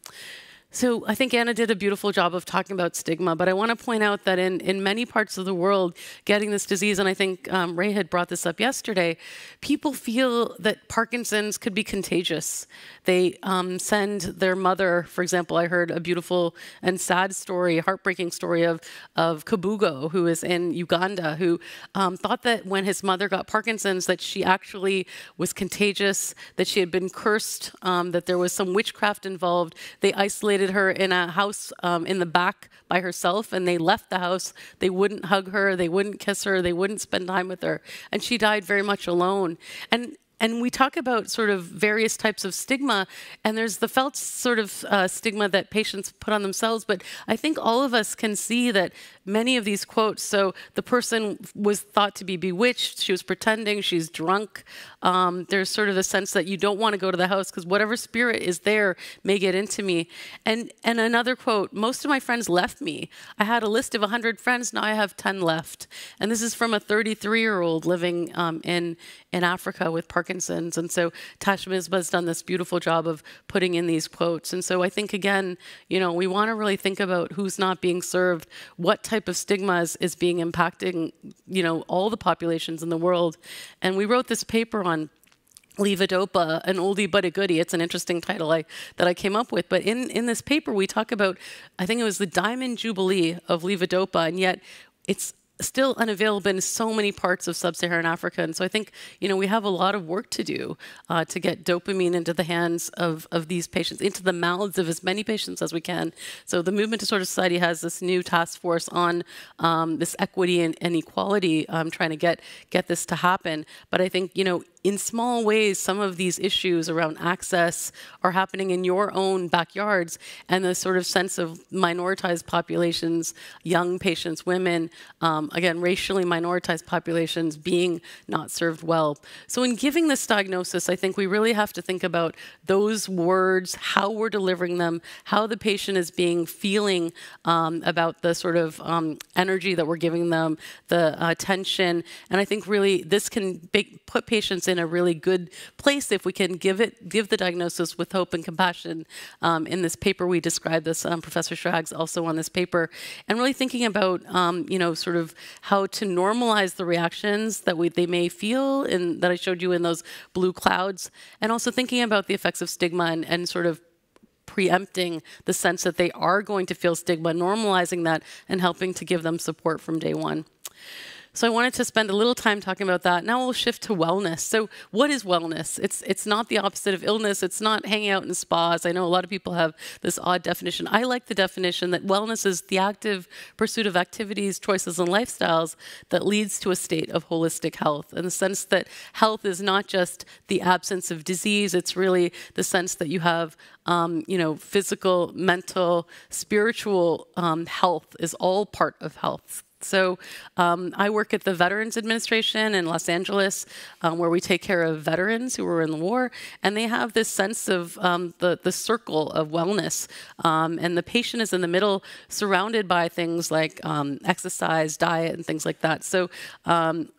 So I think Anna did a beautiful job of talking about stigma, but I want to point out that in many parts of the world, getting this disease, and I think Ray had brought this up yesterday, people feel that Parkinson's could be contagious. They send their mother, for example, I heard a beautiful and sad story, heartbreaking story of Kabugo, who is in Uganda, who thought that when his mother got Parkinson's that she actually was contagious, that she had been cursed, that there was some witchcraft involved. They isolated her in a house in the back by herself, and they left the house. They wouldn't hug her, they wouldn't kiss her, they wouldn't spend time with her, and she died very much alone. And we talk about sort of various types of stigma, and there's the felt sort of stigma that patients put on themselves, but I think all of us can see that many of these quotes, so the person was thought to be bewitched, she was pretending, she's drunk, there's sort of a sense that you don't want to go to the house because whatever spirit is there may get into me. And another quote, most of my friends left me. I had a list of 100 friends, now I have 10 left. And this is from a 33-year-old living in Africa with Parkinson's. And so Tash Misbah has done this beautiful job of putting in these quotes. And so I think, again, you know, we want to really think about who's not being served, what type of stigma is being impacting, you know, all the populations in the world. And we wrote this paper on levodopa, an oldie but a goodie. It's an interesting title that I came up with. But in this paper, we talk about, I think it was the diamond jubilee of levodopa, and yet it's still unavailable in so many parts of sub-Saharan Africa. And so I think, we have a lot of work to do to get dopamine into the hands of these patients, into the mouths of as many patients as we can. So the Movement Disorder Society has this new task force on this equity and equality, trying to get this to happen. But I think, in small ways, some of these issues around access are happening in your own backyards, and the sort of sense of minoritized populations, young patients, women, again, racially minoritized populations being not served well. So in giving this diagnosis, I think we really have to think about those words, how we're delivering them, how the patient is feeling about the sort of energy that we're giving them, the attention. And I think really this can put patients in a really good place if we can give the diagnosis with hope and compassion. In this paper, we describe this, Professor Schrag's also on this paper, and really thinking about, sort of how to normalize the reactions that they may feel, and that I showed you in those blue clouds, and also thinking about the effects of stigma and sort of preempting the sense that they are going to feel stigma, normalizing that, and helping to give them support from day one. So I wanted to spend a little time talking about that. Now we'll shift to wellness. So what is wellness? It's not the opposite of illness. It's not hanging out in spas. I know a lot of people have this odd definition. I like the definition that wellness is the active pursuit of activities, choices, and lifestyles that leads to a state of holistic health, in the sense that health is not just the absence of disease. It's really the sense that you have physical, mental, spiritual health is all part of health. So I work at the Veterans Administration in Los Angeles, where we take care of veterans who were in the war, and they have this sense of the circle of wellness, and the patient is in the middle, surrounded by things like exercise, diet, and things like that. So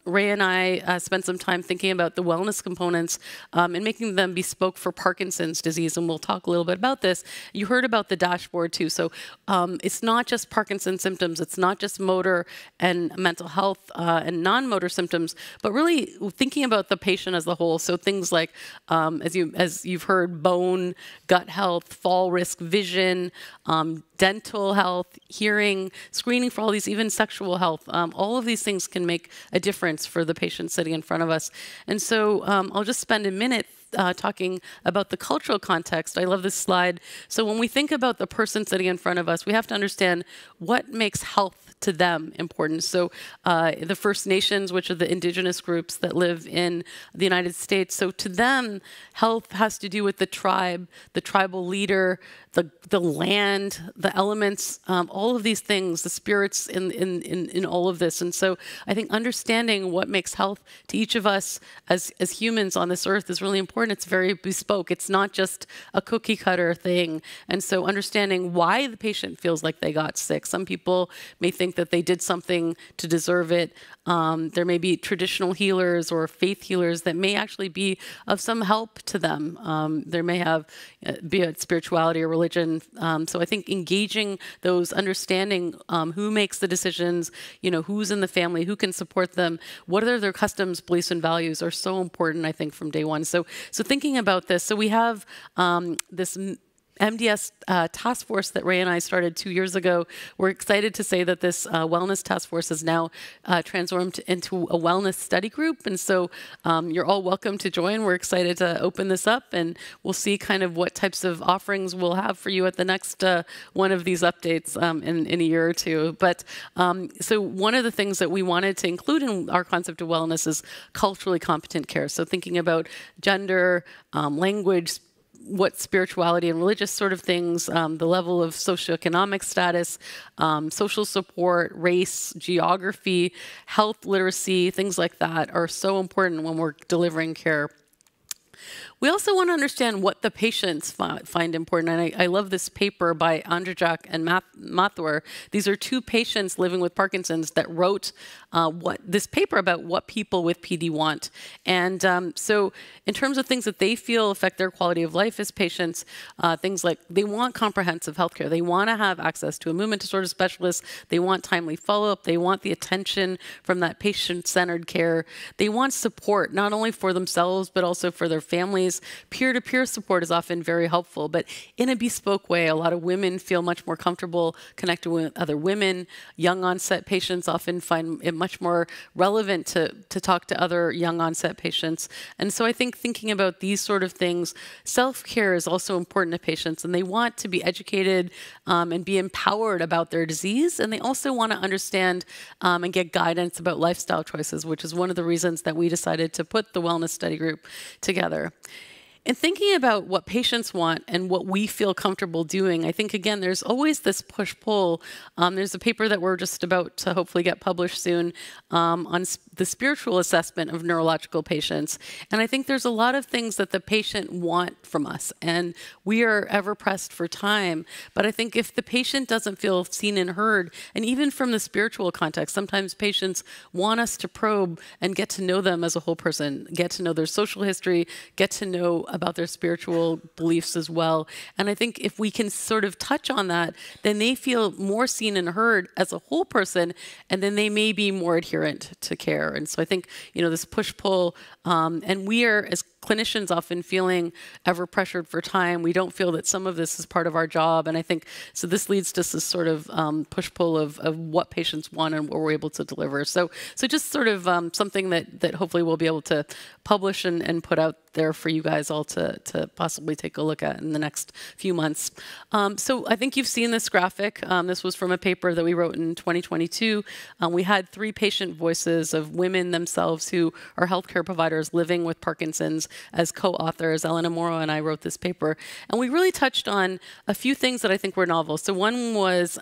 Ray and I spent some time thinking about the wellness components and making them bespoke for Parkinson's disease, and we'll talk a little bit about this. You heard about the dashboard too. So it's not just Parkinson's symptoms, it's not just motor and mental health and non-motor symptoms, but really thinking about the patient as a whole. So things like, as you've heard, bone, gut health, fall risk, vision, dental health, hearing, screening for all these, even sexual health. All of these things can make a difference for the patient sitting in front of us. And so I'll just spend a minute talking about the cultural context. I love this slide. So when we think about the person sitting in front of us, we have to understand what makes health to them important. So the First Nations, which are the indigenous groups that live in the United States, so to them, health has to do with the tribe, the tribal leader, the land, the elements, all of these things, the spirits in all of this. And so I think understanding what makes health to each of us as humans on this earth is really important. It's very bespoke. It's not just a cookie cutter thing. And so understanding why the patient feels like they got sick. Some people may think that they did something to deserve it. There may be traditional healers or faith healers that may actually be of some help to them. There may have, be it spirituality or religion. So I think engaging those, understanding who makes the decisions, who's in the family, who can support them, what are their customs, beliefs, and values are so important, I think, from day one. So thinking about this, so we have this MDS task force that Ray and I started 2 years ago. We're excited to say that this wellness task force is now transformed into a wellness study group. And so you're all welcome to join. We're excited to open this up, and we'll see kind of what types of offerings we'll have for you at the next one of these updates in a year or two. But so one of the things that we wanted to include in our concept of wellness is culturally competent care. So thinking about gender, language, what spirituality and religious sort of things, the level of socioeconomic status, social support, race, geography, health literacy, things like that are so important when we're delivering care. we also want to understand what the patients find important. And I love this paper by Andrzejak and Mathur. These are two patients living with Parkinson's that wrote this paper about what people with PD want. And so in terms of things that they feel affect their quality of life as patients, things like they want comprehensive healthcare. They want to have access to a movement disorder specialist. They want timely follow-up. They want the attention from that patient-centered care. They want support, not only for themselves, but also for their families. Peer-to-peer support is often very helpful, but in a bespoke way. A lot of women feel much more comfortable connecting with other women. Young onset patients often find it much more relevant to talk to other young onset patients. And so I think thinking about these sort of things, self-care is also important to patients, and they want to be educated and be empowered about their disease. And they also want to understand and get guidance about lifestyle choices, which is one of the reasons that we decided to put the wellness study group together. In thinking about what patients want and what we feel comfortable doing, I think, again, there's always this push-pull. There's a paper that we're just about to hopefully get published soon on the spiritual assessment of neurological patients. And I think there's a lot of things that the patient want from us, and we are ever pressed for time. But I think if the patient doesn't feel seen and heard, and even from the spiritual context, sometimes patients want us to probe and get to know them as a whole person, get to know their social history, get to know about their spiritual beliefs as well. And I think if we can sort of touch on that, then they feel more seen and heard as a whole person, and then they may be more adherent to care. And so I think, this push-pull, and we are, as clinicians, often feeling ever pressured for time. We don't feel that some of this is part of our job. And I think, so this leads to this sort of push-pull of what patients want and what we're able to deliver. So just sort of something that hopefully we'll be able to publish and put out there for you guys all to possibly take a look at in the next few months. So I think you've seen this graphic. This was from a paper that we wrote in 2022. We had 3 patient voices of women themselves who are healthcare providers living with Parkinson's as co-authors. Elena Moro and I wrote this paper. And we really touched on a few things that I think were novel. So one was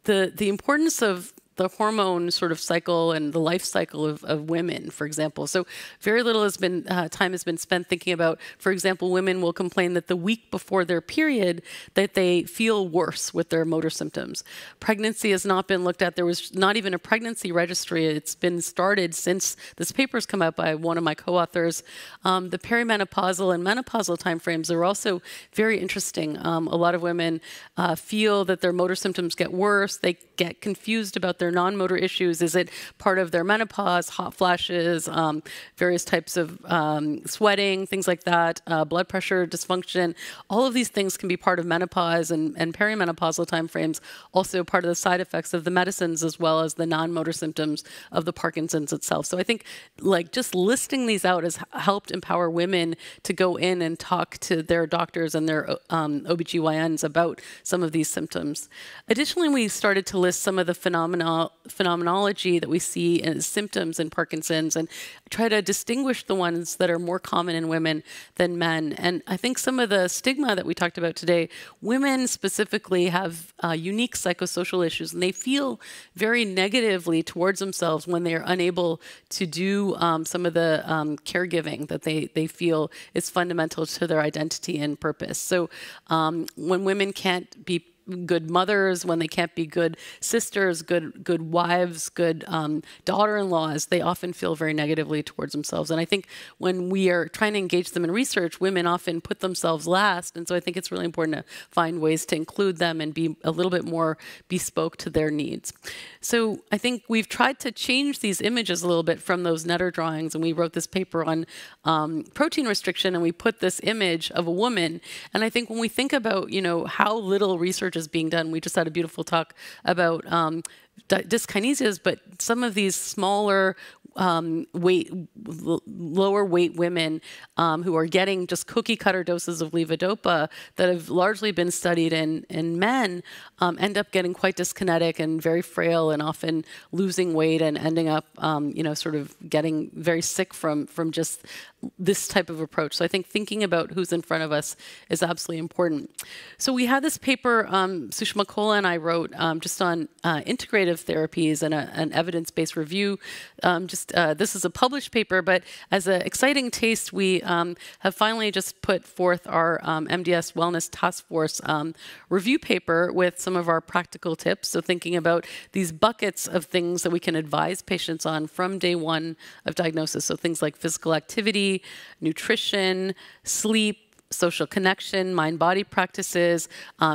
the importance of the hormone sort of cycle and the life cycle of women, for example. So very little time has been spent thinking about, for example, women will complain that the week before their period that they feel worse with their motor symptoms. Pregnancy has not been looked at. There was not even a pregnancy registry. It's been started since this paper's come out by one of my co-authors. The perimenopausal and menopausal timeframes are also very interesting. A lot of women feel that their motor symptoms get worse. They get confused about their non-motor issues. Is it part of their menopause, hot flashes, various types of sweating, things like that, blood pressure dysfunction? All of these things can be part of menopause and perimenopausal timeframes, also part of the side effects of the medicines as well as the non-motor symptoms of the Parkinson's itself. So I think just listing these out has helped empower women to go in and talk to their doctors and their OBGYNs about some of these symptoms. Additionally, we started to list some of the phenomenology that we see as symptoms in Parkinson's and try to distinguish the ones that are more common in women than men. And I think some of the stigma that we talked about today, women specifically have unique psychosocial issues, and they feel very negatively towards themselves when they're unable to do some of the caregiving that they feel is fundamental to their identity and purpose. So when women can't be good mothers, when they can't be good sisters, good wives, good daughter-in-laws, they often feel very negatively towards themselves. And I think when we are trying to engage them in research, women often put themselves last. And so I think it's really important to find ways to include them and be a little bit more bespoke to their needs. So I think we've tried to change these images a little bit from those Netter drawings. And we wrote this paper on protein restriction, and we put this image of a woman. And I think when we think about, how little research is being done, we just had a beautiful talk about dyskinesias, but some of these smaller lower weight women who are getting just cookie cutter doses of levodopa that have largely been studied in men end up getting quite dyskinetic and very frail and often losing weight and ending up, sort of getting very sick from just this type of approach. So I think thinking about who's in front of us is absolutely important. So we had this paper, Sushma Kola and I wrote just on integrative therapies and an evidence-based review. This is a published paper, but as an exciting taste, we have finally just put forth our MDS Wellness Task Force review paper with some of our practical tips. So thinking about these buckets of things that we can advise patients on from day one of diagnosis. So things like physical activity, nutrition, sleep, social connection, mind-body practices,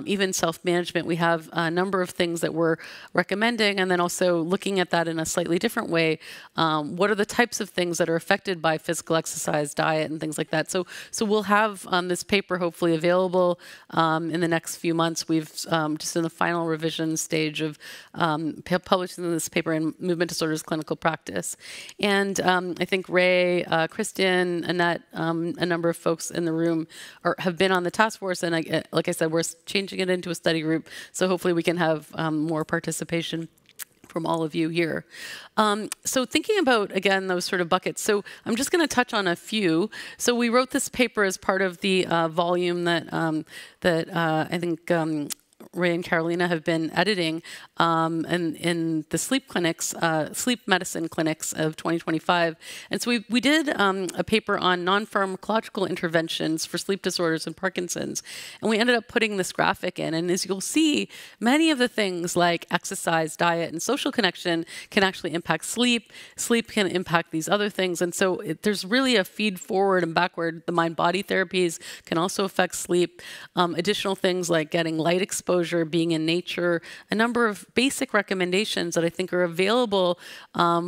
even self-management. We have a number of things that we're recommending, and then also looking at that in a slightly different way. What are the types of things that are affected by physical exercise, diet, and things like that? So we'll have this paper hopefully available in the next few months. We've just in the final revision stage of publishing this paper in Movement Disorders Clinical Practice. And I think Ray, Kristen, Annette, a number of folks in the room have been on the task force, and like I said, we're changing it into a study group, so hopefully we can have more participation from all of you here. So thinking about, again, those sort of buckets, so I'm just going to touch on a few. So we wrote this paper as part of the volume that, I think Ray and Carolina have been editing in the sleep clinics, sleep medicine clinics of 2025. And so we did a paper on non-pharmacological interventions for sleep disorders and Parkinson's. And we ended up putting this graphic in. And as you'll see, many of the things like exercise, diet, and social connection can actually impact sleep. Sleep can impact these other things. And so there's really a feed forward and backward. The mind-body therapies can also affect sleep. Additional things like getting light exposure, being in nature, a number of basic recommendations that I think are available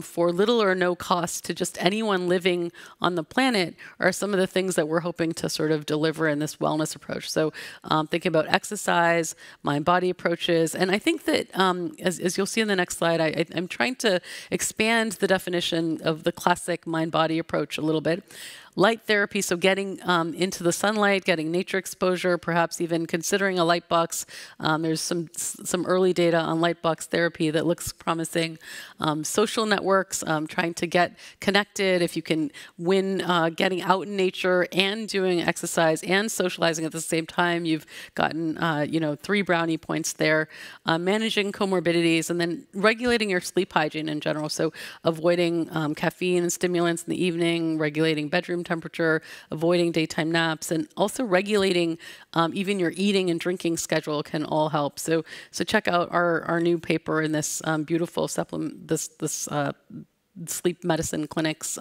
for little or no cost to just anyone living on the planet are some of the things that we're hoping to sort of deliver in this wellness approach. So thinking about exercise, mind-body approaches, and I think that as you'll see in the next slide, I'm trying to expand the definition of the classic mind-body approach a little bit. Light therapy, so getting into the sunlight, getting nature exposure, perhaps even considering a light box. There's some early data on light box therapy that looks promising. Social networks, trying to get connected. If you can win getting out in nature and doing exercise and socializing at the same time, you've gotten 3 brownie points there. Managing comorbidities, and then regulating your sleep hygiene in general. So avoiding caffeine and stimulants in the evening, regulating bedroom temperature, avoiding daytime naps, and also regulating even your eating and drinking schedule can all help. So check out our new paper in this beautiful supplement, this sleep medicine clinics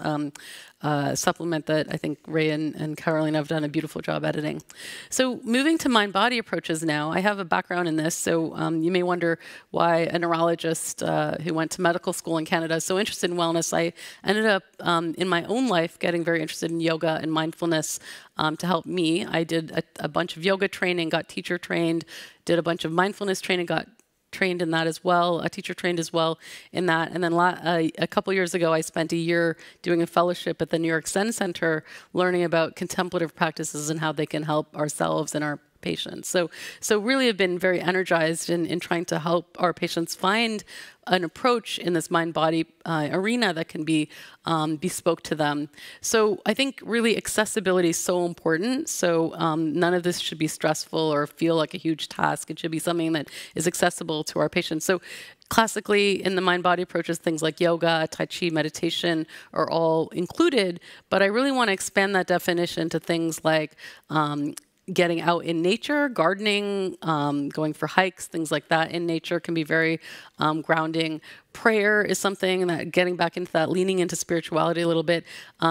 supplement that I think Ray and Carolina have done a beautiful job editing. So moving to mind-body approaches now, I have a background in this, so you may wonder why a neurologist who went to medical school in Canada is so interested in wellness. I ended up in my own life getting very interested in yoga and mindfulness to help me. I did a bunch of yoga training, got teacher trained, did a bunch of mindfulness training, got trained in that as well, a teacher trained as well in that. And then a couple years ago, I spent a year doing a fellowship at the New York Zen Center, learning about contemplative practices and how they can help ourselves and our patients. So really have been very energized in trying to help our patients find an approach in this mind-body arena that can be bespoke to them. So I think really accessibility is so important. So none of this should be stressful or feel like a huge task. It should be something that is accessible to our patients. So classically in the mind-body approaches, things like yoga, Tai Chi, meditation are all included, but I really want to expand that definition to things like getting out in nature, gardening, going for hikes, things like that in nature can be very grounding. Prayer is something that getting back into that, leaning into spirituality a little bit.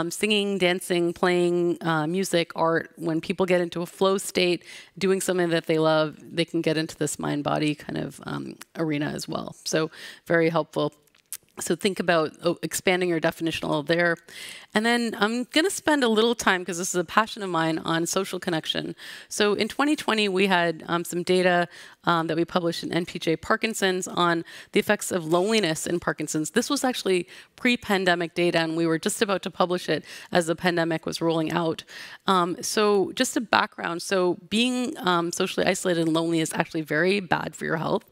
Singing, dancing, playing music, art. When people get into a flow state, doing something that they love, they can get into this mind-body kind of arena as well. So very helpful. So think about expanding your definition a little there. And then I'm going to spend a little time, because this is a passion of mine, on social connection. So in 2020, we had some data that we published in NPJ Parkinson's on the effects of loneliness in Parkinson's. This was actually pre-pandemic data, and we were just about to publish it as the pandemic was rolling out. So just a background, so being socially isolated and lonely is actually very bad for your health.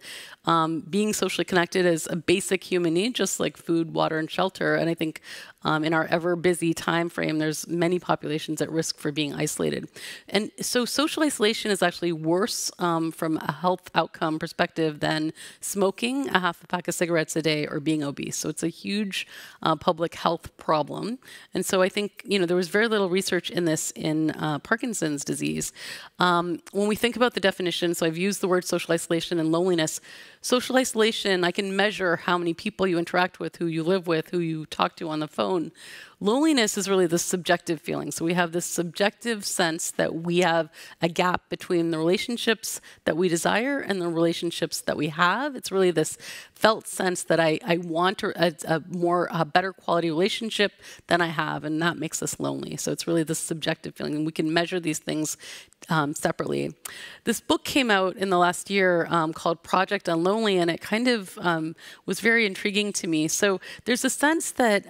Being socially connected is a basic human need, just like food, water, and shelter. And I think in our ever busy time frame, there's many populations at risk for being isolated. And so social isolation is actually worse from a health outcome perspective than smoking a half a pack of cigarettes a day or being obese. So it's a huge public health problem. And so I think, there was very little research in this in Parkinson's disease. When we think about the definition, so I've used the word social isolation and loneliness. Social isolation, I can measure how many people you interact with, who you live with, who you talk to on the phone. Loneliness is really the subjective feeling. So we have this subjective sense that we have a gap between the relationships that we desire and the relationships that we have. It's really this felt sense that I want a better quality relationship than I have, and that makes us lonely. So it's really this subjective feeling, and we can measure these things separately. This book came out in the last year called Project Unlonely, and it kind of was very intriguing to me. So there's a sense that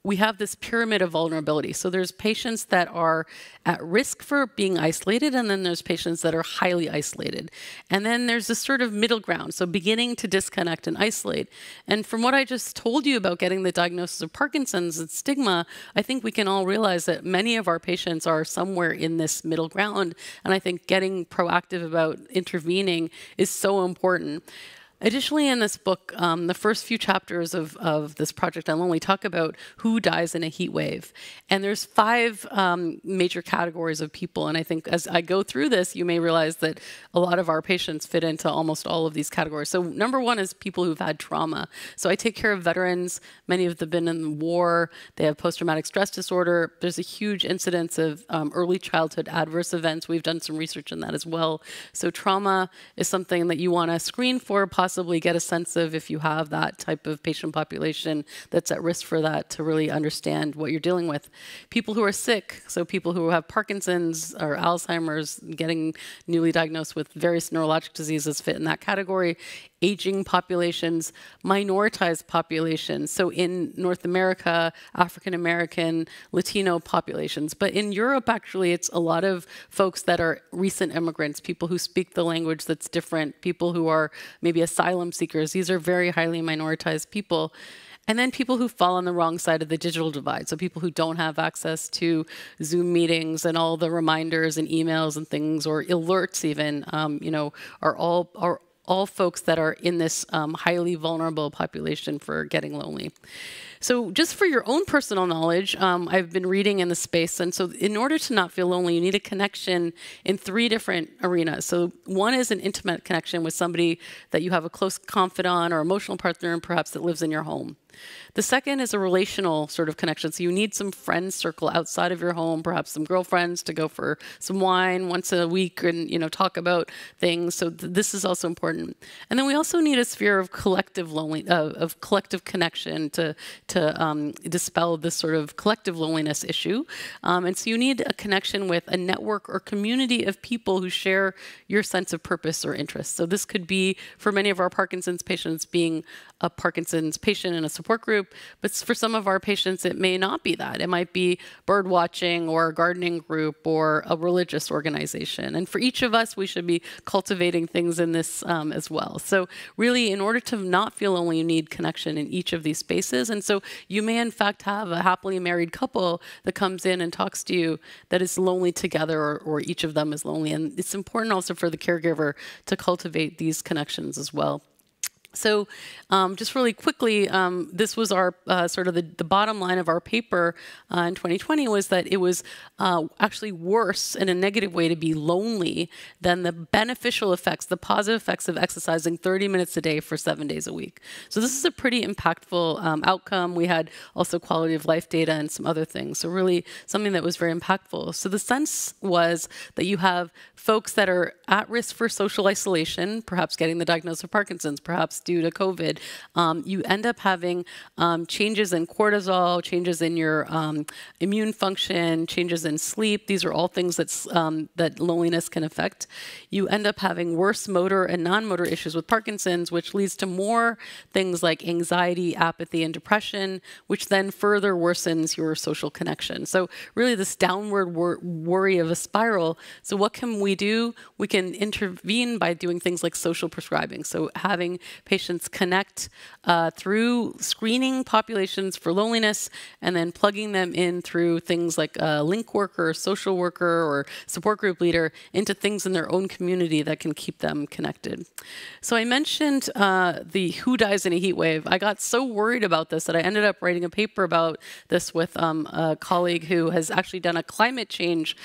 we have this pyramid of vulnerability. So there's patients that are at risk for being isolated, and then there's patients that are highly isolated. And then there's this sort of middle ground, so beginning to disconnect and isolate. And from what I just told you about getting the diagnosis of Parkinson's and stigma, I think we can all realize that many of our patients are somewhere in this middle ground. And I think getting proactive about intervening is so important. Additionally, in this book, the first few chapters of this Project Unlonely talk about who dies in a heat wave. And there's 5 major categories of people. And I think as I go through this, you may realize that a lot of our patients fit into almost all of these categories. So number 1 is people who've had trauma. So I take care of veterans. Many of them have been in the war. They have post-traumatic stress disorder. There's a huge incidence of early childhood adverse events. We've done some research on that as well. So trauma is something that you want to screen for, possibly get a sense of if you have that type of patient population that's at risk for that, to really understand what you're dealing with. People who are sick, so people who have Parkinson's or Alzheimer's, getting newly diagnosed with various neurologic diseases fit in that category. Aging populations, minoritized populations. So in North America, African American, Latino populations. But in Europe, actually, it's a lot of folks that are recent immigrants, people who speak the language that's different, people who are maybe asylum seekers. These are very highly minoritized people. And then people who fall on the wrong side of the digital divide. So people who don't have access to Zoom meetings and all the reminders and emails and things, or alerts even, are all folks that are in this highly vulnerable population for getting lonely. So just for your own personal knowledge, I've been reading in the space. And so in order to not feel lonely, you need a connection in 3 different arenas. So one is an intimate connection with somebody that you have a close confidant or emotional partner, and perhaps that lives in your home. The second is a relational sort of connection. So you need some friend circle outside of your home, perhaps some girlfriends to go for some wine once a week and talk about things. So this is also important. And then we also need a sphere of collective collective connection to dispel this sort of collective loneliness issue. And so you need a connection with a network or community of people who share your sense of purpose or interest. So this could be, for many of our Parkinson's patients, being a Parkinson's patient in a support group, but for some of our patients, it may not be that. It might be bird watching or a gardening group or a religious organization. And for each of us, we should be cultivating things in this as well. So really, in order to not feel lonely, you need connection in each of these spaces. And so you may, in fact, have a happily married couple that comes in and talks to you that is lonely together, or each of them is lonely. And it's important also for the caregiver to cultivate these connections as well. So just really quickly, this was our sort of the bottom line of our paper in 2020, was that it was actually worse in a negative way to be lonely than the beneficial effects, the positive effects of exercising 30 minutes a day for 7 days a week. So this is a pretty impactful outcome. We had also quality of life data and some other things. So really something that was very impactful. So the sense was that you have folks that are at risk for social isolation, perhaps getting the diagnosis of Parkinson's, perhaps due to COVID. You end up having changes in cortisol, changes in your immune function, changes in sleep. These are all things that loneliness can affect. You end up having worse motor and non-motor issues with Parkinson's, which leads to more things like anxiety, apathy, and depression, which then further worsens your social connection. So really this downward worry of a spiral. So what can we do? We can intervene by doing things like social prescribing. So having patients patients connect through screening populations for loneliness and then plugging them in through things like a link worker, social worker, or support group leader into things in their own community that can keep them connected. So I mentioned the who dies in a heat wave. I got so worried about this that I ended up writing a paper about this with a colleague who has actually done a climate change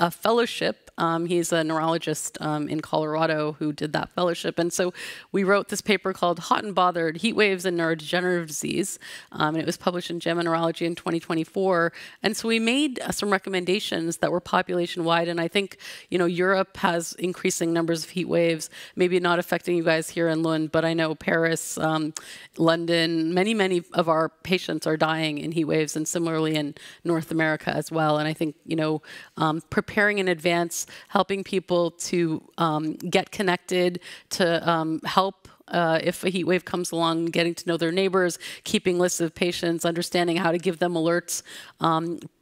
a fellowship. He's a neurologist in Colorado who did that fellowship. And so we wrote this paper called Hot and Bothered, Heat Waves and Neurodegenerative Disease. And it was published in JAMA Neurology in 2024. And so we made some recommendations that were population-wide. And I think, you know, Europe has increasing numbers of heat waves, maybe not affecting you guys here in Lund, but I know Paris, London, many of our patients are dying in heat waves, and similarly in North America as well. And I think, you know, preparing in advance, helping people to get connected, to help if a heat wave comes along, getting to know their neighbors, keeping lists of patients, understanding how to give them alerts,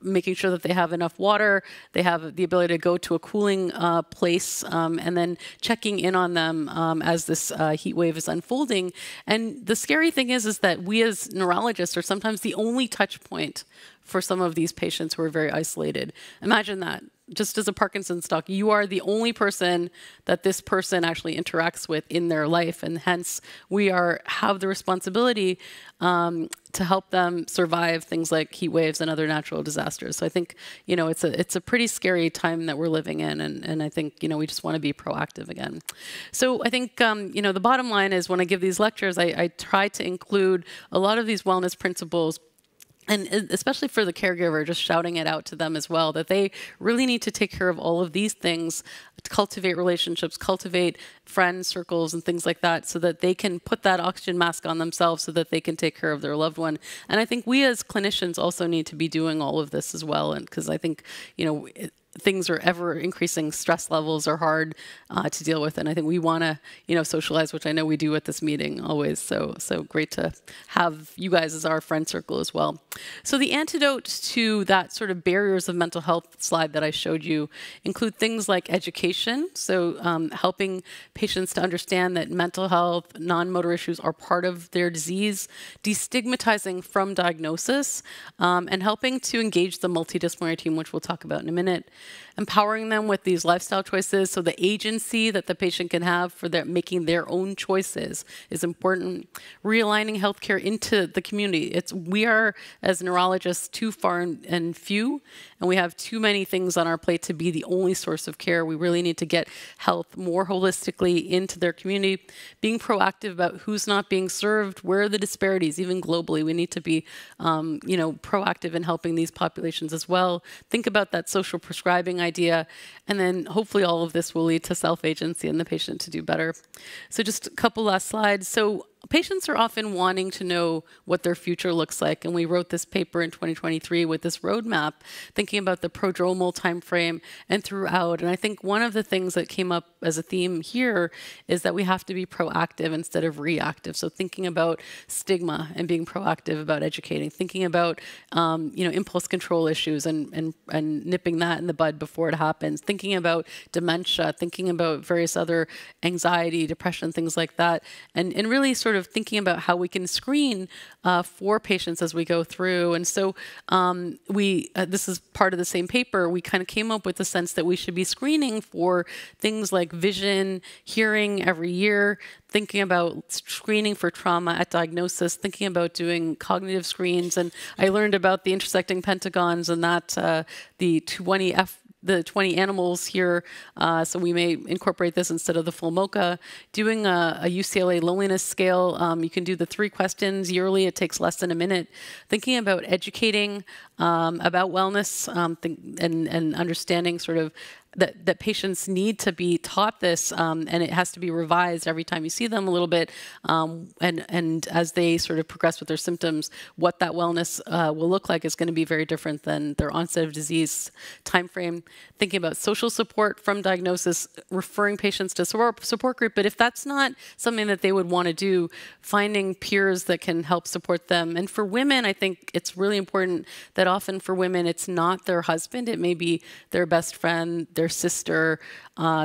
making sure that they have enough water, they have the ability to go to a cooling place, and then checking in on them as this heat wave is unfolding. And the scary thing is that we as neurologists are sometimes the only touch point for some of these patients who are very isolated. Imagine that. Just as a Parkinson's doc, you are the only person that this person actually interacts with in their life, and hence we have the responsibility to help them survive things like heat waves and other natural disasters. So I think, you know, it's a pretty scary time that we're living in, and I think, you know, we just want to be proactive again. So I think, you know, the bottom line is when I give these lectures, I try to include a lot of these wellness principles. And especially for the caregiver, just shouting it out to them as well, that they really need to take care of all of these things, to cultivate relationships, cultivate friend circles and things like that, so that they can put that oxygen mask on themselves so that they can take care of their loved one. And I think we as clinicians also need to be doing all of this as well, and because I think, you know, things are ever increasing, stress levels are hard to deal with, and I think we want to, you know, socialize, which I know we do at this meeting always. So great to have you guys as our friend circle as well. So the antidote to that sort of barriers of mental health slide that I showed you include things like education. So helping patients to understand that mental health, non-motor issues are part of their disease, destigmatizing from diagnosis, and helping to engage the multidisciplinary team, which we'll talk about in a minute. Empowering them with these lifestyle choices, so the agency that the patient can have for making their own choices is important. Realigning healthcare into the community. We are, as neurologists, too far and few, and we have too many things on our plate to be the only source of care. We really need to get health more holistically into their community. Being proactive about who's not being served, where are the disparities, even globally. We need to be, you know, proactive in helping these populations as well. Think about that social prescribing idea, and then hopefully all of this will lead to self-agency and the patient to do better. So just a couple last slides. So patients are often wanting to know what their future looks like, and we wrote this paper in 2023 with this roadmap, thinking about the prodromal time frame and throughout. And I think one of the things that came up as a theme here is that we have to be proactive instead of reactive. So thinking about stigma and being proactive about educating, thinking about you know, impulse control issues and nipping that in the bud before it happens, thinking about dementia, thinking about various other anxiety, depression, things like that, and really sort of thinking about how we can screen for patients as we go through. And so this is part of the same paper, we kind of came up with the sense that we should be screening for things like vision, hearing every year, thinking about screening for trauma at diagnosis, thinking about doing cognitive screens. And I learned about the intersecting pentagons and that the 20 animals here, so we may incorporate this instead of the full MoCA. Doing a UCLA loneliness scale, you can do the 3 questions yearly. It takes less than a minute. Thinking about educating about wellness and understanding sort of that patients need to be taught this, and it has to be revised every time you see them a little bit, and as they sort of progress with their symptoms, what that wellness will look like is going to be very different than their onset of disease time frame. Thinking about social support from diagnosis, referring patients to support group, but if that's not something that they would want to do, finding peers that can help support them. And for women, I think it's really important that often for women, it's not their husband, it may be their best friend, their sister,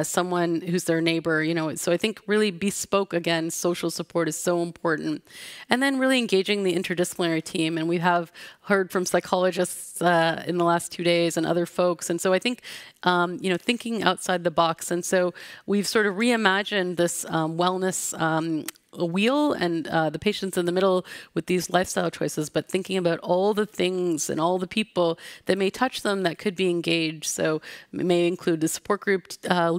someone who's their neighbor, you know. So I think really bespoke, again, social support is so important. And then really engaging the interdisciplinary team. And we have heard from psychologists in the last 2 days and other folks. And so I think, you know, thinking outside the box. And so we've sort of reimagined this wellness wheel and the patients in the middle with these lifestyle choices, but thinking about all the things and all the people that may touch them that could be engaged. So it may include the support group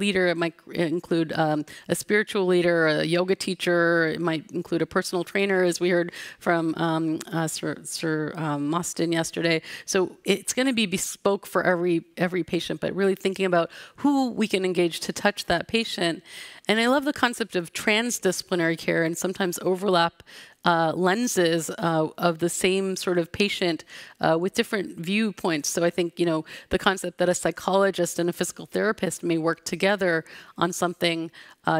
leader, it might include a spiritual leader, a yoga teacher, it might include a personal trainer, as we heard from Sir Mostyn yesterday. So it's going to be bespoke for every patient, but really thinking about who we can engage to touch that patient. And I love the concept of transdisciplinary care and sometimes overlap lenses of the same sort of patient with different viewpoints. So I think, you know, the concept that a psychologist and a physical therapist may work together on something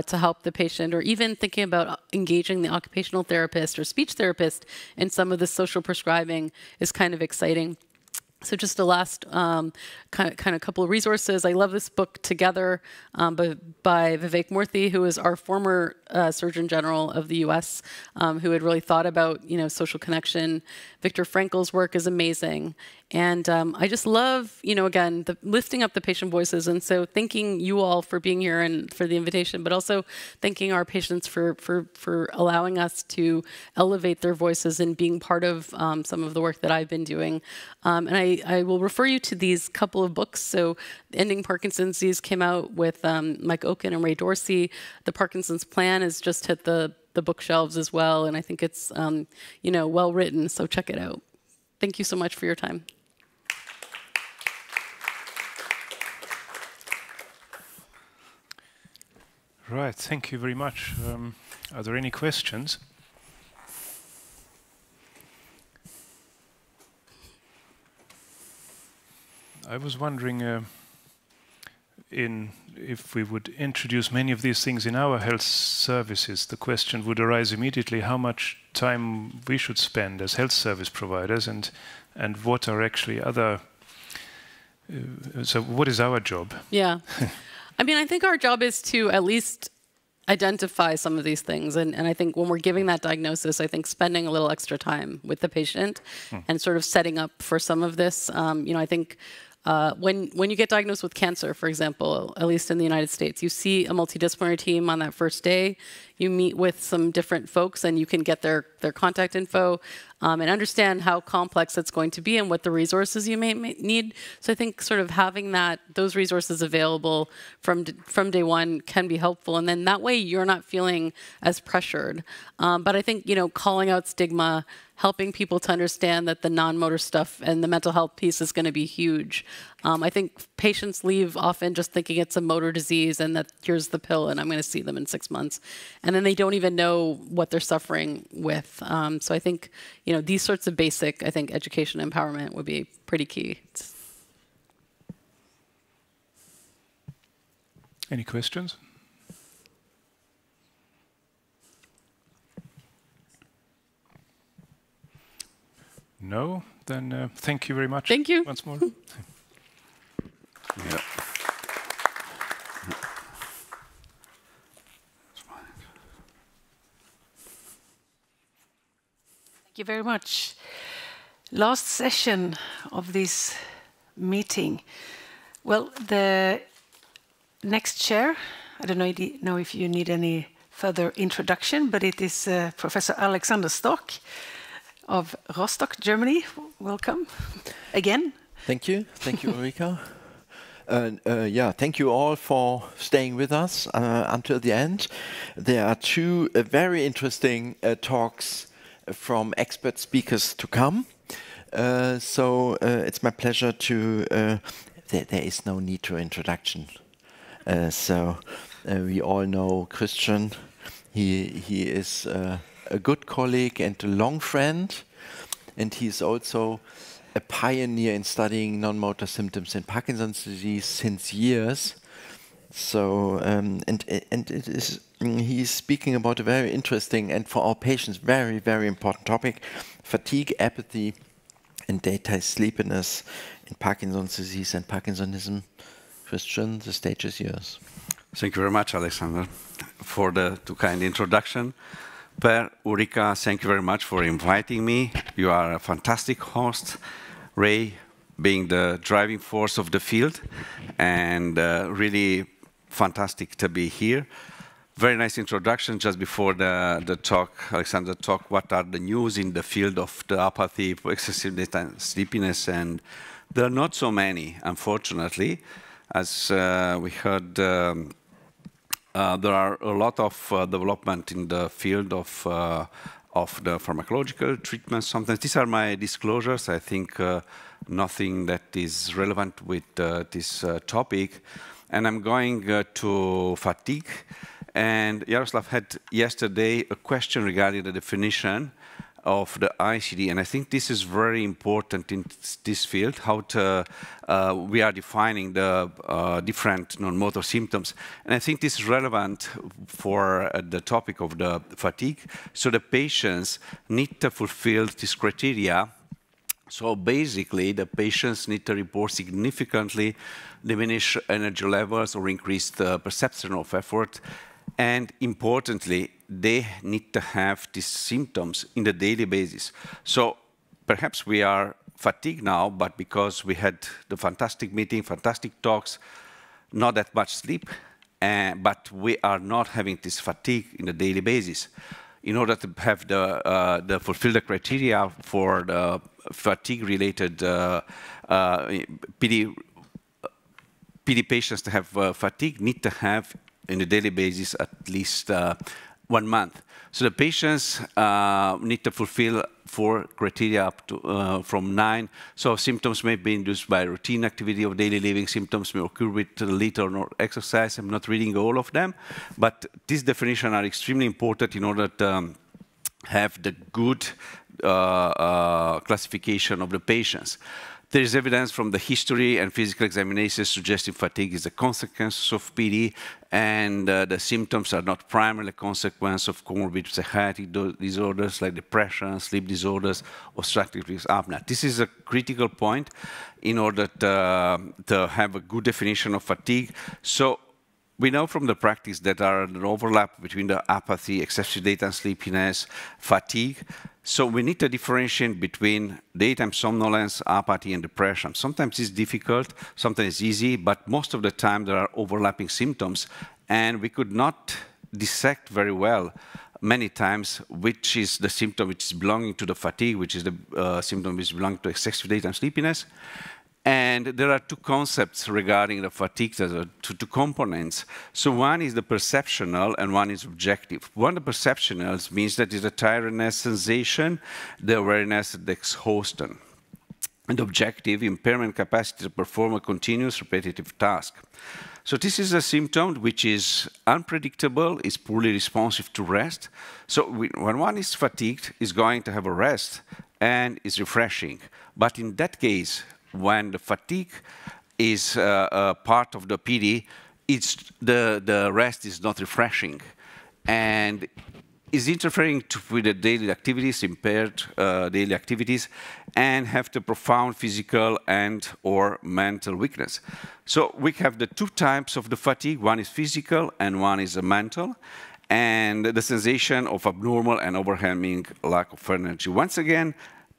to help the patient, or even thinking about engaging the occupational therapist or speech therapist in some of the social prescribing is kind of exciting. So just a last kind of couple of resources. I love this book, Together, by Vivek Murthy, who is our former Surgeon General of the U.S., who had really thought about, you know, social connection. Viktor Frankl's work is amazing. And I just love, you know, again, lifting up the patient voices. And so thanking you all for being here and for the invitation, but also thanking our patients for allowing us to elevate their voices and being part of some of the work that I've been doing. And I will refer you to these couple of books. So Ending Parkinson's Disease came out with Mike Oken and Ray Dorsey. The Parkinson's Plan has just hit the bookshelves as well. And I think it's, you know, well written. So check it out. Thank you so much for your time. Right, thank you very much. Are there any questions? I was wondering if we would introduce many of these things in our health services, the question would arise immediately how much time we should spend as health service providers and what are actually other, so what is our job? Yeah. I mean, I think our job is to at least identify some of these things. And I think when we're giving that diagnosis, I think spending a little extra time with the patient and sort of setting up for some of this. You know, I think when you get diagnosed with cancer, for example, at least in the United States, you see a multidisciplinary team on that first day. You meet with some different folks and you can get their contact info and understand how complex it's going to be and what the resources you may need. So I think sort of having those resources available from day one can be helpful. And then that way you're not feeling as pressured. But I think, you know, calling out stigma, helping people to understand that the non-motor stuff and the mental health piece is going to be huge. I think patients leave often just thinking it's a motor disease and that here's the pill and I'm going to see them in 6 months. And then they don't even know what they're suffering with. So I think, you know, these sorts of basic, I think, education and empowerment would be pretty key. Any questions? No? Then thank you very much. Thank you. Once more. Yeah. Thank you very much. Last session of this meeting. Well, the next chair, I don't know if you need any further introduction, but it is Professor Alexander Stock of Rostock, Germany. Welcome again. Thank you. Thank you, Ulrika. Yeah, thank you all for staying with us until the end. There are two very interesting talks from expert speakers to come. So it's my pleasure to... there is no need to introduction. We all know Christian. He is a good colleague and a long friend, and he's also a pioneer in studying non-motor symptoms in Parkinson's disease since years. So, and it is, he's speaking about a very interesting and for our patients very, very important topic: fatigue, apathy, and daytime sleepiness in Parkinson's disease and Parkinsonism. Christian, the stage is yours. Thank you very much, Alexander, for the too kind introduction. Per, Ulrika, thank you very much for inviting me. You are a fantastic host. Ray, being the driving force of the field, and really fantastic to be here. Very nice introduction just before the talk, Alexander talk, what are the news in the field of the apathy, excessive daytime sleepiness, and there are not so many, unfortunately. As we heard, there are a lot of development in the field of the pharmacological treatment. Sometimes these are my disclosures. I think nothing that is relevant with this topic. And I'm going to fatigue. And Jaroslav had yesterday a question regarding the definition of the ICD, and I think this is very important in this field, how we are defining the different non-motor symptoms. And I think this is relevant for the topic of the fatigue. So the patients need to fulfill this criteria. So basically, the patients need to report significantly diminished energy levels or increased perception of effort. And importantly, they need to have these symptoms in the daily basis. So perhaps we are fatigued now, but because we had the fantastic meeting, fantastic talks, not that much sleep, but we are not having this fatigue in the daily basis. In order to have fulfill the criteria for the fatigue-related PD patients to have fatigue, need to have in a daily basis at least 1 month. So the patients need to fulfill 4 criteria up to from 9. So symptoms may be induced by routine activity of daily living. Symptoms may occur with little or no exercise. I'm not reading all of them, but these definitions are extremely important in order to have the good classification of the patients. There is evidence from the history and physical examinations suggesting fatigue is a consequence of PD, and the symptoms are not primarily a consequence of comorbid psychiatric disorders like depression, sleep disorders, obstructive sleep apnea. This is a critical point in order to have a good definition of fatigue. So we know from the practice that there are an overlap between the apathy, excessive daytime sleepiness, fatigue. So we need to differentiate between daytime somnolence, apathy, and depression. Sometimes it's difficult, sometimes it's easy, but most of the time there are overlapping symptoms, and we could not dissect very well many times which is the symptom which is belonging to the fatigue, which is the symptom which is belonging to excessive daytime sleepiness. And there are 2 concepts regarding the fatigue. There are two components. So one is the perceptual and one is objective. One, the perceptual, means that it's a tiredness sensation, the awareness, the exhaustion. And objective, impairment capacity to perform a continuous repetitive task. So this is a symptom which is unpredictable, is poorly responsive to rest. So when one is fatigued, is going to have a rest and is refreshing. But in that case, when the fatigue is part of the PD, the rest is not refreshing and is interfering with the daily activities, impaired daily activities, and have the profound physical and or mental weakness. So we have the 2 types of the fatigue. One is physical and one is mental, and the sensation of abnormal and overwhelming lack of energy. Once again,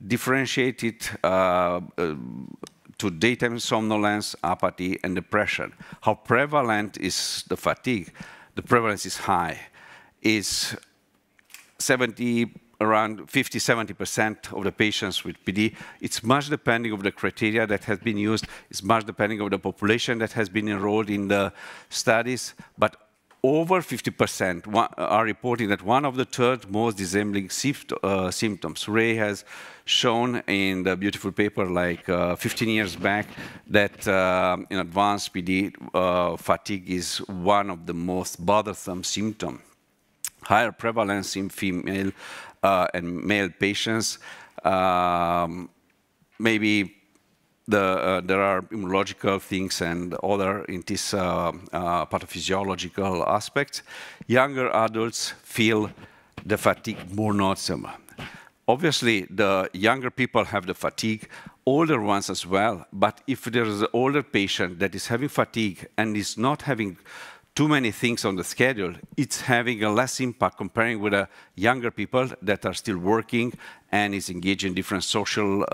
differentiated to daytime somnolence, apathy, and depression. How prevalent is the fatigue? The prevalence is high. It's around 50–70% of the patients with PD. It's much depending on the criteria that has been used. It's much depending on the population that has been enrolled in the studies. But over 50% are reporting that one of the 3rd most disabling symptoms. Ray has shown in the beautiful paper like 15 years back that in advanced PD, fatigue is one of the most bothersome symptoms. Higher prevalence in female and male patients. Maybe there are immunological things and other in this pathophysiological aspects. Younger adults feel the fatigue more noticeable. Obviously, the younger people have the fatigue, older ones as well. But if there is an older patient that is having fatigue and is not having too many things on the schedule, it's having a less impact comparing with younger people that are still working and is engaged in different social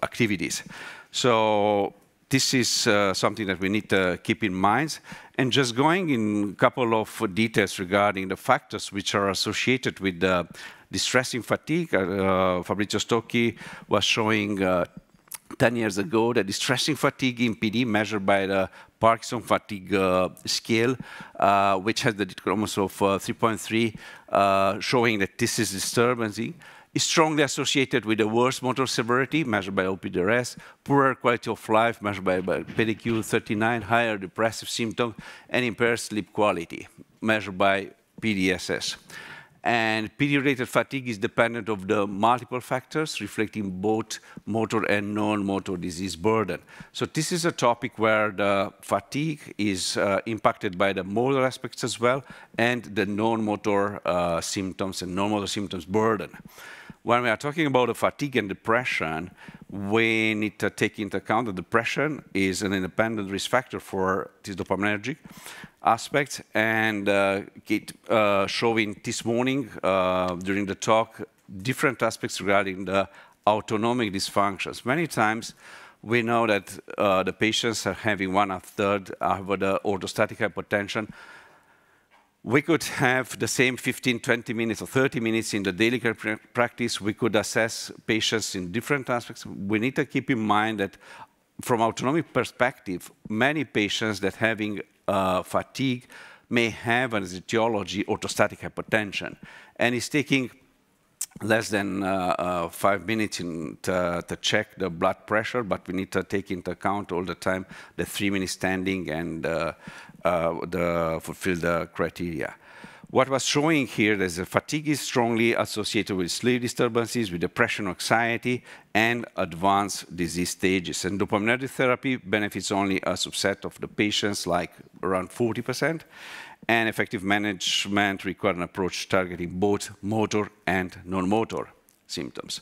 activities. So this is something that we need to keep in mind. And just going in a couple of details regarding the factors which are associated with the distressing fatigue. Fabrizio Stocchi was showing 10 years ago that distressing fatigue in PD measured by the Parkinson fatigue scale, which has the chromosome of 3.3, showing that this is disturbing, is strongly associated with the worse motor severity, measured by OPDRS, poorer quality of life, measured by PDQ 39, higher depressive symptoms, and impaired sleep quality, measured by PDSS. And PD-related fatigue is dependent of the multiple factors, reflecting both motor and non-motor disease burden. So this is a topic where the fatigue is impacted by the motor aspects as well, and the non-motor symptoms and non-motor symptoms burden. When we are talking about the fatigue and depression, we need to take into account that depression is an independent risk factor for this dopaminergic aspects, and showing this morning during the talk different aspects regarding the autonomic dysfunctions. Many times we know that the patients are having 1/3 of the orthostatic hypotension. We could have the same 15, 20 minutes or 30 minutes in the daily care practice. We could assess patients in different aspects. We need to keep in mind that from autonomic perspective, many patients that having fatigue may have as etiology orthostatic hypotension. And it's taking less than 5 minutes to check the blood pressure, but we need to take into account all the time the 3-minute standing and fulfill the criteria. What was showing here is that fatigue is strongly associated with sleep disturbances, with depression, anxiety, and advanced disease stages. And dopaminergic therapy benefits only a subset of the patients, like around 40%. And effective management requires an approach targeting both motor and non-motor symptoms.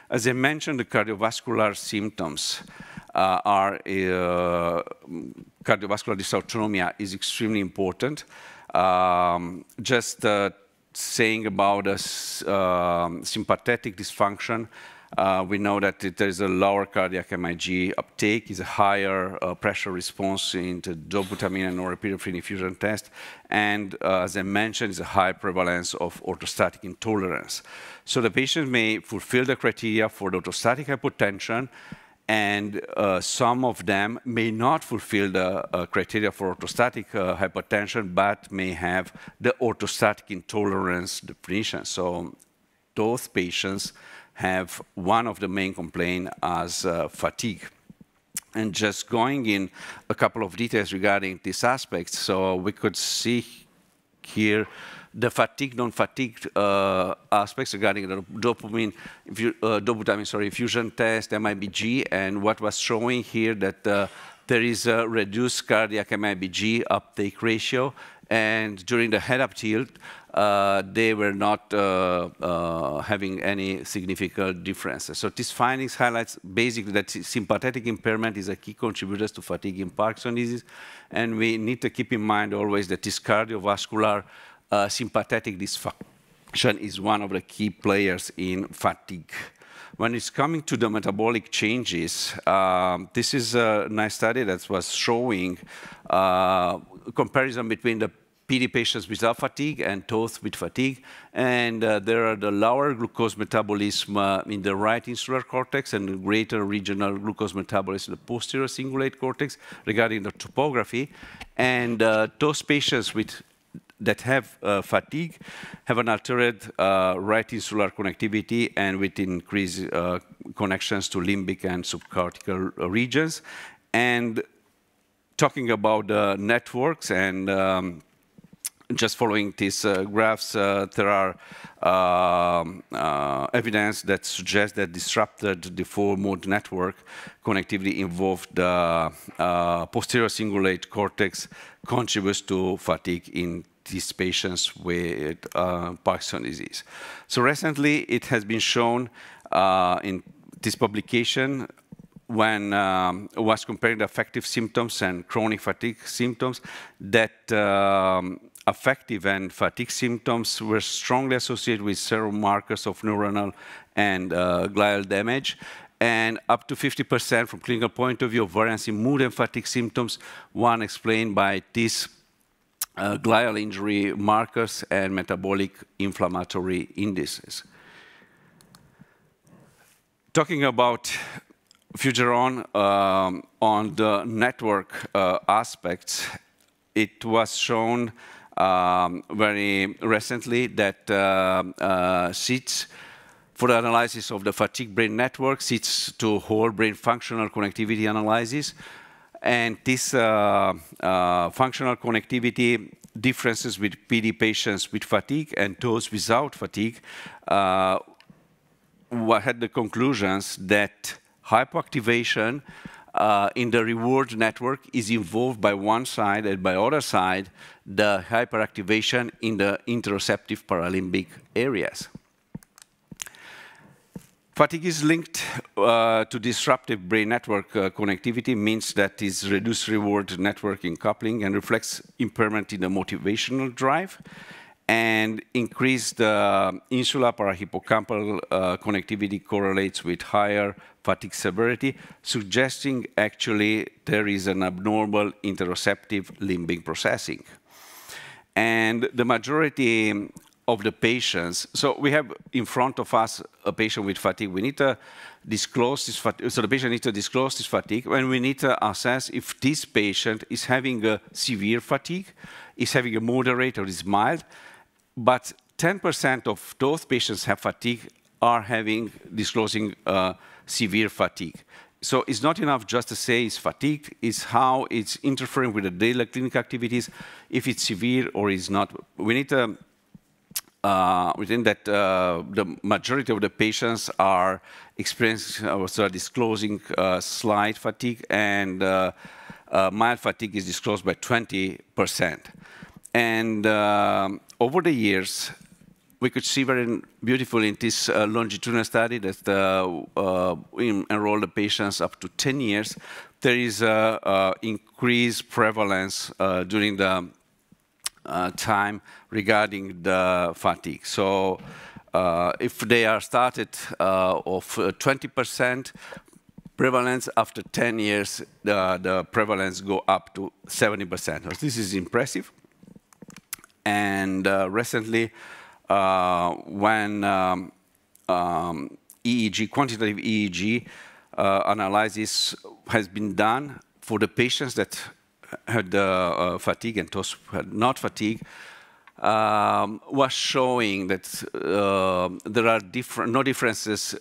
As I mentioned, the cardiovascular symptoms cardiovascular dysautonomia is extremely important. Saying about sympathetic dysfunction, we know that there is a lower cardiac MIG uptake, is a higher pressure response into dobutamine and norepinephrine infusion test, and as I mentioned, is a high prevalence of orthostatic intolerance. So the patient may fulfill the criteria for the orthostatic hypotension, and some of them may not fulfill the criteria for orthostatic hypotension, but may have the orthostatic intolerance definition. So those patients have one of the main complaints as fatigue. And just going in a couple of details regarding these aspects, so we could see here the fatigue, non-fatigue aspects regarding the dobutamine infusion test, MIBG, and what was showing here that there is a reduced cardiac MIBG uptake ratio, and during the head-up tilt, they were not having any significant differences. So these findings highlights basically that sympathetic impairment is a key contributor to fatigue in Parkinson's disease, and we need to keep in mind always that this cardiovascular sympathetic dysfunction is one of the key players in fatigue. When it's coming to the metabolic changes, this is a nice study that was showing comparison between the PD patients without fatigue and those with fatigue. And there are the lower glucose metabolism in the right insular cortex and the greater regional glucose metabolism in the posterior cingulate cortex regarding the topography. And those patients that have fatigue have an altered right insular connectivity and with increased connections to limbic and subcortical regions. And talking about the networks and just following these graphs, there are evidence that suggests that disrupted default-mode network connectivity involved the posterior cingulate cortex contributes to fatigue in these patients with Parkinson's disease. So recently, it has been shown in this publication when was comparing the affective symptoms and chronic fatigue symptoms that affective and fatigue symptoms were strongly associated with several markers of neuronal and glial damage, and up to 50% from clinical point of view of variance in mood and fatigue symptoms, one explained by these glial injury markers and metabolic inflammatory indices. Talking about future on the network aspects, it was shown very recently that SITS, for the analysis of the fatigue brain network, SITS to whole brain functional connectivity analysis, and this functional connectivity differences with PD patients with fatigue and those without fatigue had the conclusions that hypoactivation in the reward network is involved by one side, and by other side, the hyperactivation in the interoceptive paralimbic areas. Fatigue is linked to disruptive brain network connectivity, means that is reduced reward networking coupling and reflects impairment in the motivational drive, and increased insular parahippocampal connectivity correlates with higher fatigue severity, suggesting actually there is an abnormal interoceptive limbic processing. And the majority of the patients, so we have in front of us a patient with fatigue. We need to disclose this fatigue, so the patient needs to disclose this fatigue, and we need to assess if this patient is having a severe fatigue, is having a moderate or is mild, but 10% of those patients have fatigue are disclosing severe fatigue. So it's not enough just to say it's fatigued, it's how it's interfering with the daily clinical activities, if it's severe or is not. We need to within that the majority of the patients are experiencing or are disclosing slight fatigue, and mild fatigue is disclosed by 20%. And over the years, we could see very beautifully in this longitudinal study that enrolled the patients up to 10 years, there is increased prevalence during the time regarding the fatigue. So if they are started of 20% prevalence, after 10 years, the prevalence go up to 70%. This is impressive. And recently, when EEG, quantitative EEG analysis has been done for the patients that had fatigue and those who had not fatigue, was showing that there are no differences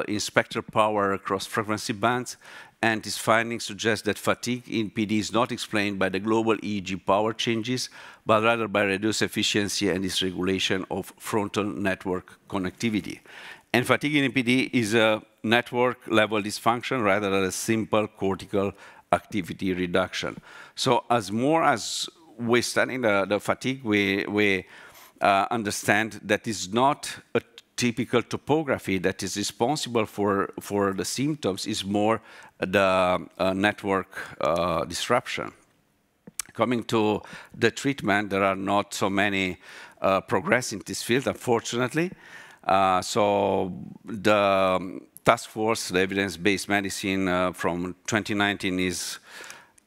in spectral power across frequency bands, and this finding suggests that fatigue in PD is not explained by the global EEG power changes, but rather by reduced efficiency and dysregulation of frontal network connectivity. And fatigue in PD is a network-level dysfunction rather than a simple cortical activity reduction. So as more as we study the fatigue, we understand that it's not a typical topography that is responsible for the symptoms, is more the network disruption. Coming to the treatment, there are not so many progress in this field, unfortunately. So the task force, the evidence-based medicine from 2019 is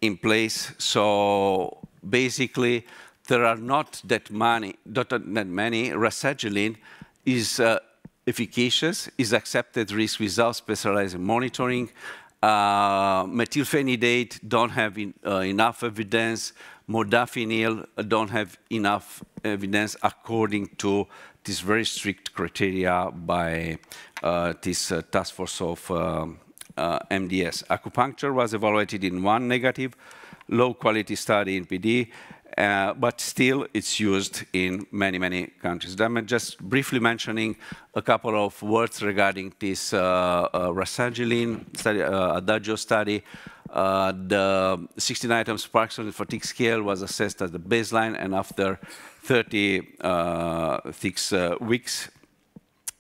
in place. So basically, there are not that many. Racegiline is efficacious, is accepted risk without specialized monitoring. Methylphenidate don't have enough evidence. Modafinil don't have enough evidence according to this very strict criteria by this task force of MDS. Acupuncture was evaluated in one negative, low-quality study in PD, but still it's used in many, many countries. I'm just briefly mentioning a couple of words regarding this rasagiline study, Adagio study. The 16 items Parkinson fatigue scale was assessed as the baseline, and after 36 weeks,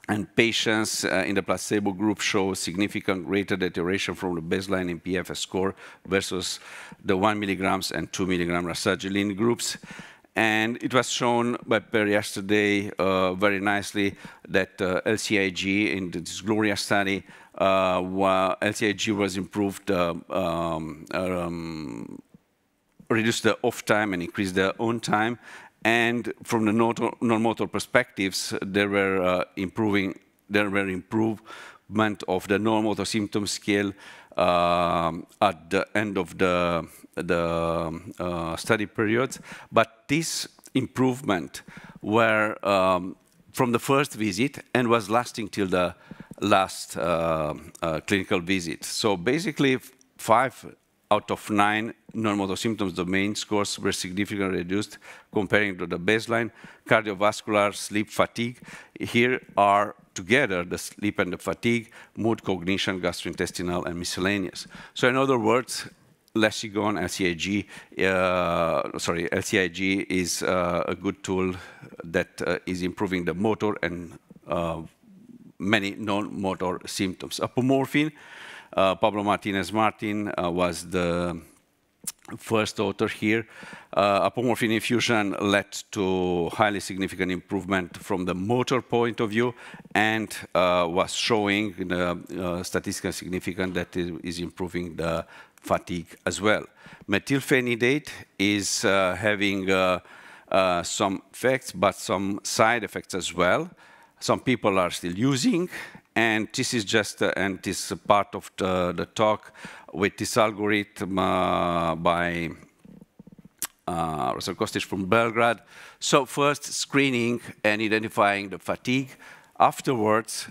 and patients in the placebo group show significant greater deterioration from the baseline in PFS score versus the 1 milligrams and 2 milligram rasagiline groups. And it was shown by Per yesterday very nicely that LCIG in this Gloria study, LCIG was improved, reduced the off time and increased the on time. And from the non-motor perspectives, there were improvement of the non-motor symptom scale at the end of the study periods. But this improvement were from the first visit and was lasting till the last clinical visit. So basically, 5 out of 9 non-motor symptoms domain scores were significantly reduced comparing to the baseline. Cardiovascular, sleep, fatigue. Here are together the sleep and the fatigue, mood, cognition, gastrointestinal, and miscellaneous. So in other words, Lesigon, LCIG is a good tool that is improving the motor and many non-motor symptoms. Apomorphine, Pablo Martinez-Martin was the first author here. Apomorphine infusion led to highly significant improvement from the motor point of view and was showing statistically significant that it is improving the fatigue as well. Methylphenidate is having some effects, but some side effects as well. Some people are still using, and this is just and this is part of the talk with this algorithm by Russell Kostic from Belgrade. So first, screening and identifying the fatigue. Afterwards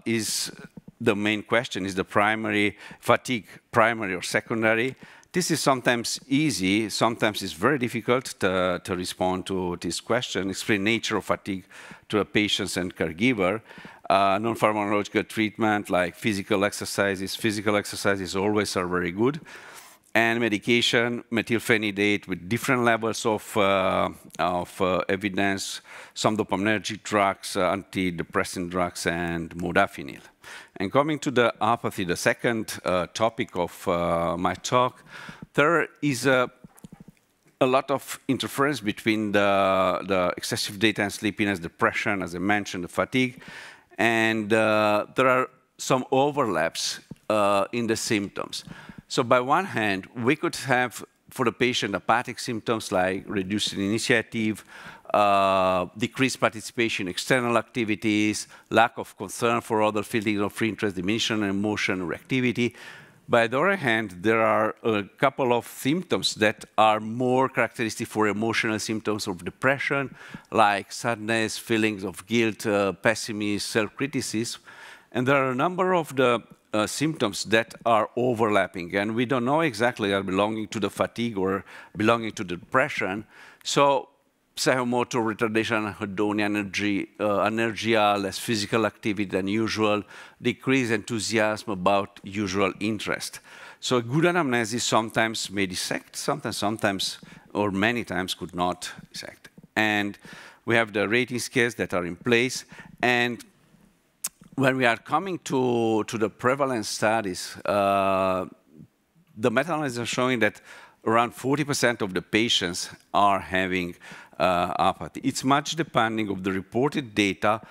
is the main question, is the primary fatigue primary or secondary? This is sometimes easy, sometimes it's very difficult to respond to this question, explain nature of fatigue to a patient and caregiver. Non-pharmacological treatment like physical exercises always are very good. And medication, methylphenidate with different levels of evidence, some dopaminergic drugs, antidepressant drugs, and modafinil. And coming to the apathy, the second topic of my talk, there is a lot of interference between the excessive daytime sleepiness, depression, as I mentioned, the fatigue, and there are some overlaps in the symptoms. So by one hand, we could have for the patient apathic symptoms like reduced initiative, decreased participation in external activities, lack of concern for other feelings of interest, diminution in emotion or activity. By the other hand, there are a couple of symptoms that are more characteristic for emotional symptoms of depression, like sadness, feelings of guilt, pessimism, self-criticism. And there are a number of the symptoms that are overlapping, and we don't know exactly are belonging to the fatigue or belonging to the depression. So psychomotor retardation, hedonia, anergia, less physical activity than usual, decreased enthusiasm about usual interest. So a good anamnesis sometimes may dissect, sometimes, or many times could not dissect. And we have the rating scales that are in place. And when we are coming to the prevalence studies, the meta-analysis are showing that around 40% of the patients are having apathy. It's much depending of the reported data,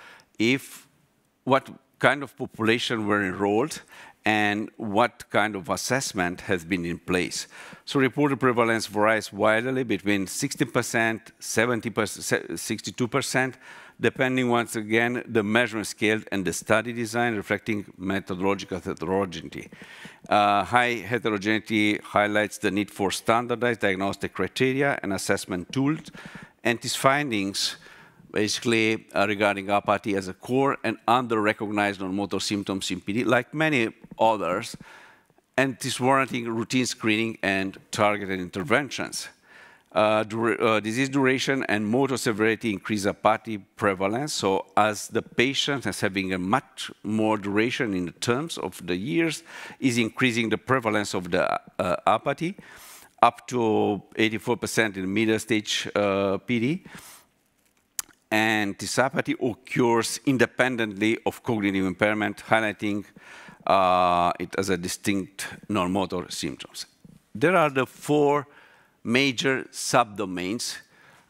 what kind of population were enrolled and what kind of assessment has been in place. So reported prevalence varies widely between 60%, 70%, 62%, depending once again the measurement scale and the study design reflecting methodological heterogeneity. High heterogeneity highlights the need for standardized diagnostic criteria and assessment tools, and these findings basically regarding apathy as a core and under-recognized non-motor symptoms in PD, like many others, and this warranting routine screening and targeted interventions. disease duration and motor severity increase apathy prevalence. So as the patient is having a much more duration in terms of the years, is increasing the prevalence of the apathy up to 84% in middle stage PD. And this apathy occurs independently of cognitive impairment, highlighting it as a distinct non-motor symptoms. There are the 4 major subdomains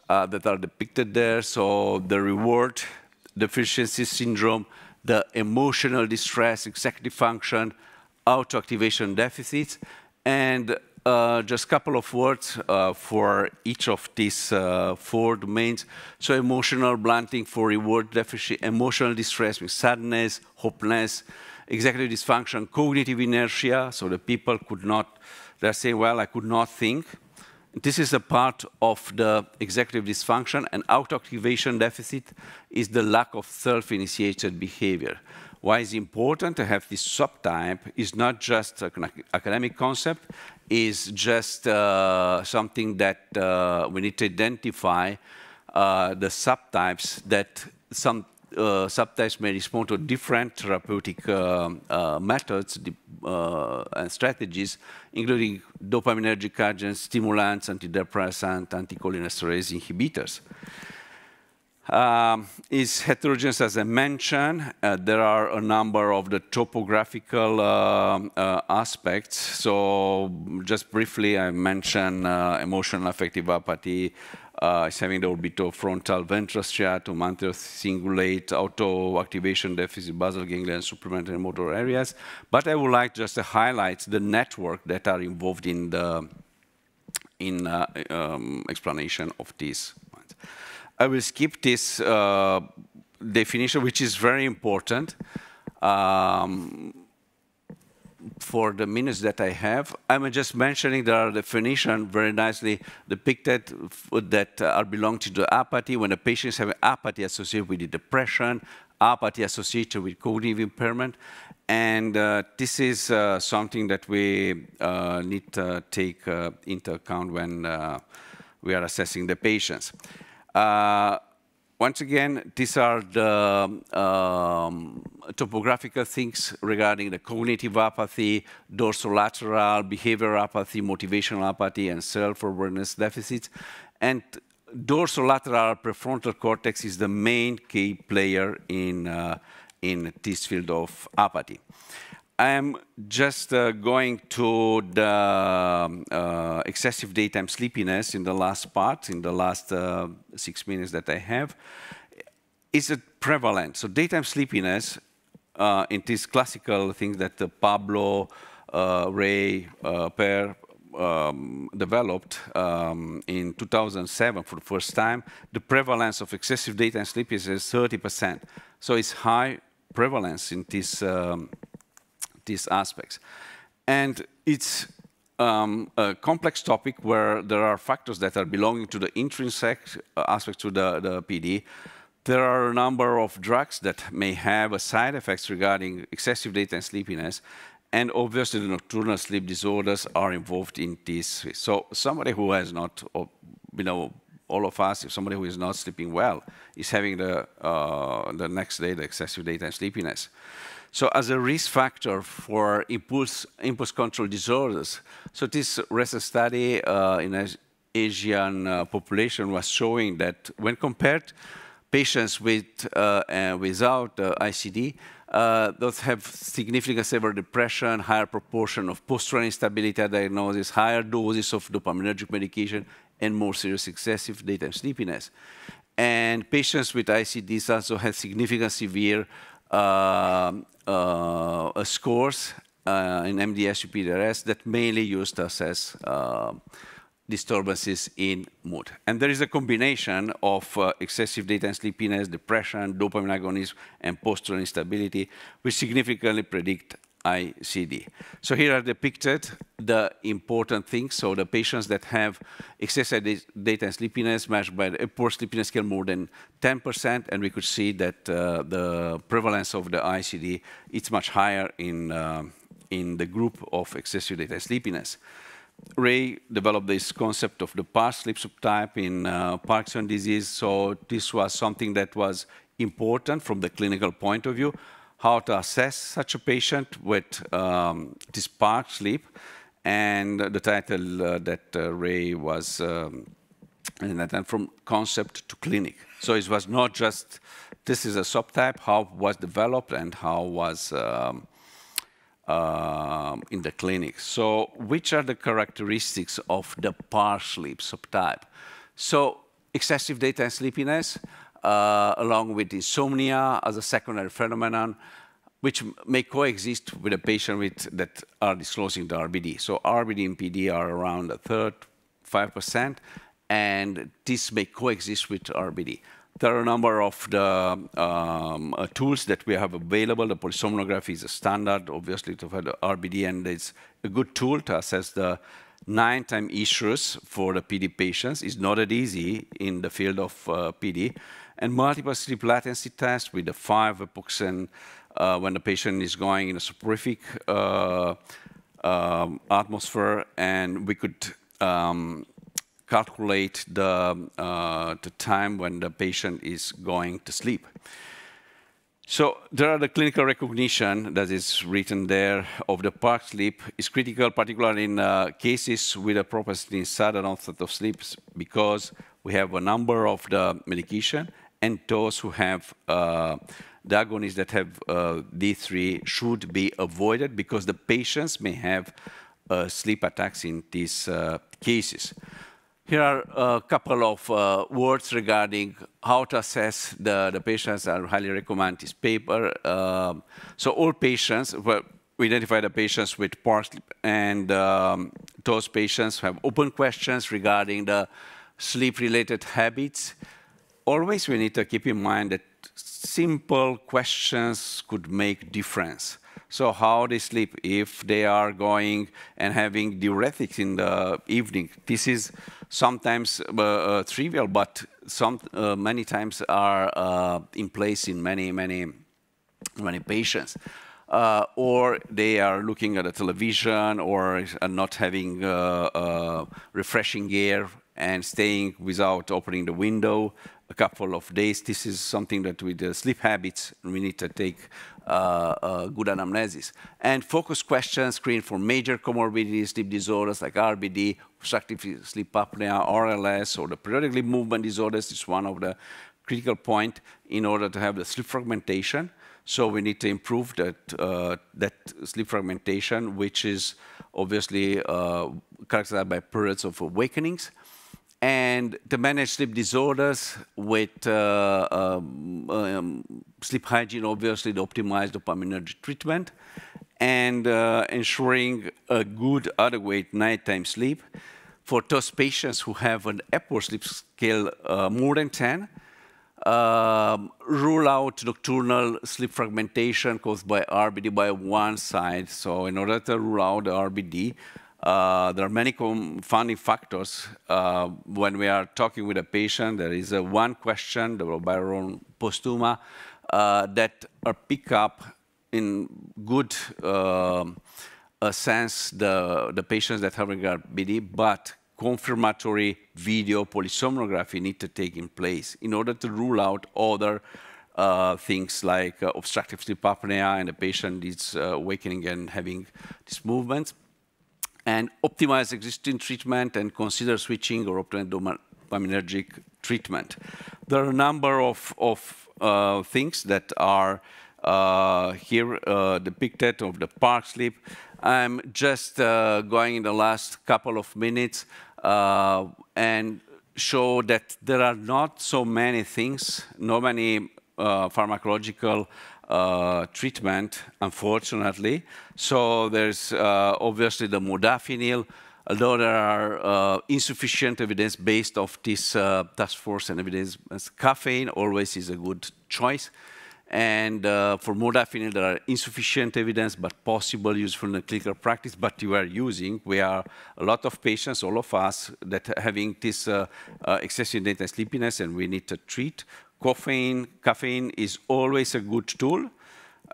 that are depicted there. So the reward deficiency syndrome, the emotional distress, executive function, autoactivation deficits, and just a couple of words for each of these 4 domains. So emotional blunting for reward deficit, emotional distress with sadness, hopelessness, executive dysfunction, cognitive inertia. So the people could not, they're saying, well, I could not think. This is a part of the executive dysfunction, and autoactivation deficit is the lack of self-initiated behavior. Why it's important to have this subtype is not just an academic concept, is just something that we need to identify the subtypes that some subtypes may respond to different therapeutic methods and strategies, including dopaminergic agents, stimulants, antidepressants, anticholinesterase inhibitors. Is heterogeneous, as I mentioned. There are a number of the topographical aspects. So just briefly, I mentioned emotional affective apathy, is having the orbitofrontal ventral striatum, anterocingulate, auto-activation deficit, basal ganglia, and supplementary motor areas. But I would like just to highlight the network that are involved in the explanation of these. I will skip this definition, which is very important. For the minutes that I have, I'm just mentioning there are definitions very nicely depicted that are belonging to the apathy. When the patients have apathy associated with the depression, apathy associated with cognitive impairment, and this is something that we need to take into account when we are assessing the patients. Once again, these are the topographical things regarding the cognitive apathy, dorsolateral, behavioral apathy, motivational apathy, and self-awareness deficits. And dorsolateral prefrontal cortex is the main key player in this field of apathy. I am just going to the excessive daytime sleepiness in the last part, in the last 6 minutes that I have. Is it prevalent? So daytime sleepiness, in this classical thing that Pablo, Ray, Per developed in 2007 for the first time, the prevalence of excessive daytime sleepiness is 30%. So it's high prevalence in this these aspects. And it's a complex topic where there are factors that are belonging to the intrinsic aspects to the PD. There are a number of drugs that may have side effects regarding excessive daytime sleepiness, and obviously the nocturnal sleep disorders are involved in this. So somebody who has not, you know, all of us, if somebody who is not sleeping well is having the next day the excessive daytime sleepiness. So as a risk factor for impulse control disorders, so this recent study in an Asian population was showing that when compared patients with without ICD, those have significant severe depression, higher proportion of postural instability diagnosis, higher doses of dopaminergic medication, and more serious excessive daytime sleepiness. And patients with ICDs also have significant severe scores in MDS-UPDRS that mainly used to assess disturbances in mood. And there is a combination of excessive daytime sleepiness, depression, dopamine agonism, and postural instability, which significantly predict ICD. So here are depicted the important things. So the patients that have excessive daytime sleepiness measured by the Epworth Sleepiness Scale more than 10%, and we could see that the prevalence of the ICD is much higher in the group of excessive daytime sleepiness. Ray developed this concept of the partial sleep subtype in Parkinson's disease. So this was something that was important from the clinical point of view, how to assess such a patient with this partial sleep. And the title that Ray was, and from concept to clinic. So it was not just, this is a subtype, how was developed and how was in the clinic. So which are the characteristics of the partial sleep subtype? So excessive daytime sleepiness, along with insomnia as a secondary phenomenon, which may coexist with a patient that are disclosing the RBD. So RBD and PD are around a third, 5%, and this may coexist with RBD. There are a number of the tools that we have available. The polysomnography is a standard, obviously, to have the RBD, and it's a good tool to assess the nighttime issues for the PD patients. It's not that easy in the field of PD. And multiple sleep latency tests with the 5 epochs and when the patient is going in a soporific atmosphere, and we could calculate the time when the patient is going to sleep. So there are the clinical recognition that is written there of the partial sleep is critical, particularly in cases with a propensity in sudden onset of sleep, because we have a number of the medication, and those who have the agonists that have D3 should be avoided because the patients may have sleep attacks in these cases. Here are a couple of words regarding how to assess the patients. I highly recommend this paper. So all patients, well, we identify the patients with partial sleep, and those patients have open questions regarding the sleep-related habits. Always we need to keep in mind that simple questions could make difference. So how they sleep, if they are going and having diuretics in the evening. This is sometimes trivial, but many times are in place in many patients. Or they are looking at a television or are not having refreshing air and staying without opening the window a couple of days. This is something that with the sleep habits, we need to take good anamnesis. And focus questions screen for major comorbidities, sleep disorders like RBD, obstructive sleep apnea, RLS, or the periodic limb movement disorders is one of the critical points in order to have the sleep fragmentation. So we need to improve that sleep fragmentation, which is obviously characterized by periods of awakenings. And to manage sleep disorders with sleep hygiene, obviously the optimized dopaminergic treatment, and ensuring a good adequate nighttime sleep. For those patients who have an Epworth sleep scale more than 10, rule out nocturnal sleep fragmentation caused by RBD by one side. So in order to rule out the RBD, there are many confounding factors. When we are talking with a patient, there is one question, the Byron postuma, that are pick up in good sense the patients that have RBD, but confirmatory video polysomnography need to take in place in order to rule out other things like obstructive sleep apnea and the patient is awakening and having these movements. And optimize existing treatment and consider switching or optimal dopaminergic treatment. There are a number of things that are here depicted of the partial sleep. I'm just going in the last couple of minutes and show that there are not so many things, not many pharmacological treatment, unfortunately. So there's obviously the modafinil, although there are insufficient evidence based of this task force and evidence, caffeine always is a good choice. And for modafinil, there are insufficient evidence, but possible useful in the clinical practice, but you are using. We are a lot of patients, all of us, that are having this excessive daytime sleepiness, and we need to treat. Caffeine is always a good tool,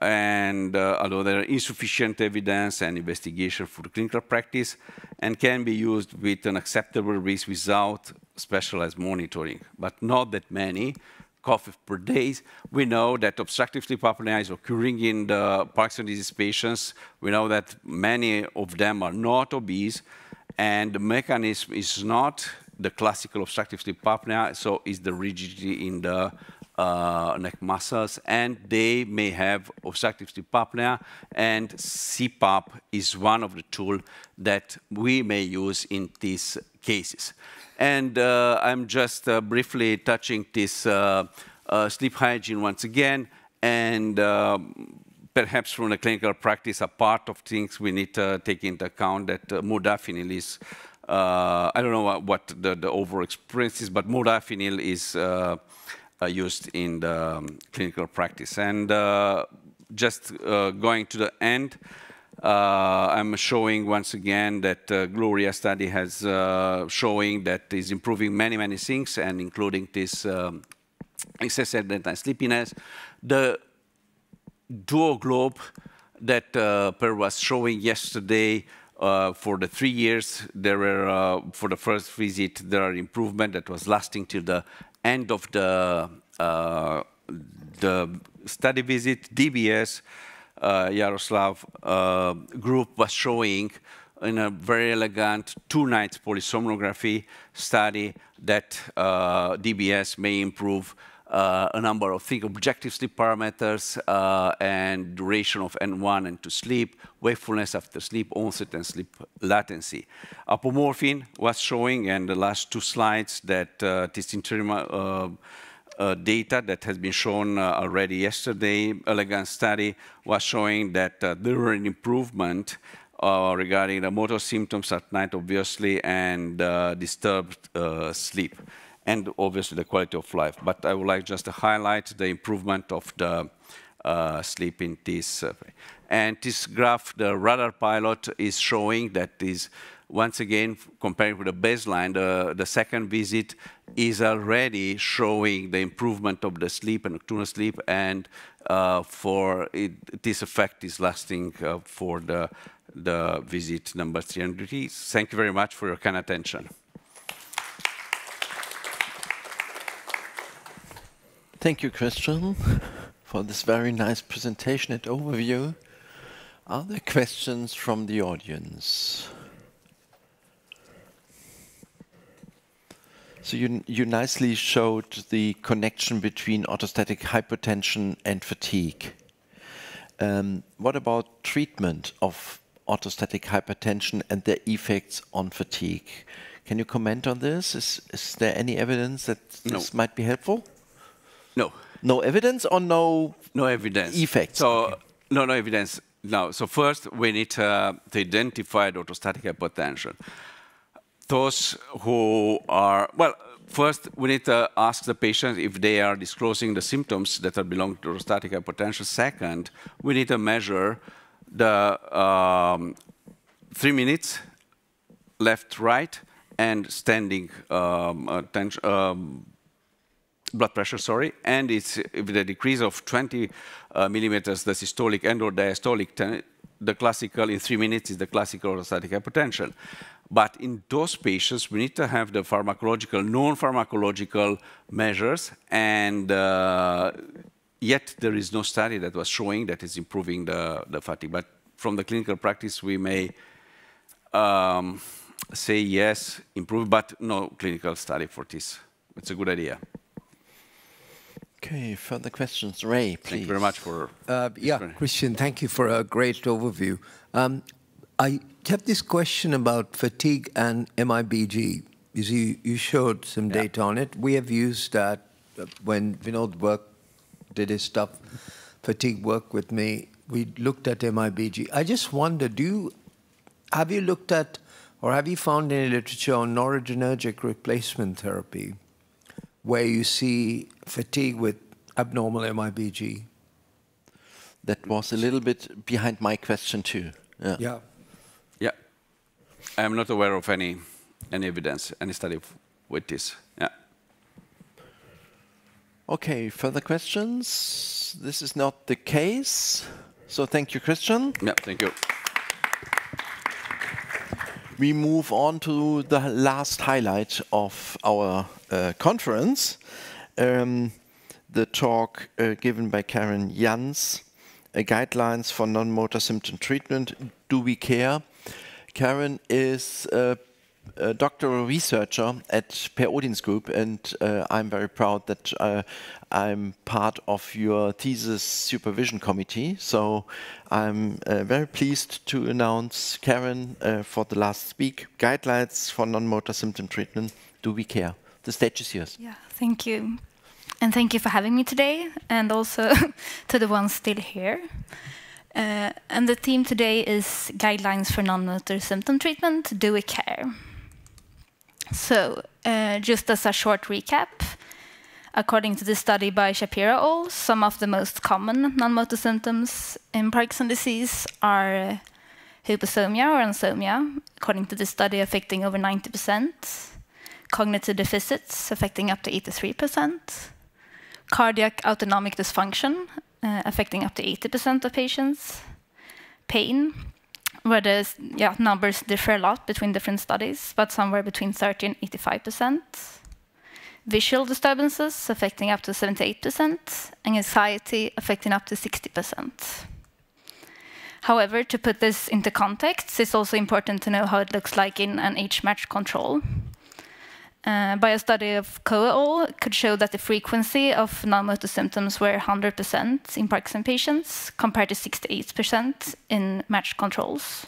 and although there are insufficient evidence and investigation for clinical practice, and can be used with an acceptable risk without specialized monitoring, but not that many. Cough per day. We know that obstructive sleep apnea is occurring in the Parkinson's disease patients. We know that many of them are not obese, and the mechanism is not the classical obstructive sleep apnea, so is the rigidity in the neck muscles, and they may have obstructive sleep apnea, and CPAP is one of the tools that we may use in these cases. And I'm just briefly touching this sleep hygiene once again, and perhaps from the clinical practice, a part of things we need to take into account that modafinil is, I don't know what the overall experience is, but modafinil is used in the clinical practice. And just going to the end, I'm showing once again that Gloria study has showing that is improving many, many things, and including this excessive daytime sleepiness. The duo globe that Per was showing yesterday, for the 3 years, there were, for the first visit, there are improvement that was lasting till the end of the study visit. DBS, Yaroslav group was showing in a very elegant 2-night polysomnography study that DBS may improve a number of things, objective sleep parameters and duration of N1 and 2 sleep, wakefulness after sleep, onset and sleep latency. Apomorphine was showing, and the last 2 slides, that this interim data that has been shown already yesterday, elegant study, was showing that there were an improvement regarding the motor symptoms at night, obviously, and disturbed sleep, and obviously the quality of life. But I would like just to highlight the improvement of the sleep in this survey. And this graph, the radar pilot, is showing that is, once again, compared with the baseline, the second visit is already showing the improvement of the sleep and nocturnal sleep, and this effect is lasting for the visit number 300. Thank you very much for your kind attention. Thank you, Christian, for this very nice presentation and overview. Are there questions from the audience? So you nicely showed the connection between orthostatic hypotension and fatigue. What about treatment of orthostatic hypertension and their effects on fatigue? Can you comment on this? Is there any evidence that this might be helpful? No. No evidence or no? No evidence. Effects? So okay. no evidence. No. So first we need to identify the orthostatic hypotension. Those who are, well, first we need to ask the patient if they are disclosing the symptoms that are belong to orthostatic hypotension. Second, we need to measure the 3 minutes left, right, and standing blood pressure, sorry, and it's with a decrease of 20 millimeters, the systolic and or diastolic, the classical in 3 minutes is the classical orthostatic hypotension. But in those patients, we need to have the pharmacological, non-pharmacological measures, and yet there is no study that was showing that it's improving the fatigue. But from the clinical practice, we may say yes, improve, but no clinical study for this. It's a good idea. Okay, further questions. Ray, please. Thank you very much for... yeah, Christian, thank you for a great overview. I have this question about fatigue and MIBG. You showed some data on it. We have used that when Vinod did his stuff, fatigue work with me. We looked at MIBG. I just wonder, have you looked at, or have you found any literature on noradrenergic replacement therapy where you see fatigue with abnormal MIBG? That was a little bit behind my question too. Yeah. Yeah. I'm not aware of any evidence, any study with this. Yeah. Okay, further questions? This is not the case. So thank you, Christian. Yeah, thank you. We move on to the last highlight of our conference, the talk given by Karen Jans, Guidelines for Non-Motor Symptom Treatment, Do We Care? Karen is a doctoral researcher at Per Odins Group, and I'm very proud that I'm part of your thesis supervision committee. So I'm very pleased to announce Karen for the last speak, Guidelines for Non-Motor Symptom Treatment, Do We Care? The stage is yours. Yeah, thank you. And thank you for having me today, and also to the ones still here. And the theme today is Guidelines for Non-Motor Symptom Treatment, Do We Care? So, just as a short recap, according to the study by Shapiro al., some of the most common non-motor symptoms in Parkinson's disease are hyposomia or anosmia, according to the study affecting over 90%, cognitive deficits affecting up to 83%, cardiac autonomic dysfunction affecting up to 80% of patients, pain, where the numbers differ a lot between different studies, but somewhere between 30 and 85%. Visual disturbances affecting up to 78%, and anxiety affecting up to 60%. However, to put this into context, it's also important to know how it looks like in an age-matched control. By a study of Coe al. could show that the frequency of non-motor symptoms were 100% in Parkinson patients, compared to 68% in matched controls.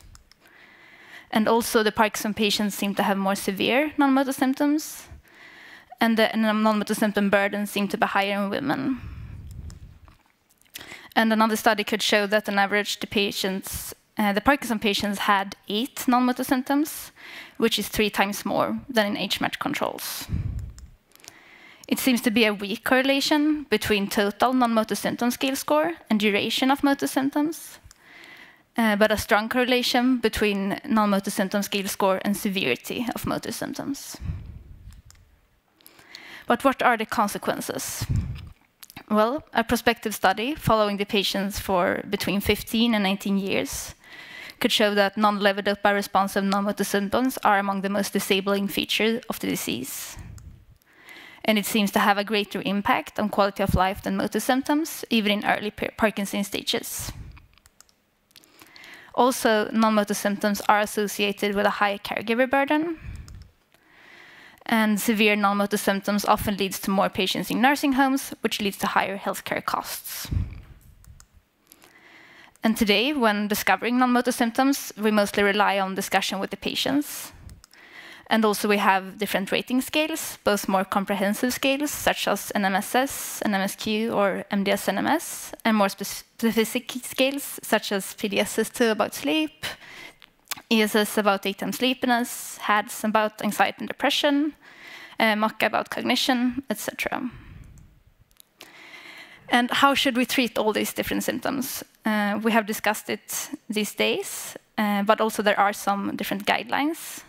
And also the Parkinson patients seem to have more severe non-motor symptoms, and the non-motor symptom burden seemed to be higher in women. And another study could show that on average the Parkinson patients had 8 non-motor symptoms, which is 3 times more than in age-matched controls. It seems to be a weak correlation between total non-motor symptom scale score and duration of motor symptoms, but a strong correlation between non-motor symptom scale score and severity of motor symptoms. But what are the consequences? Well, a prospective study following the patients for between 15 and 19 years could show that non-levodopa-responsive non-motor symptoms are among the most disabling features of the disease. And it seems to have a greater impact on quality of life than motor symptoms, even in early Parkinson stages. Also, non-motor symptoms are associated with a high caregiver burden. And severe non-motor symptoms often leads to more patients in nursing homes, which leads to higher healthcare costs. And today, when discovering non-motor symptoms, we mostly rely on discussion with the patients. And also we have different rating scales, both more comprehensive scales, such as NMSS, NMSQ, or MDS-NMS, and more specific scales, such as PDSS-2 about sleep, ESS about daytime sleepiness, HADS about anxiety and depression, MACA about cognition, etc. And how should we treat all these different symptoms? We have discussed it these days, but also there are some different guidelines.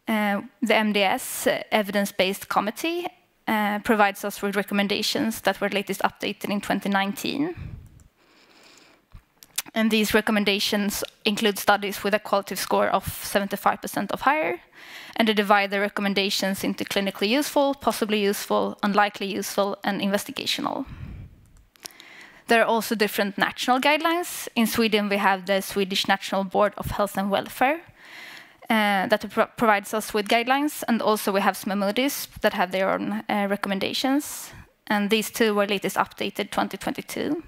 The MDS Evidence-Based Committee provides us with recommendations that were latest updated in 2019. And these recommendations include studies with a qualitative score of 75% or higher, and they divide the recommendations into clinically useful, possibly useful, unlikely useful, and investigational. There are also different national guidelines. In Sweden, we have the Swedish National Board of Health and Welfare that provides us with guidelines, and also we have SMEMODIS that have their own recommendations. And these two were latest updated 2022.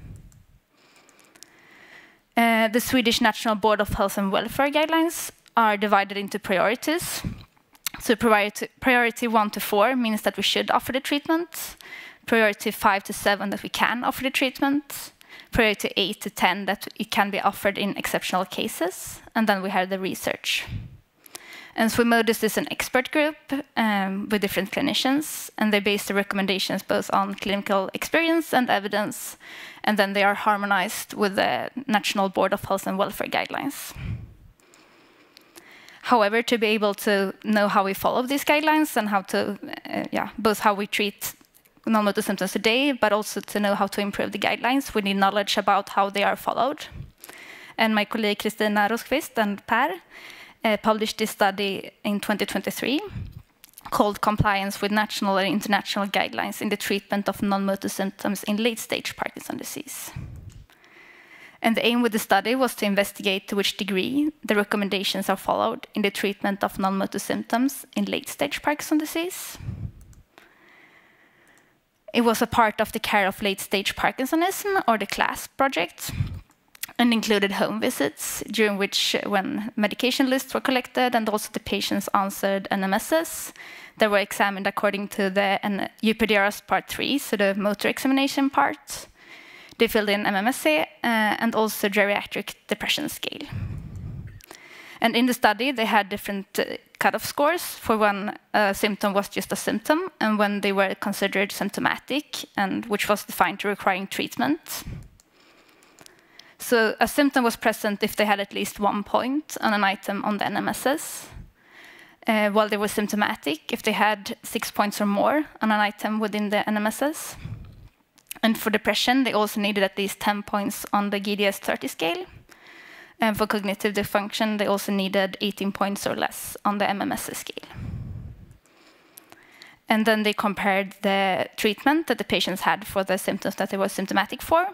The Swedish National Board of Health and Welfare guidelines are divided into priorities. So priority 1 to 4 means that we should offer the treatment. Priority 5 to 7 that we can offer the treatment. Priority 8 to 10 that it can be offered in exceptional cases. And then we have the research. And SWIMODIS is an expert group with different clinicians, and they base the recommendations both on clinical experience and evidence, and then they are harmonized with the National Board of Health and Welfare guidelines. However, to be able to know how we follow these guidelines and how to, both how we treat non-motor symptoms today, but also to know how to improve the guidelines, we need knowledge about how they are followed. And my colleague Kristina Rosqvist and Per published this study in 2023 called Compliance with National and International Guidelines in the Treatment of Non-Motor Symptoms in Late-Stage Parkinson's Disease. And the aim with the study was to investigate to which degree the recommendations are followed in the treatment of non-motor symptoms in late-stage Parkinson's disease. It was a part of the Care of Late-Stage Parkinsonism, or the CLASP project, and included home visits, during which, when medication lists were collected and also the patients answered NMSs, they were examined according to the UPDRS Part 3, so the motor examination part. They filled in MMSE and also geriatric depression scale. And in the study, they had different cutoff scores for when a symptom was just a symptom and when they were considered symptomatic, and which was defined to requiring treatment. So a symptom was present if they had at least 1 point on an item on the NMSs, while they were symptomatic if they had 6 points or more on an item within the NMSs. And for depression, they also needed at least 10 points on the GDS-30 scale. And for cognitive dysfunction, they also needed 18 points or less on the MMSE scale. And then they compared the treatment that the patients had for the symptoms that they were symptomatic for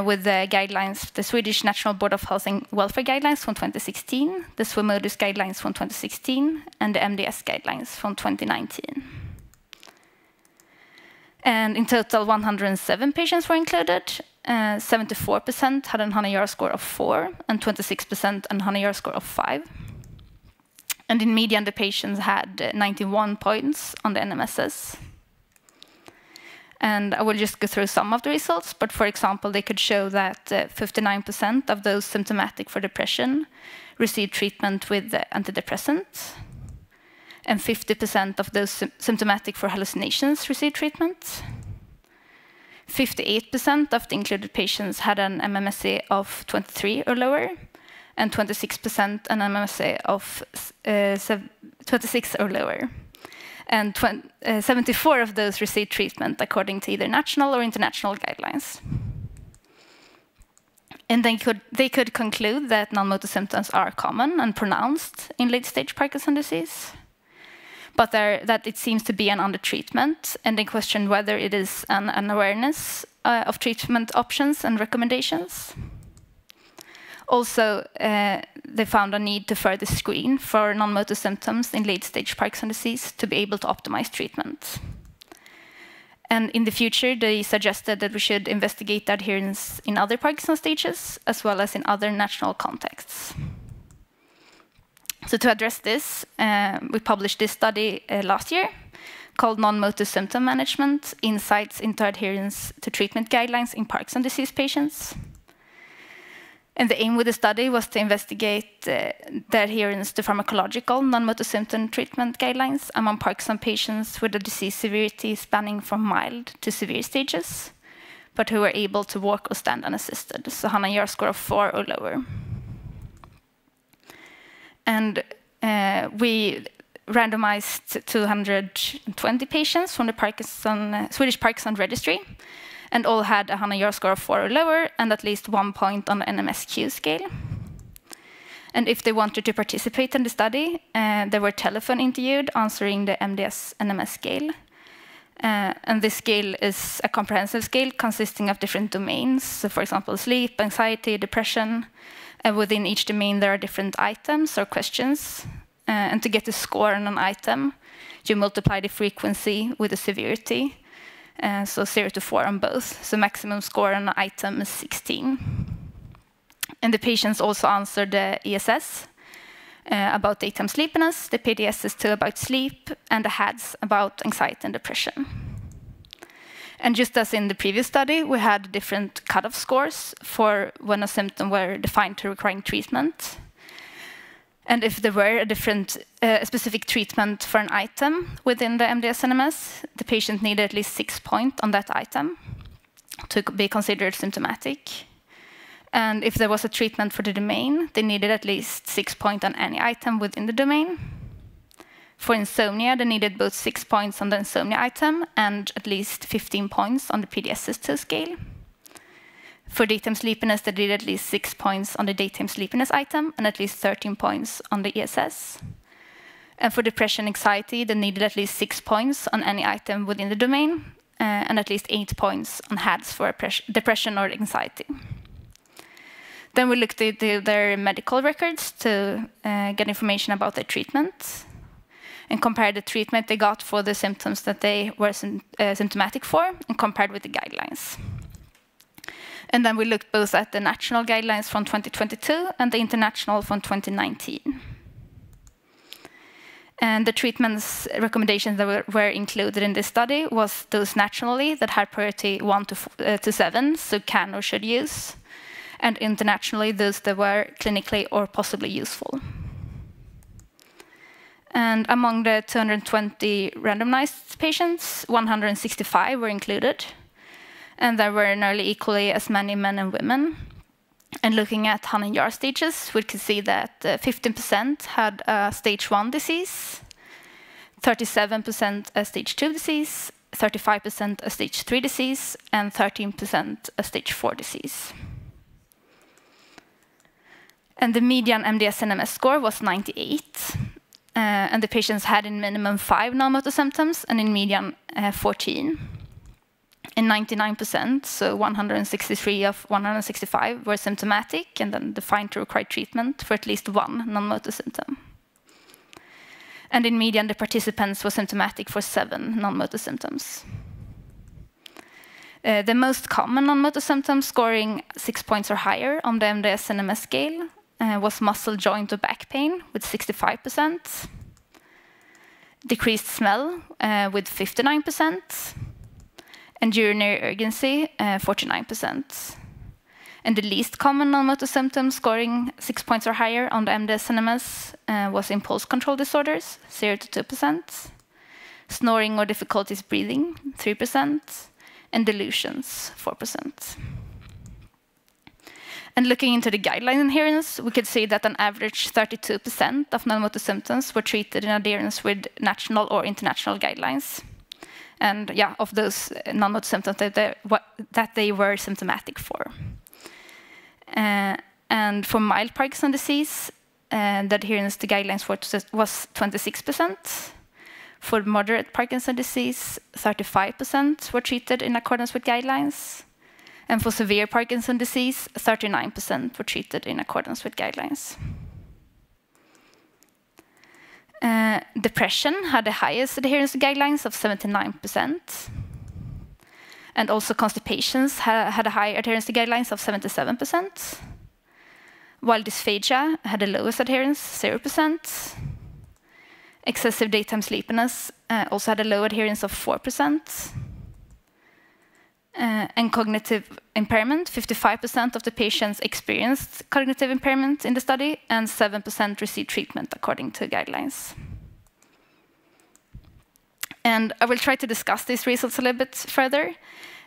with the guidelines, the Swedish National Board of Health and Welfare guidelines from 2016, the SWIMODIS guidelines from 2016, and the MDS guidelines from 2019. And in total, 107 patients were included. 74% had an Hanna-Jahr score of 4, and 26% an Hanna-Jahr score of 5. And in median, the patients had 91 points on the NMSs. And I will just go through some of the results, but for example, they could show that 59% of those symptomatic for depression received treatment with antidepressants, and 50% of those symptomatic for hallucinations received treatment. 58% of the included patients had an MMSE of 23 or lower, and 26% an MMSE of 26 or lower. And 74 of those received treatment according to either national or international guidelines. And they could conclude that non-motor symptoms are common and pronounced in late-stage Parkinson's disease, but that it seems to be an undertreatment, and they questioned whether it is an awareness of treatment options and recommendations. Also, they found a need to further screen for non-motor symptoms in late-stage Parkinson's disease to be able to optimize treatment. And in the future, they suggested that we should investigate adherence in other Parkinson stages, as well as in other national contexts. So to address this, we published this study last year called Non-Motor Symptom Management: Insights into Adherence to Treatment Guidelines in Parkinson's Disease Patients. And the aim with the study was to investigate the adherence to pharmacological non-motor symptom treatment guidelines among Parkinson patients with a disease severity spanning from mild to severe stages, but who were able to walk or stand unassisted, so Hanna-Jahr score of 4 or lower. And we randomized 220 patients from the Swedish Parkinson Registry, and all had a Hanna-Jahr score of 4 or lower and at least 1 point on the NMSQ scale. And if they wanted to participate in the study, they were telephone interviewed answering the MDS NMS scale. And this scale is a comprehensive scale consisting of different domains. So for example, sleep, anxiety, depression. Within each domain, there are different items or questions. And to get the score on an item, you multiply the frequency with the severity. So 0 to 4 on both. So maximum score on an item is 16. And the patients also answered the ESS about daytime sleepiness, the PDSS-2 about sleep, and the HADS about anxiety and depression. And just as in the previous study, we had different cutoff scores for when a symptom were defined to requiring treatment. And if there were a specific treatment for an item within the MDS-NMS, the patient needed at least 6 points on that item to be considered symptomatic. And if there was a treatment for the domain, they needed at least 6 points on any item within the domain. For insomnia, they needed both 6 points on the insomnia item and at least 15 points on the PDSS-2 scale. For daytime sleepiness, they did at least 6 points on the daytime sleepiness item and at least 13 points on the ESS. And for depression anxiety, they needed at least 6 points on any item within the domain and at least 8 points on HADS for depression or anxiety. Then we looked at their medical records to get information about their treatment and compared the treatment they got for the symptoms that they were symptomatic for and compared with the guidelines. And then we looked both at the national guidelines from 2022 and the international from 2019. And the treatments recommendations that were included in this study was those nationally that had priority 1 to 7, so can or should use, and internationally those that were clinically or possibly useful. And among the 220 randomized patients, 165 were included. And there were nearly equally as many men and women. And looking at Han and Jar stages, we could see that 15% had a stage 1 disease, 37% a stage 2 disease, 35% a stage 3 disease, and 13% a stage 4 disease. And the median MDS-NMS score was 98. And the patients had in minimum 5 non-motor symptoms, and in median 14. And 99%, so 163 of 165, were symptomatic and then defined to require treatment for at least 1 non-motor symptom. And in median, the participants were symptomatic for 7 non-motor symptoms. The most common non-motor symptoms scoring 6 points or higher on the MDS-NMS scale was muscle, joint, or back pain with 65%, decreased smell with 59%, and urinary urgency, 49%. And the least common non-motor symptoms scoring 6 points or higher on the MDS-NMS was impulse control disorders, 0 to 2%, snoring or difficulties breathing, 3%, and delusions, 4%. And looking into the guideline adherence, we could see that on average 32% of non-motor symptoms were treated in adherence with national or international guidelines. And yeah, of those non-motor symptoms that they were symptomatic for. And for mild Parkinson disease, the adherence to guidelines was 26%. For moderate Parkinson disease, 35% were treated in accordance with guidelines. And for severe Parkinson disease, 39% were treated in accordance with guidelines. Depression had the highest adherence to guidelines of 79%. And also constipations had a high adherence to guidelines of 77%. While dysphagia had the lowest adherence, 0%. Excessive daytime sleepiness also had a low adherence of 4%. And cognitive impairment, 55% of the patients experienced cognitive impairment in the study, and 7% received treatment according to guidelines. And I will try to discuss these results a little bit further.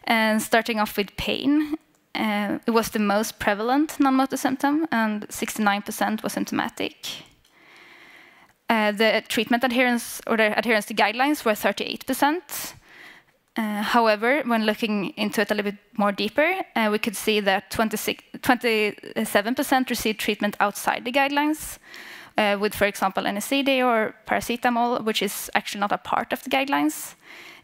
And starting off with pain, it was the most prevalent non-motor symptom, and 69% was symptomatic. The treatment adherence, or the adherence to guidelines, were 38%. However, when looking into it a little bit more deeper, we could see that 27% received treatment outside the guidelines, with, for example, NSAID or paracetamol, which is actually not a part of the guidelines,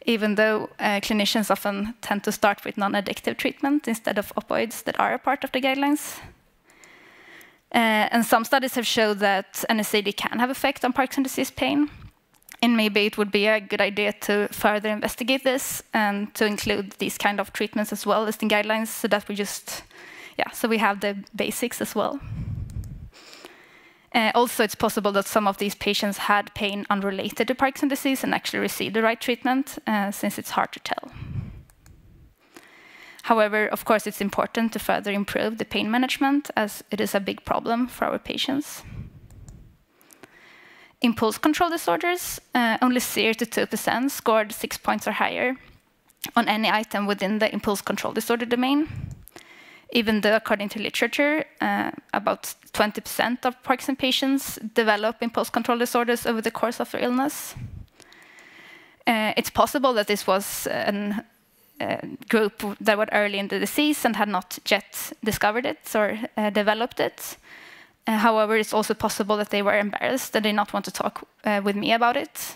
even though clinicians often tend to start with non-addictive treatment instead of opioids that are a part of the guidelines. And some studies have showed that NSAID can have effect on Parkinson's disease pain. And maybe it would be a good idea to further investigate this and to include these kind of treatments as well as the guidelines, so that we just, so we have the basics as well. Also, it's possible that some of these patients had pain unrelated to Parkinson's disease and actually received the right treatment, since it's hard to tell. However, of course, it's important to further improve the pain management, as it is a big problem for our patients. Impulse control disorders, only 0 to 2% scored 6 points or higher on any item within the impulse control disorder domain. even though according to literature, about 20% of Parkinson patients develop impulse control disorders over the course of their illness. It's possible that this was a group that were early in the disease and had not yet discovered it or developed it. However, it's also possible that they were embarrassed and did not want to talk with me about it,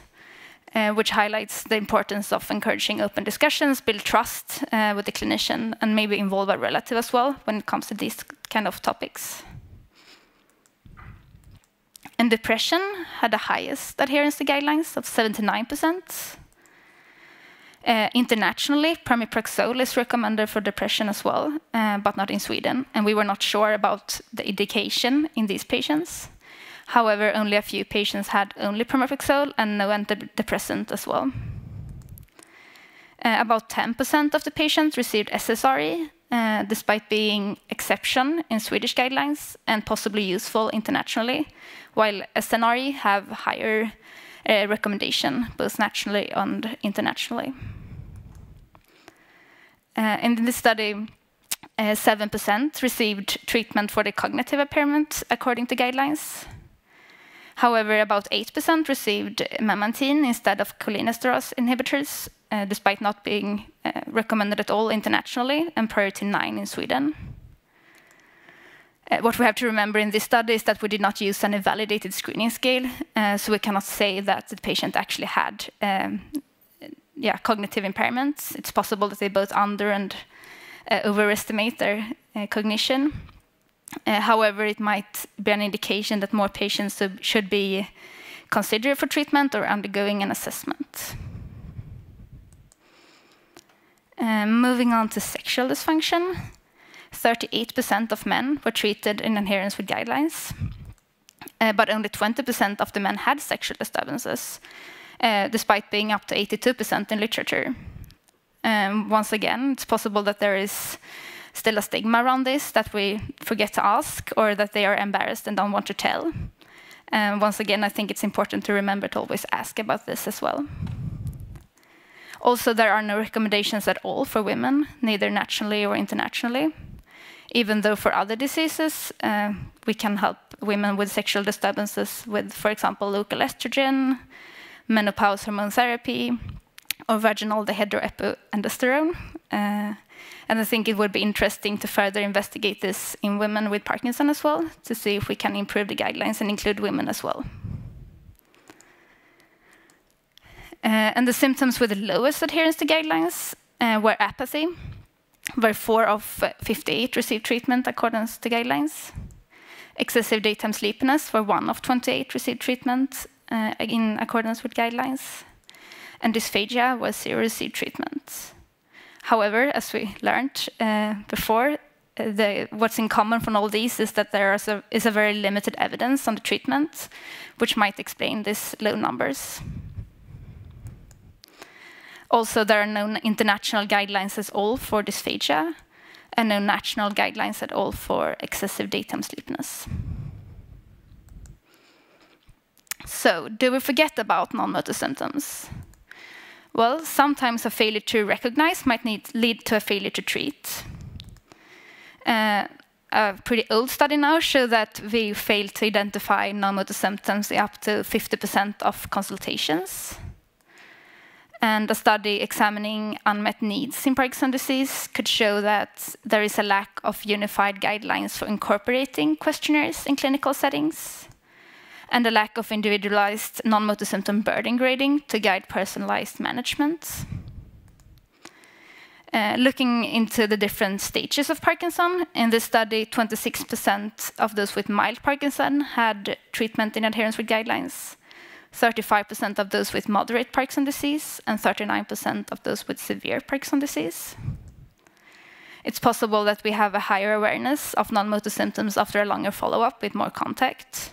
which highlights the importance of encouraging open discussions, build trust with the clinician, and maybe involve a relative as well when it comes to these kind of topics. And depression had the highest adherence to guidelines of 79%. Internationally, pramiprazole is recommended for depression as well, but not in Sweden. And we were not sure about the indication in these patients. However, only a few patients had only pramiprazole and no antidepressant as well. About 10% of the patients received SSRI, despite being exception in Swedish guidelines and possibly useful internationally, while SNRI have higher recommendation, both nationally and internationally. In this study, 7% received treatment for the cognitive impairment according to guidelines. However, about 8% received memantine instead of cholinesterase inhibitors, despite not being recommended at all internationally, and priority 9 in Sweden. What we have to remember in this study is that we did not use any validated screening scale, so we cannot say that the patient actually had cognitive impairments. It's possible that they both under and overestimate their cognition. However, it might be an indication that more patients should be considered for treatment or undergoing an assessment. Moving on to sexual dysfunction. 38% of men were treated in adherence with guidelines, but only 20% of the men had sexual disturbances, despite being up to 82% in literature. Once again, it's possible that there is still a stigma around this that we forget to ask, or that they are embarrassed and don't want to tell. Once again, I think it's important to remember to always ask about this as well. Also, there are no recommendations at all for women, neither nationally or internationally. Even though for other diseases, we can help women with sexual disturbances with, for example, local estrogen, menopause hormone therapy, or vaginal dehydroepiandrosterone. And I think it would be interesting to further investigate this in women with Parkinson as well, to see if we can improve the guidelines and include women as well. And the symptoms with the lowest adherence to guidelines were apathy, where 4 of 58 received treatment according to guidelines. Excessive daytime sleepiness, where 1 of 28 received treatment in accordance with guidelines. And dysphagia, where 0 received treatment. However, as we learned before, what's in common from all these is that there is a very limited evidence on the treatment, which might explain these low numbers. Also, there are no international guidelines at all for dysphagia, and no national guidelines at all for excessive daytime sleepiness. So, do we forget about non-motor symptoms? Well, sometimes a failure to recognize might lead to a failure to treat. A pretty old study now shows that we fail to identify non-motor symptoms in up to 50% of consultations. And a study examining unmet needs in Parkinson's disease could show that there is a lack of unified guidelines for incorporating questionnaires in clinical settings, and a lack of individualized non-motor symptom burden grading to guide personalized management. Looking into the different stages of Parkinson, in this study, 26% of those with mild Parkinson had treatment in adherence with guidelines, 35% of those with moderate Parkinson's disease, and 39% of those with severe Parkinson's disease. It's possible that we have a higher awareness of non-motor symptoms after a longer follow-up with more contact.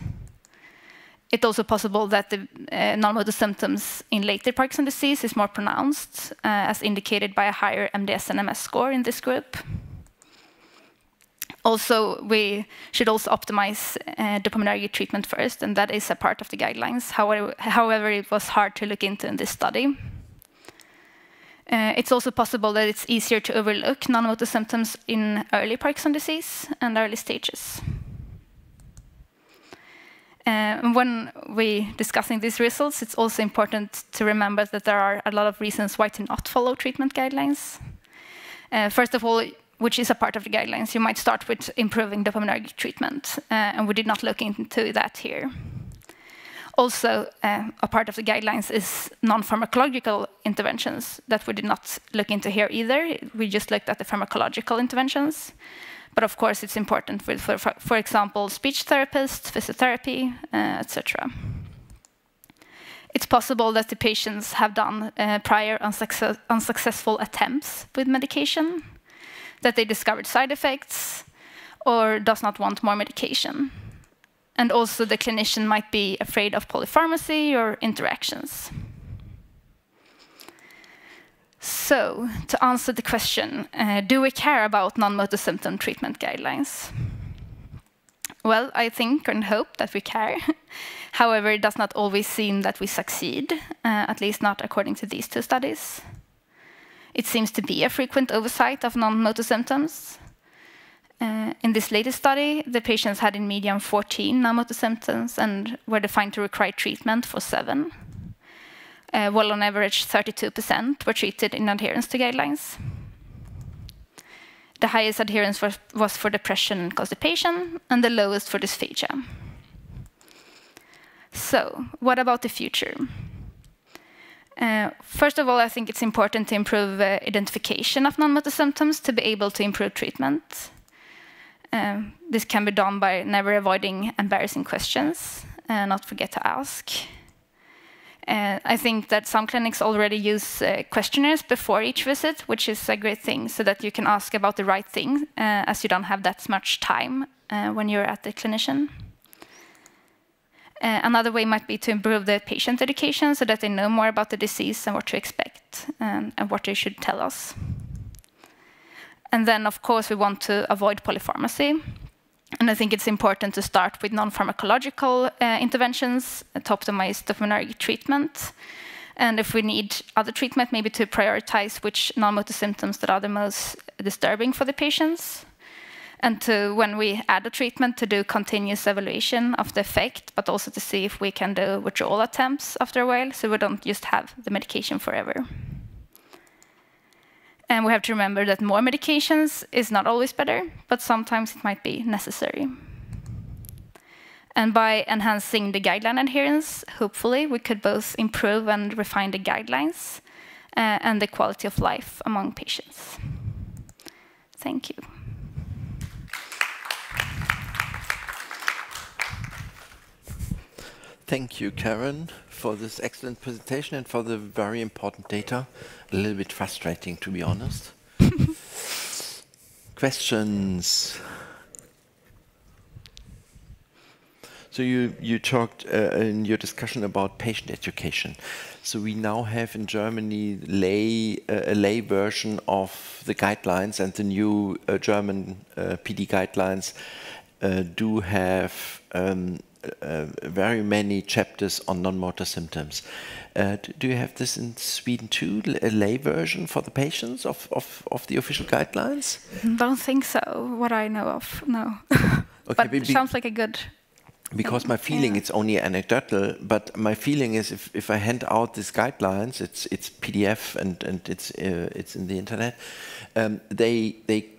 It's also possible that the non-motor symptoms in later Parkinson's disease is more pronounced, as indicated by a higher MDS-NMS score in this group. Also, we should also optimize dopaminergic treatment first, and that is a part of the guidelines. However, it was hard to look into in this study. It's also possible that it's easier to overlook non-motor symptoms in early Parkinson's disease and early stages. When we're discussing these results, it's also important to remember that there are a lot of reasons why to not follow treatment guidelines. First of all, which is a part of the guidelines, you might start with improving dopaminergic treatment, and we did not look into that here. Also, a part of the guidelines is non-pharmacological interventions that we did not look into here either. We just looked at the pharmacological interventions. But of course, it's important for example, speech therapists, physiotherapy, etc. It's possible that the patients have done prior unsuccessful attempts with medication, that they discovered side effects, or does not want more medication. And also the clinician might be afraid of polypharmacy or interactions. So, to answer the question, do we care about non-motor symptom treatment guidelines? Well, I think and hope that we care. However, it does not always seem that we succeed, at least not according to these two studies. It seems to be a frequent oversight of non-motor symptoms. In this latest study, the patients had in median 14 non-motor symptoms and were defined to require treatment for 7. While on average 32% were treated in adherence to guidelines. The highest adherence was for depression and constipation, and the lowest for dysphagia. So, what about the future? First of all, I think it's important to improve identification of non-motor symptoms to be able to improve treatment. This can be done by never avoiding embarrassing questions, and not forget to ask. I think that some clinics already use questionnaires before each visit, which is a great thing, so that you can ask about the right thing, as you don't have that much time when you're at the clinician. Another way might be to improve the patient education so that they know more about the disease and what to expect, and what they should tell us. And then, of course, we want to avoid polypharmacy. And I think it's important to start with non-pharmacological interventions to optimize dopaminergic treatment. And if we need other treatment, maybe to prioritize which non-motor symptoms that are the most disturbing for the patients. And to, when we add a treatment, to do continuous evaluation of the effect, but also to see if we can do withdrawal attempts after a while, so we don't just have the medication forever. And we have to remember that more medications is not always better, but sometimes it might be necessary. And by enhancing the guideline adherence, hopefully we could both improve and refine the guidelines and the quality of life among patients. Thank you. Thank you, Karen, for this excellent presentation and for the very important data. A little bit frustrating, to be honest. Questions? So you talked in your discussion about patient education. So we now have in Germany a lay version of the guidelines, and the new German PD guidelines do have very many chapters on non-motor symptoms. Do you have this in Sweden too, a lay version for the patients of the official guidelines? Don't think so, what I know of, no. Okay, but it sounds like a good... Because my feeling, it's only anecdotal, but my feeling is if I hand out these guidelines, it's PDF and it's in the internet, they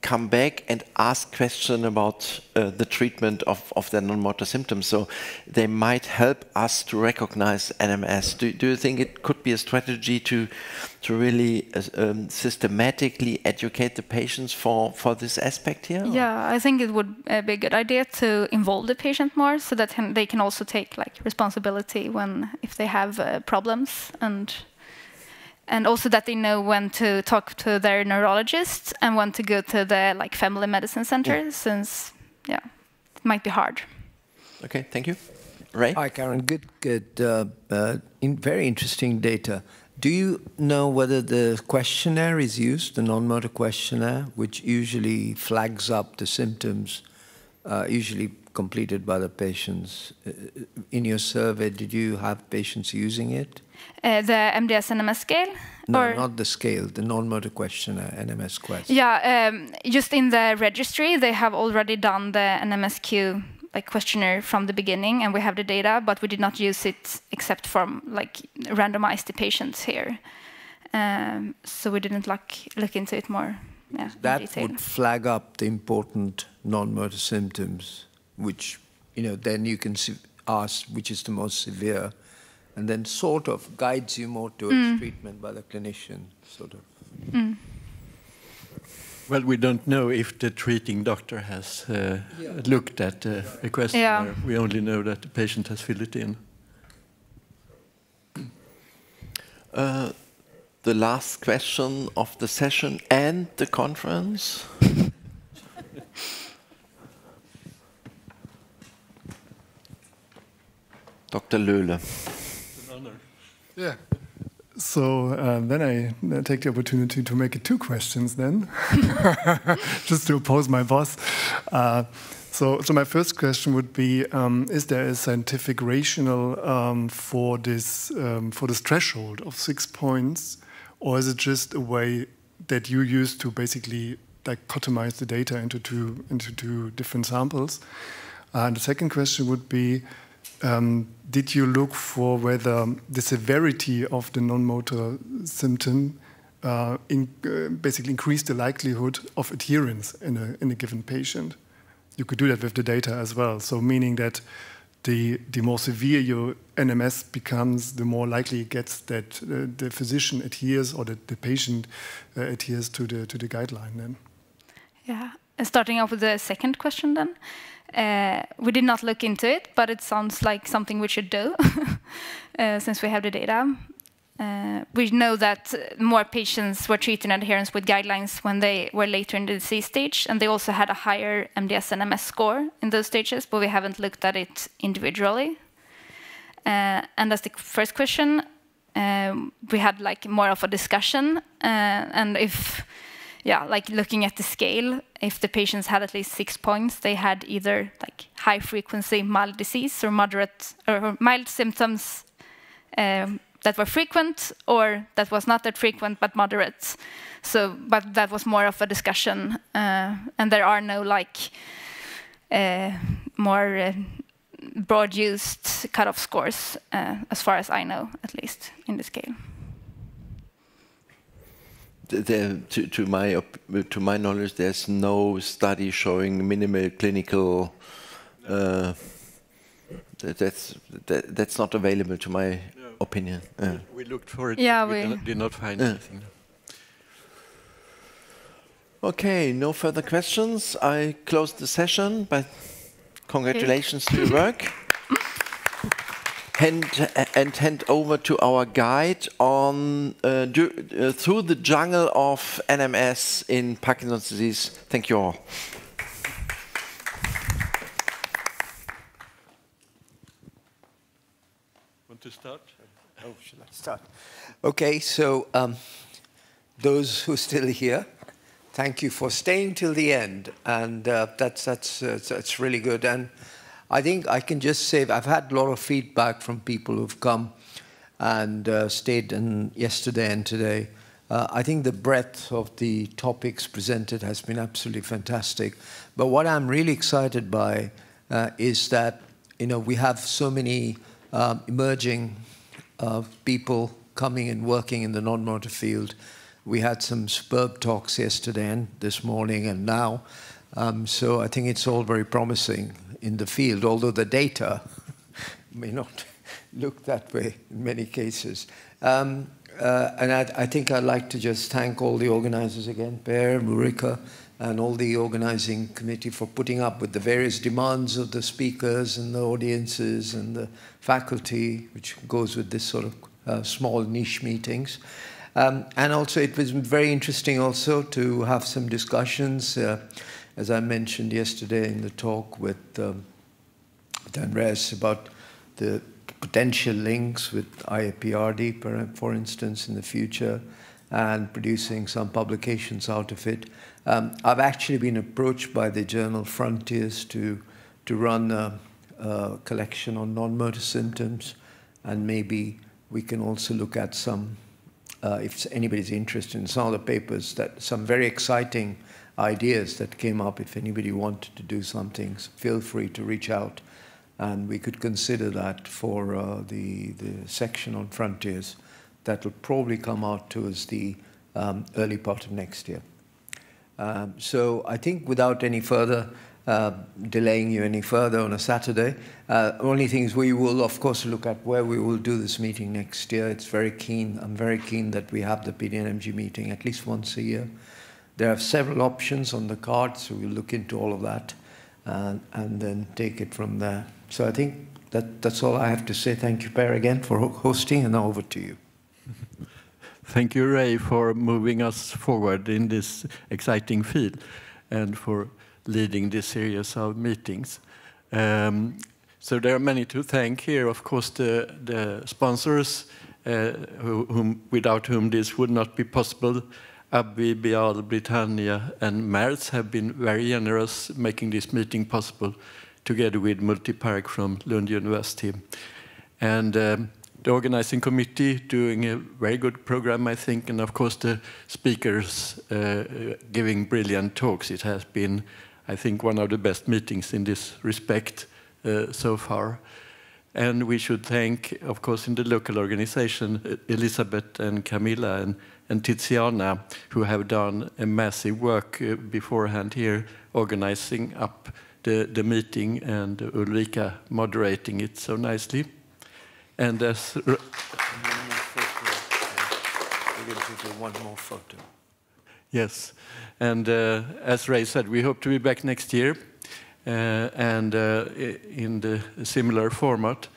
come back and ask questions about the treatment of their non-motor symptoms. So they might help us to recognize NMS. Do you think it could be a strategy to really systematically educate the patients for this aspect here? Yeah, I think it would be a good idea to involve the patient more so that they can also take responsibility if they have problems, and also that they know when to talk to their neurologist and when to go to the family medicine center, since it might be hard. Okay, thank you. Ray? Hi, Karen. Good. Very interesting data. Do you know whether the questionnaire is used, the non-motor questionnaire, which usually flags up the symptoms usually completed by the patients. In your survey, did you have patients using it? The MDS-NMS scale? No, or? not the scale, the non-motor questionnaire, NMS Quest. Yeah, just in the registry, they have already done the NMSQ questionnaire from the beginning, and we have the data, but we did not use it except from randomize the patients here. So we didn't look into it more. Yeah, that would flag up the important non-motor symptoms, which then you can ask which is the most severe, and then sort of guides you more towards treatment by the clinician, sort of. Well, we don't know if the treating doctor has looked at a questionnaire. Yeah. We only know that the patient has filled it in. The last question of the session and the conference. Dr. Löhle. Yeah. So then I take the opportunity to make it 2 questions then, just to oppose my boss. So my first question would be: is there a scientific rationale for this threshold of 6 points, or is it just a way that you use to basically dichotomize the data into two different samples? And the second question would be: did you look for whether the severity of the non-motor symptom basically increased the likelihood of adherence in a given patient? You could do that with the data as well. So meaning that the more severe your NMS becomes, the more likely it gets that the physician adheres or that the patient adheres to the guideline then. Yeah, and starting off with the second question then. We did not look into it, but it sounds like something we should do since we have the data. We know that more patients were treated in adherence with guidelines when they were later in the disease stage, and they also had a higher MDS-NMS score in those stages, but we haven't looked at it individually. And as the first question, we had more of a discussion, and if looking at the scale, if the patients had at least 6 points, they had either high frequency mild disease or moderate or mild symptoms that were frequent, or that was not that frequent but moderate. So, but that was more of a discussion, and there are no more broad-used cutoff scores, as far as I know, at least in the scale. To my knowledge, there's no study showing minimal clinical. That's not available, to my opinion. We looked for it. Yeah, we did not find anything. Okay, no further questions. I close the session, but congratulations to your work. And hand over to our guide on through the jungle of NMS in Parkinson's disease. Thank you all. Want to start? Oh, should I start? Okay, so those who are still here, thank you for staying till the end, and that's really good. And I think I can just say I've had a lot of feedback from people who've come and stayed yesterday and today. I think the breadth of the topics presented has been absolutely fantastic. But what I'm really excited by is that we have so many emerging people coming and working in the non-motor field. We had some superb talks yesterday and this morning and now. So I think it's all very promising in the field, although the data may not look that way in many cases. And I think I'd like to just thank all the organizers again, Per, Marika, and all the organizing committee for putting up with the various demands of the speakers and the audiences and the faculty, which goes with this sort of small niche meetings. And also it was very interesting also to have some discussions, as I mentioned yesterday in the talk with Andreas, about the potential links with IAPRD, for instance, in the future, and producing some publications out of it. I've actually been approached by the journal Frontiers to run a collection on non-motor symptoms, and maybe we can also look at some, if anybody's interested in some of the papers, that some very exciting ideas that came up. If anybody wanted to do something, feel free to reach out, and we could consider that for the section on Frontiers. That will probably come out towards the early part of next year. So I think without any further delaying you any further on a Saturday, only thing is we will of course look at where we will do this meeting next year. It's very keen. I'm very keen that we have the PDNMG meeting at least once a year. There are several options on the card, so we'll look into all of that and then take it from there. So I think that's all I have to say. Thank you, Per, again for hosting, and now over to you. Thank you, Ray, for moving us forward in this exciting field and for leading this series of meetings. So there are many to thank here. Of course, the sponsors, without whom this would not be possible. Abby, Bial, Britannia, and Merz have been very generous making this meeting possible, together with Multipark from Lund University. And the organizing committee doing a very good program, I think, and of course the speakers giving brilliant talks. It has been, I think, one of the best meetings in this respect so far. And we should thank, of course, in the local organization, Elisabeth and Camilla and Tiziana, who have done a massive work beforehand here, organizing up the meeting, and Ulrika moderating it so nicely. And as we're going to do one more photo. Yes, and as Ray said, we hope to be back next year, and in the similar format.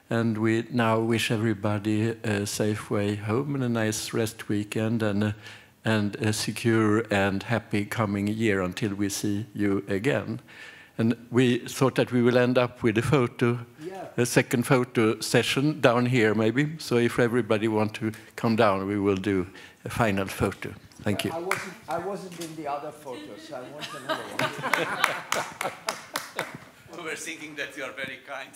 And we now wish everybody a safe way home and a nice rest weekend, and a secure and happy coming year until we see you again. And we thought that we will end up with a photo, a second photo session down here maybe. So if everybody wants to come down, we will do a final photo. Thank you. I wasn't in the other photos, so I want another one. We were thinking that you are very kind.